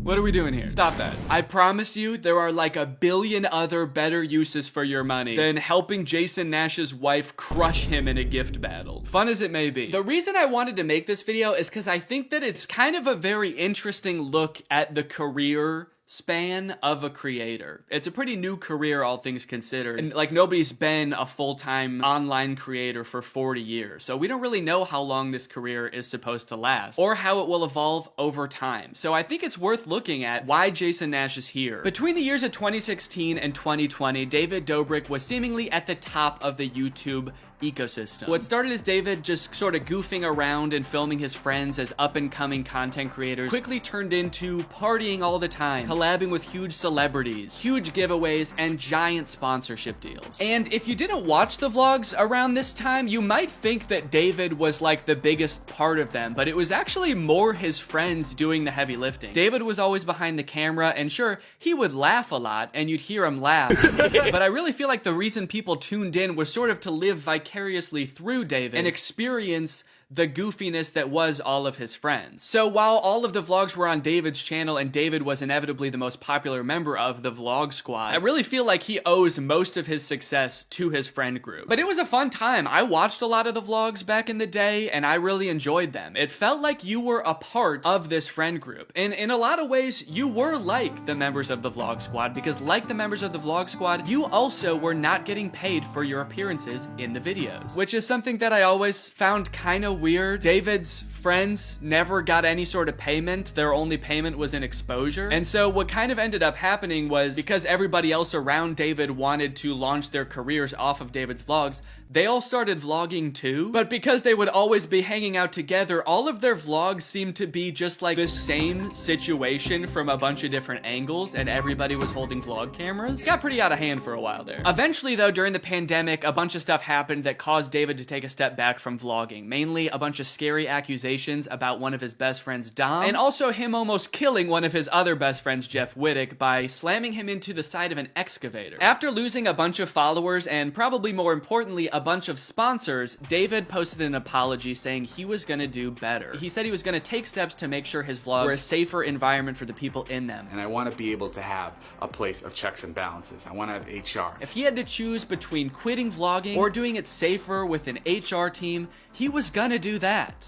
what are we doing here? Stop that. I promise you there are like 1 billion other better uses for your money than helping Jason Nash's wife crush him in a gift battle. Fun as it may be. The reason I wanted to make this video is because I think that it's kind of a very interesting look at the career span of a creator. It's a pretty new career, all things considered. And like nobody's been a full-time online creator for 40 years. So we don't really know how long this career is supposed to last or how it will evolve over time. So I think it's worth looking at why Jason Nash is here. Between the years of 2016 and 2020, David Dobrik was seemingly at the top of the YouTube ecosystem. What started as David just sort of goofing around and filming his friends as up-and-coming content creators quickly turned into partying all the time, collabing with huge celebrities, huge giveaways, and giant sponsorship deals. And if you didn't watch the vlogs around this time, you might think that David was like the biggest part of them, but it was actually more his friends doing the heavy lifting. David was always behind the camera, and sure, he would laugh a lot, and you'd hear him laugh. But I really feel like the reason people tuned in was sort of to live vicariously through David and experience the goofiness that was all of his friends. So while all of the vlogs were on David's channel and David was inevitably the most popular member of the vlog squad, I really feel like he owes most of his success to his friend group. But it was a fun time. I watched a lot of the vlogs back in the day and I really enjoyed them. It felt like you were a part of this friend group. And in a lot of ways, you were like the members of the vlog squad, because like the members of the vlog squad, you also were not getting paid for your appearances in the videos, which is something that I always found kind of weird. David's friends never got any sort of payment. Their only payment was in exposure. And so what kind of ended up happening was, because everybody else around David wanted to launch their careers off of David's vlogs, they all started vlogging too. But because they would always be hanging out together, all of their vlogs seemed to be just like the same situation from a bunch of different angles, and everybody was holding vlog cameras. It got pretty out of hand for a while there. Eventually though, during the pandemic, a bunch of stuff happened that caused David to take a step back from vlogging. Mainly a bunch of scary accusations about one of his best friends, Dom, and also him almost killing one of his other best friends, Jeff Wittick, by slamming him into the side of an excavator. After losing a bunch of followers and probably more importantly a bunch of sponsors, David posted an apology saying he was gonna do better. He said he was gonna take steps to make sure his vlogs were a safer environment for the people in them. And I want to be able to have a place of checks and balances. I want to have HR. If he had to choose between quitting vlogging or doing it safer with an HR team, he was gonna do that.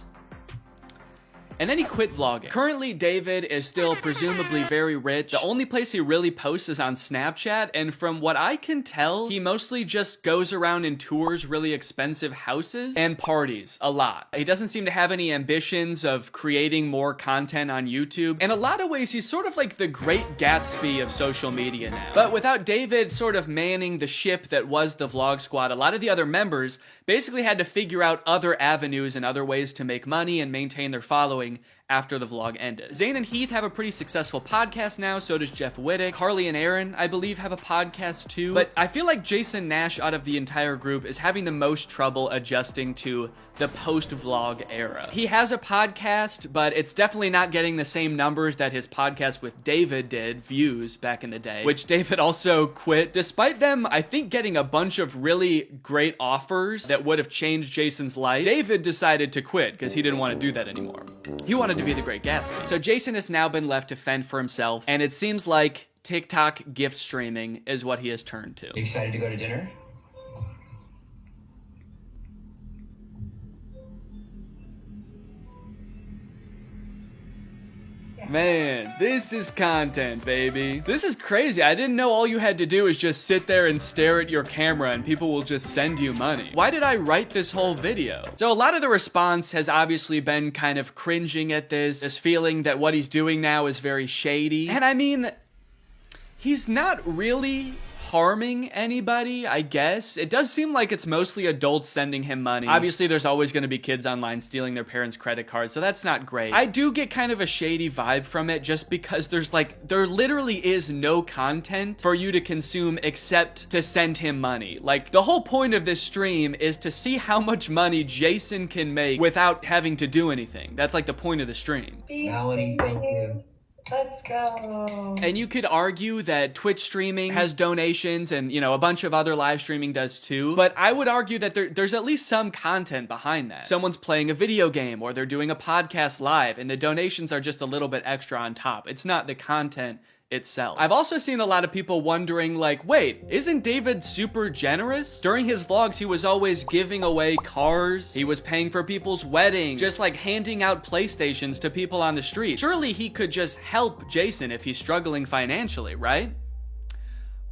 And then he quit vlogging. Currently, David is still presumably very rich. The only place he really posts is on Snapchat, and from what I can tell, he mostly just goes around and tours really expensive houses and parties a lot. He doesn't seem to have any ambitions of creating more content on YouTube. In a lot of ways, he's sort of like the Great Gatsby of social media now. But without David sort of manning the ship that was the vlog squad, a lot of the other members basically had to figure out other avenues and other ways to make money and maintain their following after the vlog ended. Zane and Heath have a pretty successful podcast now, so does Jeff Wittick. Carly and Aaron, I believe, have a podcast too. But I feel like Jason Nash out of the entire group is having the most trouble adjusting to the post-vlog era. He has a podcast, but it's definitely not getting the same numbers that his podcast with David did, views, back in the day, which David also quit. Despite them, I think, getting a bunch of really great offers that would have changed Jason's life, David decided to quit because he didn't want to do that anymore. He wanted to be the Great Gatsby. So Jason has now been left to fend for himself, and it seems like TikTok gift streaming is what he has turned to. You excited to go to dinner? Man, this is content, baby. This is crazy. I didn't know all you had to do is just sit there and stare at your camera and people will just send you money. Why did I write this whole video? So a lot of the response has obviously been kind of cringing at this feeling that what he's doing now is very shady. And I mean, he's not really harming anybody, I guess. It does seem like it's mostly adults sending him money. Obviously, there's always going to be kids online stealing their parents' credit cards, so that's not great. I do get kind of a shady vibe from it just because there literally is no content for you to consume except to send him money. Like, the whole point of this stream is to see how much money Jason can make without having to do anything. That's like the point of the stream. Melanie, thank you. Let's go. And you could argue that Twitch streaming has donations and, you know, a bunch of other live streaming does too. But I would argue that there's at least some content behind that. Someone's playing a video game or they're doing a podcast live and the donations are just a little bit extra on top. It's not the content itself. I've also seen a lot of people wondering, like, wait, isn't David super generous? During his vlogs, he was always giving away cars. He was paying for people's weddings, just like handing out PlayStations to people on the street. Surely he could just help Jason if he's struggling financially, right?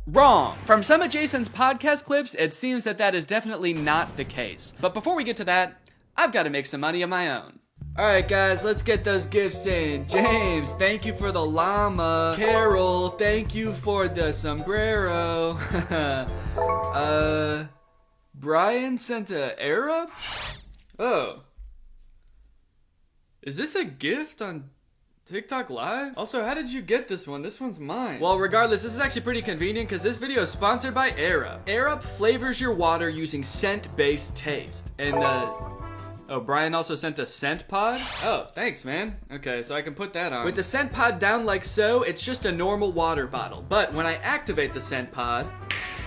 Wrong. From some of Jason's podcast clips, it seems that that is definitely not the case. But before we get to that, I've got to make some money of my own. Alright guys, let's get those gifts in. James, thank you for the llama. Carol, thank you for the sombrero. Brian sent a Arab? Oh. Is this a gift on TikTok Live? Also, how did you get this one? This one's mine. Well, regardless, this is actually pretty convenient because this video is sponsored by Arab. Arab flavors your water using scent-based taste. And, oh, Brian also sent a scent pod? Oh, thanks, man. Okay, so I can put that on. With the scent pod down like so, it's just a normal water bottle. But when I activate the scent pod,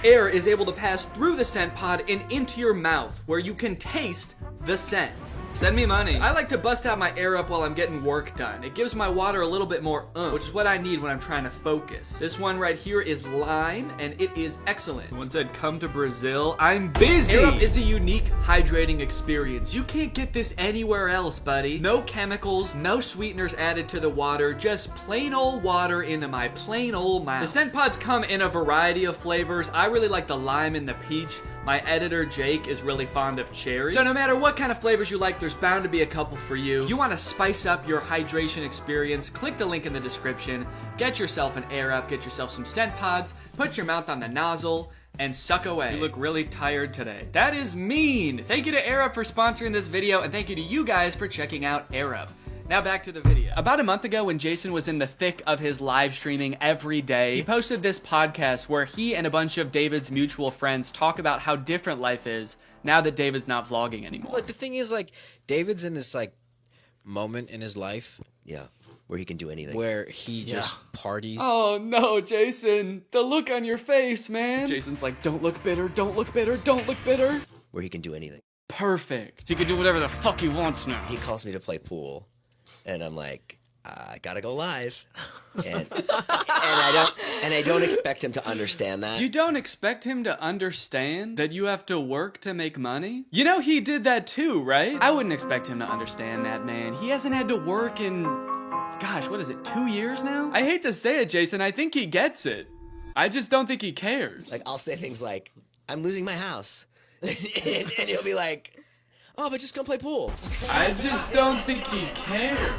air is able to pass through the scent pod and into your mouth, where you can taste the scent. Send me money. I like to bust out my air up while I'm getting work done. It gives my water a little bit more which is what I need when I'm trying to focus. This one right here is lime, and it is excellent. Someone said, come to Brazil. I'm busy. Air up is a unique hydrating experience. You can't get this anywhere else, buddy. No chemicals, no sweeteners added to the water, just plain old water into my plain old mouth. The scent pods come in a variety of flavors. I really like the lime and the peach. My editor, Jake, is really fond of cherry. So no matter what kind of flavors you like, there's bound to be a couple for you. You want to spice up your hydration experience, click the link in the description, get yourself an Air Up, get yourself some scent pods, put your mouth on the nozzle, and suck away. You look really tired today. That is mean! Thank you to Air Up for sponsoring this video, and thank you to you guys for checking out Air Up. Now back to the video. About a month ago, when Jason was in the thick of his live streaming every day, he posted this podcast where he and a bunch of David's mutual friends talk about how different life is now that David's not vlogging anymore. Like, the thing is, like, David's in this, like, moment in his life. Yeah, where he can do anything. Where he just parties. Oh no, Jason. The look on your face, man. Jason's like, don't look bitter, don't look bitter, don't look bitter. Where he can do anything. Perfect. He can do whatever the fuck he wants now. He calls me to play pool. And I'm like, I gotta go live, and I don't expect him to understand that. You don't expect him to understand that you have to work to make money? You know he did that too, right? I wouldn't expect him to understand that, man. He hasn't had to work in, gosh, what is it, 2 years now? I hate to say it, Jason. I think he gets it. I just don't think he cares. Like, I'll say things like, I'm losing my house, and he'll be like, oh, but just go play pool. I just don't think he cares.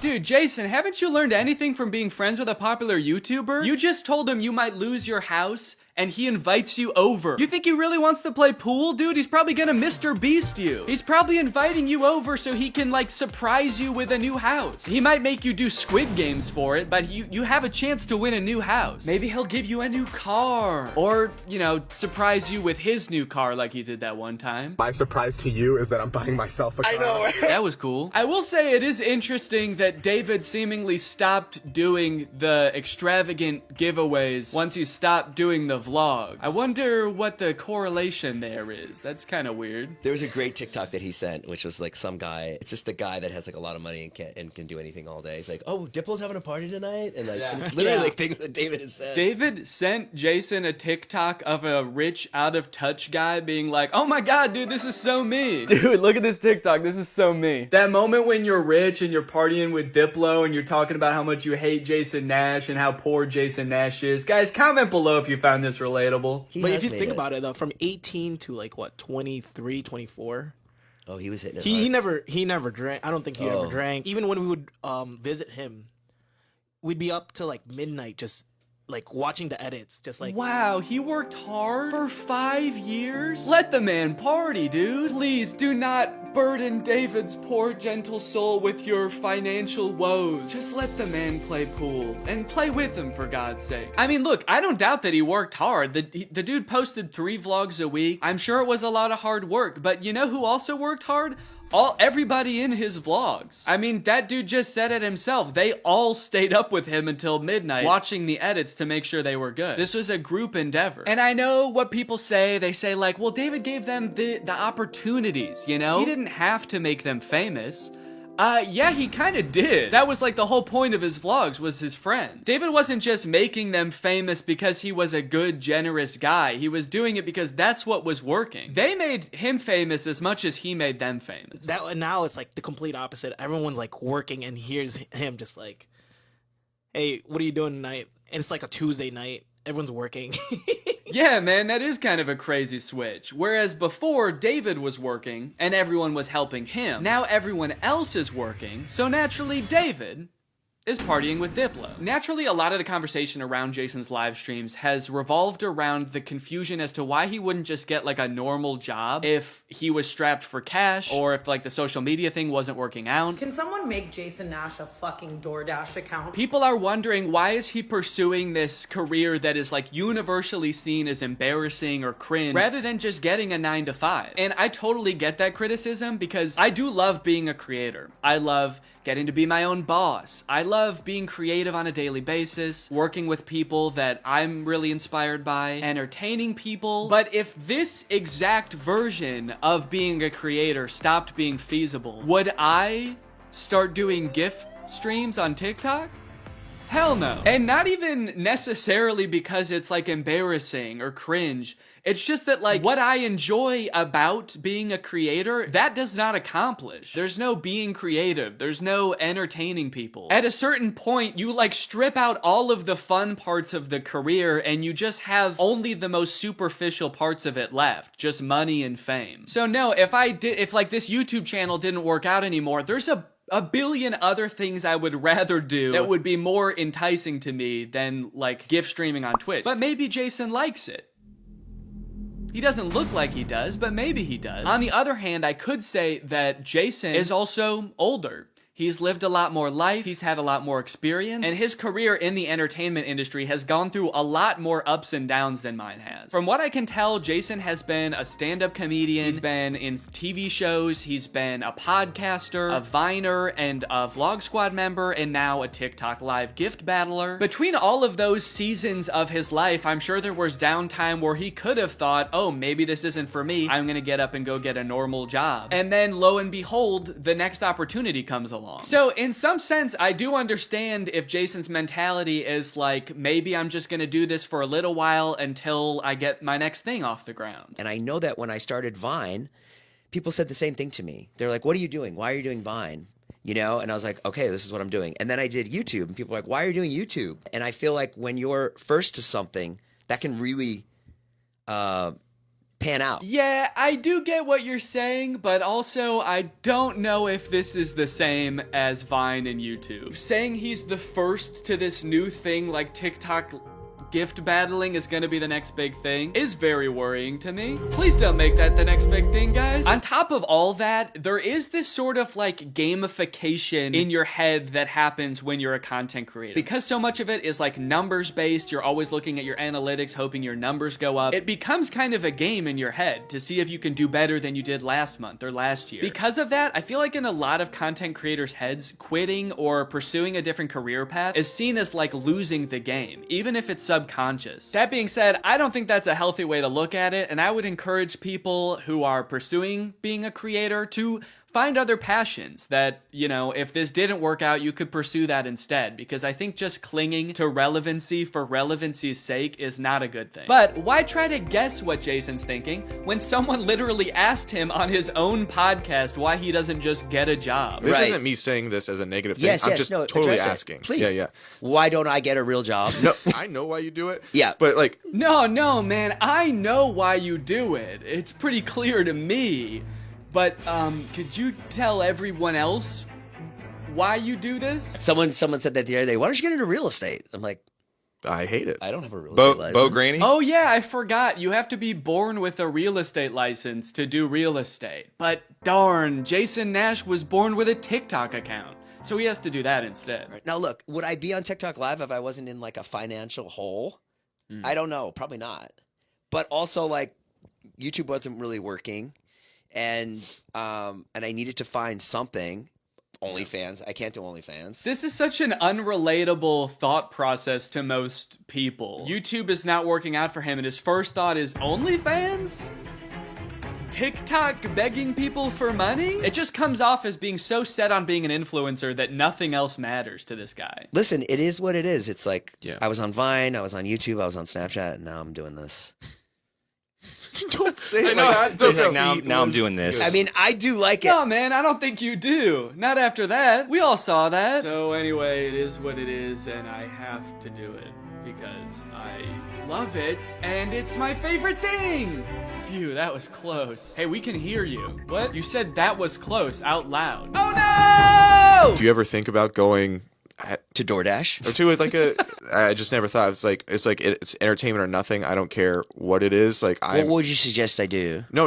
Dude, Jason, haven't you learned anything from being friends with a popular YouTuber? You just told him you might lose your house, and he invites you over. You think he really wants to play pool, dude? He's probably gonna Mr. Beast you. He's probably inviting you over so he can, like, surprise you with a new house. He might make you do Squid Games for it, but you have a chance to win a new house. Maybe he'll give you a new car. Or, you know, surprise you with his new car like he did that one time. My surprise to you is that I'm buying myself a car. I know, right? That was cool. I will say it is interesting that David seemingly stopped doing the extravagant giveaways once he stopped doing the vlog. I wonder what the correlation there is. That's kind of weird. There was a great TikTok that he sent, which was like some guy. It's just the guy that has like a lot of money and can do anything all day. He's like, oh, Diplo's having a party tonight, and like and it's literally like things that David has said. David sent Jason a TikTok of a rich, out of touch guy being like, oh my god, dude, this is so me. Dude, look at this TikTok. This is so me. That moment when you're rich and you're partying with Diplo and you're talking about how much you hate Jason Nash and how poor Jason Nash is. Guys, comment below if you found this relatable. But if you think about it, though, from 18 to like what, 23, 24. Oh, he was hitting it. He never drank. I don't think he ever drank. Even when we would visit him, we'd be up till like midnight, just like watching the edits, just like. Wow, he worked hard for 5 years? Let the man party, dude. Please do not burden David's poor gentle soul with your financial woes. Just let the man play pool and play with him, for God's sake. I mean, look, I don't doubt that he worked hard. The dude posted 3 vlogs a week. I'm sure it was a lot of hard work, but you know who also worked hard? Everybody in his vlogs. I mean, that dude just said it himself. They all stayed up with him until midnight watching the edits to make sure they were good. This was a group endeavor. And I know what people say. They say like, well, David gave them the opportunities, you know? He didn't have to make them famous. Yeah, he kind of did. That was like the whole point of his vlogs, was his friends. David wasn't just making them famous because he was a good, generous guy. He was doing it because that's what was working. They made him famous as much as he made them famous. Now it's like the complete opposite. Everyone's like working, and here's him just like, hey, what are you doing tonight? And it's like a Tuesday night. Everyone's working. Yeah, man, that is kind of a crazy switch. Whereas before, David was working and everyone was helping him. Now everyone else is working, so naturally David is partying with Diplo. Naturally, a lot of the conversation around Jason's live streams has revolved around the confusion as to why he wouldn't just get like a normal job if he was strapped for cash, or if like the social media thing wasn't working out. Can someone make Jason Nash a fucking DoorDash account? People are wondering, why is he pursuing this career that is like universally seen as embarrassing or cringe, rather than just getting a 9-to-5? And I totally get that criticism, because I do love being a creator. I love getting to be my own boss. I love being creative on a daily basis, working with people that I'm really inspired by, entertaining people. But if this exact version of being a creator stopped being feasible, would I start doing gift streams on TikTok? Hell no. And not even necessarily because it's like embarrassing or cringe. It's just that like what I enjoy about being a creator, that does not accomplish. There's no being creative. There's no entertaining people. At a certain point, you like strip out all of the fun parts of the career and you just have only the most superficial parts of it left. Just money and fame. So no, if like this YouTube channel didn't work out anymore, there's a billion other things I would rather do that would be more enticing to me than like gift streaming on Twitch. But maybe Jason likes it. He doesn't look like he does, but maybe he does. On the other hand, I could say that Jason is also older. He's lived a lot more life, he's had a lot more experience, and his career in the entertainment industry has gone through a lot more ups and downs than mine has. From what I can tell, Jason has been a stand-up comedian, he's been in TV shows, he's been a podcaster, a Viner, and a Vlog Squad member, and now a TikTok live gift battler. Between all of those seasons of his life, I'm sure there was downtime where he could have thought, oh, maybe this isn't for me, I'm gonna get up and go get a normal job. And then, lo and behold, the next opportunity comes along. So in some sense, I do understand if Jason's mentality is like, maybe I'm just gonna do this for a little while until I get my next thing off the ground. And I know that when I started Vine, people said the same thing to me. They're like, what are you doing? Why are you doing Vine? You know? And I was like, okay, this is what I'm doing. And then I did YouTube, and people are like, why are you doing YouTube? And I feel like when you're first to something, that can really pan out. Yeah, I do get what you're saying, but also I don't know if this is the same as Vine and YouTube. Saying he's the first to this new thing like TikTok gift battling is gonna be the next big thing is very worrying to me. Please don't make that the next big thing, guys. On top of all that, there is this sort of like gamification in your head that happens when you're a content creator. Because so much of it is like numbers based, you're always looking at your analytics, hoping your numbers go up. It becomes kind of a game in your head to see if you can do better than you did last month or last year. Because of that, I feel like in a lot of content creators' heads, quitting or pursuing a different career path is seen as like losing the game, even if it's subconscious. That being said, I don't think that's a healthy way to look at it, and I would encourage people who are pursuing being a creator to find other passions that, you know, if this didn't work out, you could pursue that instead, because I think just clinging to relevancy for relevancy's sake is not a good thing. But why try to guess what Jason's thinking when someone literally asked him on his own podcast why he doesn't just get a job? This isn't me saying this as a negative thing. Yes, I'm just totally asking. Please. Yeah. Why don't I get a real job? No, I know why you do it. Yeah. But like... No, man, I know why you do it. It's pretty clear to me. But, could you tell everyone else why you do this? Someone said that the other day, why don't you get into real estate? I'm like, I hate it. I don't have a real estate license. Bo Granny? Oh yeah, I forgot. You have to be born with a real estate license to do real estate. But darn, Jason Nash was born with a TikTok account. So he has to do that instead. Right. Now look, would I be on TikTok Live if I wasn't in like a financial hole? I don't know. Probably not. But also like YouTube wasn't really working. And I needed to find something. OnlyFans. I can't do OnlyFans. This is such an unrelatable thought process to most people. YouTube is not working out for him, and his first thought is OnlyFans? TikTok begging people for money? It just comes off as being so set on being an influencer that nothing else matters to this guy. Listen, it is what it is. It's like, I was on Vine, I was on YouTube, I was on Snapchat, and now I'm doing this. Don't say it like that. Now I'm doing this. I mean, I do like it. No, man, I don't think you do. Not after that. We all saw that. So anyway, it is what it is, and I have to do it because I love it, and it's my favorite thing. Phew, that was close. Hey, we can hear you. What? You said that was close out loud. Oh no! Do you ever think about going To DoorDash? Or to like I just never thought it's entertainment or nothing. I don't care what it is. Like what would you suggest I do? No.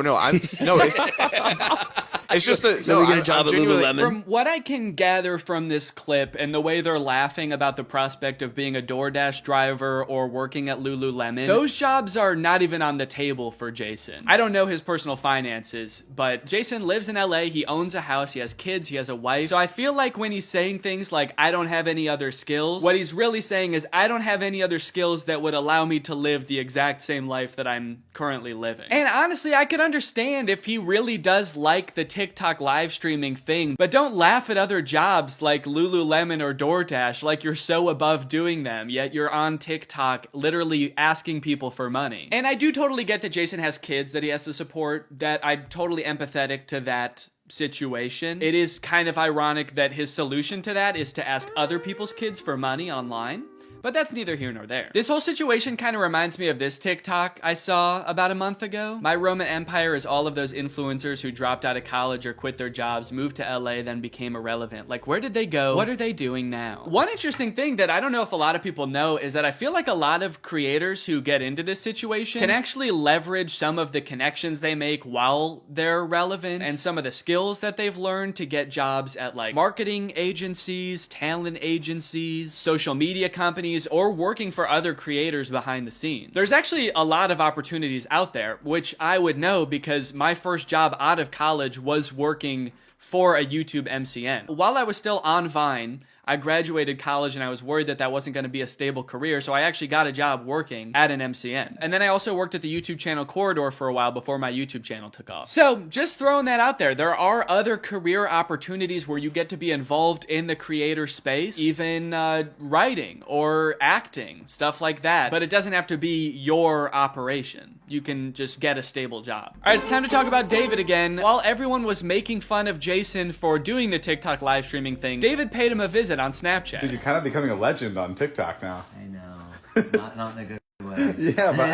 It's just that Let me get a job at Lululemon. From what I can gather from this clip and the way they're laughing about the prospect of being a DoorDash driver or working at Lululemon, those jobs are not even on the table for Jason. I don't know his personal finances, but Jason lives in LA, he owns a house, he has kids, he has a wife. So I feel like when he's saying things like, I don't have any other skills, what he's really saying is, I don't have any other skills that would allow me to live the exact same life that I'm currently living. And honestly, I could understand if he really does like the TikTok live streaming thing, but don't laugh at other jobs like Lululemon or DoorDash like you're so above doing them, yet you're on TikTok literally asking people for money. And I do totally get that Jason has kids that he has to support, that I'm totally empathetic to that situation. It is kind of ironic that his solution to that is to ask other people's kids for money online. But that's neither here nor there. This whole situation kind of reminds me of this TikTok I saw about a month ago. My Roman Empire is all of those influencers who dropped out of college or quit their jobs, moved to LA, then became irrelevant. Like, where did they go? What are they doing now? One interesting thing that I don't know if a lot of people know is that I feel like a lot of creators who get into this situation can actually leverage some of the connections they make while they're relevant and some of the skills that they've learned to get jobs at like marketing agencies, talent agencies, social media companies, or working for other creators behind the scenes. There's actually a lot of opportunities out there, which I would know because my first job out of college was working for a YouTube MCN. While I was still on Vine, I graduated college and I was worried that that wasn't going to be a stable career, so I actually got a job working at an MCN. And then I also worked at the YouTube channel Corridor for a while before my YouTube channel took off. So just throwing that out there, there are other career opportunities where you get to be involved in the creator space, even writing or acting, stuff like that. But it doesn't have to be your operation. You can just get a stable job. All right, it's time to talk about David again. While everyone was making fun of Jason for doing the TikTok live streaming thing, David paid him a visit on Snapchat. Dude, you're kind of becoming a legend on TikTok now. I know. Not in a good way. Yeah, but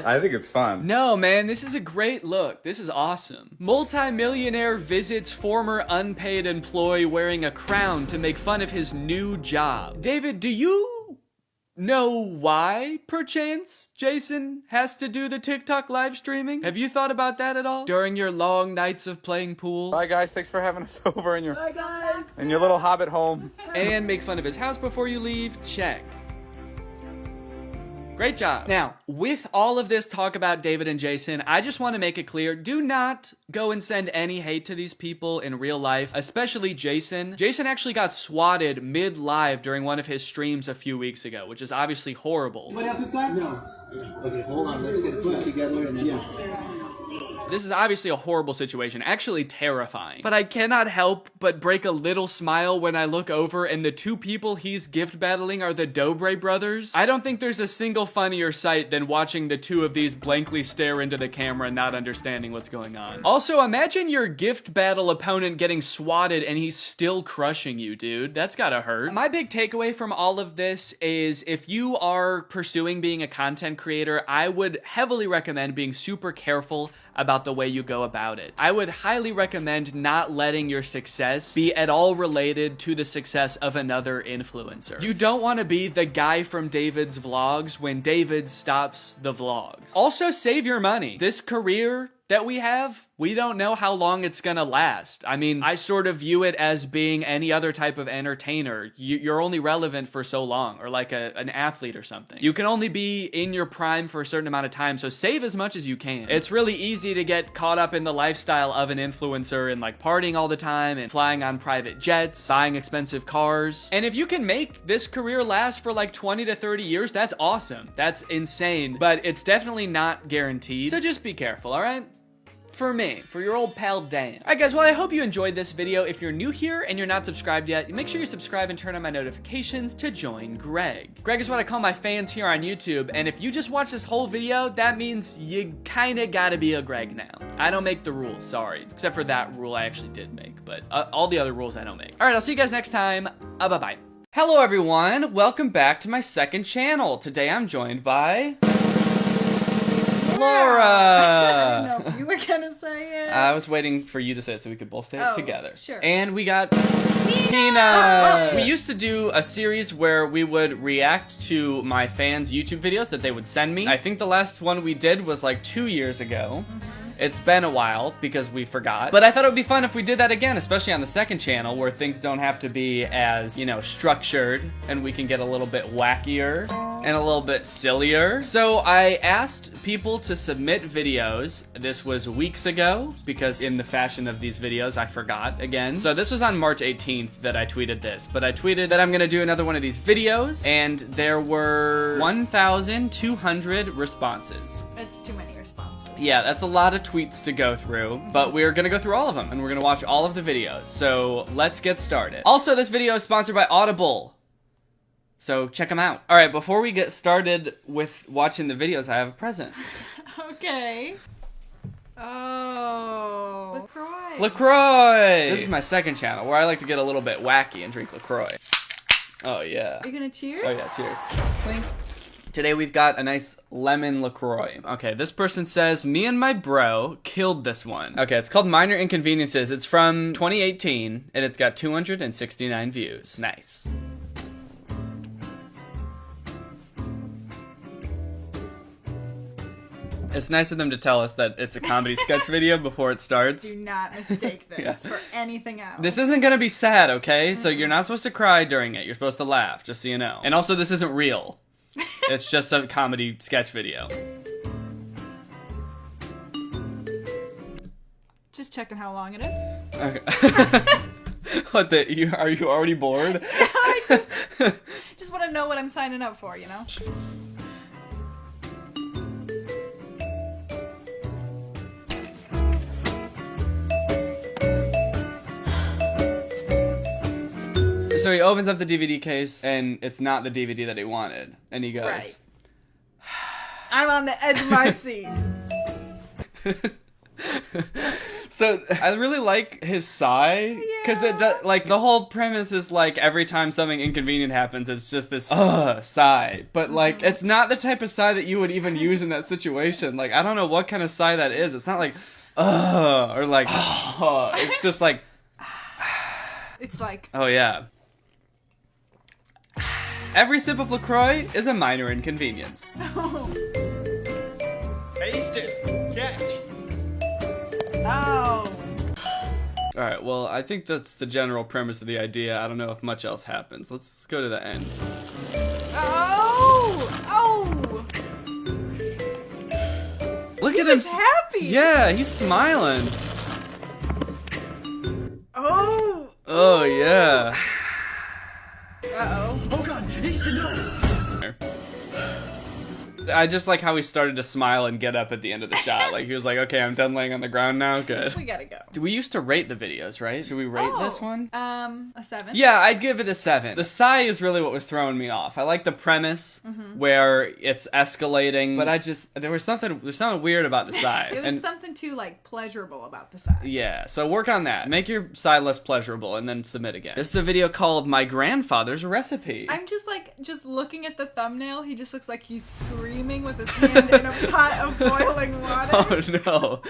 I think it's fun. No, man, this is a great look. This is awesome. Multi-millionaire visits former unpaid employee wearing a crown to make fun of his new job. David, do you know why, perchance, Jason has to do the TikTok live streaming? Have you thought about that at all? During your long nights of playing pool? Bye, guys. Thanks for having us over in your little hobbit home. And make fun of his house before you leave? Check. Great job. Now, with all of this talk about David and Jason, I just want to make it clear, do not go and send any hate to these people in real life, especially Jason. Jason actually got swatted mid-live during one of his streams a few weeks ago, which is obviously horrible. Anybody else inside? No. Okay, hold on. Let's get put together and then... This is obviously a horrible situation, actually terrifying. But I cannot help but break a little smile when I look over and the two people he's gift battling are the Dobre brothers. I don't think there's a single funnier sight than watching the two of these blankly stare into the camera not understanding what's going on. Also, imagine your gift battle opponent getting swatted and he's still crushing you, dude. That's gotta hurt. My big takeaway from all of this is if you are pursuing being a content creator, I would heavily recommend being super careful about the way you go about it. I would highly recommend not letting your success be at all related to the success of another influencer. You don't want to be the guy from David's vlogs when David stops the vlogs. Also, save your money. This career that we have, we don't know how long it's gonna last. I mean, I sort of view it as being any other type of entertainer. You're only relevant for so long, or like an athlete or something. You can only be in your prime for a certain amount of time, so save as much as you can. It's really easy to get caught up in the lifestyle of an influencer and like partying all the time and flying on private jets, buying expensive cars. And if you can make this career last for like 20 to 30 years, that's awesome. That's insane, but it's definitely not guaranteed. So just be careful, all right? For me, for your old pal Dan. Alright guys, well I hope you enjoyed this video. If you're new here and you're not subscribed yet, make sure you subscribe and turn on my notifications to join Greg. Greg is what I call my fans here on YouTube, and if you just watch this whole video, that means you kinda gotta be a Greg now. I don't make the rules, sorry. Except for that rule I actually did make, but all the other rules I don't make. Alright, I'll see you guys next time. Bye-bye. Hello everyone, welcome back to my second channel. Today I'm joined by... Laura! I didn't know if you were gonna say it. I was waiting for you to say it so we could both say it together. Sure. And we got Peanut! We used to do a series where we would react to my fans' YouTube videos that they would send me. I think the last one we did was like 2 years ago. It's been a while because we forgot. But I thought it would be fun if we did that again, especially on the second channel where things don't have to be as, you know, structured and we can get a little bit wackier and a little bit sillier. So I asked people to submit videos. This was weeks ago because in the fashion of these videos, I forgot again. So this was on March 18th that I tweeted this, but I tweeted that I'm gonna do another one of these videos and there were 1,200 responses. It's too many responses. Yeah, that's a lot of tweets to go through, but we're gonna go through all of them and we're gonna watch all of the videos. So let's get started. Also, this video is sponsored by Audible. So check them out. All right, before we get started with watching the videos, I have a present. Okay. Oh. LaCroix. LaCroix! This is my second channel where I like to get a little bit wacky and drink LaCroix. Oh yeah. Are you gonna cheers? Oh yeah, cheers. Clink. Today we've got a nice lemon LaCroix. Okay, this person says, me and my bro killed this one. Okay, it's called Minor Inconveniences. It's from 2018, and it's got 269 views. Nice. It's nice of them to tell us that it's a comedy sketch video before it starts. Do not mistake this Yeah. for anything else. This isn't gonna be sad, okay? So you're not supposed to cry during it. You're supposed to laugh, just so you know. And also, this isn't real. It's just a comedy sketch video. Just checking how long it is. Okay. What are you already bored? I just want to know what I'm signing up for, you know? So he opens up the DVD case, and it's not the DVD that he wanted. And he goes... Right. I'm on the edge of my seat. So I really like his sigh, because it does, like, the whole premise is like every time something inconvenient happens, it's just this sigh. But like, it's not the type of sigh that you would even use in that situation. Like, I don't know what kind of sigh that is. It's not like or like it's just like It's like, oh yeah. Every sip of LaCroix is a minor inconvenience. Taste it. Catch. oh. Alright, well, I think that's the general premise of the idea. I don't know if much else happens. Let's go to the end. Oh! Look at him. He's happy! Yeah, he's smiling. Oh! Oh, yeah. Uh-oh. Oh god, he's to know. I just like how he started to smile and get up at the end of the shot. Like, he was like, okay, I'm done laying on the ground now. Good. We gotta go. We used to rate the videos, right? Should we rate this one? A 7. Yeah, I'd give it a 7. The sigh is really what was throwing me off. I like the premise where it's escalating, but there's something weird about the sigh. It was something too, like, pleasurable about the sigh. Yeah, so work on that. Make your sigh less pleasurable and then submit again. This is a video called My Grandfather's Recipe. I'm just looking at the thumbnail, he just looks like he's screaming with his hand in a pot of boiling water. Oh no,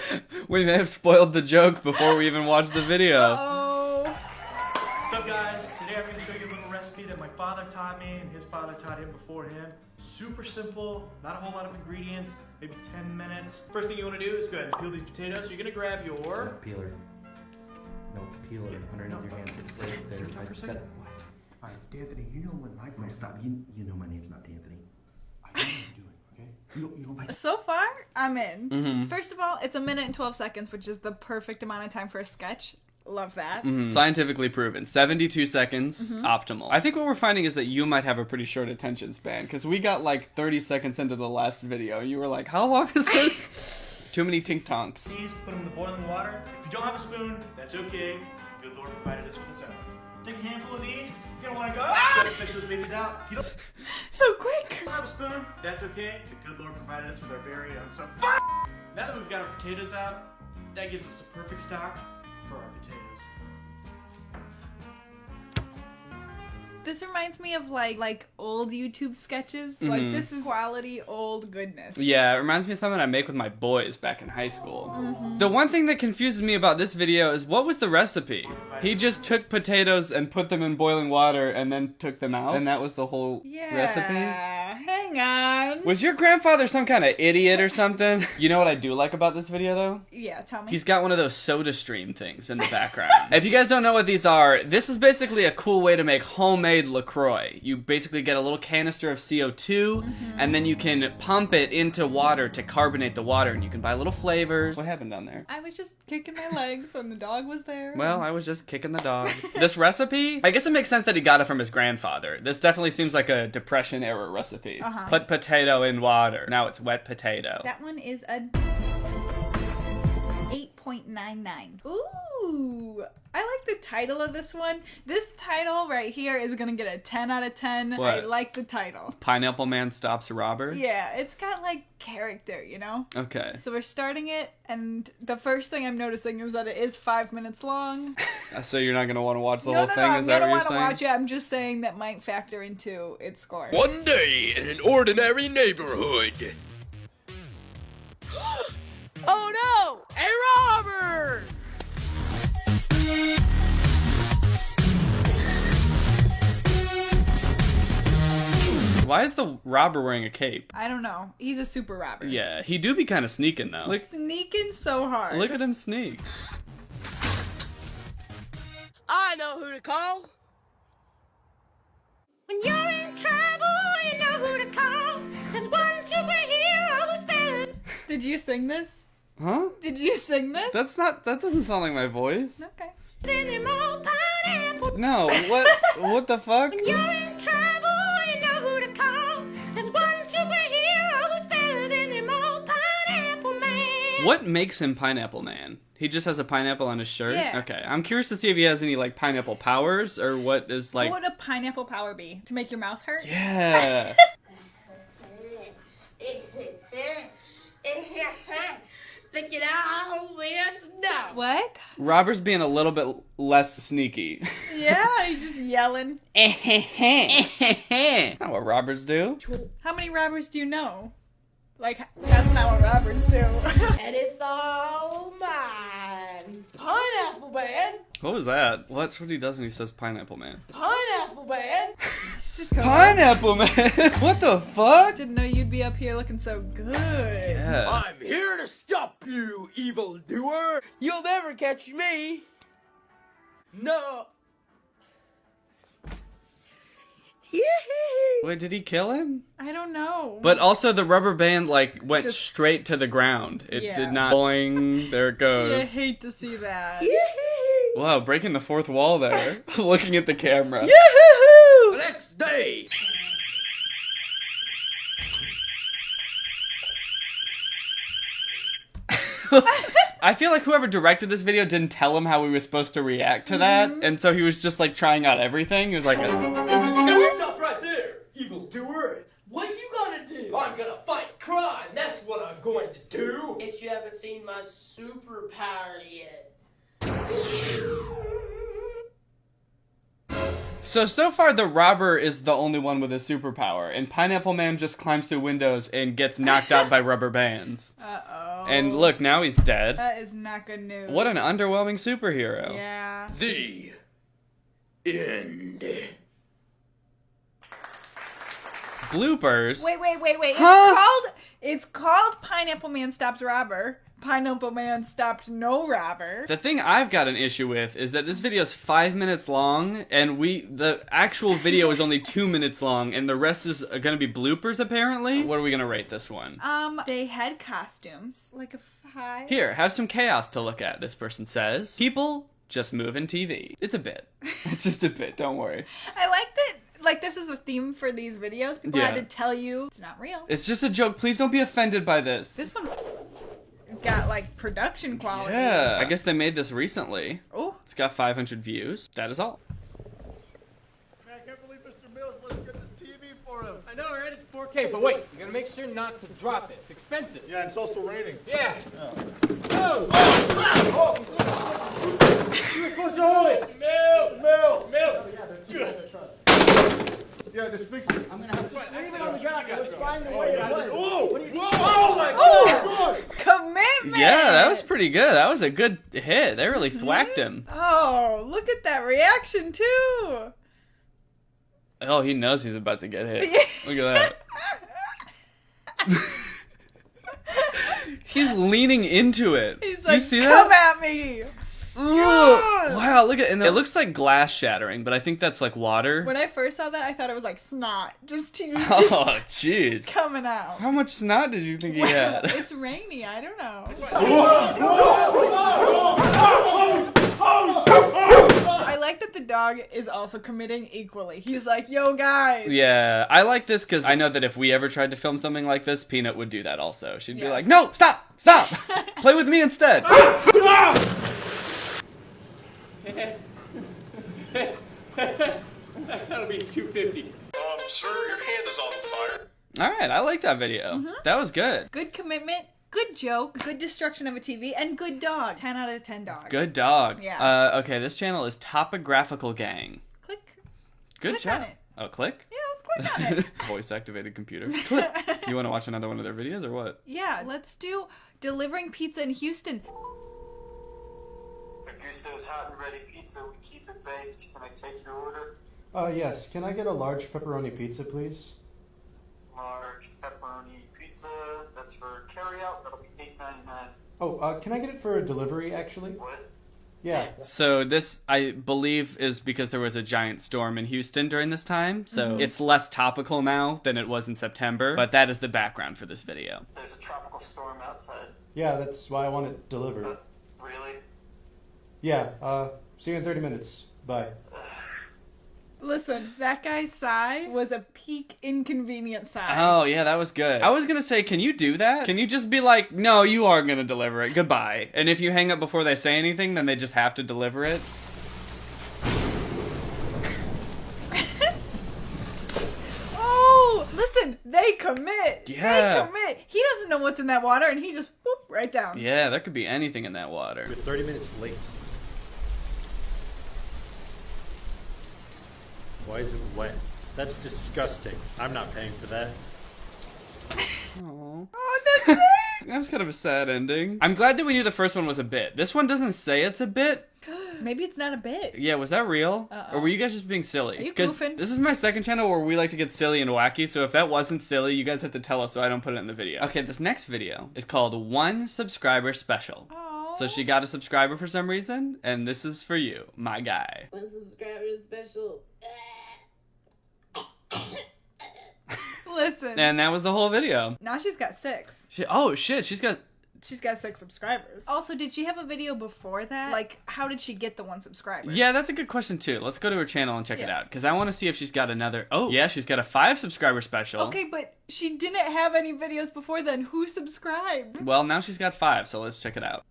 we may have spoiled the joke before we even watched the video. Oh. What's up, guys? Today I'm going to show you a little recipe that my father taught me and his father taught him before him. Super simple, not a whole lot of ingredients, maybe 10 minutes. First thing you want to do is go ahead and peel these potatoes. So you're going to grab your... Peeler. No, peeler underneath your hand. It's right there. Talk for a second. What? Alright, D'Anthony, you know when my grandfather... Stop. You know my name's not D'Anthony. I know what I'm doing, okay? You don't like... So far, I'm in. Mhm. First of all, it's 1 minute and 12 seconds, which is the perfect amount of time for a sketch. Love that. Scientifically proven. 72 seconds, optimal. I think what we're finding is that you might have a pretty short attention span, because we got like 30 seconds into the last video, and you were like, how long is this? Too many tink tonks. Please put them in the boiling water. If you don't have a spoon, that's okay. Good Lord provided us with a spoon. Take a handful of these. You're gonna want to go. Gotta fish those babies out. You don't So quick. have a spoon. That's okay. The good Lord provided us with our very own. So now that we've got our potatoes out, that gives us the perfect stock for our potatoes. This reminds me of like old YouTube sketches. Mhm. Like this is quality old goodness. Yeah, it reminds me of something I make with my boys back in high school. Mhm. The one thing that confuses me about this video is what was the recipe? He just took potatoes and put them in boiling water and then took them out, and that was the whole recipe? Hang on. Was your grandfather some kind of idiot or something? You know what I do like about this video though? Yeah, tell me. He's got one of those soda stream things in the background. If you guys don't know what these are, this is basically a cool way to make homemade LaCroix. You basically get a little canister of CO2, and then you can pump it into water to carbonate the water, and you can buy little flavors. What happened down there? I was just kicking my legs and the dog was there. Well, I was just kicking the dog. This recipe, I guess it makes sense that he got it from his grandfather. This definitely seems like a Depression-era recipe. Put potato in water. Now it's wet potato. That one is a 8.99. Ooh, I like the title of this one. This title right here is gonna get a 10 out of 10. What? I like the title. Pineapple Man stops a robber? Yeah, it's got like character, you know? Okay. So we're starting it, and the first thing I'm noticing is that it is 5 minutes long. So you're not going to want to watch the No, whole no, thing? no, Is I'm that gonna what you're want to saying? watch it. I'm just saying that might factor into its score. One day in an ordinary neighborhood. Oh no! A robber! Why is the robber wearing a cape? I don't know. He's a super robber. Yeah, he do be kind of sneaking though. Look, Sneaking so hard. look at him sneak. I know who to call. When you're in trouble, you know who to call. There's one superhero who's better. Did you sing this? Huh? Did you sing this? That doesn't sound like my voice. Okay. Then you're more pineapple. No, what the fuck? When you're in trouble, you know who to call. There's one superhero who's better than your more pineapple man. What makes him Pineapple Man? He just has a pineapple on his shirt? Yeah. Okay. I'm curious to see if he has any like pineapple powers or what is like. What would a pineapple power be? To make your mouth hurt? Yeah. Look at all this now. What? Robber's being a little bit less sneaky. Yeah, he's just yelling. That's not what robbers do. How many robbers do you know? Like, that's not what robbers do. And it's all mine. Pineapple man. What was that? What's what he does when he says Pineapple Man? Pineapple man. It's just going Pineapple Man! What the fuck? Didn't know you'd be up here looking so good. Yeah. I'm here to stop you, evildoer. You'll never catch me. No. Wait, did he kill him? I don't know. But also the rubber band like went Just- straight to the ground. It Yeah. did not boing. There it I goes. hate to see that. Wow, breaking the fourth wall there. Looking at the camera. The next day. I feel like whoever directed this video didn't tell him how we were supposed to react to that, and so he was just like trying out everything. He was like, Stop right there, evildoer. What are you gonna do? I'm gonna fight crime. That's what I'm going to do. Guess you haven't seen my superpower yet. So far the robber is the only one with a superpower, and Pineapple Man just climbs through windows and gets knocked out by rubber bands. Uh-oh. And look, now he's dead. That is not good news. What an underwhelming superhero. Yeah. The end. Bloopers. Wait. Huh? It's called Pineapple Man Stops Robber. Pineapple Man Stopped No Robber. The thing I've got an issue with is that this video is 5 minutes long, and the actual video is only 2 minutes long, and the rest is gonna be bloopers apparently. What are we gonna rate this one? They had costumes. Like a 5. Here, have some chaos to look at, this person says. People just moving TV. It's a bit. It's just a bit, don't worry. I like that, like, this is a theme for these videos. People had Yeah. to tell you it's not real. It's just a joke. Please don't be offended by this. This one's got, like, production quality. Yeah, I guess they made this recently. Oh. It's got 500 views. That is all. Man, I can't believe Mr. Mills let us get this TV for him. I know, right? It's 4K, but wait, you gotta make sure not to drop it. It's expensive. Yeah, and it's also raining. Yeah. Oh! You were supposed to hold it! Mills! Yeah, just fix it. I'm gonna have to Leave it on the ground. It was fine the way it was. Oh my Oh, commitment. Yeah, that was pretty good. That was a good hit. They really thwacked him. Oh, look at that reaction too. Oh, he knows he's about to get hit. Look at that. He's leaning into it. He's like, you see come that? at me. Ugh. Wow, look at and it looks like glass shattering, but I think that's like water. When I first saw that, I thought it was like snot, just Oh, jeez. coming out. How much snot did you think he had? It's rainy. I don't know. I like that the dog is also committing equally. He's like, yo, guys. Yeah, I like this because I know that if we ever tried to film something like this, Peanut would do that also. She'd be like, no, stop, play with me instead. That'll be $250. Sir, your hand is on fire. All right, I like that video. That was good. Good commitment, good joke, good destruction of a TV, and good dog. 10 out of 10 dog. Good dog. Yeah. Okay, this channel is Topographical Gang. Click. Good Click job. on it. Oh, click? Yeah, let's click on it. Voice activated computer. Click. You want to watch another one of their videos or what? Yeah, let's do delivering pizza in Houston. Augusto's hot and ready pizza. We keep it baked. Can I take your order? Yes. Can I get a large pepperoni pizza, please? Large pepperoni pizza. That's for carryout. That'll be $8.99. Oh, can I get it for a delivery, actually? What? Yeah. So this, I believe, is because there was a giant storm in Houston during this time. So it's less topical now than it was in September. But that is the background for this video. There's a tropical storm outside. Yeah, that's why I want it delivered. Really? Yeah, see you in 30 minutes. Bye. Listen, that guy's sigh was a peak inconvenient sigh. Oh, yeah, that was good. I was going to say, can you do that? Can you just be like, no, you are going to deliver it. Goodbye. And if you hang up before they say anything, then they just have to deliver it. Oh, listen, they commit. Yeah. They commit. He doesn't know what's in that water, and he just whoop right down. Yeah, there could be anything in that water. We're 30 minutes late. Why is it wet? That's disgusting. I'm not paying for that. Aww. Oh, that's it. That was kind of a sad ending. I'm glad that we knew the first one was a bit. This one doesn't say it's a bit. Maybe it's not a bit. Yeah, was that real? Uh-oh. Or were you guys just being silly? Are you Because goofing? this is my second channel where we like to get silly and wacky, so if that wasn't silly, you guys have to tell us so I don't put it in the video. Okay, this next video is called 1 Subscriber Special. Aww. So she got a subscriber for some reason, and this is for you, my guy. 1 subscriber special. Listen. And that was the whole video. Now she's got 6. Oh shit, she's got 6 subscribers. Also, did she have a video before that? Like, how did she get the 1 subscriber? Yeah, that's a good question too. Let's go to her channel and check it Yeah. out. Because I want to see if she's got another... Oh, yeah, she's got a 5 subscriber special. Okay, but she didn't have any videos before then. Who subscribed? Well, now she's got 5, so let's check it out.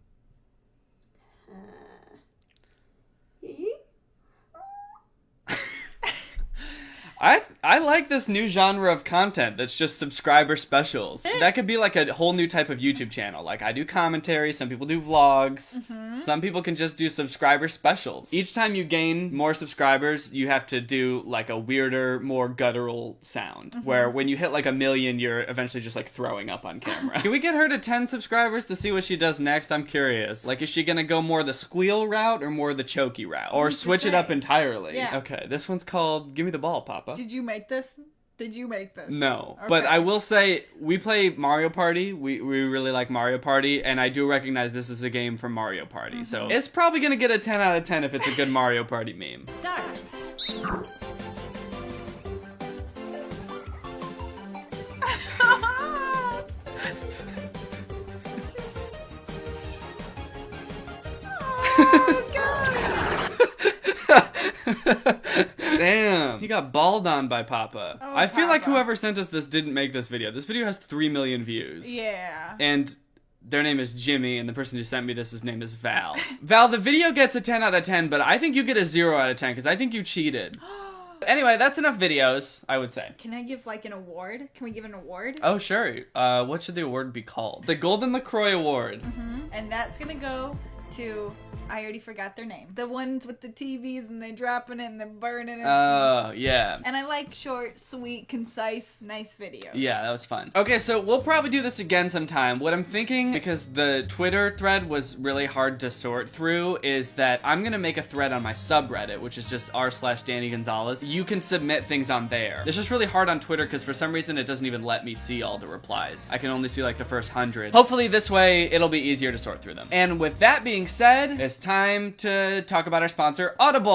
I like this new genre of content that's just subscriber specials. That could be like a whole new type of YouTube channel. Like I do commentary, some people do vlogs, some people can just do subscriber specials. Each time you gain more subscribers, you have to do like a weirder, more guttural sound. Where when you hit like 1 million, you're eventually just like throwing up on camera. Can we get her to 10 subscribers to see what she does next? I'm curious. Like is she gonna go more the squeal route or more the choky route? Or switch it up entirely? Yeah. Okay, this one's called Give Me the Ball, Papa. Did you make this? Did you make this? No, Okay. but I will say we play Mario Party. We really like Mario Party, and I do recognize this is a game from Mario Party. So it's probably gonna get a 10 out of 10 if it's a good Mario Party meme. Start. Damn, he got balled on by Papa. Oh, I feel like Papa. whoever sent us this didn't make this video. This video has 3 million views. Yeah. And their name is Jimmy, and the person who sent me this, his name is Val. Val, the video gets a 10 out of 10, but I think you get a 0 out of 10, because I think you cheated. Anyway, that's enough videos, I would say. Can I give like an award? Can we give an award? Oh, sure. What should the award be called? The Golden LaCroix Award. And that's gonna go to, I already forgot their name. The ones with the TVs and they dropping it and they're burning it. Oh, yeah. And I like short, sweet, concise, nice videos. Yeah, that was fun. Okay, so we'll probably do this again sometime. What I'm thinking, because the Twitter thread was really hard to sort through, is that I'm gonna make a thread on my subreddit, which is just r/Danny Gonzalez. You can submit things on there. It's just really hard on Twitter because for some reason it doesn't even let me see all the replies. I can only see like the first 100. Hopefully this way it'll be easier to sort through them. And with that being said, it's time to talk about our sponsor, Audible.